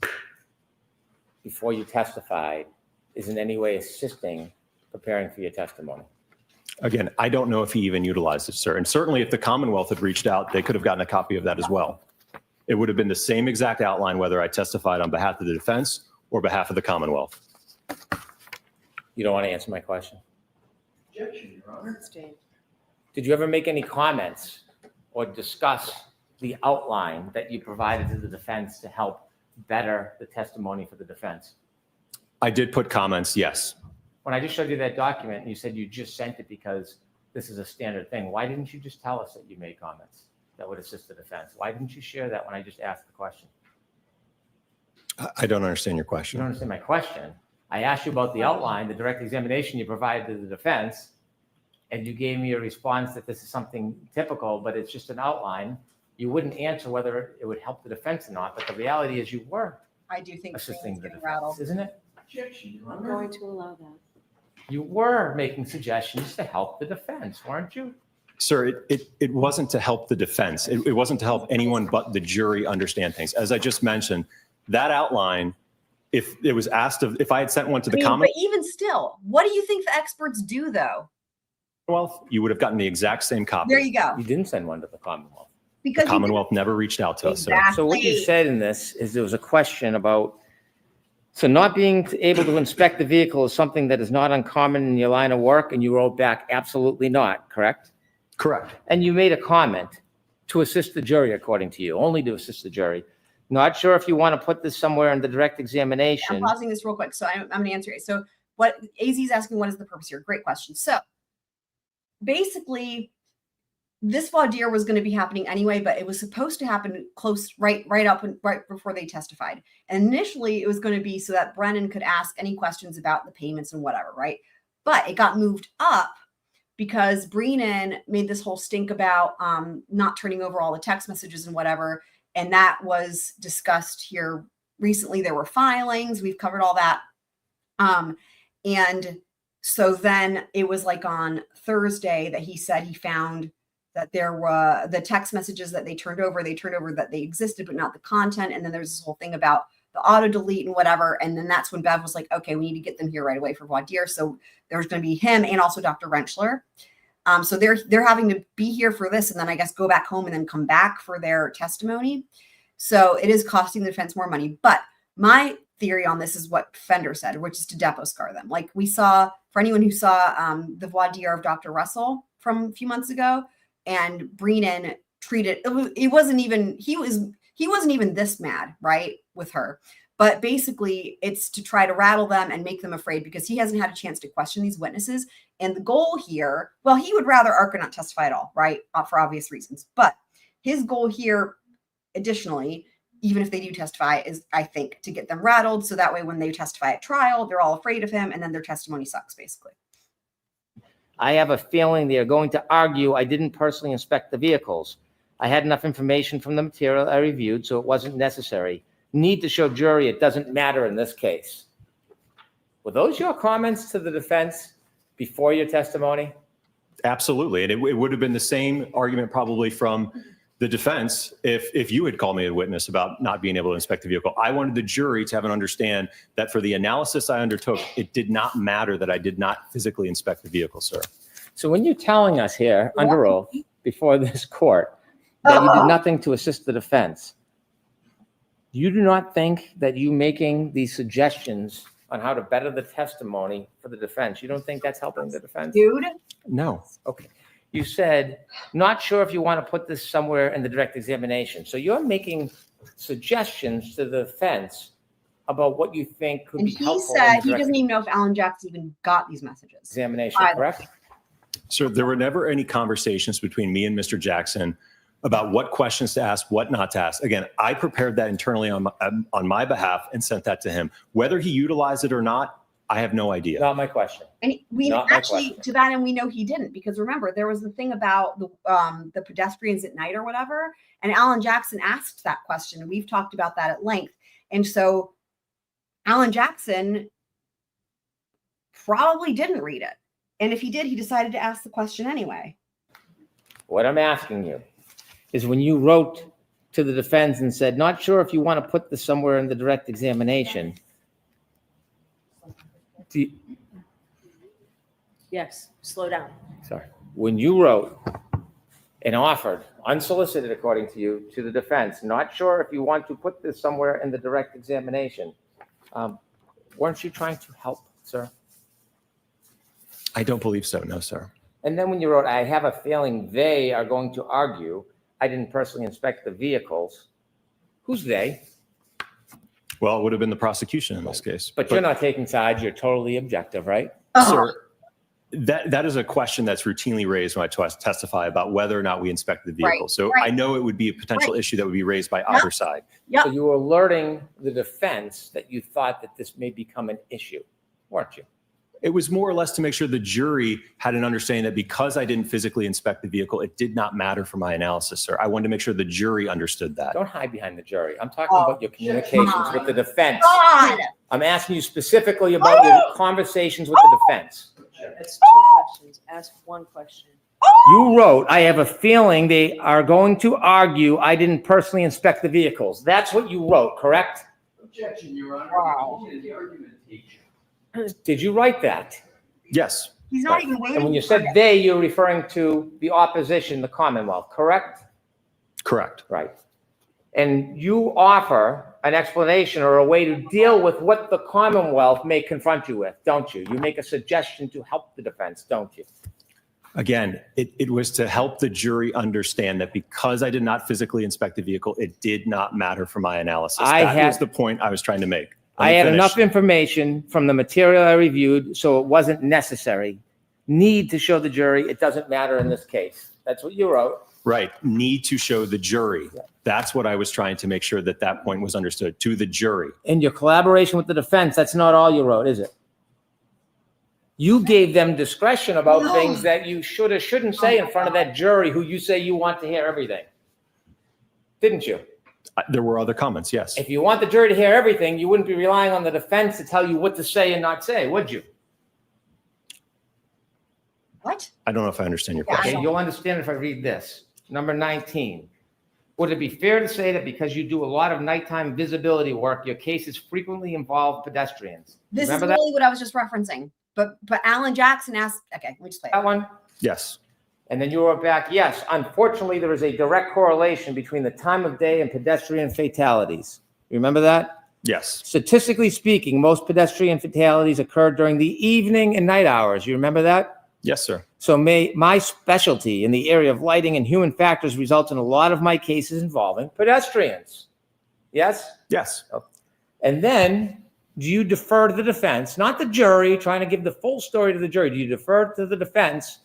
F: before you testified is in any way assisting preparing for your testimony?
I: Again, I don't know if he even utilized it, sir. And certainly if the Commonwealth had reached out, they could have gotten a copy of that as well. It would have been the same exact outline, whether I testified on behalf of the defense or behalf of the Commonwealth.
F: You don't want to answer my question?
A: Abstain.
F: Did you ever make any comments or discuss the outline that you provided to the defense to help better the testimony for the defense?
I: I did put comments, yes.
F: When I just showed you that document and you said you just sent it because this is a standard thing, why didn't you just tell us that you made comments that would assist the defense? Why didn't you share that when I just asked the question?
I: I don't understand your
F: You
I: question.
F: don't understand my question. I asked you about the outline, the direct examination you provided to the defense, and you gave me a response that this is something typical, but it's just an outline. You wouldn't answer whether it would help the defense or not, but the reality is you were
C: I do think
F: assisting the
C: getting
F: defense,
C: rattled.
F: isn't it?
A: I'm going to allow that.
F: You were making suggestions to help the defense, weren't you?
I: Sir, it wasn't to help the defense. It wasn't to help anyone but the jury understand things. As I just mentioned, that outline, if it was asked of, if I had sent one to the
C: But
I: Commonwealth,
C: even still, what do you think the experts do though?
I: you would have gotten the exact same copy.
C: There you go.
F: You didn't send one to the Commonwealth.
C: Because
I: The Commonwealth never reached out to us, sir.
C: Exactly.
F: So what you said in this is there was a question about, so not being able to inspect the vehicle is something that is not uncommon in your line of work, and you wrote back, absolutely not, correct?
I: Correct.
F: And you made a comment to assist the jury, according to you, only to assist the jury. Not sure if you want to put this somewhere in the direct
C: I'm
F: examination.
C: pausing this real quick, so I'm going to answer it. So what AZ is asking, what is the purpose here? Great question. So basically, this voir dire was going to be happening anyway, but it was supposed to happen right up and right before they testified. And initially, it was going to be so that Brennan could ask any questions about the payments and whatever, right? But it got moved up because Brennan made this whole stink about not turning over all the text messages and whatever. And that was discussed here recently. There were filings. We've covered all that. And so then it was like on Thursday that he said he found that there were the text messages that they turned over that they existed, but not the content. And then there's this whole thing about the auto delete and whatever. And then that's when Bev was like, okay, we need to get them here right away for voir dire. So there's going to be him and also Dr. Rentschler. So they're having to be here for this and then I guess go back home and then come back for their testimony. So it is costing the defense more money. But my theory on this is what Fender said, which is to Depo Scar them. Like we saw, for anyone who saw the voir dire of Dr. Russell from a few months ago, and Brennan treated he wasn't even this mad, right, with her. But basically, it's to try to rattle them and make them afraid because he hasn't had a chance to question these witnesses. And the goal here, well, he would rather ARCCA not testify at all, right, for obvious reasons. But his goal here, additionally, even if they do testify, is, I think, to get them rattled. So that way, when they testify at trial, they're all afraid of him. And then their testimony sucks, basically.
F: I have a feeling they are going to argue I didn't personally inspect the vehicles. I had enough information from the material I reviewed, so it wasn't necessary. Need to show jury it doesn't matter in this case. Were those your comments to the defense before your testimony?
I: Absolutely. And it would have been the same argument probably from the defense if you had called me a witness about not being able to inspect the vehicle. I wanted the jury to have an understand that for the analysis I undertook, it did not matter that I did not physically inspect the vehicle, sir.
F: So when you're telling us here under oath before this court that you did nothing to assist the defense, you do not think that you making these suggestions on how to better the testimony for the defense, you don't think that's helping the defense?
C: Dude.
I: No.
F: Okay. You said, not sure if you want to put this somewhere in the direct examination. So you're making suggestions to the defense about what you think could
C: And
F: be
C: he
F: helpful.
C: said
F: in the
C: he
F: direct
C: doesn't even know if Alan Jackson even got these messages.
F: examination,
C: Either.
F: correct?
I: So there were never any conversations between me and Mr. Jackson about what questions to ask, what not to ask. Again, I prepared that internally on my behalf and sent that to him. Whether he utilized it or not, I have no idea.
F: Not my question.
C: And we
F: Not my
C: actually,
F: question.
C: to that end, we know he didn't, because remember, there was the thing about the pedestrians at night or whatever. And Alan Jackson asked that question. And we've talked about that at length. And so Alan Jackson probably didn't read it. And if he did, he decided to ask the question anyway.
F: What I'm asking you is when you wrote to the defense and said, not sure if you want to put this somewhere in the direct examination.
E: Yes, slow down.
F: Sorry. When you wrote and offered, unsolicited according to you, to the defense, not sure if you want to put this somewhere in the direct examination, weren't you trying to help, sir?
I: I don't believe so, no, sir.
F: And then when you wrote, I have a feeling they are going to argue, I didn't personally inspect the vehicles. Who's they?
I: Well, it would have been the prosecution in this case.
F: But you're not taking sides, you're totally objective, right?
I: Sir, that is a question that's routinely raised when I testify about whether or not we inspect the vehicle.
C: Right,
I: So
C: right.
I: I know it would be a potential
C: Right.
I: issue that would be raised by either side.
C: Yep.
F: So you were alerting the defense that you thought that this may become an issue, weren't you?
I: It was more or less to make sure the jury had an understanding that because I didn't physically inspect the vehicle, it did not matter for my analysis, sir. I wanted to make sure the jury understood that.
F: Don't hide behind the jury. I'm talking about your communications with the defense.
C: God.
F: I'm asking you specifically about your conversations with the defense.
E: That's two questions. Ask one question.
F: You wrote, I have a feeling they are going to argue I didn't personally inspect the vehicles. That's what you wrote, correct?
J: Objection, Your Honor.
C: Wow.
J: Only the argumentation.
F: Did you write that?
I: Yes.
C: He's not
F: Right.
C: even waiting.
F: And when you
C: for
F: said
C: it.
F: they, you're referring to the opposition, the Commonwealth, correct?
I: Correct.
F: Right. And you offer an explanation or a way to deal with what the Commonwealth may confront you with, don't you? You make a suggestion to help the defense, don't you?
I: Again, it was to help the jury understand that because I did not physically inspect the vehicle, it did not matter for my analysis. That was the point I was trying to make.
F: I had enough information from the material I reviewed, so it wasn't necessary. Need to show the jury it doesn't matter in this case. That's what you wrote.
I: Right. Need to show the jury. That's what I was trying to make sure that that point was understood to the jury.
F: In your collaboration with the defense, that's not all you wrote, is it? You gave them discretion about things that you should or shouldn't say in front of that jury who you say you want to hear everything. Didn't you?
I: There were other comments, yes.
F: If you want the jury to hear everything, you wouldn't be relying on the defense to tell you what to say and not say, would you?
C: What?
I: I don't know if I understand your
C: Yeah,
I: question.
F: Okay, you'll understand if I read this. Number 19. Would it be fair to say that because you do a lot of nighttime visibility work, your cases frequently involve pedestrians?
C: This
F: Remember
C: is
F: that?
C: really what I was just referencing. But Alan Jackson asked, okay, we just play
F: That one?
I: Yes.
F: And then you wrote back, yes, unfortunately, there is a direct correlation between the time of day and pedestrian fatalities. You remember that?
I: Yes.
F: Statistically speaking, most pedestrian fatalities occur during the evening and night hours. You remember that?
I: Yes, sir.
F: So my specialty in the area of lighting and human factors results in a lot of my cases involving pedestrians. Yes?
I: Yes.
F: And then do you defer to the defense, not the jury, trying to give the full story to the jury? Do you defer to the defense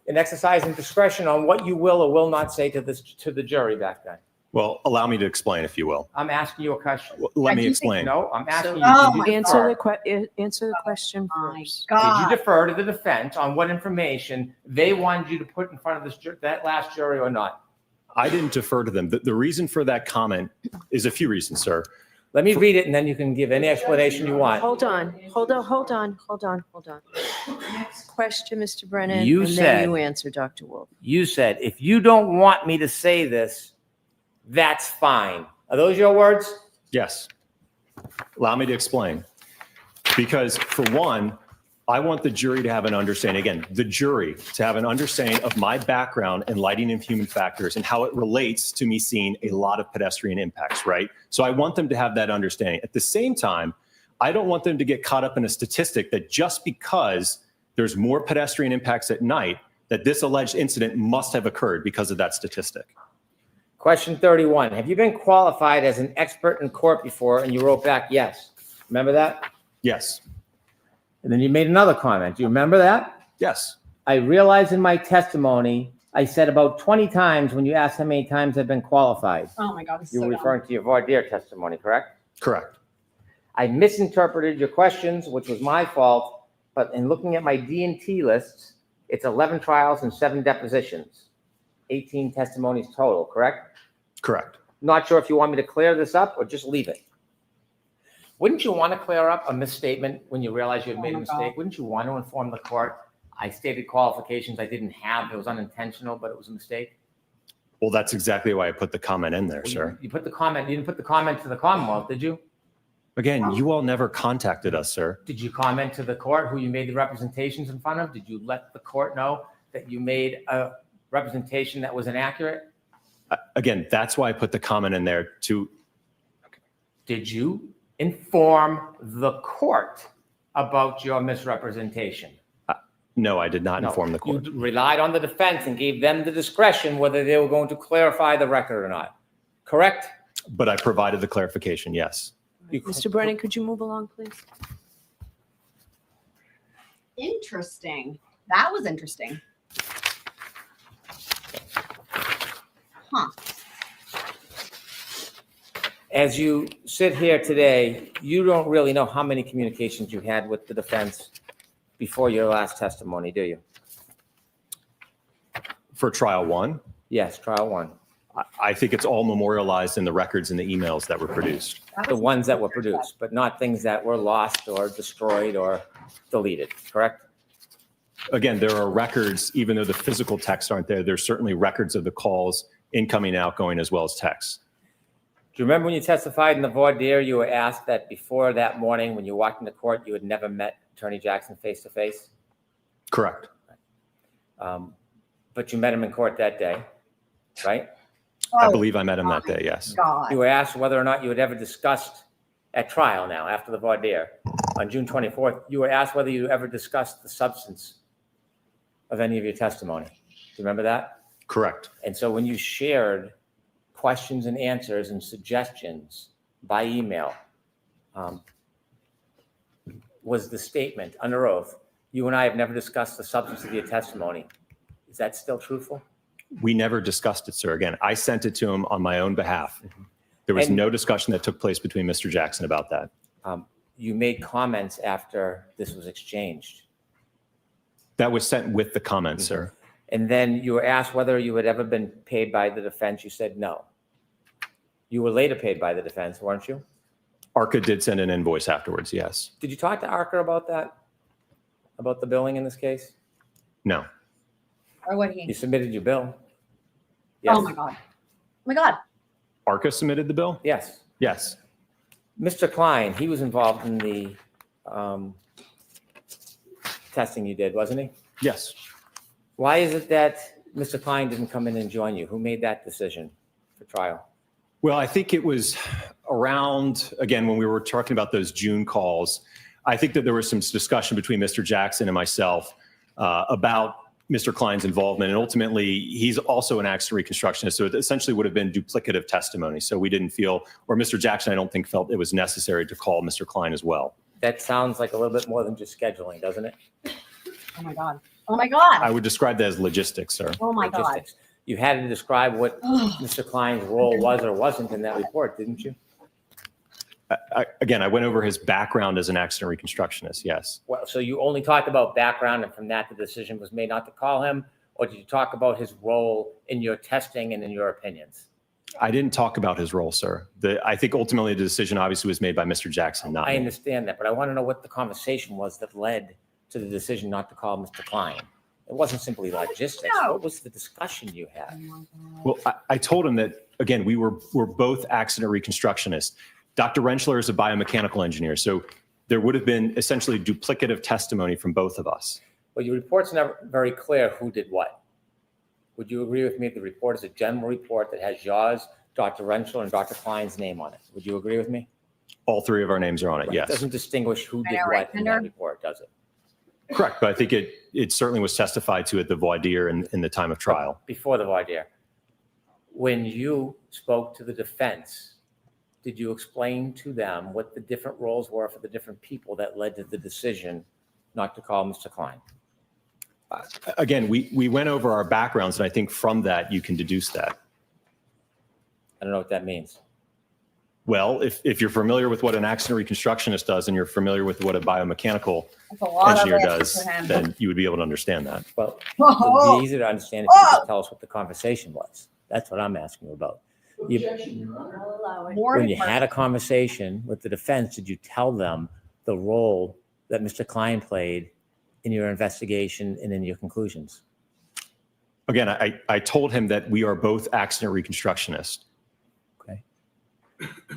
F: in exercising discretion on what you will or will not say to the jury back then?
I: Well, allow me to explain, if you will.
F: I'm asking you a question.
I: Let me explain.
F: No, I'm asking you.
C: Oh
F: did
C: my
F: you
A: Answer
F: defer?
A: answer the question
C: my
A: first.
F: Did you
C: God.
F: defer to the defense on what information they wanted you to put in front of that last jury or not?
I: I didn't defer to them. The reason for that comment is a few reasons, sir.
F: Let me read it and then you can give any explanation you want.
A: Hold on. Next question, Mr. Brennan.
F: You
A: and
F: said-
A: then you answer, Dr. Wolfe.
F: You said, if you don't want me to say this, that's fine. Are those your words?
I: Yes. Allow me to explain. Because for one, I want the jury to have an understanding, again, the jury to have an understanding of my background in lighting and human factors and how it relates to me seeing a lot of pedestrian impacts, right? So I want them to have that understanding. At the same time, I don't want them to get caught up in a statistic that just because there's more pedestrian impacts at night, that this alleged incident must have occurred because of that statistic.
F: Question 31. Have you been qualified as an expert in court before? And you wrote back, yes. Remember that?
I: Yes.
F: And then you made another comment. Do you remember that?
I: Yes.
F: I realized in my testimony, I said about 20 times when you asked how many times I've been qualified.
C: Oh my God. This is
F: You
C: so
F: were
C: dumb.
F: referring to your voir dire testimony, correct?
I: Correct.
F: I misinterpreted your questions, which was my fault. But in looking at my D&T lists, it's 11 trials and 7 depositions, 18 testimonies total, correct?
I: Correct.
F: Not sure if you want me to clear this up or just leave it. Wouldn't you want to clear up a misstatement when you realize you had made a mistake? Wouldn't you want to inform the court? I stated qualifications I didn't have. It was unintentional, but it was a mistake.
I: Well, that's exactly why I put the comment in there, sir.
F: You put the comment, you didn't put the comment to the Commonwealth, did you?
I: Again, you all never contacted us, sir.
F: Did you comment to the court who you made the representations in front of? Did you let the court know that you made a representation that was inaccurate?
I: Again, that's why I put the comment in there to.
F: Did you inform the court about your misrepresentation?
I: No, I did not
F: No.
I: inform the court.
F: You relied on the defense and gave them the discretion whether they were going to clarify the record or not, correct?
I: But I provided the clarification, yes.
A: Mr. Brennan, could you move along, please?
C: Interesting. That was interesting. Huh.
F: As you sit here today, you don't really know how many communications you had with the defense before your last testimony, do you?
I: For trial one,
F: Yes, trial one.
I: I think it's all memorialized in the records and the emails that were produced.
F: The ones that were produced, but not things that were lost or destroyed or deleted, correct?
I: Again, there are records, even though the physical texts aren't there, there's certainly records of the calls incoming, outgoing, as well as texts.
F: Do you remember when you testified in the voir dire, you were asked that before that morning when you walked into court, you had never met Attorney Jackson face to face?
I: Correct.
F: But you met him in court that day, right?
I: I
C: Oh,
I: believe I met him that day, yes.
C: God.
F: You were asked whether or not you had ever discussed at trial now, after the voir dire, on June 24th, you were asked whether you ever discussed the substance of any of your testimony. Do you remember that?
I: Correct.
F: And so when you shared questions and answers and suggestions by email, was the statement under oath, you and I have never discussed the substance of your testimony. Is that still truthful?
I: We never discussed it, sir. Again, I sent it to him on my own behalf. There was
F: And-
I: no discussion that took place between Mr. Jackson about that.
F: You made comments after this was exchanged.
I: That was sent with the comments, sir.
F: And then you were asked whether you had ever been paid by the defense. You said no. You were later paid by the defense, weren't you?
I: ARCCA did send an invoice afterwards, yes.
F: Did you talk to ARCCA about that? About the billing in this case?
I: No.
C: Or what
F: You
C: he?
F: submitted your bill? Yes.
C: Oh my God. Oh my God.
I: ARCCA submitted the bill?
F: Yes.
I: Yes.
F: Mr. Klein, he was involved in the testing you did, wasn't he?
I: Yes.
F: Why is it that Mr. Klein didn't come in and join you? Who made that decision for trial?
I: Well, I think it was around, again, when we were talking about those June calls, I think that there was some discussion between Mr. Jackson and myself about Mr. Klein's involvement. And ultimately, he's also an accident reconstructionist. So it essentially would have been duplicative testimony. So we didn't feel, or Mr. Jackson, I don't think felt it was necessary to call Mr. Klein as well.
F: That sounds like a little bit more than just scheduling, doesn't it?
C: Oh my God. Oh my God.
I: I would describe that as logistics, sir.
C: Oh my God.
F: Logistics. You had to describe what
C: Ugh.
F: Mr. Klein's role was or wasn't in that report, didn't you?
I: Again, I went over his background as an accident reconstructionist, yes.
F: Well, so you only talked about background, and from that, the decision was made not to call him? Or did you talk about his role in your testing and in your opinions?
I: I didn't talk about his role, sir. I think ultimately the decision obviously was made by Mr. Jackson, not
F: I
I: me.
F: understand that, but I want to know what the conversation was that led to the decision not to call Mr. Klein. It wasn't simply logistics.
C: No.
F: What was the discussion you had?
I: Well, I told him that, again, we're both accident reconstructionists. Dr. Rentschler is a biomechanical engineer, so there would have been essentially duplicative testimony from both of us.
F: Well, your report's never very clear who did what. Would you agree with me that the report is a general report that has yours, Dr. Rentschler, and Dr. Klein's name on it? Would you agree with me?
I: All three of our names are on it,
F: It
I: yes.
F: doesn't distinguish who
C: I
F: did
C: know, right,
F: what in that
C: Pender?
F: report, does it?
I: Correct, but I think it certainly was testified to at the voir dire in the time of trial.
F: Before the voir dire. When you spoke to the defense, did you explain to them what the different roles were for the different people that led to the decision not to call Mr. Klein?
I: Again, we went over our backgrounds, and I think from that you can deduce that.
F: I don't know what that means.
I: Well, if you're familiar with what an accident reconstructionist does and you're familiar with what a biomechanical
C: That's a lot of
I: engineer
C: it
I: does,
C: for him.
I: then you would be able to understand that.
F: Well, it
C: Oh,
F: would be easier to understand if you just tell us what the conversation was. That's what I'm asking you about. You-
J: Objection, Your Honor.
H: I'll allow it.
C: more
F: When you had a conversation with the defense, did you tell them the role that Mr. Klein played in your investigation and in your conclusions?
I: Again, I told him that we are both accident reconstructionists.
F: Okay.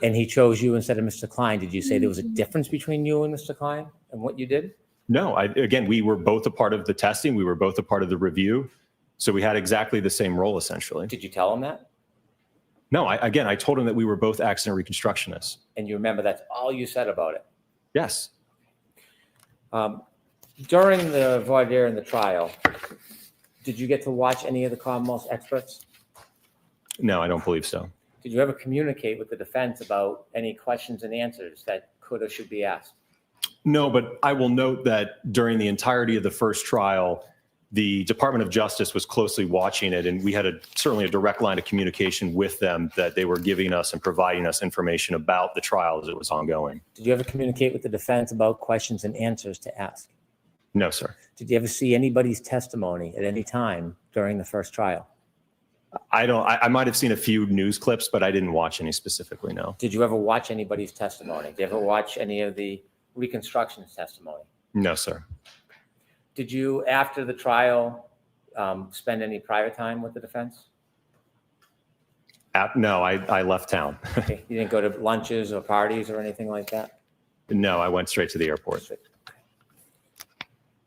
F: And he chose you instead of Mr. Klein. Did you say there was a difference between you and Mr. Klein and what you did?
I: No, again, we were both a part of the testing. We were both a part of the review. So we had exactly the same role, essentially.
F: Did you tell him that?
I: No, I told him that we were both accident reconstructionists.
F: And you remember that's all you said about it?
I: Yes.
F: During the voir dire and the trial, did you get to watch any of the Commonwealth's experts?
I: No, I don't believe so.
F: Did you ever communicate with the defense about any questions and answers that could or should be asked?
I: No, but I will note that during the entirety of the first trial, the Department of Justice was closely watching it, and we had certainly a direct line of communication with them that they were giving us and providing us information about the trial as it was ongoing.
F: Did you ever communicate with the defense about questions and answers to ask?
I: No, sir.
F: Did you ever see anybody's testimony at any time during the first trial?
I: I might have seen a few news clips, but I didn't watch any specifically, no.
F: Did you ever watch anybody's testimony? Did you ever watch any of the reconstructionist testimony?
I: No, sir.
F: Did you, after the trial, spend any private time with the defense?
I: No, I left town.
F: Okay. You didn't go to lunches or parties or anything like that?
I: No, I went straight to the airport.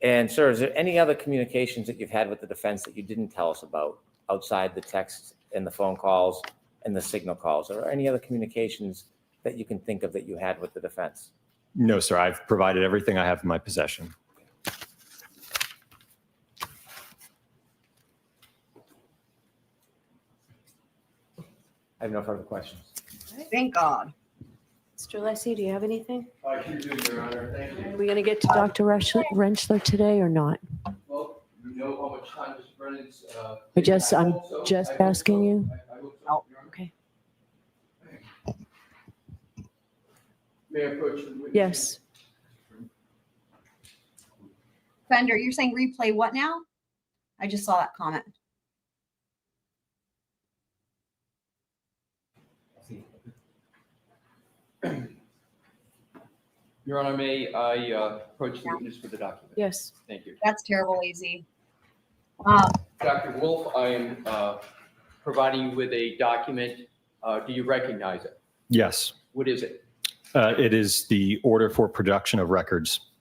F: And sir, is there any other communications that you've had with the defense that you didn't tell us about outside the text and the phone calls and the signal calls, or any other communications that you can think of that you had with the defense?
I: No, sir. I've provided everything I have in my possession.
F: I have no further questions.
C: Thank God.
A: Mr. Lessie, do you have anything?
J: I sure do, Your Honor. Thank you.
A: Are we going to get to Dr. Rentschler today or not?
J: Well, you know how much time Mr. Brennan's.
A: I'm
J: I
A: just
J: hope so. I hope
A: asking
J: so.
A: you.
J: I hope so,
C: Oh,
J: Your Honor.
A: Okay.
J: May I approach the witness?
A: Yes.
C: Fender, you're saying replay what now? I just saw that comment.
J: Your Honor, may I approach the witness for the document?
A: Yes.
J: Thank you.
C: That's terrible, lazy.
J: Dr. Wolfe, I am providing you with a document. Do you recognize it?
I: Yes.
J: What is it?
I: It is the order for production of records.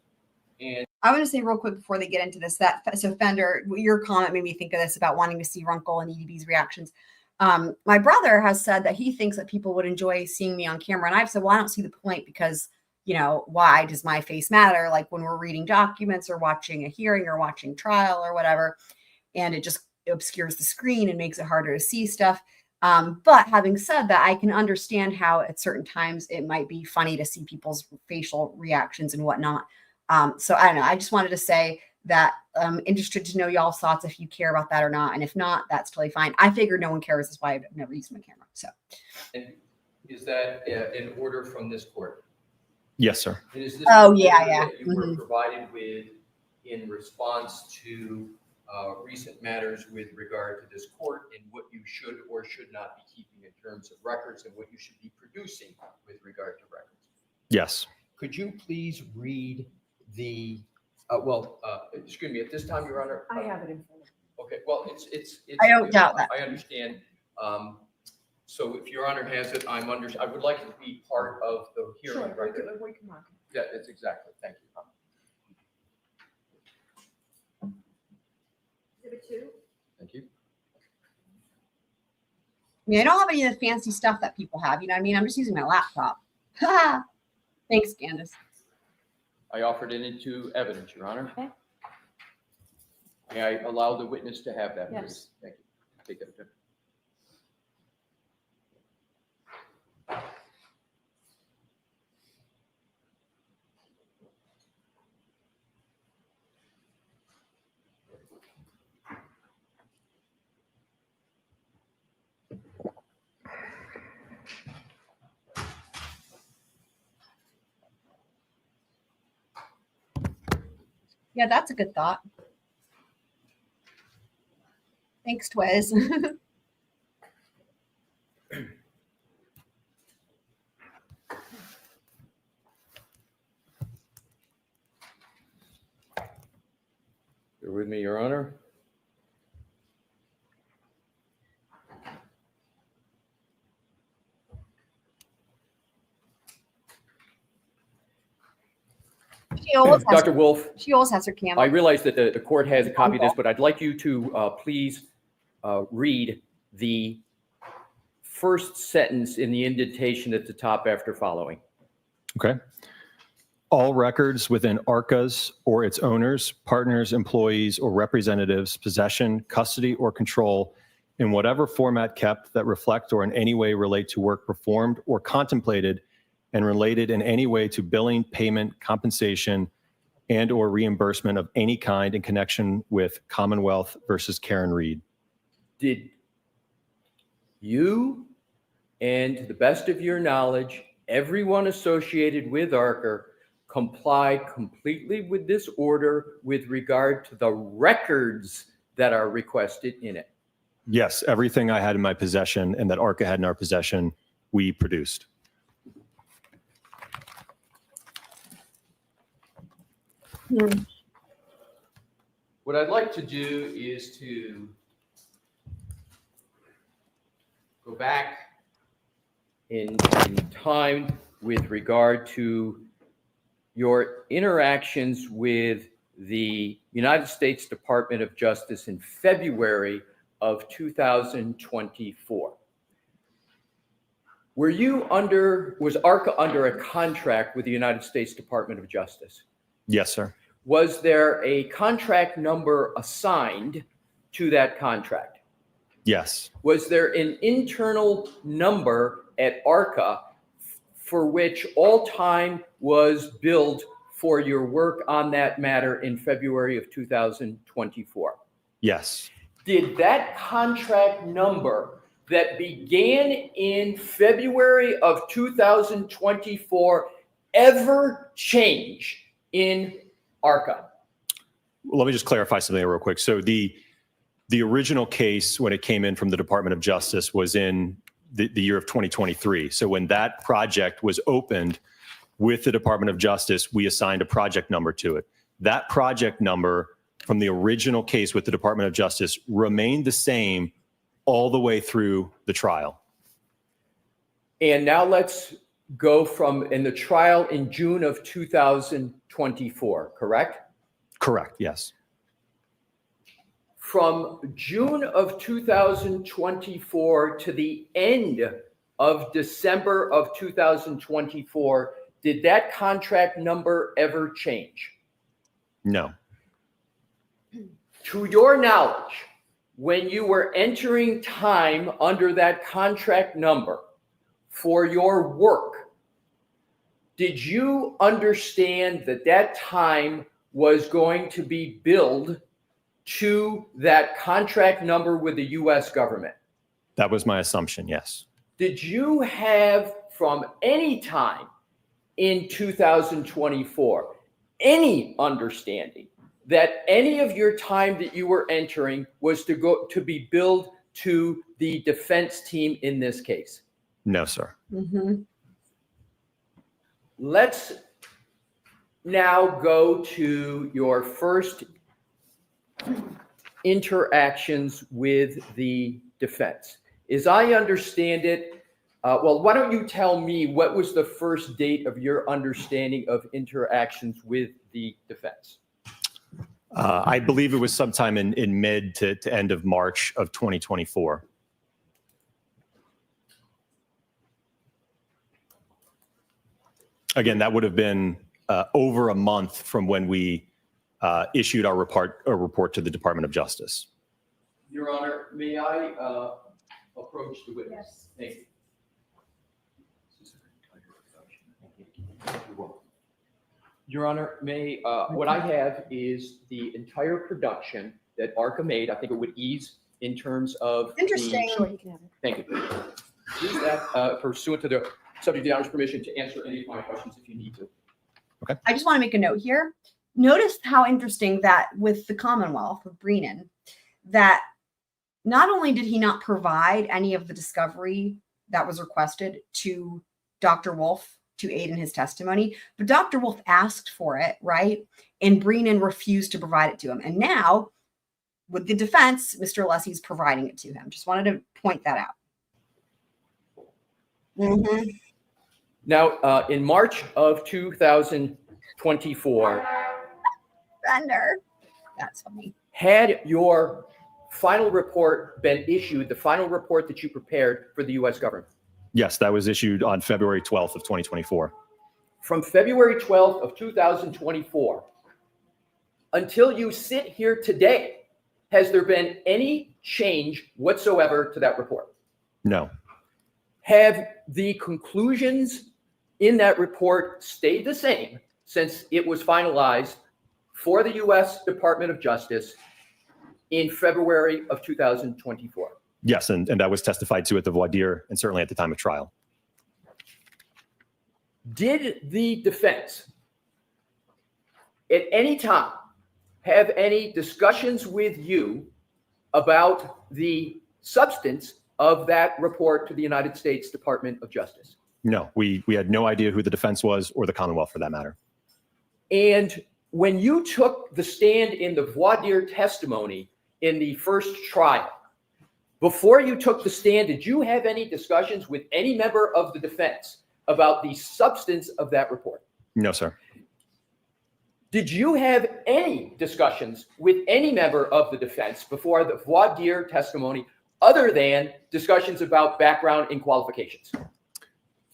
J: And
C: I want to say real quick before they get into this, so Fender, your comment made me think of this about wanting to see Runkle and EDB's reactions. My brother has said that he thinks that people would enjoy seeing me on camera. And I've said, well, I don't see the point because, you know, why does my face matter? Like when we're reading documents or watching a hearing or watching trial or whatever, and it just obscures the screen and makes it harder to see stuff. But having said that, I can understand how at certain times it might be funny to see people's facial reactions and whatnot. So I don't know. I just wanted to say that I'm interested to know y'all's thoughts if you care about that or not. And if not, that's totally fine. I figured no one cares. That's why I've never used my camera. So
J: and is that an order from this court?
I: Yes, sir.
J: And is this
C: Oh,
J: an
C: yeah,
J: order
C: yeah.
J: that you were provided with in response to recent matters with regard to this court and what you should or should not be keeping in terms of records and what you should be producing with regard to records?
I: Yes.
J: Could you please read the, excuse me, at this time, Your Honor?
A: I have it in front of me.
J: Okay, well, it's.
C: I don't doubt that.
J: I understand. So if Your Honor has it, I would like it to be part of the hearing. Right?
A: We can mark it.
J: Yeah, that's exactly. Thank you.
B: Exhibit 2.
J: Thank you.
C: I mean, I don't have any of the fancy stuff that people have. You know what I mean? I'm just using my laptop. Thanks, Candace.
J: I offered it into evidence, Your Honor.
A: Okay.
J: May I allow the witness to have that,
A: Yes.
J: please? Thank you. Take that. Judge.
C: Yeah, that's a good thought. Thanks, Twiz.
J: You're with me, Your Honor.
C: She always has,
J: Dr. Wolfe,
C: she always has her camera.
J: I realize that the court has a copy of this, but I'd like you to please read the first sentence in the indentation at the top after following.
I: Okay. All records within ARCCA's or its owners, partners, employees, or representatives' possession, custody, or control in whatever format kept that reflect or in any way relate to work performed or contemplated and related in any way to billing, payment, compensation, and or reimbursement of any kind in connection with Commonwealth versus Karen Reed.
J: Did you, and to the best of your knowledge, everyone associated with ARCCA comply completely with this order with regard to the records that are requested in it?
I: Yes, everything I had in my possession and that ARCCA had in our possession, we produced.
J: What I'd like to do is to go back in time with regard to your interactions with the United States Department of Justice in February of 2024. Was ARCCA under a contract with the United States Department of Justice?
I: Yes, sir.
J: Was there a contract number assigned to that contract?
I: Yes.
J: Was there an internal number at ARCCA for which all time was billed for your work on that matter in February of 2024?
I: Yes.
J: Did that contract number that began in February of 2024 ever change in ARCCA?
I: Well, let me just clarify something real quick. So the original case, when it came in from the Department of Justice, was in the year of 2023. So when that project was opened with the Department of Justice, we assigned a project number to it. That project number from the original case with the Department of Justice remained the same all the way through the trial.
J: And now let's go in the trial in June of 2024, correct?
I: Correct, yes.
J: From June of 2024 to the end of December of 2024, did that contract number ever change?
I: No.
J: To your knowledge, when you were entering time under that contract number for your work, did you understand that that time was going to be billed to that contract number with the U.S. government?
I: That was my assumption, yes.
J: Did you have, from any time in 2024, any understanding that any of your time that you were entering was to be billed to the defense team in this case?
I: No, sir.
C: Mm-hmm.
J: Let's now go to your first interactions with the defense. As I understand it, well, why don't you tell me what was the first date of your understanding of interactions with the defense?
I: I believe it was sometime in mid to end of March of 2024. Again, that would have been over a month from when we issued our report to the Department of Justice.
J: Your Honor, may I approach the witness?
B: Yes.
J: Thank you. Your Honor, what I have is the entire production that ARCCA made. I think it would ease in terms of
C: Interesting.
E: Sure, you can have it.
J: Thank you. Use that pursuant to the subject of the Honor's permission to answer any of my questions if you need to.
C: I just want to make a note here. Notice how interesting that with the Commonwealth, with Brennan, that not only did he not provide any of the discovery that was requested to Dr. Wolfe to aid in his testimony, but Dr. Wolfe asked for it, right? And Brennan refused to provide it to him. And now, with the defense, Mr. Lessie's providing it to him. Just wanted to point that out. Mm-hmm.
J: Now, in March of 2024,
C: Thunder. That's funny.
J: had your final report been issued, the final report that you prepared for the U.S. government?
I: Yes, that was issued on February 12th of 2024.
J: From February 12th of 2024 until you sit here today, has there been any change whatsoever to that report?
I: No.
J: Have the conclusions in that report stayed the same since it was finalized for the U.S. Department of Justice in February of 2024?
I: Yes, and that was testified to at the Voir Dire and certainly at the time of trial.
J: Did the defense at any time have any discussions with you about the substance of that report to the United States Department of Justice?
I: No, we had no idea who the defense was or the Commonwealth for that matter.
J: And when you took the stand in the Voir Dire testimony in the first trial, before you took the stand, did you have any discussions with any member of the defense about the substance of that report?
I: No, sir.
J: Did you have any discussions with any member of the defense before the voir dire testimony other than discussions about background and qualifications?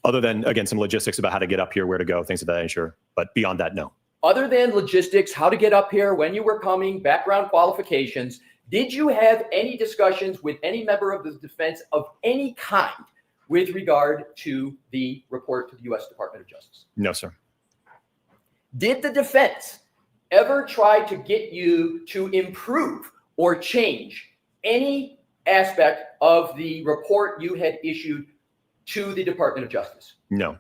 I: Other than, again, some logistics about how to get up here, where to go, things of that nature. But beyond that, no.
J: Other than logistics, how to get up here, when you were coming, background qualifications, did you have any discussions with any member of the defense of any kind with regard to the report to the U.S. Department of Justice?
I: No, sir.
J: Did the defense ever try to get you to improve or change any aspect of the report you had issued to the Department of Justice?
I: No.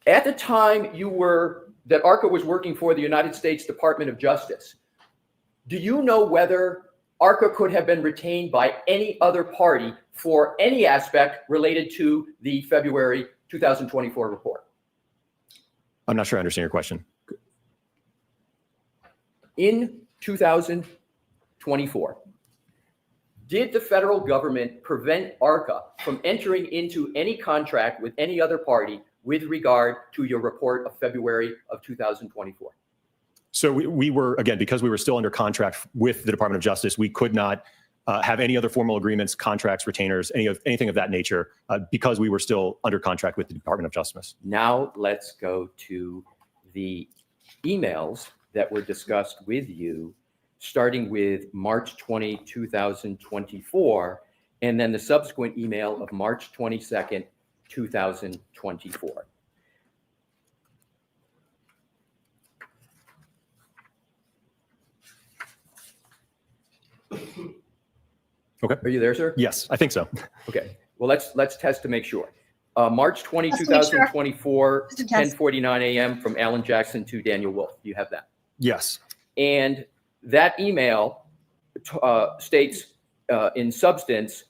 J: At the time that ARCCA was working for the United States Department of Justice, do you know whether ARCCA could have been retained by any other party for any aspect related to the February 2024 report?
I: I'm not sure I understand your question.
J: In 2024, did the federal government prevent ARCCA from entering into any contract with any other party with regard to your report of February of 2024?
I: So we were, again, because we were still under contract with the Department of Justice, we could not have any other formal agreements, contracts, retainers, anything of that nature, because we were still under contract with the Department of Justice.
J: Now let's go to the emails that were discussed with you, starting with March 20, 2024, and then the subsequent email of March 22nd, 2024.
I: Okay.
J: Are you there, sir?
I: Yes, I think so.
J: Okay. Well, let's test to make sure. March 20,
C: Let's make sure.
J: 2024,
C: Just a test.
J: 10:49 a.m. from Alan Jackson to Daniel Wolfe. You have that.
I: Yes.
J: And that email states in substance,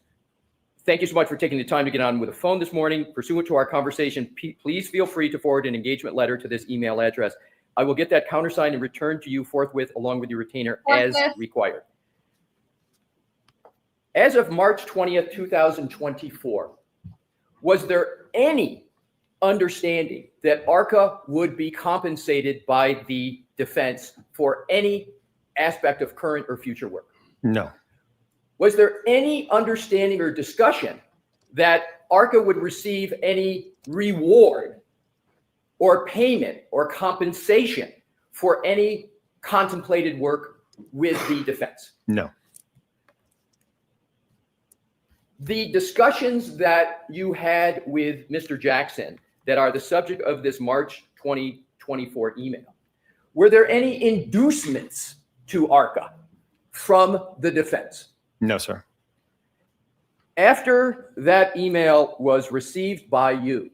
J: thank you so much for taking the time to get on with the phone this morning. Pursuant to our conversation, please feel free to forward an engagement letter to this email address. I will get that countersigned and returned to you forthwith along with your retainer as required. As of March 20th, 2024, was there any understanding that ARCCA would be compensated by the defense for any aspect of current or future work?
I: No.
J: Was there any understanding or discussion that ARCCA would receive any reward or payment or compensation for any contemplated work with the defense?
I: No.
J: The discussions that you had with Mr. Jackson that are the subject of this March 2024 email, were there any inducements to ARCCA from the defense?
I: No, sir.
J: After that email was received by you,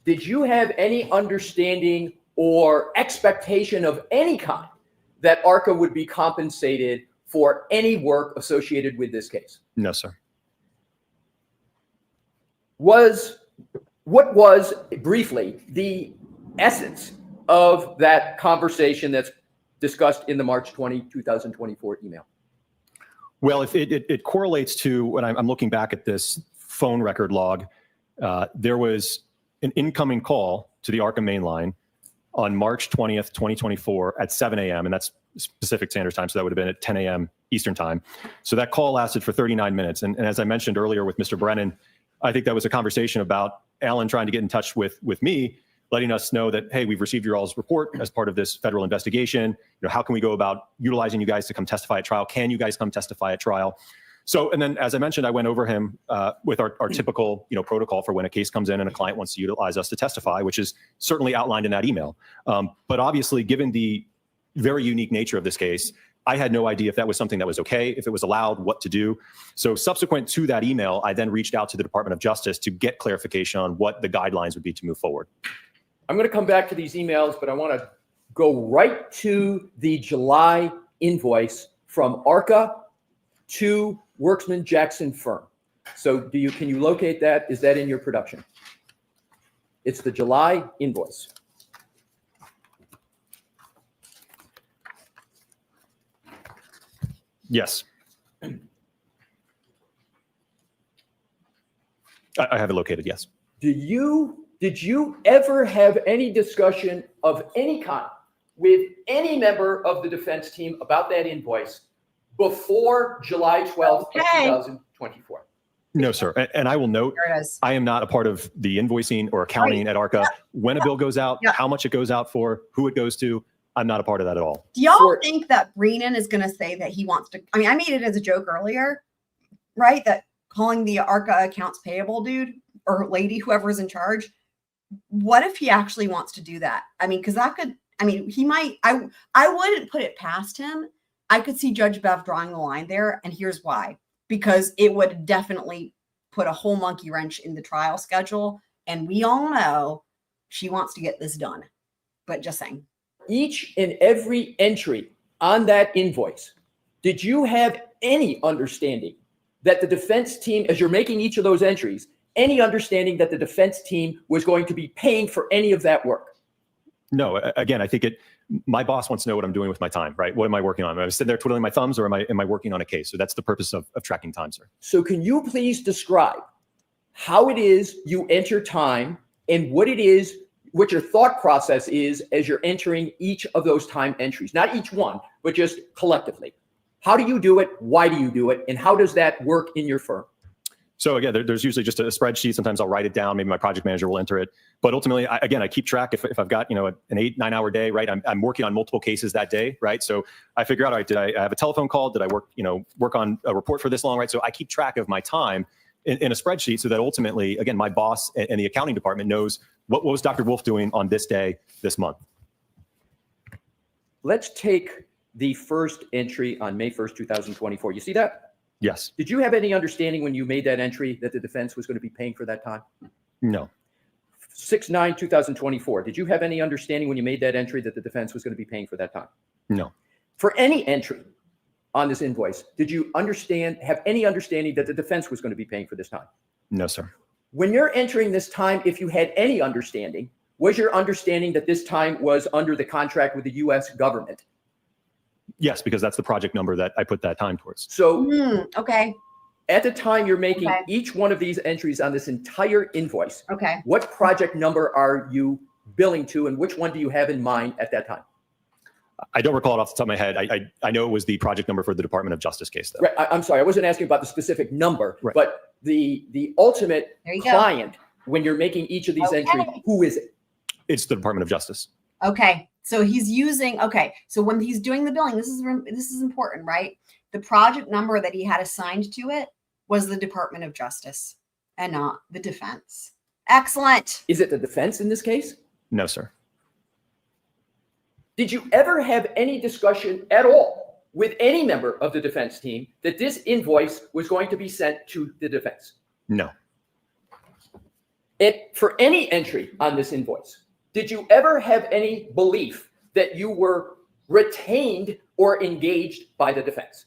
J: did you have any understanding or expectation of any kind that ARCCA would be compensated for any work associated with this case?
I: No, sir.
J: What was briefly the essence of that conversation that's discussed in the March 20, 2024 email?
I: Well, if it correlates to when I'm looking back at this phone record log, there was an incoming call to the ARCCA main line on March 20th, 2024 at 7 a.m. And that's Pacific Standard Time. So that would have been at 10 a.m. Eastern Time. So that call lasted for 39 minutes. And as I mentioned earlier with Mr. Brennan, I think that was a conversation about Alan trying to get in touch with me, letting us know that, hey, we've received your all's report as part of this federal investigation. How can we go about utilizing you guys to come testify at trial? Can you guys come testify at trial? So, and then as I mentioned, I went over him with our typical, protocol for when a case comes in and a client wants to utilize us to testify, which is certainly outlined in that email. But obviously, given the very unique nature of this case, I had no idea if that was something that was okay, if it was allowed, what to do. So subsequent to that email, I then reached out to the Department of Justice to get clarification on what the guidelines would be to move forward.
J: I'm going to come back to these emails, but I want to go right to the July invoice from ARCCA to Workman Jackson firm. So can you locate that? Is that in your production? It's the July invoice.
I: Yes. I have it located, yes.
J: Did you ever have any discussion of any kind with any member of the defense team about that invoice before July 12th of
C: Okay.
J: 2024?
I: No, sir. And I will note,
C: There it is.
I: I am not a part of the invoicing or accounting at ARCCA. When a bill goes out,
C: Yeah.
I: how much it goes out for, who it goes to, I'm not a part of that at all.
C: Do y'all
J: For-
C: think that Brennan is going to say that he wants to? I mean, I made it as a joke earlier, right? That calling the ARCCA accounts payable dude or lady, whoever's in charge. What if he actually wants to do that? I mean, because that could. I mean, he might. I wouldn't put it past him. I could see Judge Bev drawing the line there, and here's why: because it would definitely put a whole monkey wrench in the trial schedule, and we all know she wants to get this done. But just saying.
J: Each and every entry on that invoice, did you have any understanding that the defense team, as you're making each of those entries, any understanding that the defense team was going to be paying for any of that work?
I: No, again, I think my boss wants to know what I'm doing with my time, right? What am I working on? Am I sitting there twiddling my thumbs, or am I working on a case? So that's the purpose of tracking time, sir.
J: So can you please describe how it is you enter time and what your thought process is as you're entering each of those time entries? Not each one, but just collectively. How do you do it? Why do you do it? And how does that work in your firm?
I: So again, there's usually just a spreadsheet. Sometimes I'll write it down. Maybe my project manager will enter it. But ultimately, I keep track. If I've got, an 8-9 hour day, right? I'm working on multiple cases that day, right? So I figure out, all right, did I have a telephone call? Did I work on a report for this long, right? So I keep track of my time in a spreadsheet, so that ultimately, again, my boss and the accounting department knows what was Dr. Wolfe doing on this day, this month.
J: Let's take the first entry on May 1st, 2024. You see that?
I: Yes.
J: Did you have any understanding when you made that entry that the defense was going to be paying for that time?
I: No.
J: 6/9/2024. Did you have any understanding when you made that entry that the defense was going to be paying for that time?
I: No.
J: For any entry on this invoice, did you have any understanding that the defense was going to be paying for this time?
I: No, sir.
J: When you're entering this time, if you had any understanding, was your understanding that this time was under the contract with the U.S. government?
I: Yes, because that's the project number that I put that time towards.
J: So
C: Okay.
J: at the time you're making
C: Okay.
J: each one of these entries on this entire invoice,
C: Okay.
J: what project number are you billing to, and which one do you have in mind at that time?
I: I don't recall it off the top of my head. I know it was the project number for the Department of Justice case, though.
J: Right, I'm sorry, I wasn't asking about the specific number,
I: Right.
J: but the ultimate
C: There you go.
J: client, when you're making each of these
C: Okay.
J: entries, who is it?
I: It's the Department of Justice.
C: Okay. So he's using, okay. So when he's doing the billing, this is important, right? The project number that he had assigned to it was the Department of Justice and not the defense. Excellent.
J: Is it the defense in this case?
I: No, sir.
J: Did you ever have any discussion at all with any member of the defense team that this invoice was going to be sent to the defense?
I: No.
J: For any entry on this invoice, did you ever have any belief that you were retained or engaged by the defense?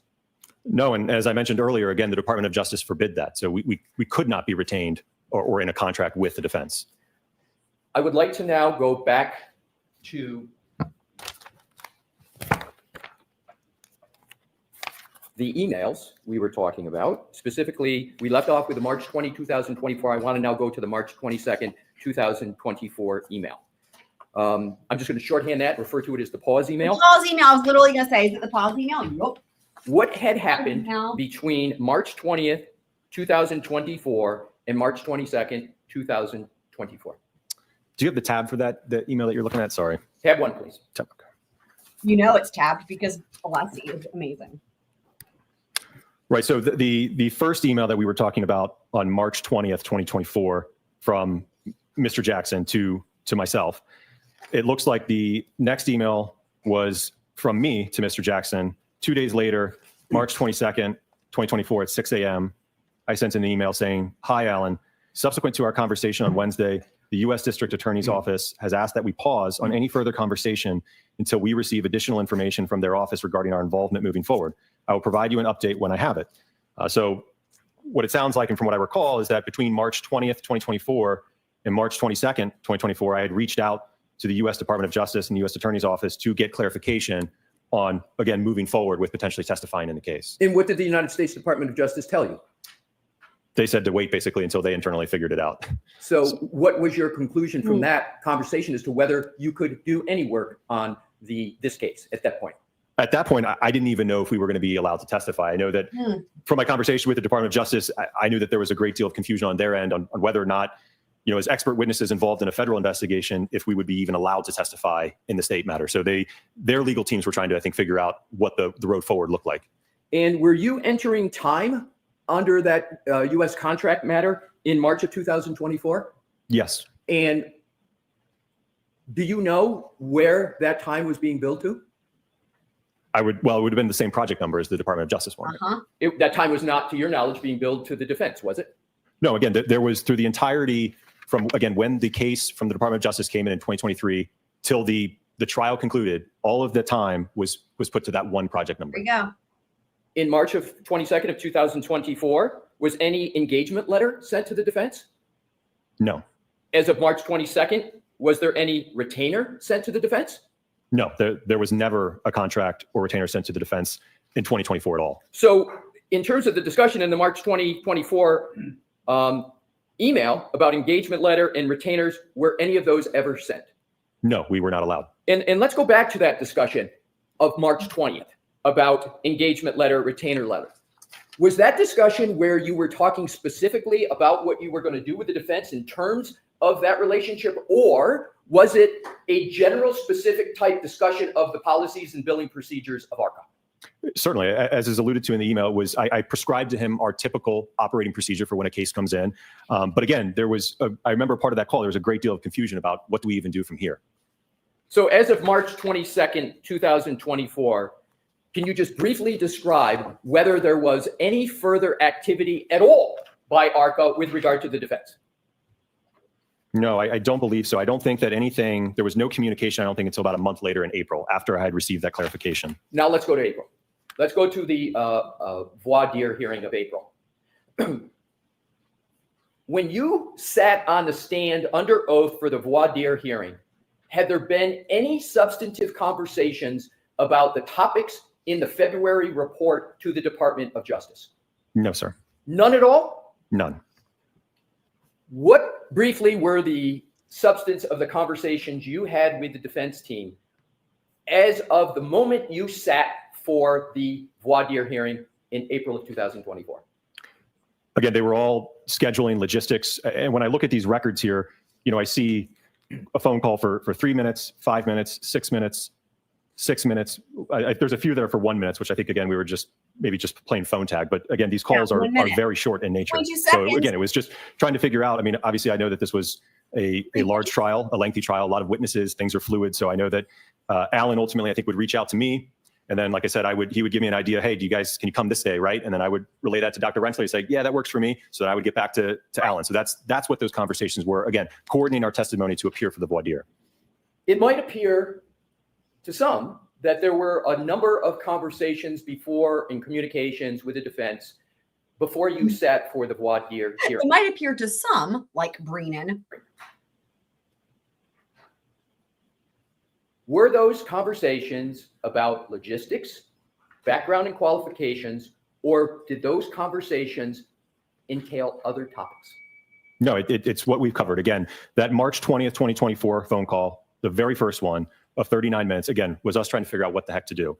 I: No, and as I mentioned earlier, again, the Department of Justice forbid that. So we could not be retained or in a contract with the defense.
J: I would like to now go back to the emails we were talking about. Specifically, we left off with the March 20, 2024. I want to now go to the March 22nd, 2024 email. I'm just going to shorthand that, refer to it as the pause email.
C: Pause email. I was literally going to say, is it the pause email? Nope.
J: What had happened
C: No.
J: between March 20th, 2024 and March 22nd, 2024?
I: Do you have the tab for the email that you're looking at? Sorry.
J: Tab 1, please.
I: Tab.
C: You know it's tabbed because Velocity is amazing.
I: Right. So the first email that we were talking about on March 20th, 2024 from Mr. Jackson to myself, it looks like the next email was from me to Mr. Jackson 2 days later, March 22nd, 2024 at 6 a.m. I sent an email saying, "Hi, Alan. Subsequent to our conversation on Wednesday, the U.S. District Attorney's Office has asked that we pause on any further conversation until we receive additional information from their office regarding our involvement moving forward. I will provide you an update when I have it." So what it sounds like, and from what I recall, is that between March 20th, 2024 and March 22nd, 2024, I had reached out to the U.S. Department of Justice and the U.S. Attorney's Office to get clarification on, again, moving forward with potentially testifying in the case.
J: And what did the United States Department of Justice tell you?
I: They said to wait basically until they internally figured it out.
J: So what was your conclusion from that conversation as to whether you could do any work on this case at that point?
I: At that point, I didn't even know if we were going to be allowed to testify. I know that from my conversation with the Department of Justice, I knew that there was a great deal of confusion on their end on whether or not, as expert witnesses involved in a federal investigation, if we would be even allowed to testify in the state matter. So their legal teams were trying to, I think, figure out what the road forward looked like.
J: And were you entering time under that U.S. contract matter in March of 2024?
I: Yes.
J: And do you know where that time was being billed to?
I: It would have been the same project number as the Department of Justice one.
J: That time was not, to your knowledge, being billed to the defense, was it?
I: No, again, there was through the entirety from, again, when the case from the Department of Justice came in 2023 till the trial concluded, all of the time was put to that one project number.
C: There you go.
J: In March of 22nd of 2024, was any engagement letter sent to the defense?
I: No.
J: As of March 22nd, was there any retainer sent to the defense?
I: No, there was never a contract or retainer sent to the defense in 2024 at all.
J: So in terms of the discussion in the March 2024 email about engagement letter and retainers, were any of those ever sent?
I: No, we were not allowed.
J: And let's go back to that discussion of March 20th about engagement letter, retainer letter. Was that discussion where you were talking specifically about what you were going to do with the defense in terms of that relationship, or was it a general specific type discussion of the policies and billing procedures of ARCCA?
I: Certainly, as is alluded to in the email, it was I prescribed to him our typical operating procedure for when a case comes in. But again, I remember part of that call, there was a great deal of confusion about what do we even do from here.
J: So as of March 22nd, 2024, can you just briefly describe whether there was any further activity at all by ARCCA with regard to the defense?
I: No, I don't believe so. I don't think that there was no communication, I don't think, until about a month later in April, after I had received that clarification.
J: Now let's go to April. Let's go to the Voir Dire hearing of April. When you sat on the stand under oath for the Voir Dire hearing, had there been any substantive conversations about the topics in the February report to the Department of Justice?
I: No, sir.
J: None at all?
I: None.
J: What briefly were the substance of the conversations you had with the defense team as of the moment you sat for the Voir Dire hearing in April of 2024?
I: Again, they were all scheduling logistics. And when I look at these records here, I see a phone call for 3 minutes, 5 minutes, 6 minutes, 6 minutes. There's a few that are for 1 minute, which I think, again, we were just playing phone tag. But again, these calls are very short in nature. So again, it was just trying to figure out. I mean, obviously, I know that this was a large trial, a lengthy trial, a lot of witnesses, things are fluid. So I know that Alan ultimately, I think, would reach out to me. And then, like I said, he would give me an idea. Hey, can you come this day, right? And then I would relay that to Dr. Rensley, say, yeah, that works for me. So then I would get back to Alan. So that's what those conversations were. Again, coordinating our testimony to appear for the Voir Dire.
J: It might appear to some that there were a number of conversations before and communications with the defense before you sat for the Voir Dire hearing.
C: It might appear to some, like Brennan.
J: Were those conversations about logistics, background and qualifications, or did those conversations entail other topics?
I: No, it's what we've covered. Again, that March 20th, 2024 phone call, the very first one of 39 minutes, again, was us trying to figure out what the heck to do.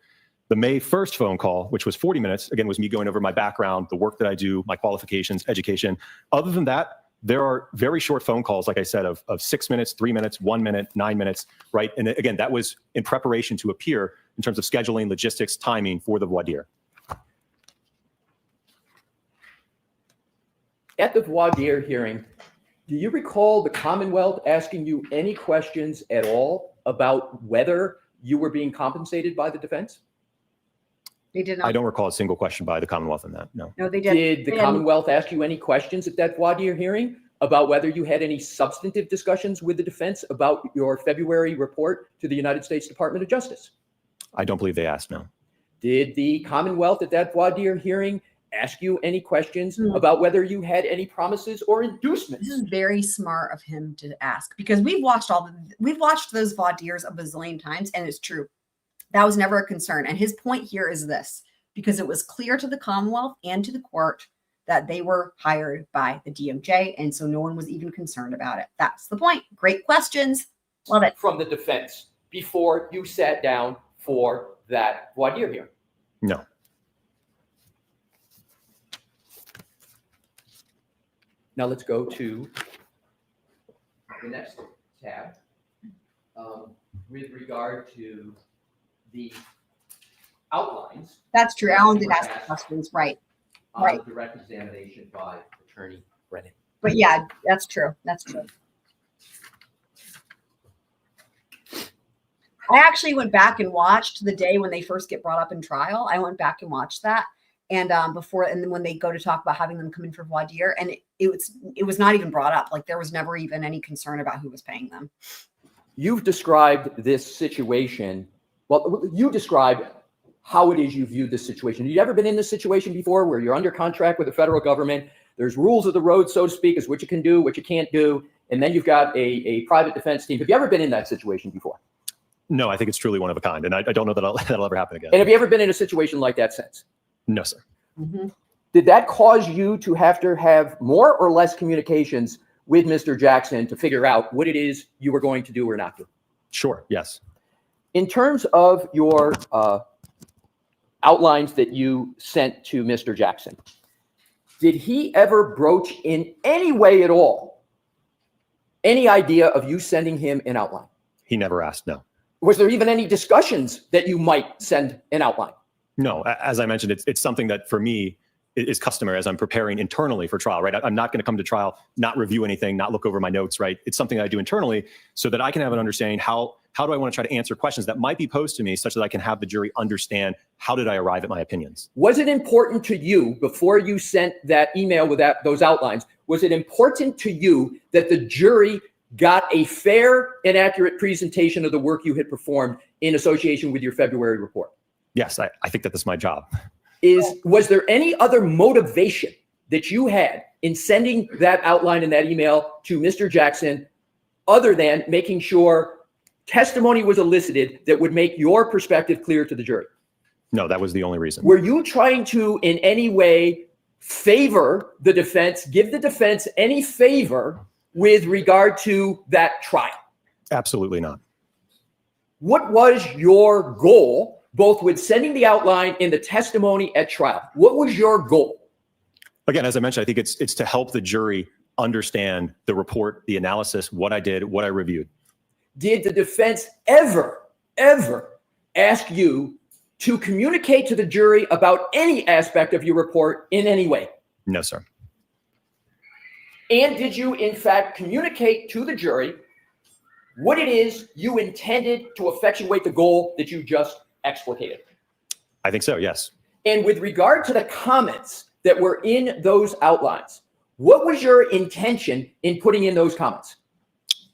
I: The May 1st phone call, which was 40 minutes, again, was me going over my background, the work that I do, my qualifications, education. Other than that, there are very short phone calls, like I said, of 6 minutes, 3 minutes, 1 minute, 9 minutes, right? And again, that was in preparation to appear in terms of scheduling, logistics, timing for the Voir Dire.
J: At the Voir Dire hearing, do you recall the Commonwealth asking you any questions at all about whether you were being compensated by the defense?
C: They did not.
I: I don't recall a single question by the Commonwealth on that, no.
C: No, they did.
J: Did the Commonwealth ask you any questions at that Voir Dire hearing about whether you had any substantive discussions with the defense about your February report to the United States Department of Justice?
I: I don't believe they asked, no.
J: Did the Commonwealth at that Voir Dire hearing ask you any questions about whether you had any promises or inducements?
C: This is very smart of him to ask, because we've watched those Voir Dires a bazillion times, and it's true. That was never a concern. And his point here is this, because it was clear to the Commonwealth and to the court that they were hired by the DOJ. And so no one was even concerned about it. That's the point. Great questions. Love it.
J: From the defense, before you sat down for that voir dire hearing?
I: No.
J: Now let's go to the next tab with regard to the outlines
C: That's true. Alan did ask the questions, right?
J: on
C: Right.
J: direct examination by Attorney Brennan.
C: But yeah, that's true. That's true. I actually went back and watched the day when they first get brought up in trial. I went back and watched that. And and then when they go to talk about having them come in for voir dire, and it was not even brought up. Like there was never even any concern about who was paying them.
J: You've described this situation. Well, you described how it is you view this situation. Have you ever been in this situation before where you're under contract with the federal government? There's rules of the road, so to speak, as what you can do, what you can't do. And then you've got a private defense team. Have you ever been in that situation before?
I: No, I think it's truly one of a kind. And I don't know that that'll ever happen again.
J: And have you ever been in a situation like that since?
I: No, sir.
C: Mm-hmm.
J: Did that cause you to have more or less communications with Mr. Jackson to figure out what it is you were going to do or not do?
I: Sure. Yes.
J: In terms of your outlines that you sent to Mr. Jackson, did he ever broach in any way at all any idea of you sending him an outline?
I: He never asked. No.
J: Was there even any discussions that you might send an outline?
I: No. As I mentioned, it's something that for me is customary as I'm preparing internally for trial, right? I'm not going to come to trial, not review anything, not look over my notes, right? It's something that I do internally so that I can have an understanding how do I want to try to answer questions that might be posed to me such that I can have the jury understand how did I arrive at my opinions.
J: Was it important to you before you sent that email with those outlines? Was it important to you that the jury got a fair and accurate presentation of the work you had performed in association with your February report?
I: Yes, I think that that's my job.
J: Was there any other motivation that you had in sending that outline in that email to Mr. Jackson other than making sure testimony was elicited that would make your perspective clear to the jury?
I: No, that was the only reason.
J: Were you trying to in any way favor the defense, give the defense any favor with regard to that trial?
I: Absolutely not.
J: What was your goal, both with sending the outline and the testimony at trial? What was your goal?
I: Again, as I mentioned, I think it's to help the jury understand the report, the analysis, what I did, what I reviewed.
J: Did the defense ever ask you to communicate to the jury about any aspect of your report in any way?
I: No, sir.
J: And did you, in fact, communicate to the jury what it is you intended to effectuate the goal that you just explicated?
I: I think so, yes.
J: And with regard to the comments that were in those outlines, what was your intention in putting in those comments?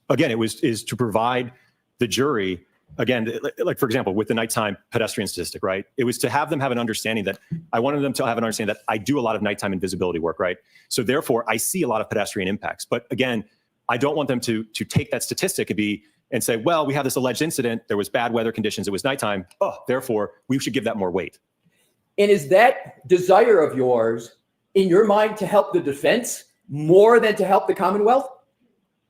I: Again, is to provide the jury, again, like for example, with the nighttime pedestrian statistic, right? It was to have them have an understanding that I wanted them to have an understanding that I do a lot of nighttime invisibility work, right? So therefore, I see a lot of pedestrian impacts. But again, I don't want them to take that statistic and say, well, we have this alleged incident. There was bad weather conditions. It was nighttime. Oh, therefore, we should give that more weight.
J: And is that desire of yours, in your mind, to help the defense more than to help the Commonwealth?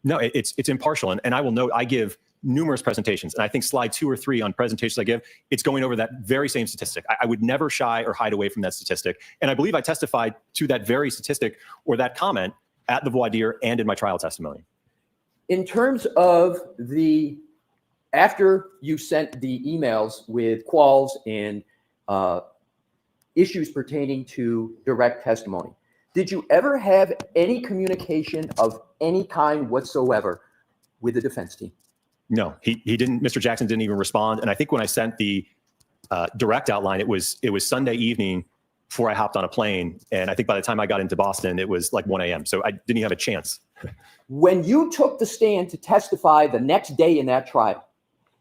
I: No, it's impartial. And I will note, I give numerous presentations. And I think slide 2 or 3 on presentations I give, it's going over that very same statistic. I would never shy or hide away from that statistic. And I believe I testified to that very statistic or that comment at the voir dire and in my trial testimony.
J: In terms of after you sent the emails with quals and issues pertaining to direct testimony, did you ever have any communication of any kind whatsoever with the defense team?
I: No, he didn't. Mr. Jackson didn't even respond. And I think when I sent the direct outline, it was Sunday evening before I hopped on a plane. And I think by the time I got into Boston, it was like 1 a.m. So I didn't even have a chance.
J: When you took the stand to testify the next day in that trial,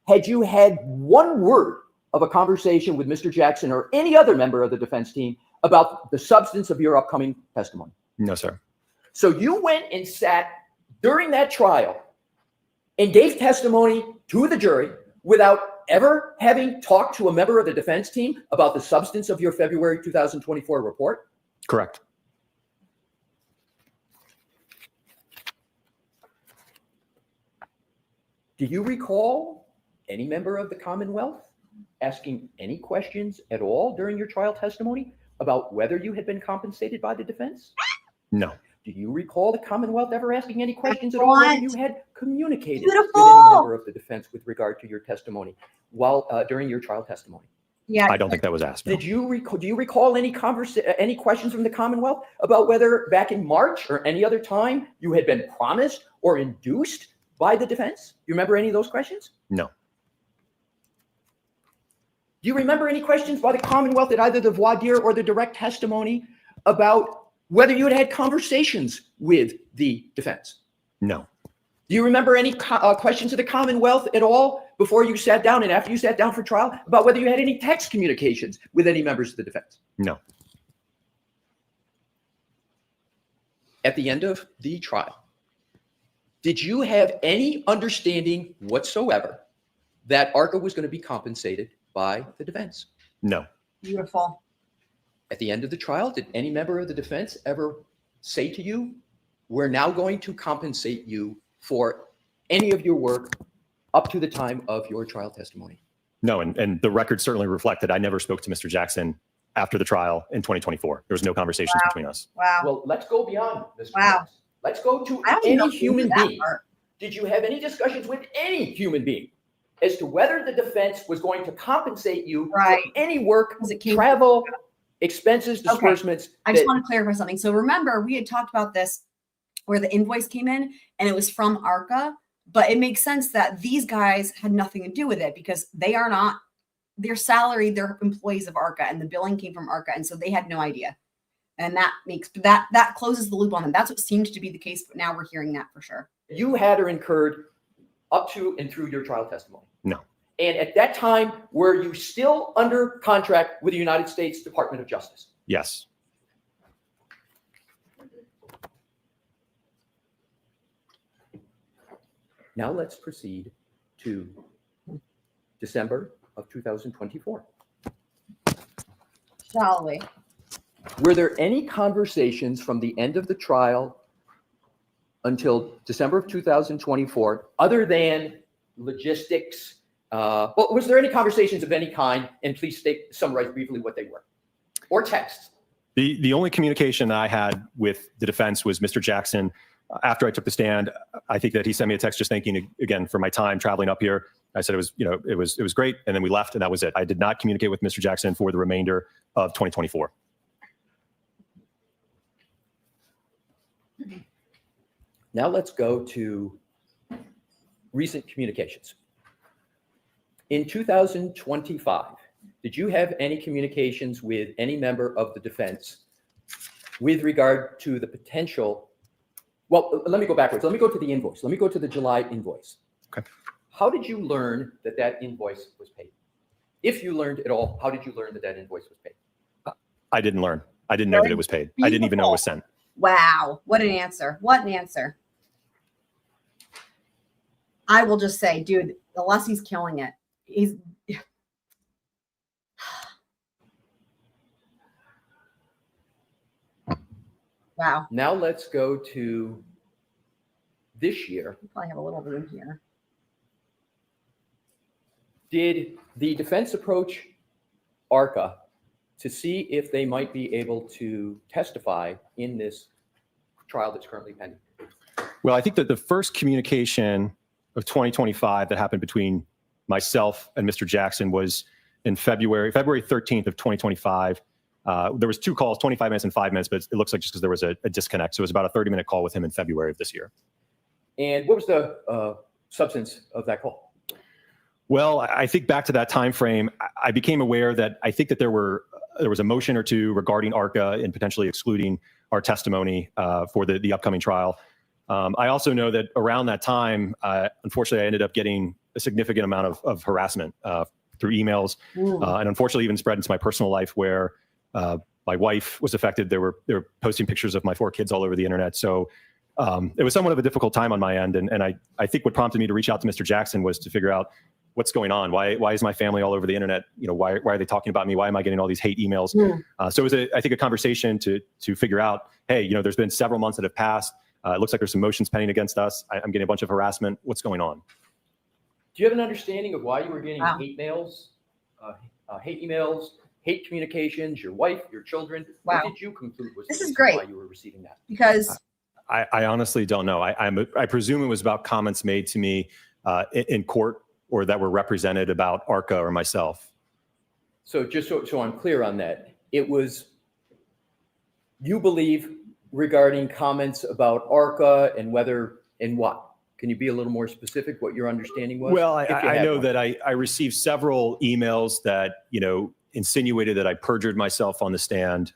J: had you had one word of a conversation with Mr. Jackson or any other member of the defense team about the substance of your upcoming testimony?
I: No, sir.
J: So you went and sat during that trial and gave testimony to the jury without ever having talked to a member of the defense team about the substance of your February 2024 report?
I: Correct.
J: Do you recall any member of the Commonwealth asking any questions at all during your trial testimony about whether you had been compensated by the defense?
I: No.
J: Do you recall the Commonwealth ever asking any questions at all whether you had communicated with any
C: Beautiful.
J: member of the defense with regard to your testimony while during your trial testimony?
C: Yeah.
I: I don't think that was asked. no.
J: Do you recall any questions from the Commonwealth about whether back in March or any other time you had been promised or induced by the defense? You remember any of those questions?
I: No.
J: Do you remember any questions by the Commonwealth at either the voir dire or the direct testimony about whether you had had conversations with the defense?
I: No.
J: Do you remember any questions of the Commonwealth at all before you sat down and after you sat down for trial about whether you had any text communications with any members of the defense?
I: No.
J: At the end of the trial, did you have any understanding whatsoever that ARCCA was going to be compensated by the defense?
I: No.
C: Beautiful.
J: At the end of the trial, did any member of the defense ever say to you, we're now going to compensate you for any of your work up to the time of your trial testimony?
I: No. And the record certainly reflected I never spoke to Mr. Jackson after the trial in 2024. There was no conversations between us.
C: Wow.
J: Well, let's go beyond Mr.
C: Wow.
J: Jackson. Let's go to
C: I don't even know
J: any
C: if you knew
J: human
C: that
J: being.
C: part.
J: Did you have any discussions with any human being as to whether the defense was going to compensate you
C: Right.
J: for any work,
C: Because it came.
J: travel, expenses, disbursements?
C: I just
J: that-
C: want to clarify something. So remember, we had talked about this where the invoice came in and it was from ARCCA, but it makes sense that these guys had nothing to do with it because they are not, they're salaried, they're employees of ARCCA and the billing came from ARCCA. And so they had no idea. And that makes, that closes the loop on them. That's what seemed to be the case, but now we're hearing that for sure.
J: you had or incurred up to and through your trial testimony?
I: No.
J: And at that time, were you still under contract with the United States Department of Justice?
I: Yes.
J: Now let's proceed to December of 2024.
C: Shall we?
J: Were there any conversations from the end of the trial until December of 2024, other than logistics? Well, was there any conversations of any kind? And please summarize briefly what they were, or texts.
I: The only communication I had with the defense was Mr. Jackson. After I took the stand, I think that he sent me a text just thanking again for my time traveling up here. I said it was great, and then we left, and that was it. I did not communicate with Mr. Jackson for the remainder of 2024.
J: Now let's go to recent communications. In 2025, did you have any communications with any member of the defense with regard to the potential? Well, let me go backwards. Let me go to the invoice. Let me go to the July invoice.
I: Okay.
J: How did you learn that that invoice was paid? If you learned at all, how did you learn that that invoice was paid?
I: I didn't learn. I didn't know that it was paid. I didn't even know it was sent.
C: Wow. What an answer. What an answer. I will just say, dude, Alessi's killing it. He's wow.
J: Now let's go to this year.
C: We probably have a little room here.
J: Did the defense approach ARCCA to see if they might be able to testify in this trial that's currently pending?
I: Well, I think that the first communication of 2025 that happened between myself and Mr. Jackson was in February 13th of 2025. There was 2 calls, 25 minutes and 5 minutes, but it looks like just because there was a disconnect. So it was about a 30-minute call with him in February of this year.
J: And what was the substance of that call?
I: Well, I think back to that time frame, I became aware that I think that there was a motion or two regarding ARCCA and potentially excluding our testimony for the upcoming trial. I also know that around that time, unfortunately, I ended up getting a significant amount of harassment through emails, and unfortunately even spread into my personal life where my wife was affected. They were posting pictures of my 4 kids all over the internet. So it was somewhat of a difficult time on my end. And I think what prompted me to reach out to Mr. Jackson was to figure out what's going on. Why is my family all over the internet? Why are they talking about me? Why am I getting all these hate emails? So it was I think a conversation to figure out, hey, there's been several months that have passed. It looks like there's some motions pending against us. I'm getting a bunch of harassment. What's going on?
J: Do you have an understanding of why you were getting
C: Wow.
J: hate mails, hate emails, hate communications, your wife, your children?
C: Wow.
J: What did you conclude was the
C: This is
J: reason
C: great.
J: why you were receiving that?
C: Because
I: I honestly don't know. I presume it was about comments made to me in court or that were represented about ARCCA or myself.
J: So just so I'm clear on that, it was, you believe, regarding comments about ARCCA and whether and what? Can you be a little more specific what your understanding was?
I: Well,
J: if you
I: I
J: had
I: know
J: one?
I: that I received several emails that, insinuated that I perjured myself on the stand.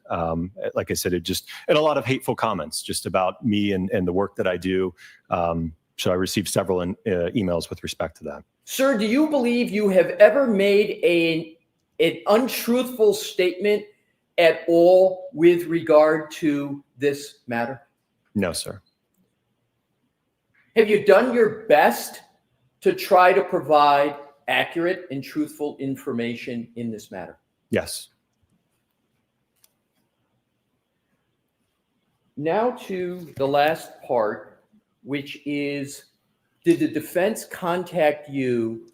I: Like I said, and a lot of hateful comments just about me and the work that I do. So I received several emails with respect to that.
J: Sir, do you believe you have ever made an untruthful statement at all with regard to this matter?
I: No, sir.
J: Have you done your best to try to provide accurate and truthful information in this matter?
I: Yes.
J: Now to the last part, which is, did the defense contact you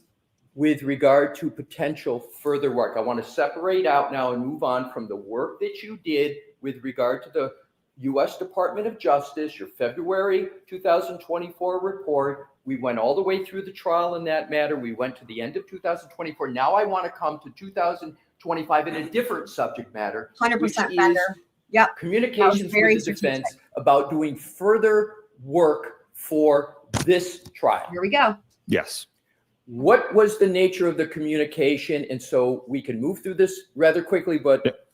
J: with regard to potential further work? I want to separate out now and move on from the work that you did with regard to the U.S. Department of Justice, your February 2024 report. We went all the way through the trial in that matter. We went to the end of 2024. Now I want to come to 2025 in a different subject matter.
C: 100%
J: which
C: better.
J: is
C: Yep.
J: communications
C: very
J: with the defense
C: strategic.
J: about doing further work for this trial.
C: Here we go.
I: Yes.
J: What was the nature of the communication? And so we can move through this rather quickly, but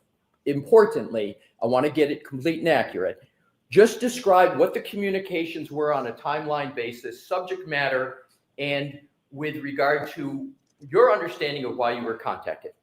J: importantly, I want to get it complete and accurate. Just describe what the communications were on a timeline basis, subject matter, and with regard to your understanding of why you were contacted.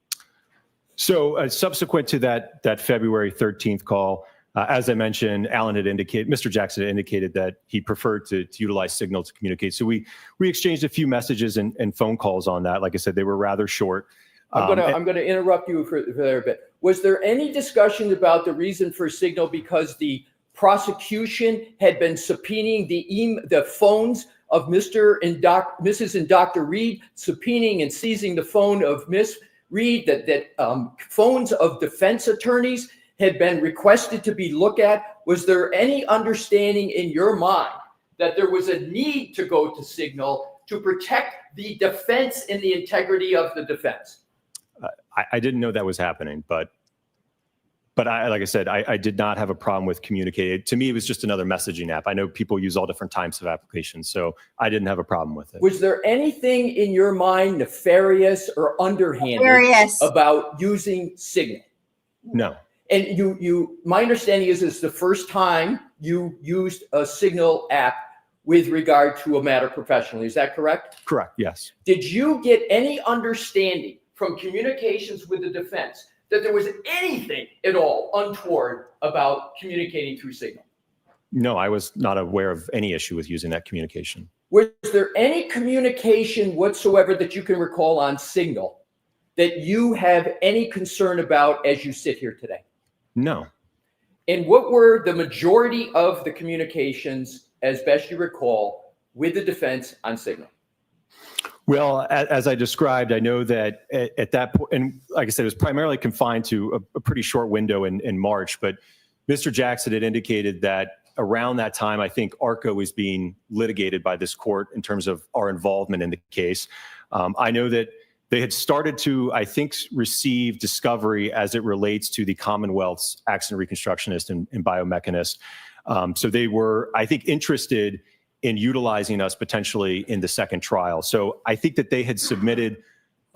I: So subsequent to that February 13th call, as I mentioned, Mr. Jackson had indicated that he preferred to utilize Signal to communicate. So we exchanged a few messages and phone calls on that. Like I said, they were rather short.
J: I'm going to interrupt you for there a bit. Was there any discussion about the reason for Signal because the prosecution had been subpoenaing the phones of Mrs. and Dr. Reed, subpoenaing and seizing the phone of Miss Reed, that phones of defense attorneys had been requested to be looked at? Was there any understanding in your mind that there was a need to go to Signal to protect the defense and the integrity of the defense?
I: I didn't know that was happening, but like I said, I did not have a problem with communicating. To me, it was just another messaging app. I know people use all different types of applications, so I didn't have a problem with it.
J: Was there anything in your mind nefarious or underhanded about using Signal?
I: No.
J: And my understanding is it's the first time you used a Signal app with regard to a matter professionally. Is that correct?
I: Correct, yes.
J: Did you get any understanding from communications with the defense that there was anything at all untoward about communicating through Signal?
I: No, I was not aware of any issue with using that communication.
J: Was there any communication whatsoever that you can recall on Signal that you have any concern about as you sit here today?
I: No.
J: And what were the majority of the communications, as best you recall, with the defense on Signal?
I: Well, as I described, I know that at that point, and like I said, it was primarily confined to a pretty short window in March, but Mr. Jackson had indicated that around that time, I think ARCCA was being litigated by this court in terms of our involvement in the case. I know that they had started to, I think, receive discovery as it relates to the Commonwealth's accident reconstructionist and biomechanist. So they were, I think, interested in utilizing us potentially in the second trial. So I think that they had submitted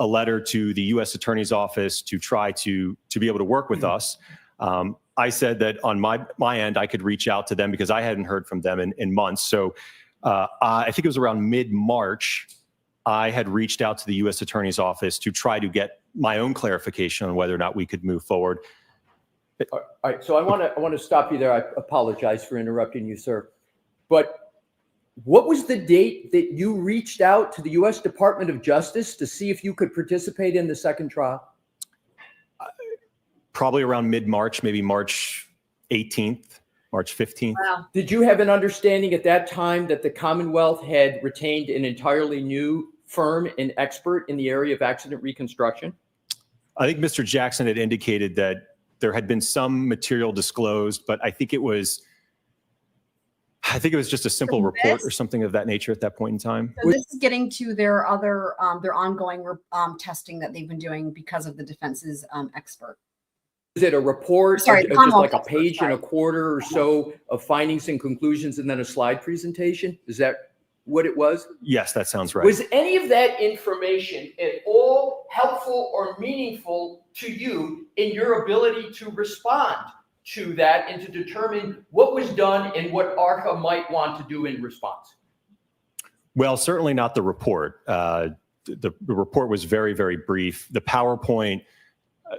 I: a letter to the U.S. Attorney's Office to try to be able to work with us. I said that on my end, I could reach out to them because I hadn't heard from them in months. So I think it was around mid-March, I had reached out to the U.S. Attorney's Office to try to get my own clarification on whether or not we could move forward.
J: All right, so I want to stop you there. I apologize for interrupting you, sir. But what was the date that you reached out to the U.S. Department of Justice to see if you could participate in the second trial?
I: Probably around mid-March, maybe March 18th, March 15th.
C: Wow.
J: Did you have an understanding at that time that the Commonwealth had retained an entirely new firm and expert in the area of accident reconstruction?
I: I think Mr. Jackson had indicated that there had been some material disclosed, but I think it was just a simple report or something of that nature at that point in time.
C: So this is getting to their other, their ongoing testing that they've been doing because of the defense's expert.
J: Is it a report,
C: Sorry,
J: just
C: Commonwealth
J: like a page and a quarter or so of findings and conclusions and then a slide presentation? Is that what it was?
I: Yes, that sounds right.
J: Was any of that information at all helpful or meaningful to you in your ability to respond to that and to determine what was done and what ARCCA might want to do in response?
I: Well, certainly not the report. The report was very, very brief. The PowerPoint,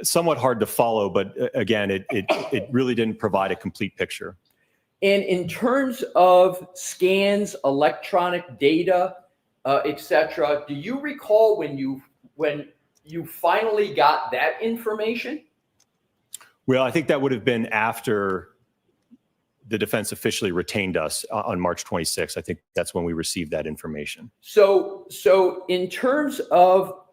I: somewhat hard to follow, but again, it really didn't provide a complete picture.
J: And in terms of scans, electronic data, et cetera, do you recall when you finally got that information?
I: Well, I think that would have been after the defense officially retained us on March 26th. I think that's when we received that information.
J: So in terms of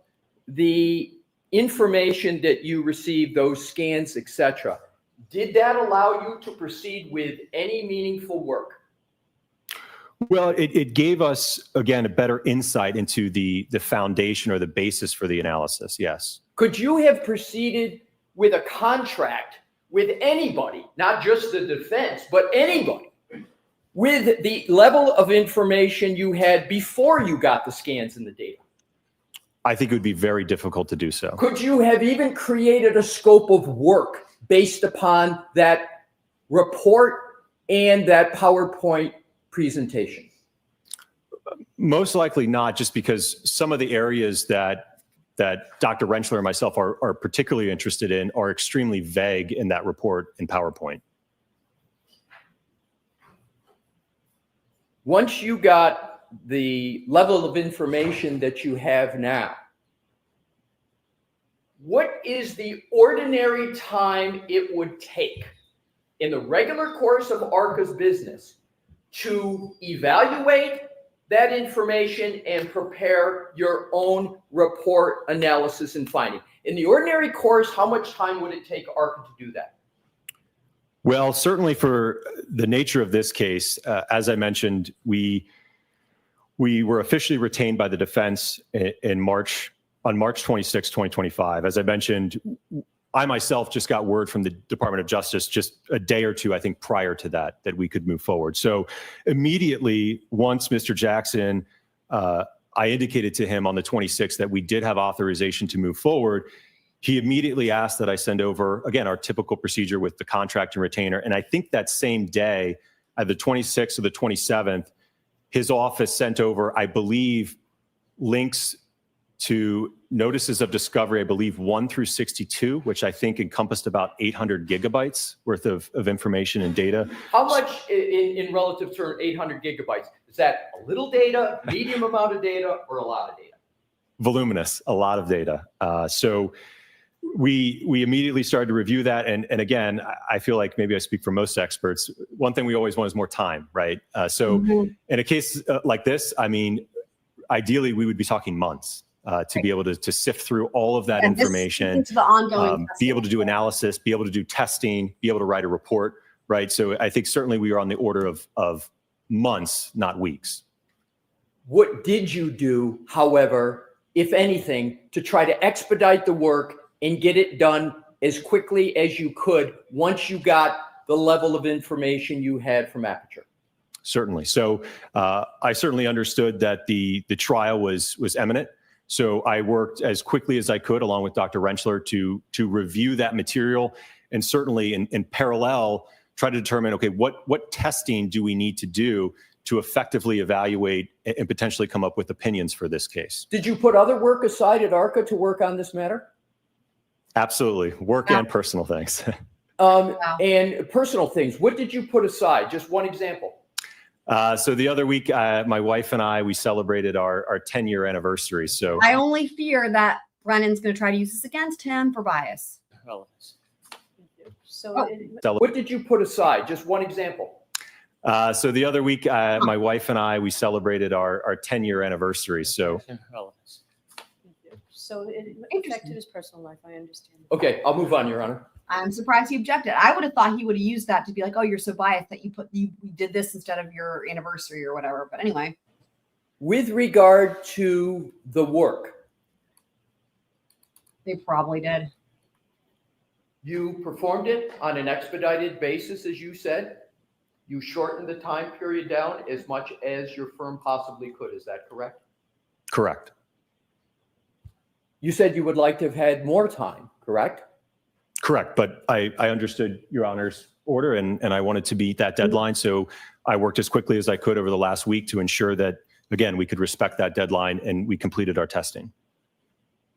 J: the information that you received, those scans, et cetera, did that allow you to proceed with any meaningful work?
I: Well, it gave us, again, a better insight into the foundation or the basis for the analysis, yes.
J: Could you have proceeded with a contract with anybody, not just the defense, but anybody, with the level of information you had before you got the scans and the data?
I: I think it would be very difficult to do so.
J: Could you have even created a scope of work based upon that report and that PowerPoint presentation?
I: Most likely not, just because some of the areas that Dr. Rentschler and myself are particularly interested in are extremely vague in that report in PowerPoint.
J: Once you got the level of information that you have now, what is the ordinary time it would take in the regular course of ARCCA's business to evaluate that information and prepare your own report, analysis, and finding? In the ordinary course, how much time would it take ARCCA to do that?
I: Well, certainly for the nature of this case, as I mentioned, we were officially retained by the defense on March 26, 2025. As I mentioned, I myself just got word from the Department of Justice just a day or two, I think, prior to that we could move forward. So immediately, once Mr. Jackson, I indicated to him on the 26th that we did have authorization to move forward. He immediately asked that I send over, again, our typical procedure with the contract and retainer. And I think that same day, at the 26th or the 27th, his office sent over, I believe, links to notices of discovery, I believe 1 through 62, which I think encompassed about 800 gigabytes worth of information and data.
J: How much in relative term, 800 gigabytes? Is that a little data, medium amount of data, or a lot of data?
I: Voluminous, a lot of data. So we immediately started to review that. And again, I feel like maybe I speak for most experts. One thing we always want is more time, right? In a case like this, I mean, ideally we would be talking months. To be able to sift through all of that information,
C: the ongoing
I: be able to do analysis, be able to do testing, be able to write a report, right? So I think certainly we are on the order of months, not weeks.
J: What did you do, however, if anything, to try to expedite the work and get it done as quickly as you could once you got the level of information you had from Aperture?
I: Certainly. So I certainly understood that the trial was imminent. So I worked as quickly as I could, along with Dr. Rentschler, to review that material, and certainly in parallel, try to determine, okay, what testing do we need to do to effectively evaluate and potentially come up with opinions for this case.
J: Did you put other work aside at ARCCA to work on this matter?
I: Absolutely, work and personal things.
J: And personal things, what did you put aside? Just one example.
I: So the other week, my wife and I, we celebrated our 10-year anniversary. So
C: I only fear that Brennan's going to try to use this against him for bias.
E: So
J: What did you put aside? Just one example.
I: So the other week, my wife and I, we celebrated our 10-year anniversary. So
E: So it affected his personal life, I understand.
J: Okay, I'll move on, Your Honor.
C: I'm surprised he objected. I would have thought he would have used that to be like, oh, you're so biased that you did this instead of your anniversary or whatever. But anyway.
J: With regard to the work,
C: They probably did.
J: you performed it on an expedited basis, as you said. You shortened the time period down as much as your firm possibly could. Is that correct?
I: correct.
J: You said you would like to have had more time, correct?
I: Correct. But I understood Your Honor's order and I wanted to beat that deadline. So I worked as quickly as I could over the last week to ensure that, again, we could respect that deadline and we completed our testing.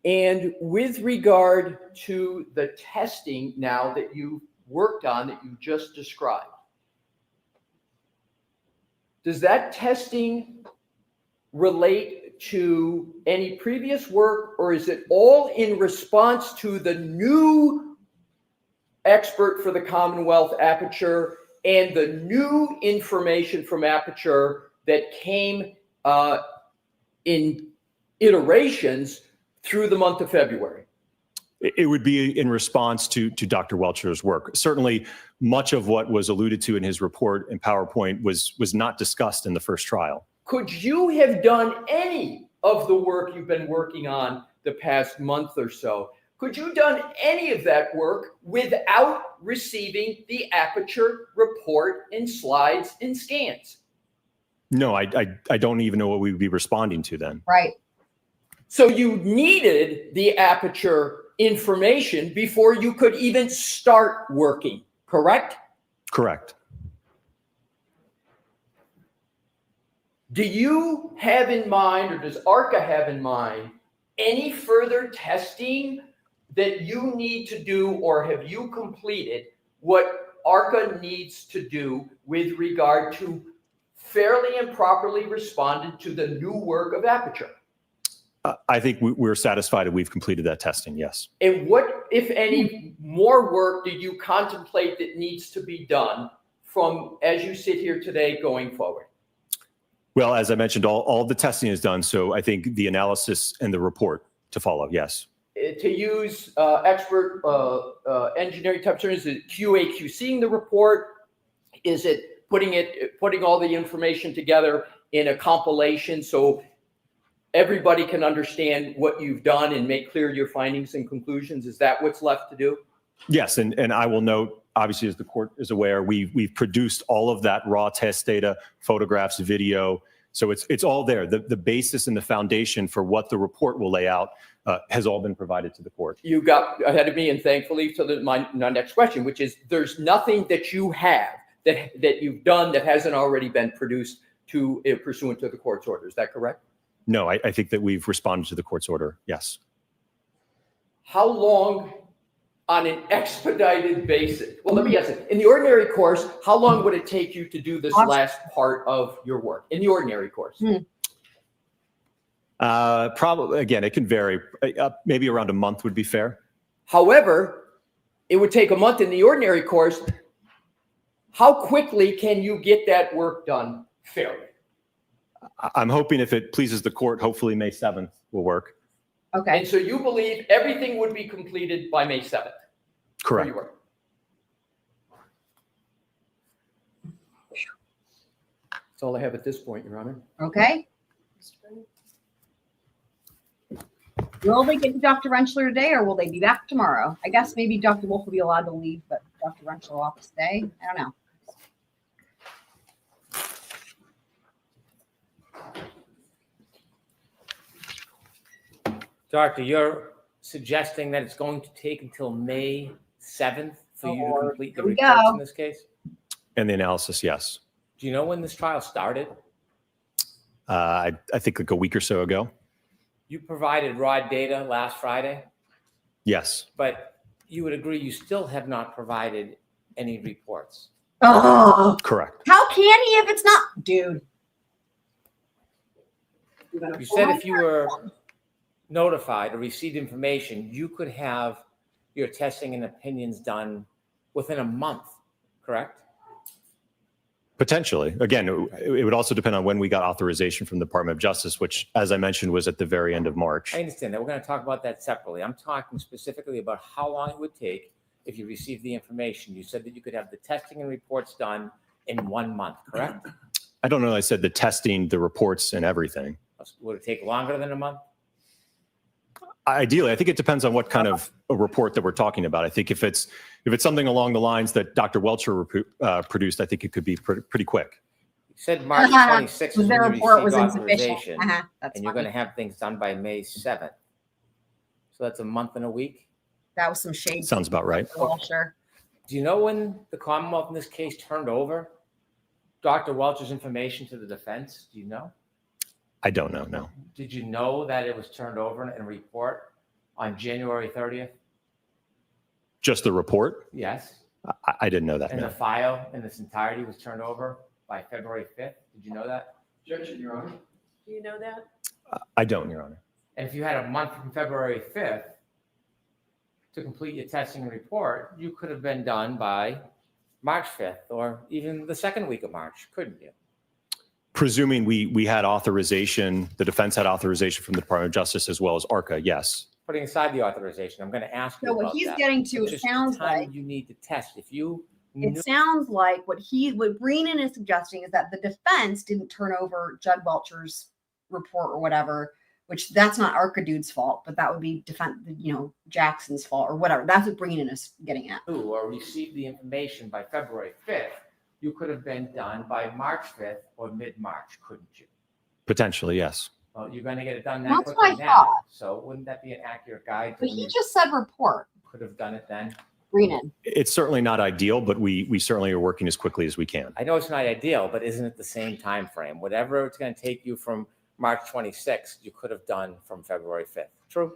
J: And with regard to the testing now that you worked on that you just described, does that testing relate to any previous work, or is it all in response to the new expert for the Commonwealth, Aperture, and the new information from Aperture that came in iterations through the month of February?
I: It would be in response to Dr. Welcher's work. Certainly, much of what was alluded to in his report and PowerPoint was not discussed in the first trial.
J: Could you have done any of the work you've been working on the past month or so? Could you have done any of that work without receiving the Aperture report and slides and scans?
I: No, I don't even know what we would be responding to then.
C: Right.
J: So you needed the Aperture information before you could even start working, correct?
I: Correct.
J: Do you have in mind, or does ARCCA have in mind, any further testing that you need to do, or have you completed what ARCCA needs to do with regard to fairly and properly responded to the new work of Aperture?
I: I think we're satisfied that we've completed that testing, yes.
J: And what, if any, more work do you contemplate that needs to be done from, as you sit here today, going forward?
I: Well, as I mentioned, all the testing is done, so I think the analysis and the report to follow, yes.
J: To use expert engineering type terms, is it QA/QCing the report? Is it putting all the information together in a compilation so everybody can understand what you've done and make clear your findings and conclusions? Is that what's left to do?
I: Yes, and I will note, obviously, as the court is aware, we've produced all of that raw test data, photographs, video. So it's all there. The basis and the foundation for what the report will lay out has all been provided to the court.
J: You got ahead of me, and thankfully, to my next question, which is there's nothing that you have that you've done that hasn't already been produced to pursuant to the court's order. Is that correct?
I: No, I think that we've responded to the court's order, yes.
J: How long on an expedited basis? Well, let me ask it. In the ordinary course, how long would it take you to do this last part of your work? In the ordinary course?
I: Probably, again, it can vary. Maybe around a month would be fair.
J: However, it would take a month in the ordinary course. How quickly can you get that work done fairly?
I: I'm hoping, if it pleases the court, hopefully May 7th will work.
C: Okay.
J: And so you believe everything would be completed by May 7th?
I: Correct.
J: That's all I have at this point, Your Honor.
C: Okay. Will they get to Dr. Rentschler today, or will they be back tomorrow? I guess maybe Dr. Wolfe will be allowed to leave, but Dr. Rentschler will have to stay. I don't know.
F: Doctor, you're suggesting that it's going to take until May 7th for you to complete the
C: Here we
F: reports
C: go.
F: in this case?
I: And the analysis, yes.
F: Do you know when this trial started?
I: I think like a week or so ago.
F: You provided raw data last Friday,
I: Yes.
F: but you would agree you still have not provided any reports.
C: Oh,
I: Correct.
C: how can he if it's not, dude?
F: You said if you were notified or received information, you could have your testing and opinions done within a month, correct?
I: Potentially. Again, it would also depend on when we got authorization from the Department of Justice, which, as I mentioned, was at the very end of March.
F: I understand that. We're going to talk about that separately. I'm talking specifically about how long it would take if you received the information. You said that you could have the testing and reports done in 1 month, correct?
I: I don't know. I said the testing, the reports, and everything.
F: Would it take longer than a month?
I: Ideally, I think it depends on what kind of a report that we're talking about. I think if it's something along the lines that Dr. Welcher produced, I think it could be pretty quick.
F: You said March 26th is
C: Their
F: when you
C: report was
F: received
C: insufficient.
F: authorization,
C: That's
F: and you're
C: funny.
F: going to have things done by May 7th. So that's a month and a week.
C: That was some shade.
I: Sounds about right.
C: Well, sure.
F: Do you know when the Commonwealth in this case turned over Dr. Welcher's information to the defense? Do you know?
I: I don't know. No.
F: Did you know that it was turned over in a report on January 30th?
I: Just the report?
F: Yes.
I: I didn't know that.
F: And
I: No.
F: the file in its entirety was turned over by February 5th? Did you know that?
J: Objection, Your Honor.
E: Do you know that?
I: I don't, Your Honor.
F: And if you had a month from February 5th to complete your testing and report, you could have been done by March 5th or even the second week of March, couldn't you?
I: Presuming we had authorization, the defense had authorization from the Department of Justice as well as ARCCA, yes.
F: Putting aside the authorization, I'm going to ask you
C: So
F: about
C: what he's
F: that.
C: getting to,
F: It's
C: it
F: just the
C: sounds
F: time
C: like,
F: you need to test. If you knew,
C: it sounds like what Brennan is suggesting is that the defense didn't turn over Judd Welcher's report or whatever, which that's not ARCCA dude's fault, but that would be Jackson's fault or whatever. That's what Brennan is getting at.
F: or received the information by February 5th, you could have been done by March 5th or mid-March, couldn't you?
I: Potentially, yes.
F: Well, you're going to get it done that
C: That's
F: quickly
C: what I
F: now.
C: thought.
F: So wouldn't that be an accurate guide?
C: But he just said report,
F: could have done it then.
C: Brennan.
I: It's certainly not ideal, but we certainly are working as quickly as we can.
F: I know it's not ideal, but isn't it the same time frame? Whatever it's going to take you from March 26th, you could have done from February 5th. True.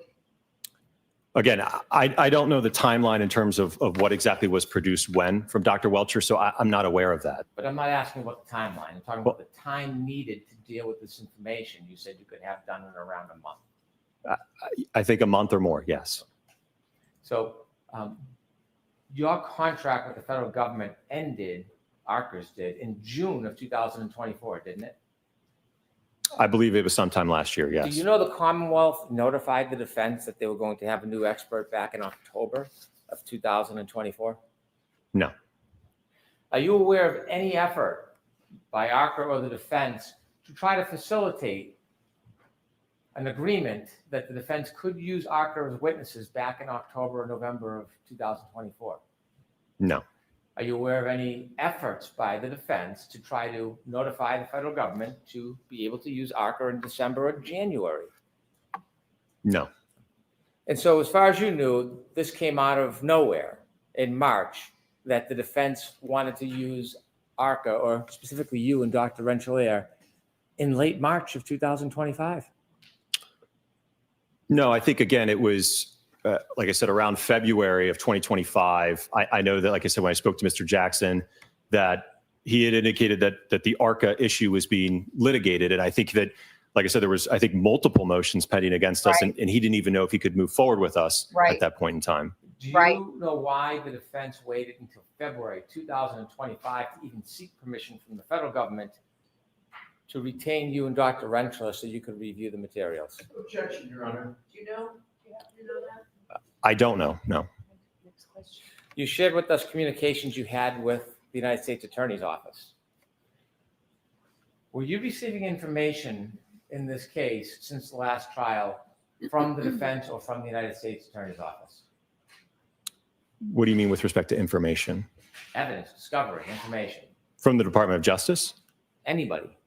I: Again, I don't know the timeline in terms of what exactly was produced when from Dr. Welcher, so I'm not aware of that.
F: But I'm not asking about the timeline. I'm talking about the time needed to deal with this information. You said you could have done in around a month.
I: I think a month or more, yes.
F: So your contract with the federal government ended, ARCCA's did, in June of 2024, didn't it?
I: I believe it was sometime last year, yes.
F: Do you know the Commonwealth notified the defense that they were going to have a new expert back in October of 2024?
I: No.
F: Are you aware of any effort by ARCCA or the defense to try to facilitate an agreement that the defense could use ARCCA as witnesses back in October or November of 2024?
I: No.
F: Are you aware of any efforts by the defense to try to notify the federal government to be able to use ARCCA in December or January?
I: No.
F: And so as far as you knew, this came out of nowhere in March, that the defense wanted to use ARCCA, or specifically you and Dr. Renchelier, in late March of 2025.
I: No, I think, again, it was, like I said, around February of 2025. I know that, like I said, when I spoke to Mr. Jackson, that he had indicated that the ARCCA issue was being litigated. And I think that, like I said, there was, I think, multiple motions pending against us, and he didn't even know if he could move forward with us at that point in time.
F: Do you know why the defense waited until February 2025 to even seek permission from the federal government to retain you and Dr. Renchelier so you could review the materials?
J: Objection, Your Honor.
E: Do you know? Do you happen to know that?
I: I don't know, no.
E: Next question.
F: You shared with us communications you had with the United States Attorney's Office. Were you receiving information in this case since the last trial from the defense or from the United States Attorney's Office?
I: What do you mean with respect to information?
F: Evidence, discovery, information.
I: From the Department of Justice?
F: Anybody?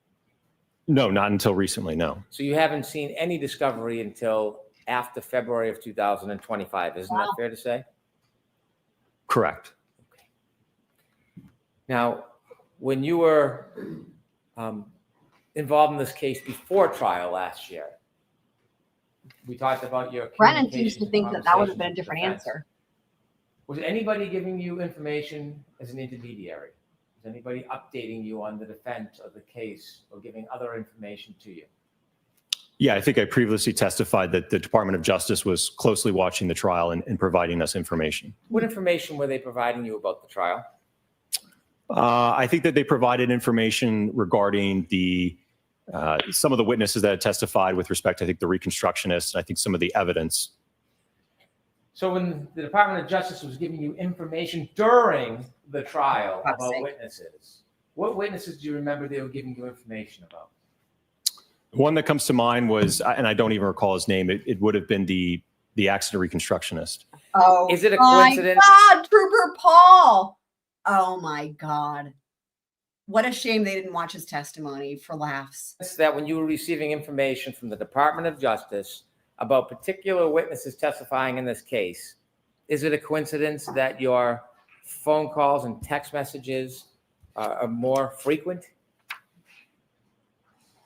I: No, not until recently, no.
F: So you haven't seen any discovery until after February of 2025. Isn't that fair to say?
I: Correct.
F: Now, when you were involved in this case before trial last year, we talked about your
C: Brennan seems to
F: communications
C: think
F: and
C: that would have been a
F: conversations with
C: different
F: defense.
C: answer.
F: Was anybody giving you information as an intermediary? Was anybody updating you on the defense of the case or giving other information to you?
I: Yeah, I think I previously testified that the Department of Justice was closely watching the trial and providing us information.
F: What information were they providing you about the trial?
I: I think that they provided information regarding the some of the witnesses that had testified with respect to, I think, the reconstructionists, and I think some of the evidence.
F: So when the Department of Justice was giving you information during the trial
C: Fuck's
F: about
C: sake.
F: witnesses, what witnesses do you remember they were giving you information about?
I: One that comes to mind was, and I don't even recall his name, it would have been the accident reconstructionist.
C: Oh,
F: Is it a
C: my
F: coincidence?
C: God, Trooper Paul. Oh my God. What a shame they didn't watch his testimony for laughs.
F: That when you were receiving information from the Department of Justice about particular witnesses testifying in this case, is it a coincidence that your phone calls and text messages are more frequent?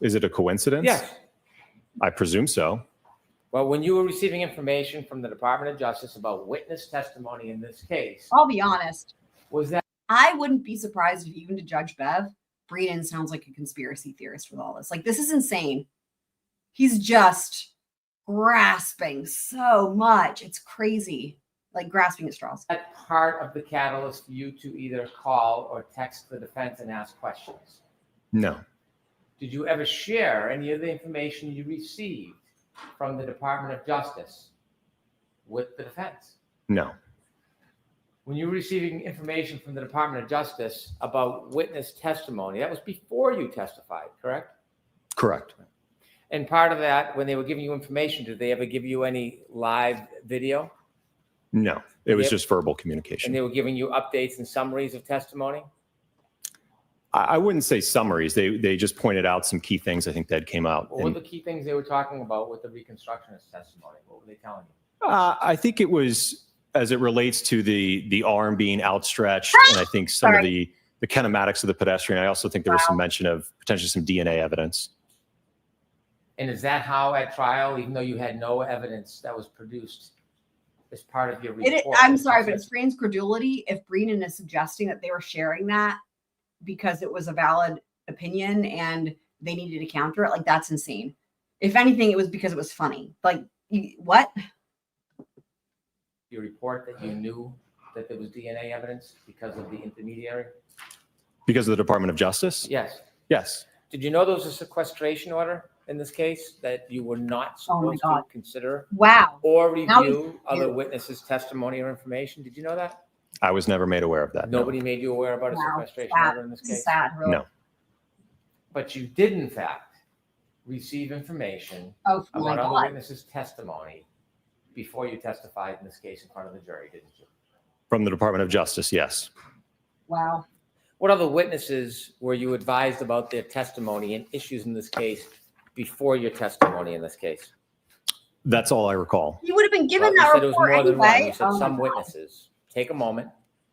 I: Is it a coincidence?
F: Yes.
I: I presume so.
F: Well, when you were receiving information from the Department of Justice about witness testimony in this case,
C: I'll be honest.
F: was that
C: I wouldn't be surprised if even to Judge Bev, Brennan sounds like a conspiracy theorist with all this. Like, this is insane. He's just grasping so much. It's crazy. Like grasping at straws.
F: part of the catalyst for you to either call or text the defense and ask questions?
I: No.
F: Did you ever share any of the information you received from the Department of Justice with the defense?
I: No.
F: When you were receiving information from the Department of Justice about witness testimony, that was before you testified, correct?
I: Correct.
F: And part of that, when they were giving you information, did they ever give you any live video?
I: No. It was
F: Yep.
I: just verbal
F: And
I: communication.
F: they were giving you updates and summaries of testimony?
I: I wouldn't say summaries. They just pointed out some key things I think that came out.
F: What were
I: And,
F: the key things they were talking about with the reconstructionist testimony? What were they telling you?
I: I think it was as it relates to the arm being outstretched, and I think some of the kinematics of the pedestrian. I also think there was some mention of potentially some DNA evidence.
F: And is that how at trial, even though you had no evidence that was produced as part of your report?
C: I'm sorry, but it's Fran's credulity. If Brennan is suggesting that they were sharing that because it was a valid opinion and they needed to counter it, like that's insane. If anything, it was because it was funny. Like, what?
F: Your report that you knew that there was DNA evidence because of the intermediary?
I: Because of the Department of Justice?
F: Yes.
I: Yes.
F: Did you know there was a sequestration order in this case that you were not
C: Oh my
F: supposed
C: God.
F: to consider
C: Wow.
F: or
C: Now
F: review other
C: new.
F: witnesses' testimony or information? Did you know that?
I: I was never made aware of that. no.
F: Nobody made you aware about a
C: Wow.
F: sequestration
C: Sad.
F: order in this
C: This is
F: case?
C: sad, really.
I: No.
F: But you did, in fact, receive information
C: Oh my
F: about other
C: God.
F: witnesses' testimony before you testified in this case in front of the jury, didn't you?
I: From the Department of Justice, yes.
C: Wow.
F: What other witnesses were you advised about their testimony and issues in this case before your testimony in this case?
I: That's all I recall.
C: You would have been given
F: Well,
C: that
F: you said it was
C: report
F: more than one.
C: anyway.
F: You said
C: Oh my
F: some
C: God.
F: witnesses. Take a moment,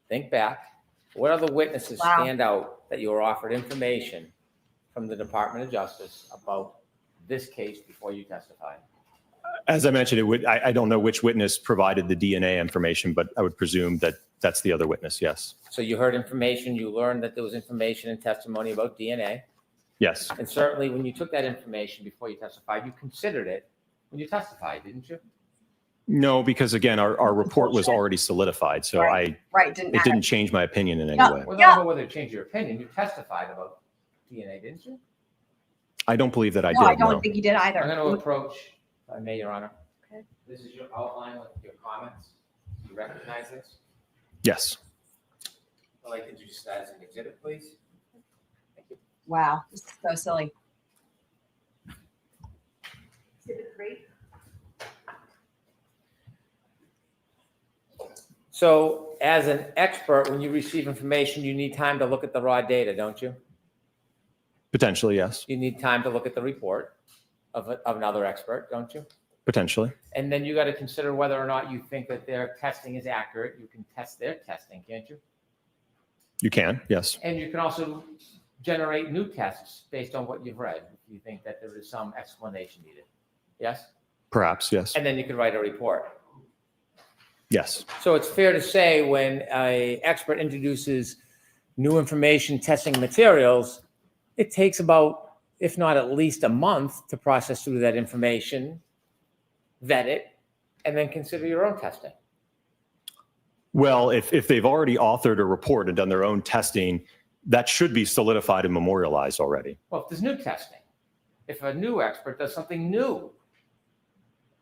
F: think back. What other witnesses
C: Wow.
F: stand out that you were offered information from the Department of Justice about this case before you testified?
I: As I mentioned, I don't know which witness provided the DNA information, but I would presume that that's the other witness, yes.
F: So you heard information, you learned that there was information and testimony about DNA.
I: Yes.
F: And certainly when you took that information before you testified, you considered it when you testified, didn't you?
I: No, because again, our report was already solidified, so
C: Right, didn't
I: it
C: matter.
I: didn't change my opinion in any
C: Yeah.
I: way.
F: Well,
C: Yeah.
F: I don't know whether it changed your opinion. You testified about DNA, didn't you?
I: I don't believe that I
C: No, I
I: did,
C: don't
I: no.
C: think you did either.
F: I'm going to approach, if I may, Your Honor.
H: Okay.
F: This is your outline with your comments. Do you recognize this?
I: Yes.
F: I'd like to introduce that as an exhibit, please. Thank you.
C: Wow, this is so silly.
F: So as an expert, when you receive information, you need time to look at the raw data, don't you?
I: Potentially, yes.
F: You need time to look at the report of another expert, don't you?
I: Potentially.
F: And then you got to consider whether or not you think that their testing is accurate. You can test their testing, can't you?
I: You can, yes.
F: And you can also generate new tests based on what you've read. If you think that there is some explanation needed. Yes?
I: Perhaps, yes.
F: And then you can write a report.
I: Yes.
F: So it's fair to say when an expert introduces new information, testing materials, it takes about, if not at least a month to process through that information, vet it, and then consider your own testing.
I: Well, if they've already authored a report and done their own testing, that should be solidified and memorialized already.
F: Well, if there's new testing, if a new expert does something new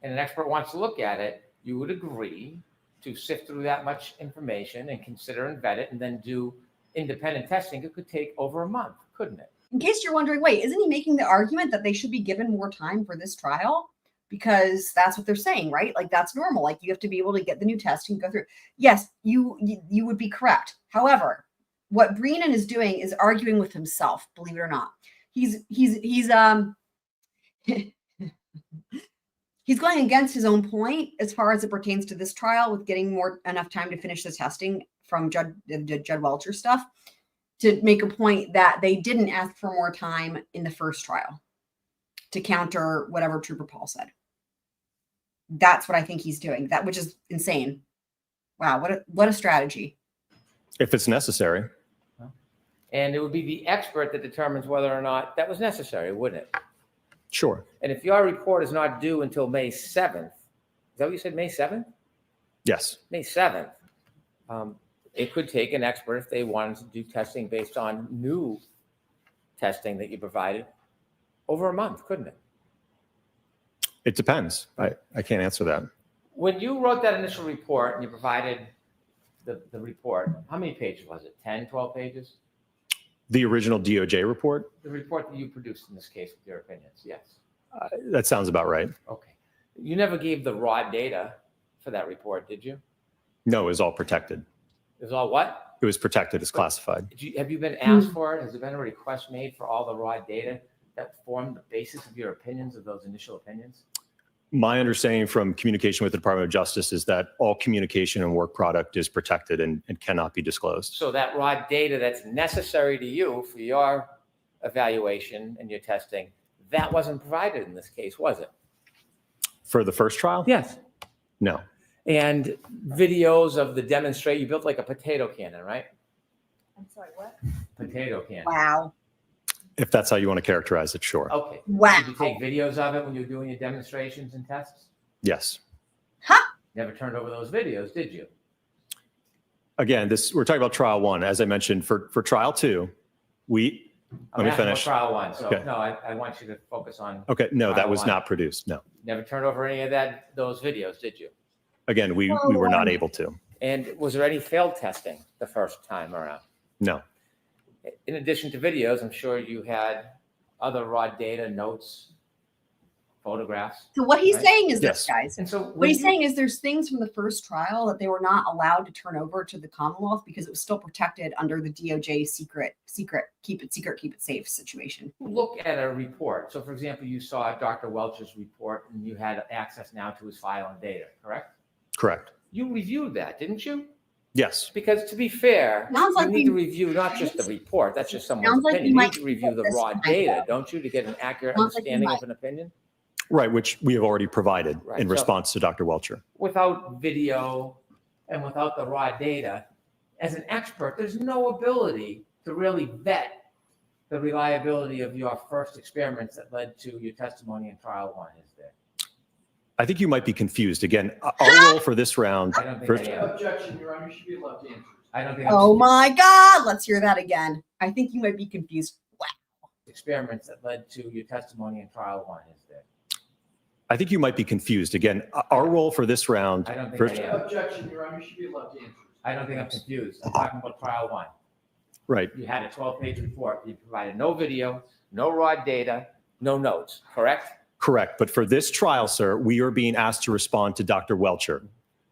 F: and an expert wants to look at it, you would agree to sift through that much information and consider and vet it and then do independent testing. It could take over a month, couldn't it?
C: In case you're wondering, wait, isn't he making the argument that they should be given more time for this trial? Because that's what they're saying, right? Like that's normal. Like you have to be able to get the new testing, go through. Yes, you would be correct. However, what Brennan is doing is arguing with himself, believe it or not. He's he's going against his own point as far as it pertains to this trial with getting enough time to finish the testing from Judd Welcher stuff, to make a point that they didn't ask for more time in the first trial to counter whatever Trooper Paul said. That's what I think he's doing, which is insane. Wow, what a strategy.
I: If it's necessary.
F: And it would be the expert that determines whether or not that was necessary, wouldn't it?
I: Sure.
F: And if your report is not due until May 7th, is that what you said, May 7th?
I: Yes.
F: May 7th. It could take an expert, if they wanted to do testing based on new testing that you provided, over a month, couldn't it?
I: It depends. I can't answer that.
F: When you wrote that initial report and you provided the report, how many pages was it? 10, 12 pages?
I: The original DOJ report?
F: The report that you produced in this case with your opinions, yes.
I: That sounds about right.
F: Okay. You never gave the raw data for that report, did you?
I: No, it was all protected.
F: It was all what?
I: It was protected as classified.
F: Have you been asked for it? Has there been a request made for all the raw data that formed the basis of your opinions, of those initial opinions?
I: My understanding from communication with the Department of Justice is that all communication and work product is protected and cannot be disclosed.
F: So that raw data that's necessary to you for your evaluation and your testing, that wasn't provided in this case, was it?
I: For the first trial?
F: Yes.
I: No.
F: And videos of the demonstrate, you built like a potato cannon, right?
B: I'm sorry, what?
F: Potato cannon.
C: Wow.
I: If that's how you want to characterize it, sure.
F: Okay.
C: Wow.
F: Did you take videos of it when you were doing your demonstrations and tests?
I: Yes.
F: Never turned over those videos, did you?
I: Again, we're talking about trial one. As I mentioned, for trial two, let me finish.
F: Trial one. So
I: Okay.
F: no, I want you to focus on.
I: Okay, no, that
F: trial
I: was
F: one.
I: not produced. No.
F: Never turned over any of those videos, did you?
I: Again, we were not able to.
F: And was there any failed testing the first time around?
I: No.
F: In addition to videos, I'm sure you had other raw data, notes, photographs.
C: So what he's
F: Right?
C: saying is
I: Yes.
C: this, guys.
F: And so
C: What he's saying is there's things from the first trial that they were not allowed to turn over to the Commonwealth because it was still protected under the DOJ secret, keep it safe situation.
F: look at a report. So for example, you saw Dr. Welch's report and you had access now to his file and data, correct?
I: Correct.
F: You reviewed that, didn't you?
I: Yes.
F: Because to be fair,
C: Sounds like
F: you need
C: we-
F: to review not just the report, that's just someone's
C: Sounds like
F: opinion.
C: we
F: You
C: might
F: need to review the
C: this
F: raw
C: time,
F: data,
C: though.
F: don't you, to get an accurate
C: Sounds like we
F: understanding
C: might.
F: of an opinion?
I: Right, which we have already provided
F: Right,
I: in
F: so-
I: response to Dr. Welcher.
F: Without video and without the raw data, as an expert, there's no ability to really vet the reliability of your first experiments that led to your testimony in trial one, is there?
I: I think you might be confused. Again, our role for this round.
F: I don't think
I: First,
F: I am.
J: Objection, Your Honor, you should be allowed to answer.
F: I don't think I'm
C: Oh my God, let's hear that again. I think you might be confused. Wow.
F: experiments that led to your testimony in trial one, is there?
I: I think you might be confused. Again, our role for this round.
F: I don't think
I: First,
F: I am.
J: Objection, Your Honor, you should be allowed to answer.
F: I don't think I'm confused. I'm talking about trial one.
I: right.
F: You had a 12-page report. You provided no video, no raw data, no notes, correct?
I: Correct. But for this trial, sir, we are being asked to respond to Dr. Welcher.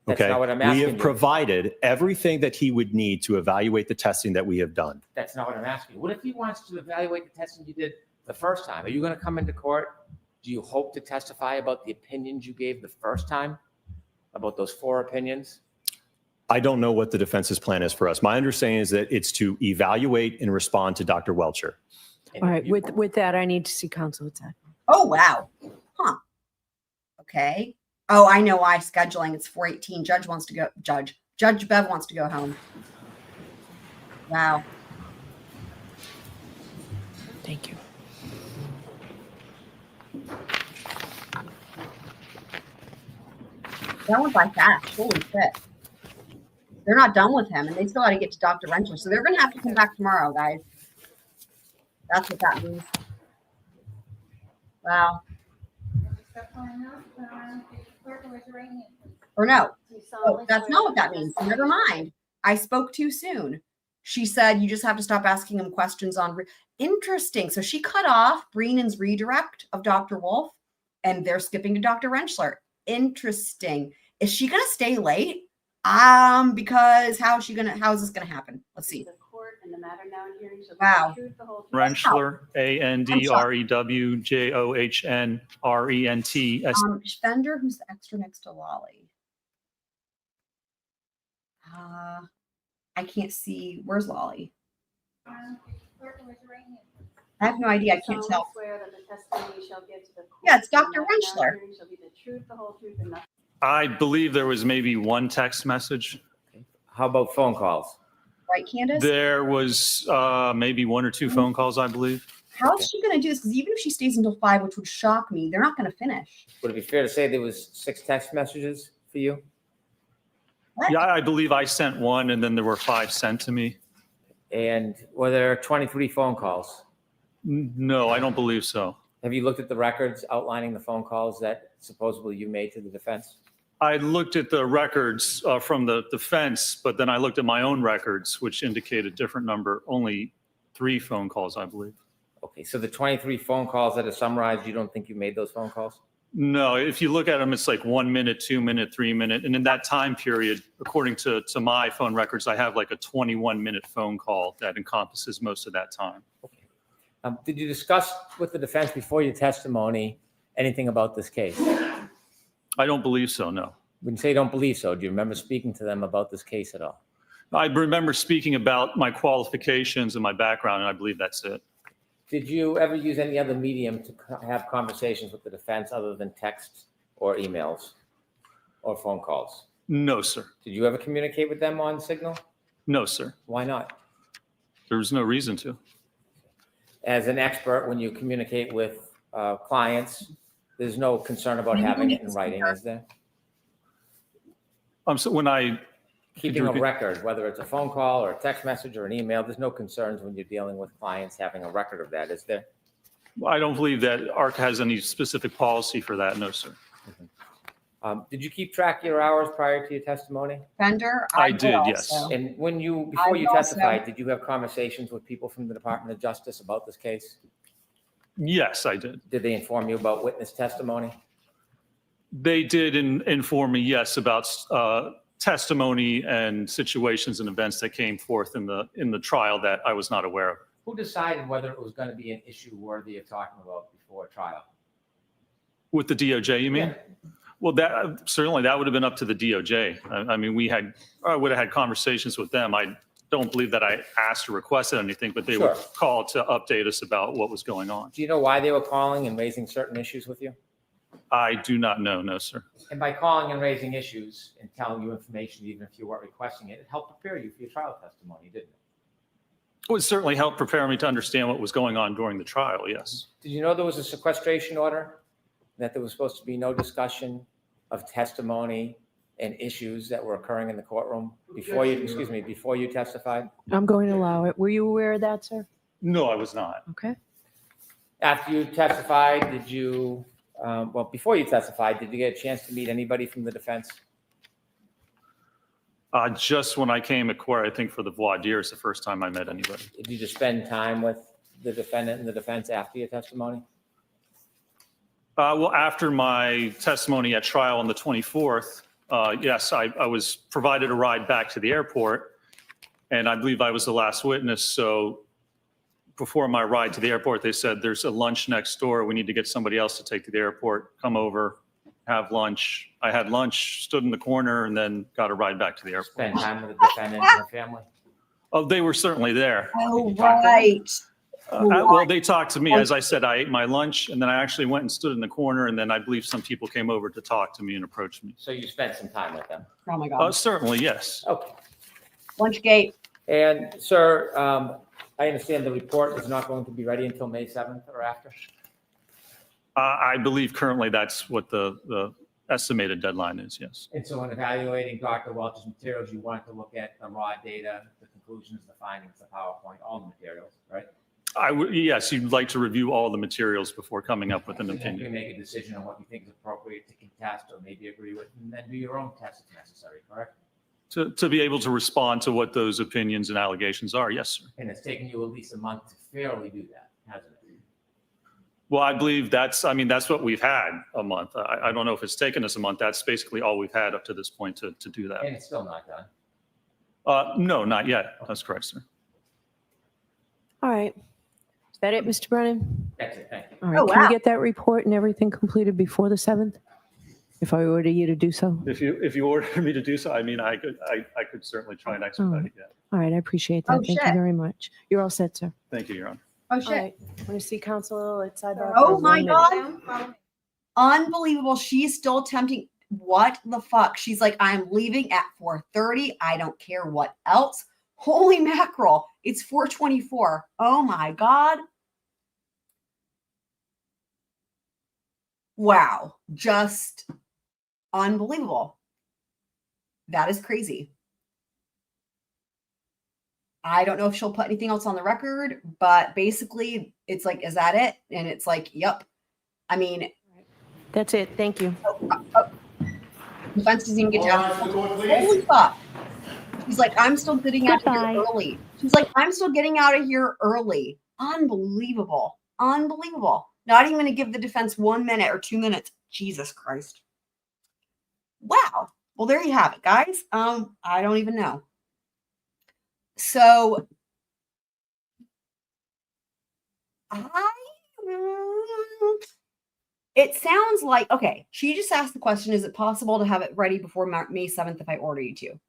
F: That's
I: Okay.
F: not what I'm
I: We
F: asking
I: have
F: you.
I: provided everything that he would need to evaluate the testing that we have done.
F: That's not what I'm asking. What if he wants to evaluate the testing you did the first time? Are you going to come into court? Do you hope to testify about the opinions you gave the first time? About those 4 opinions?
I: I don't know what the defense's plan is for us. My understanding is that it's to evaluate and respond to Dr. Welcher.
F: And
A: All right,
F: you-
A: with that, I need to see counsel with that.
C: Oh, wow. Huh. Okay. Oh, I know why scheduling. It's 4:18. Judge Bev wants to go home. Wow.
A: Thank you.
C: That went by fast. Holy shit. They're not done with him, and they still got to get to Dr. Rentschler. So they're going to have to come back tomorrow, guys. That's what that means. Wow. Or no.
H: Do you
C: Oh,
H: solemnly
C: that's
H: swear
C: not what that
H: the
C: means.
H: testimony-
C: Never mind. I spoke too soon. She said you just have to stop asking him questions on. Interesting. So she cut off Breenan's redirect of Dr. Wolfe, and they're skipping to Dr. Rentschler. Interesting. Is she going to stay late? Because how is this going to happen? Let's see.
H: The court and the matter now in hearing shall be
C: Wow.
H: the truth, the whole truth.
G: Rentschler, ANDREWJOHNRENTS.
C: Fender, who's the extra next to Lally? I can't see. Where's Lally? I have no idea. I
H: Do you
C: can't
H: solemnly
C: tell.
H: swear that the testimony you shall give to the court
C: Yeah, it's
H: and the
C: Dr.
H: matter now in
C: Rentschler.
H: hearing shall be the truth, the whole truth, and nothing.
G: I believe there was maybe one text message.
F: How about phone calls?
C: Right, Candace?
G: There was maybe 1 or 2 phone calls, I believe.
C: How is she going to do this? Because even if she stays until 5, which would shock me, they're not going to finish.
F: Would it be fair to say there was 6 text messages for you?
C: What?
G: Yeah, I believe I sent one, and then there were 5 sent to me.
F: And were there 23 phone calls?
G: No, I don't believe so.
F: Have you looked at the records outlining the phone calls that supposedly you made to the defense?
G: I looked at the records from the defense, but then I looked at my own records, which indicate a different number, only 3 phone calls, I believe.
F: Okay, so the 23 phone calls that are summarized, you don't think you made those phone calls?
G: No, if you look at them, it's like 1 minute, 2 minute, 3 minute. And in that time period, according to my phone records, I have like a 21-minute phone call that encompasses most of that time.
F: Okay. Did you discuss with the defense before your testimony anything about this case?
G: I don't believe so, no.
F: When you say you don't believe so, do you remember speaking to them about this case at all?
G: I remember speaking about my qualifications and my background, and I believe that's it.
F: Did you ever use any other medium to have conversations with the defense other than texts or emails or phone calls?
G: No, sir.
F: Did you ever communicate with them on Signal?
G: No, sir.
F: Why not?
G: There was no reason to.
F: As an expert, when you communicate with clients, there's no concern about having it in writing, is there?
G: So when I
F: Keeping a record, whether it's a phone call or a text message or an email, there's no concerns when you're dealing with clients having a record of that, is there?
G: I don't believe that ARCCA has any specific policy for that. No, sir.
F: Did you keep track of your hours prior to your testimony?
C: Fender?
G: I
C: would
G: did,
C: also.
G: yes.
F: And when you,
C: I
F: before you
C: also-
F: testified, did you have conversations with people from the Department of Justice about this case?
G: Yes, I did.
F: Did they inform you about witness testimony?
G: They did inform me, yes, about testimony and situations and events that came forth in the trial that I was not aware of.
F: Who decided whether it was going to be an issue worthy of talking about before trial?
G: With the DOJ, you mean?
F: Yeah.
G: Well, that certainly that would have been up to the DOJ. I mean, I would have had conversations with them. I don't believe that I asked or requested anything, but they
F: Sure.
G: would call to update us about what was going on.
F: Do you know why they were calling and raising certain issues with you?
G: I do not know, no, sir.
F: And by calling and raising issues and telling you information, even if you weren't requesting it, it helped prepare you for your trial testimony, didn't it?
G: It would certainly help prepare me to understand what was going on during the trial, yes.
F: Did you know there was a sequestration order? That there was supposed to be no discussion of testimony and issues that were occurring in the courtroom before you testified?
A: I'm going to allow it. Were you aware of that, sir?
G: No, I was not.
A: Okay.
F: After you testified, did you, before you testified, did you get a chance to meet anybody from the defense?
G: Just when I came at court, I think for the voir dire is the first time I met anybody.
F: Did you just spend time with the defendant and the defense after your testimony?
G: Well, after my testimony at trial on the 24th, yes, I was provided a ride back to the airport, and I believe I was the last witness. So before my ride to the airport, they said, there's a lunch next door. We need to get somebody else to take to the airport. Come over, have lunch. I had lunch, stood in the corner, and then got a ride back to the airport.
F: Spend time with the defendant and her family?
G: Oh, they were certainly there.
C: Oh, right.
G: Well, they talked to me. As I said, I ate my lunch, and then I actually went and stood in the corner, and then I believe some people came over to talk to me and approach me.
F: So you spent some time with them?
C: Oh, my God.
G: Certainly, yes.
F: Okay.
C: Lunchgate.
F: And sir, I understand the report is not going to be ready until May 7th or after?
G: I believe currently that's what the
K: estimated deadline is, yes.
F: And so in evaluating Dr. Welch's materials, you want to look at the raw data, the conclusions, the findings, the PowerPoint, all the materials, right?
K: Yes, you'd like to review all the materials before coming up with an
F: And then you
K: opinion.
F: make a decision on what you think is appropriate to contest or maybe agree with, and then do your own test if necessary, correct?
K: To be able to respond to what those opinions and allegations are, yes, sir.
F: And it's taken you at least a month to fairly do that, hasn't it?
K: Well, I believe that's what we've had, a month. I don't know if it's taken us a month. That's basically all we've had up to this point to do that.
F: And it's still not done.
K: No, not yet. That's correct, sir.
A: All right. Is that it, Mr. Brennan?
F: That's it, thank you.
A: All right.
C: Oh,
A: Can
C: wow.
A: we get that report and everything completed before the 7th? If I order you to do so?
K: If you order me to do so, I mean, I could certainly try and expedite it. Yeah.
A: All right. I appreciate that.
C: Oh,
A: Thank you
C: shit.
A: very much. You're all set, sir.
K: Thank you, Your Honor.
C: Oh,
A: All
C: shit.
A: right. Want to see counsel at sidebar?
C: Oh,
A: for
C: my
A: 1 minute?
C: God. Unbelievable. She's still attempting. What the fuck? She's like, I'm leaving at 4:30. I don't care what else. Holy mackerel. It's 4:24. Oh, my God. Wow. Just unbelievable. That is crazy. I don't know if she'll put anything else on the record, but basically it's like, is that it? And it's like, yep. I mean,
A: That's it. Thank you.
C: defense doesn't even get to
D: All
C: ask.
D: rise to the court, please.
C: Holy fuck. She's like, I'm still getting out of
A: Goodbye.
C: here early. She's like, I'm still getting out of here early. Unbelievable. Unbelievable. Not even going to give the defense 1 minute or 2 minutes. Jesus Christ. Wow. Well, there you have it, guys. I don't even know. So it sounds like, okay, she just asked the question, is it possible to have it ready before May 7th if I order you to?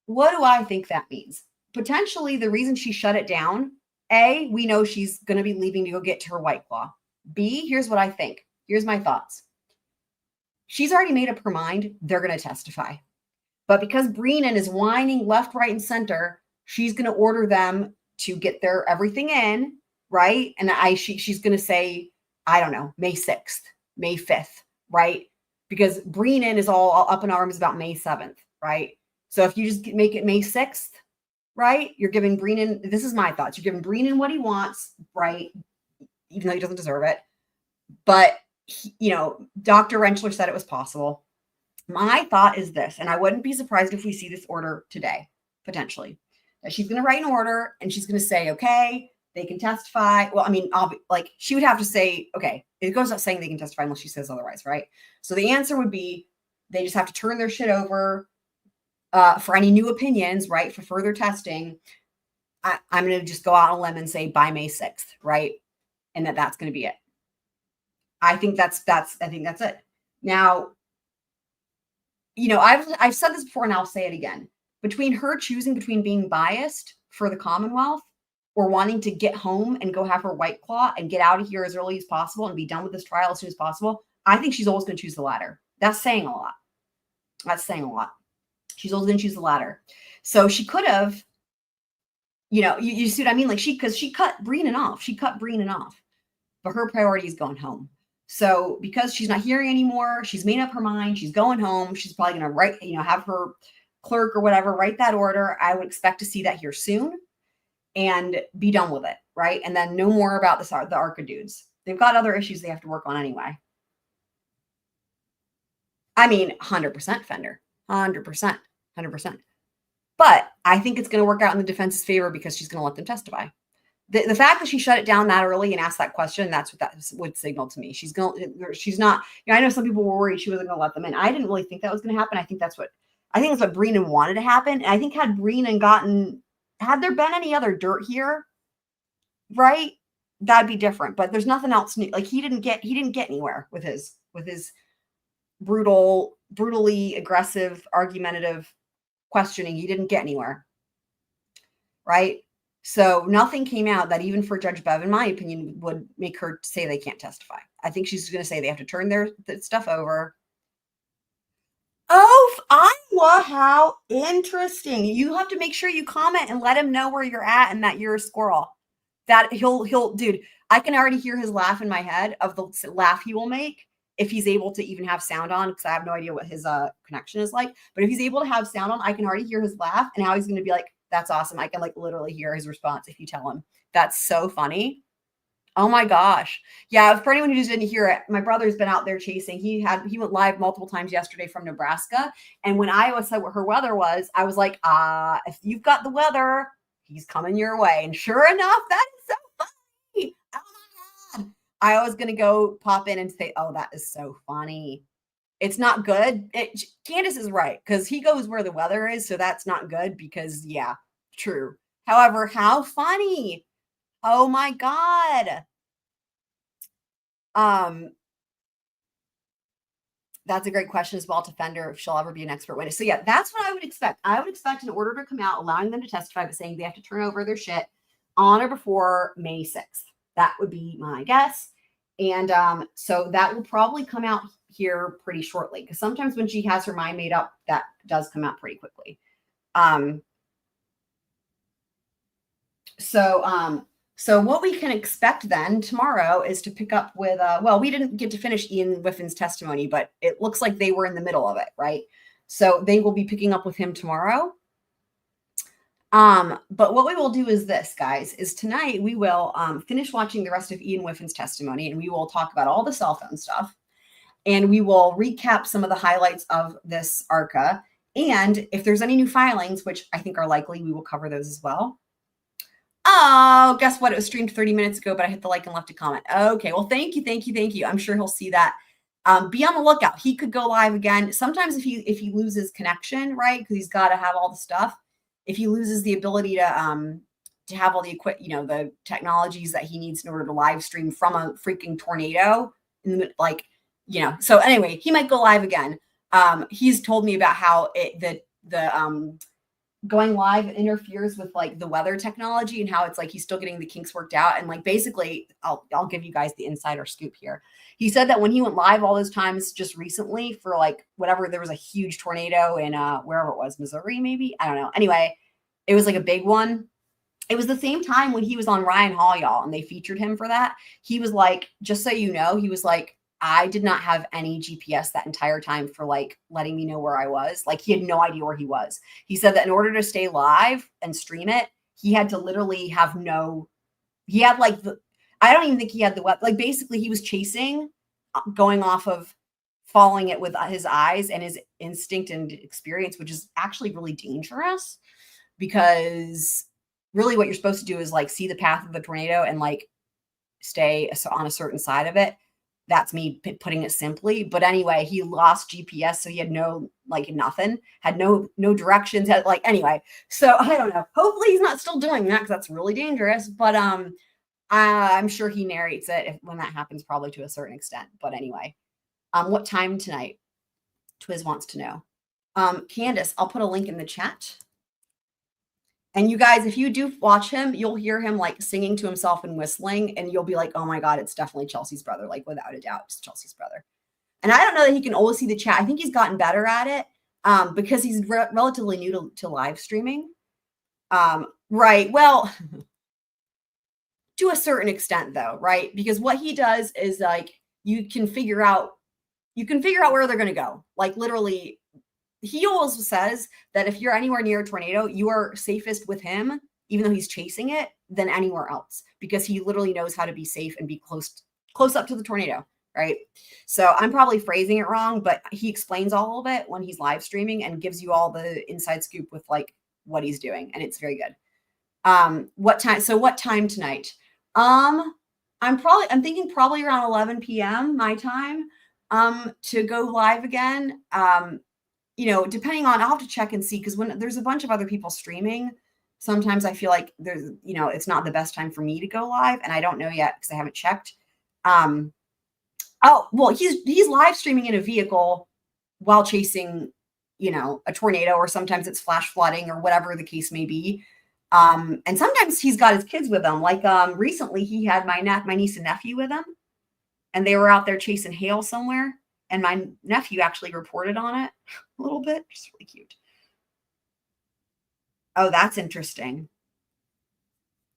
C: What do I think that means? Potentially the reason she shut it down, A, we know she's going to be leaving to go get to her White Claw. B, here's what I think. Here's my thoughts. She's already made up her mind. They're going to testify. But because Brennan is whining left, right, and center, she's going to order them to get their everything in, right? And she's going to say, I don't know, May 6th, May 5th, right? Because Brennan is all up in arms about May 7th, right? So if you just make it May 6th, right? You're giving Brennan, this is my thoughts, you're giving Brennan what he wants, right? Even though he doesn't deserve it. But, Dr. Rentschler said it was possible. My thought is this, and I wouldn't be surprised if we see this order today, potentially. That she's going to write an order and she's going to say, okay, they can testify. Well, I mean, she would have to say, okay, it goes without saying they can testify unless she says otherwise, right? So the answer would be they just have to turn their shit over for any new opinions, right? For further testing. I'm going to just go out on a limb and say by May 6th, right? And that's going to be it. I think that's it. Now, I've said this before and I'll say it again. Between her choosing between being biased for the Commonwealth or wanting to get home and go have her White Claw and get out of here as early as possible and be done with this trial as soon as possible, I think she's always going to choose the latter. That's saying a lot. She's always going to choose the latter. So she could have, you see what I mean? Like because she cut Brennan off. But her priority is going home. So because she's not hearing anymore, she's made up her mind. She's going home. She's probably going to write, have her clerk or whatever write that order. I would expect to see that here soon and be done with it, right? And then no more about the ARCCA dudes. They've got other issues they have to work on anyway. I mean, 100% Fender, 100%. But I think it's going to work out in the defense's favor because she's going to let them testify. The fact that she shut it down that early and asked that question, that's what that would signal to me. She's not, I know some people were worried she wasn't going to let them in. I didn't really think that was going to happen. I think that's what Brennan wanted to happen. And I think had there been any other dirt here, right? That'd be different, but there's nothing else new. Like he didn't get anywhere with his brutally aggressive, argumentative questioning. He didn't get anywhere. Right? So nothing came out that even for Judge Bev, in my opinion, would make her say they can't testify. I think she's going to say they have to turn their stuff over. Oh, Iowa, how interesting. You have to make sure you comment and let him know where you're at and that you're a squirrel. That he'll, dude, I can already hear his laugh in my head of the laugh he will make if he's able to even have sound on, because I have no idea what his connection is like. But if he's able to have sound on, I can already hear his laugh, and how he's going to be like, "That's awesome." I can like literally hear his response if you tell him. That's so funny. Oh my gosh. Yeah, for anyone who didn't hear it, my brother's been out there chasing. He went live multiple times yesterday from Nebraska. And when Iowa said what her weather was, I was like, if you've got the weather, he's coming your way. And sure enough, that is so funny. Oh my God. I was gonna go pop in and say, "Oh, that is so funny." It's not good. Candace is right, because he goes where the weather is, so that's not good, because yeah, true. However, how funny. Oh my God. That's a great question as well to Fender, if she'll ever be an expert witness. So yeah, that's what I would expect. I would expect an order to come out allowing them to testify, but saying they have to turn over their shit on or before May 6th. That would be my guess. And so that will probably come out here pretty shortly, because sometimes when she has her mind made up, that does come out pretty quickly. So what we can expect then tomorrow is to pick up with, well, we didn't get to finish Ian Whiffen's testimony, but it looks like they were in the middle of it, right? So they will be picking up with him tomorrow. But what we will do is this, guys, is tonight we will finish watching the rest of Ian Whiffen's testimony, and we will talk about all the cell phone stuff. And we will recap some of the highlights of this ARCCA. And if there's any new filings, which I think are likely, we will cover those as well. Oh, guess what? It was streamed 30 minutes ago, but I hit the like and left a comment. Okay, well, thank you. I'm sure he'll see that. Be on the lookout. He could go live again. Sometimes if he loses connection, right, because he's got to have all the stuff. If he loses the ability to have all the the technologies that he needs in order to live stream from a freaking tornado, So anyway, he might go live again. He's told me about how going live interferes with like the weather technology, and how it's like he's still getting the kinks worked out. And like basically, I'll give you guys the insider scoop here. He said that when he went live all those times just recently for like whatever, there was a huge tornado in wherever it was, Missouri maybe, I don't know. Anyway, it was like a big one. It was the same time when he was on Ryan Hall, y'all, and they featured him for that. He was like, just so you know, he was like, I did not have any GPS that entire time for like letting me know where I was. Like he had no idea where he was. He said that in order to stay live and stream it, he had to literally have I don't even think he had the web. Like basically he was chasing, going off of following it with his eyes and his instinct and experience, which is actually really dangerous, because really what you're supposed to do is like see the path of the tornado and like stay on a certain side of it. That's me putting it simply. But anyway, he lost GPS. So he had nothing, had no directions, anyway. So I don't know. Hopefully he's not still doing that, because that's really dangerous. But I'm sure he narrates it when that happens, probably to a certain extent. But anyway, what time tonight? Twiz wants to know. Candace, I'll put a link in the chat. And you guys, if you do watch him, you'll hear him like singing to himself and whistling, and you'll be like, oh my God, it's definitely Chelsea's brother. Like without a doubt, it's Chelsea's brother. And I don't know that he can always see the chat. I think he's gotten better at it because he's relatively new to live streaming. Right. Well, to a certain extent though, right? Because what he does is like, you can figure out where they're going to go. Like literally, he always says that if you're anywhere near a tornado, you are safest with him, even though he's chasing it, than anywhere else, because he literally knows how to be safe and be close up to the tornado, right? So I'm probably phrasing it wrong, but he explains all of it when he's live streaming and gives you all the inside scoop with like what he's doing, and it's very good. What time tonight? I'm thinking probably around 11 p.m. my time to go live again. Depending on, I'll have to check and see, because when there's a bunch of other people streaming, sometimes I feel like there's, it's not the best time for me to go live, and I don't know yet because I haven't checked. He's live streaming in a vehicle while chasing, a tornado, or sometimes it's flash flooding or whatever the case may be. And sometimes he's got his kids with him. Like recently he had my niece and nephew with him, and they were out there chasing hail somewhere. And my nephew actually reported on it a little bit. Just really cute. Oh, that's interesting.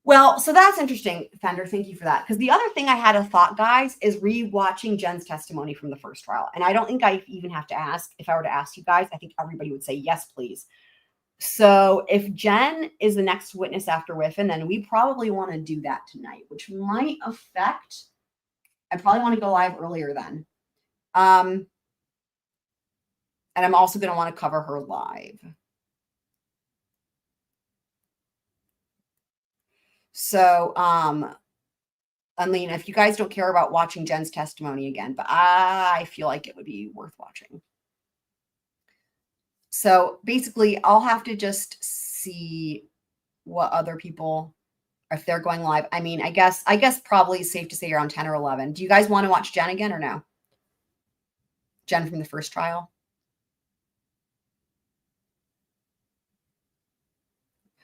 C: Well, so that's interesting, Fender. Thank you for that. Because the other thing I had a thought, guys, is rewatching Jen's testimony from the first trial. And I don't think I even have to ask. If I were to ask you guys, I think everybody would say, yes, please. So if Jen is the next witness after Whiffen, then we probably want to do that tonight, which might affect, I probably want to go live earlier then. And I'm also going to want to cover her live. So, I mean, if you guys don't care about watching Jen's testimony again, but I feel like it would be worth watching. So basically, I'll have to just see what other people, if they're going live. I mean, I guess probably it's safe to say around 10 or 11. Do you guys want to watch Jen again or no? Jen from the first trial?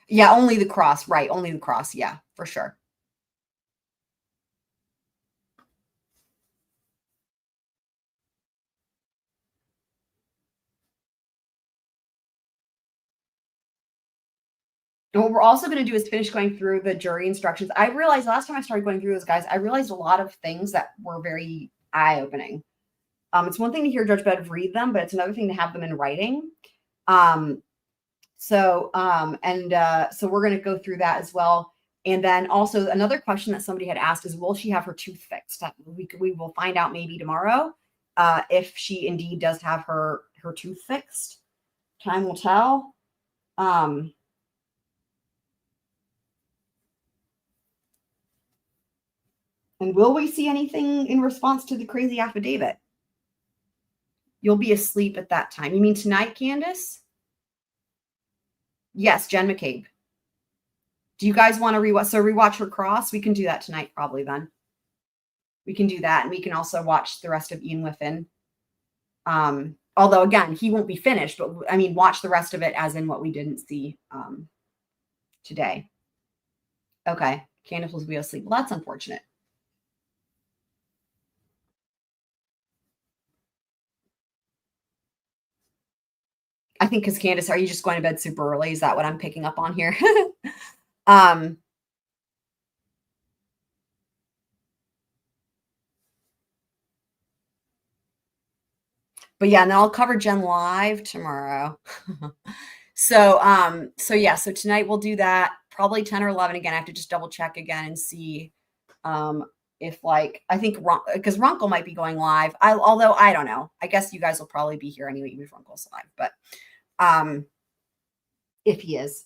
C: Yeah, only the cross, right? Only the cross. Yeah, for sure. And what we're also going to do is finish going through the jury instructions. I realized last time I started going through those, guys, I realized a lot of things that were very eye-opening. It's one thing to hear Judge Bev read them, but it's another thing to have them in writing. So we're going to go through that as well. And then also another question that somebody had asked is, will she have her tooth fixed? We will find out maybe tomorrow if she indeed does have her tooth fixed. Time will tell. And will we see anything in response to the crazy affidavit? You'll be asleep at that time. You mean tonight, Candace? Yes, Jen McCabe. Do you guys want to rewatch her cross? We can do that tonight probably then. We can do that. And we can also watch the rest of Ian Whiffen. Although, again, he won't be finished. But, I mean, watch the rest of it as in what we didn't see today. Okay. Candace will be asleep. Well, that's unfortunate. I think because Candace, are you just going to bed super early? Is that what I'm picking up on here? But yeah, and then I'll cover Jen live tomorrow. So tonight we'll do that probably 10 or 11 again. I have to just double check again and see if I think because Runkle might be going live. Although I don't know. I guess you guys will probably be here anyway, even if Runkle's live. But if he is,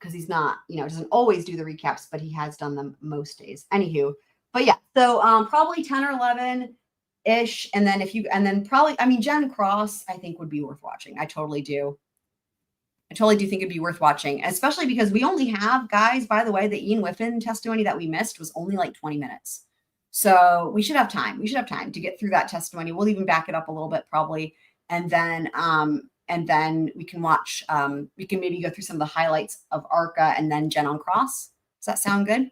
C: because he's not, doesn't always do the recaps, but he has done them most days. Anywho, but yeah, so probably 10 or 11-ish. And then probably, Jen Cross, I think would be worth watching. I totally do. I totally do think it'd be worth watching, especially because we only have, guys, by the way, the Ian Whiffen testimony that we missed was only like 20 minutes. So we should have time. We should have time to get through that testimony. We'll even back it up a little bit probably. And then we can watch, we can maybe go through some of the highlights of ARCCA and then Jen on Cross. Does that sound good?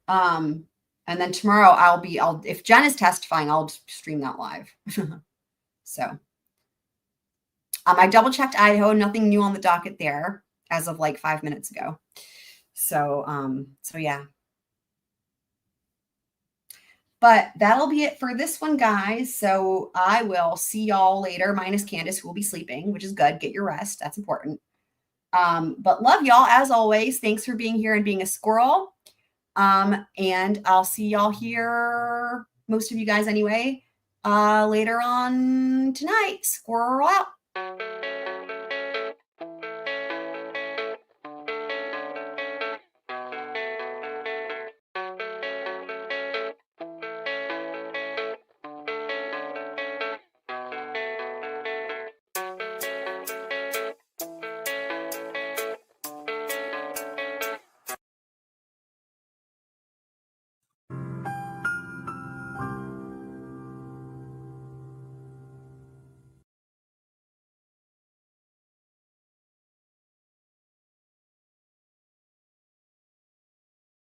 C: And then tomorrow if Jen is testifying, I'll stream that live. So, I double checked Idaho, nothing new on the docket there as of like 5 minutes ago. So yeah. But that'll be it for this one, guys. So I will see y'all later, minus Candace, who will be sleeping, which is good. Get your rest. That's important. But love y'all as always. Thanks for being here and being a squirrel. And I'll see y'all here, most of you guys anyway, later on tonight. Squirrel out.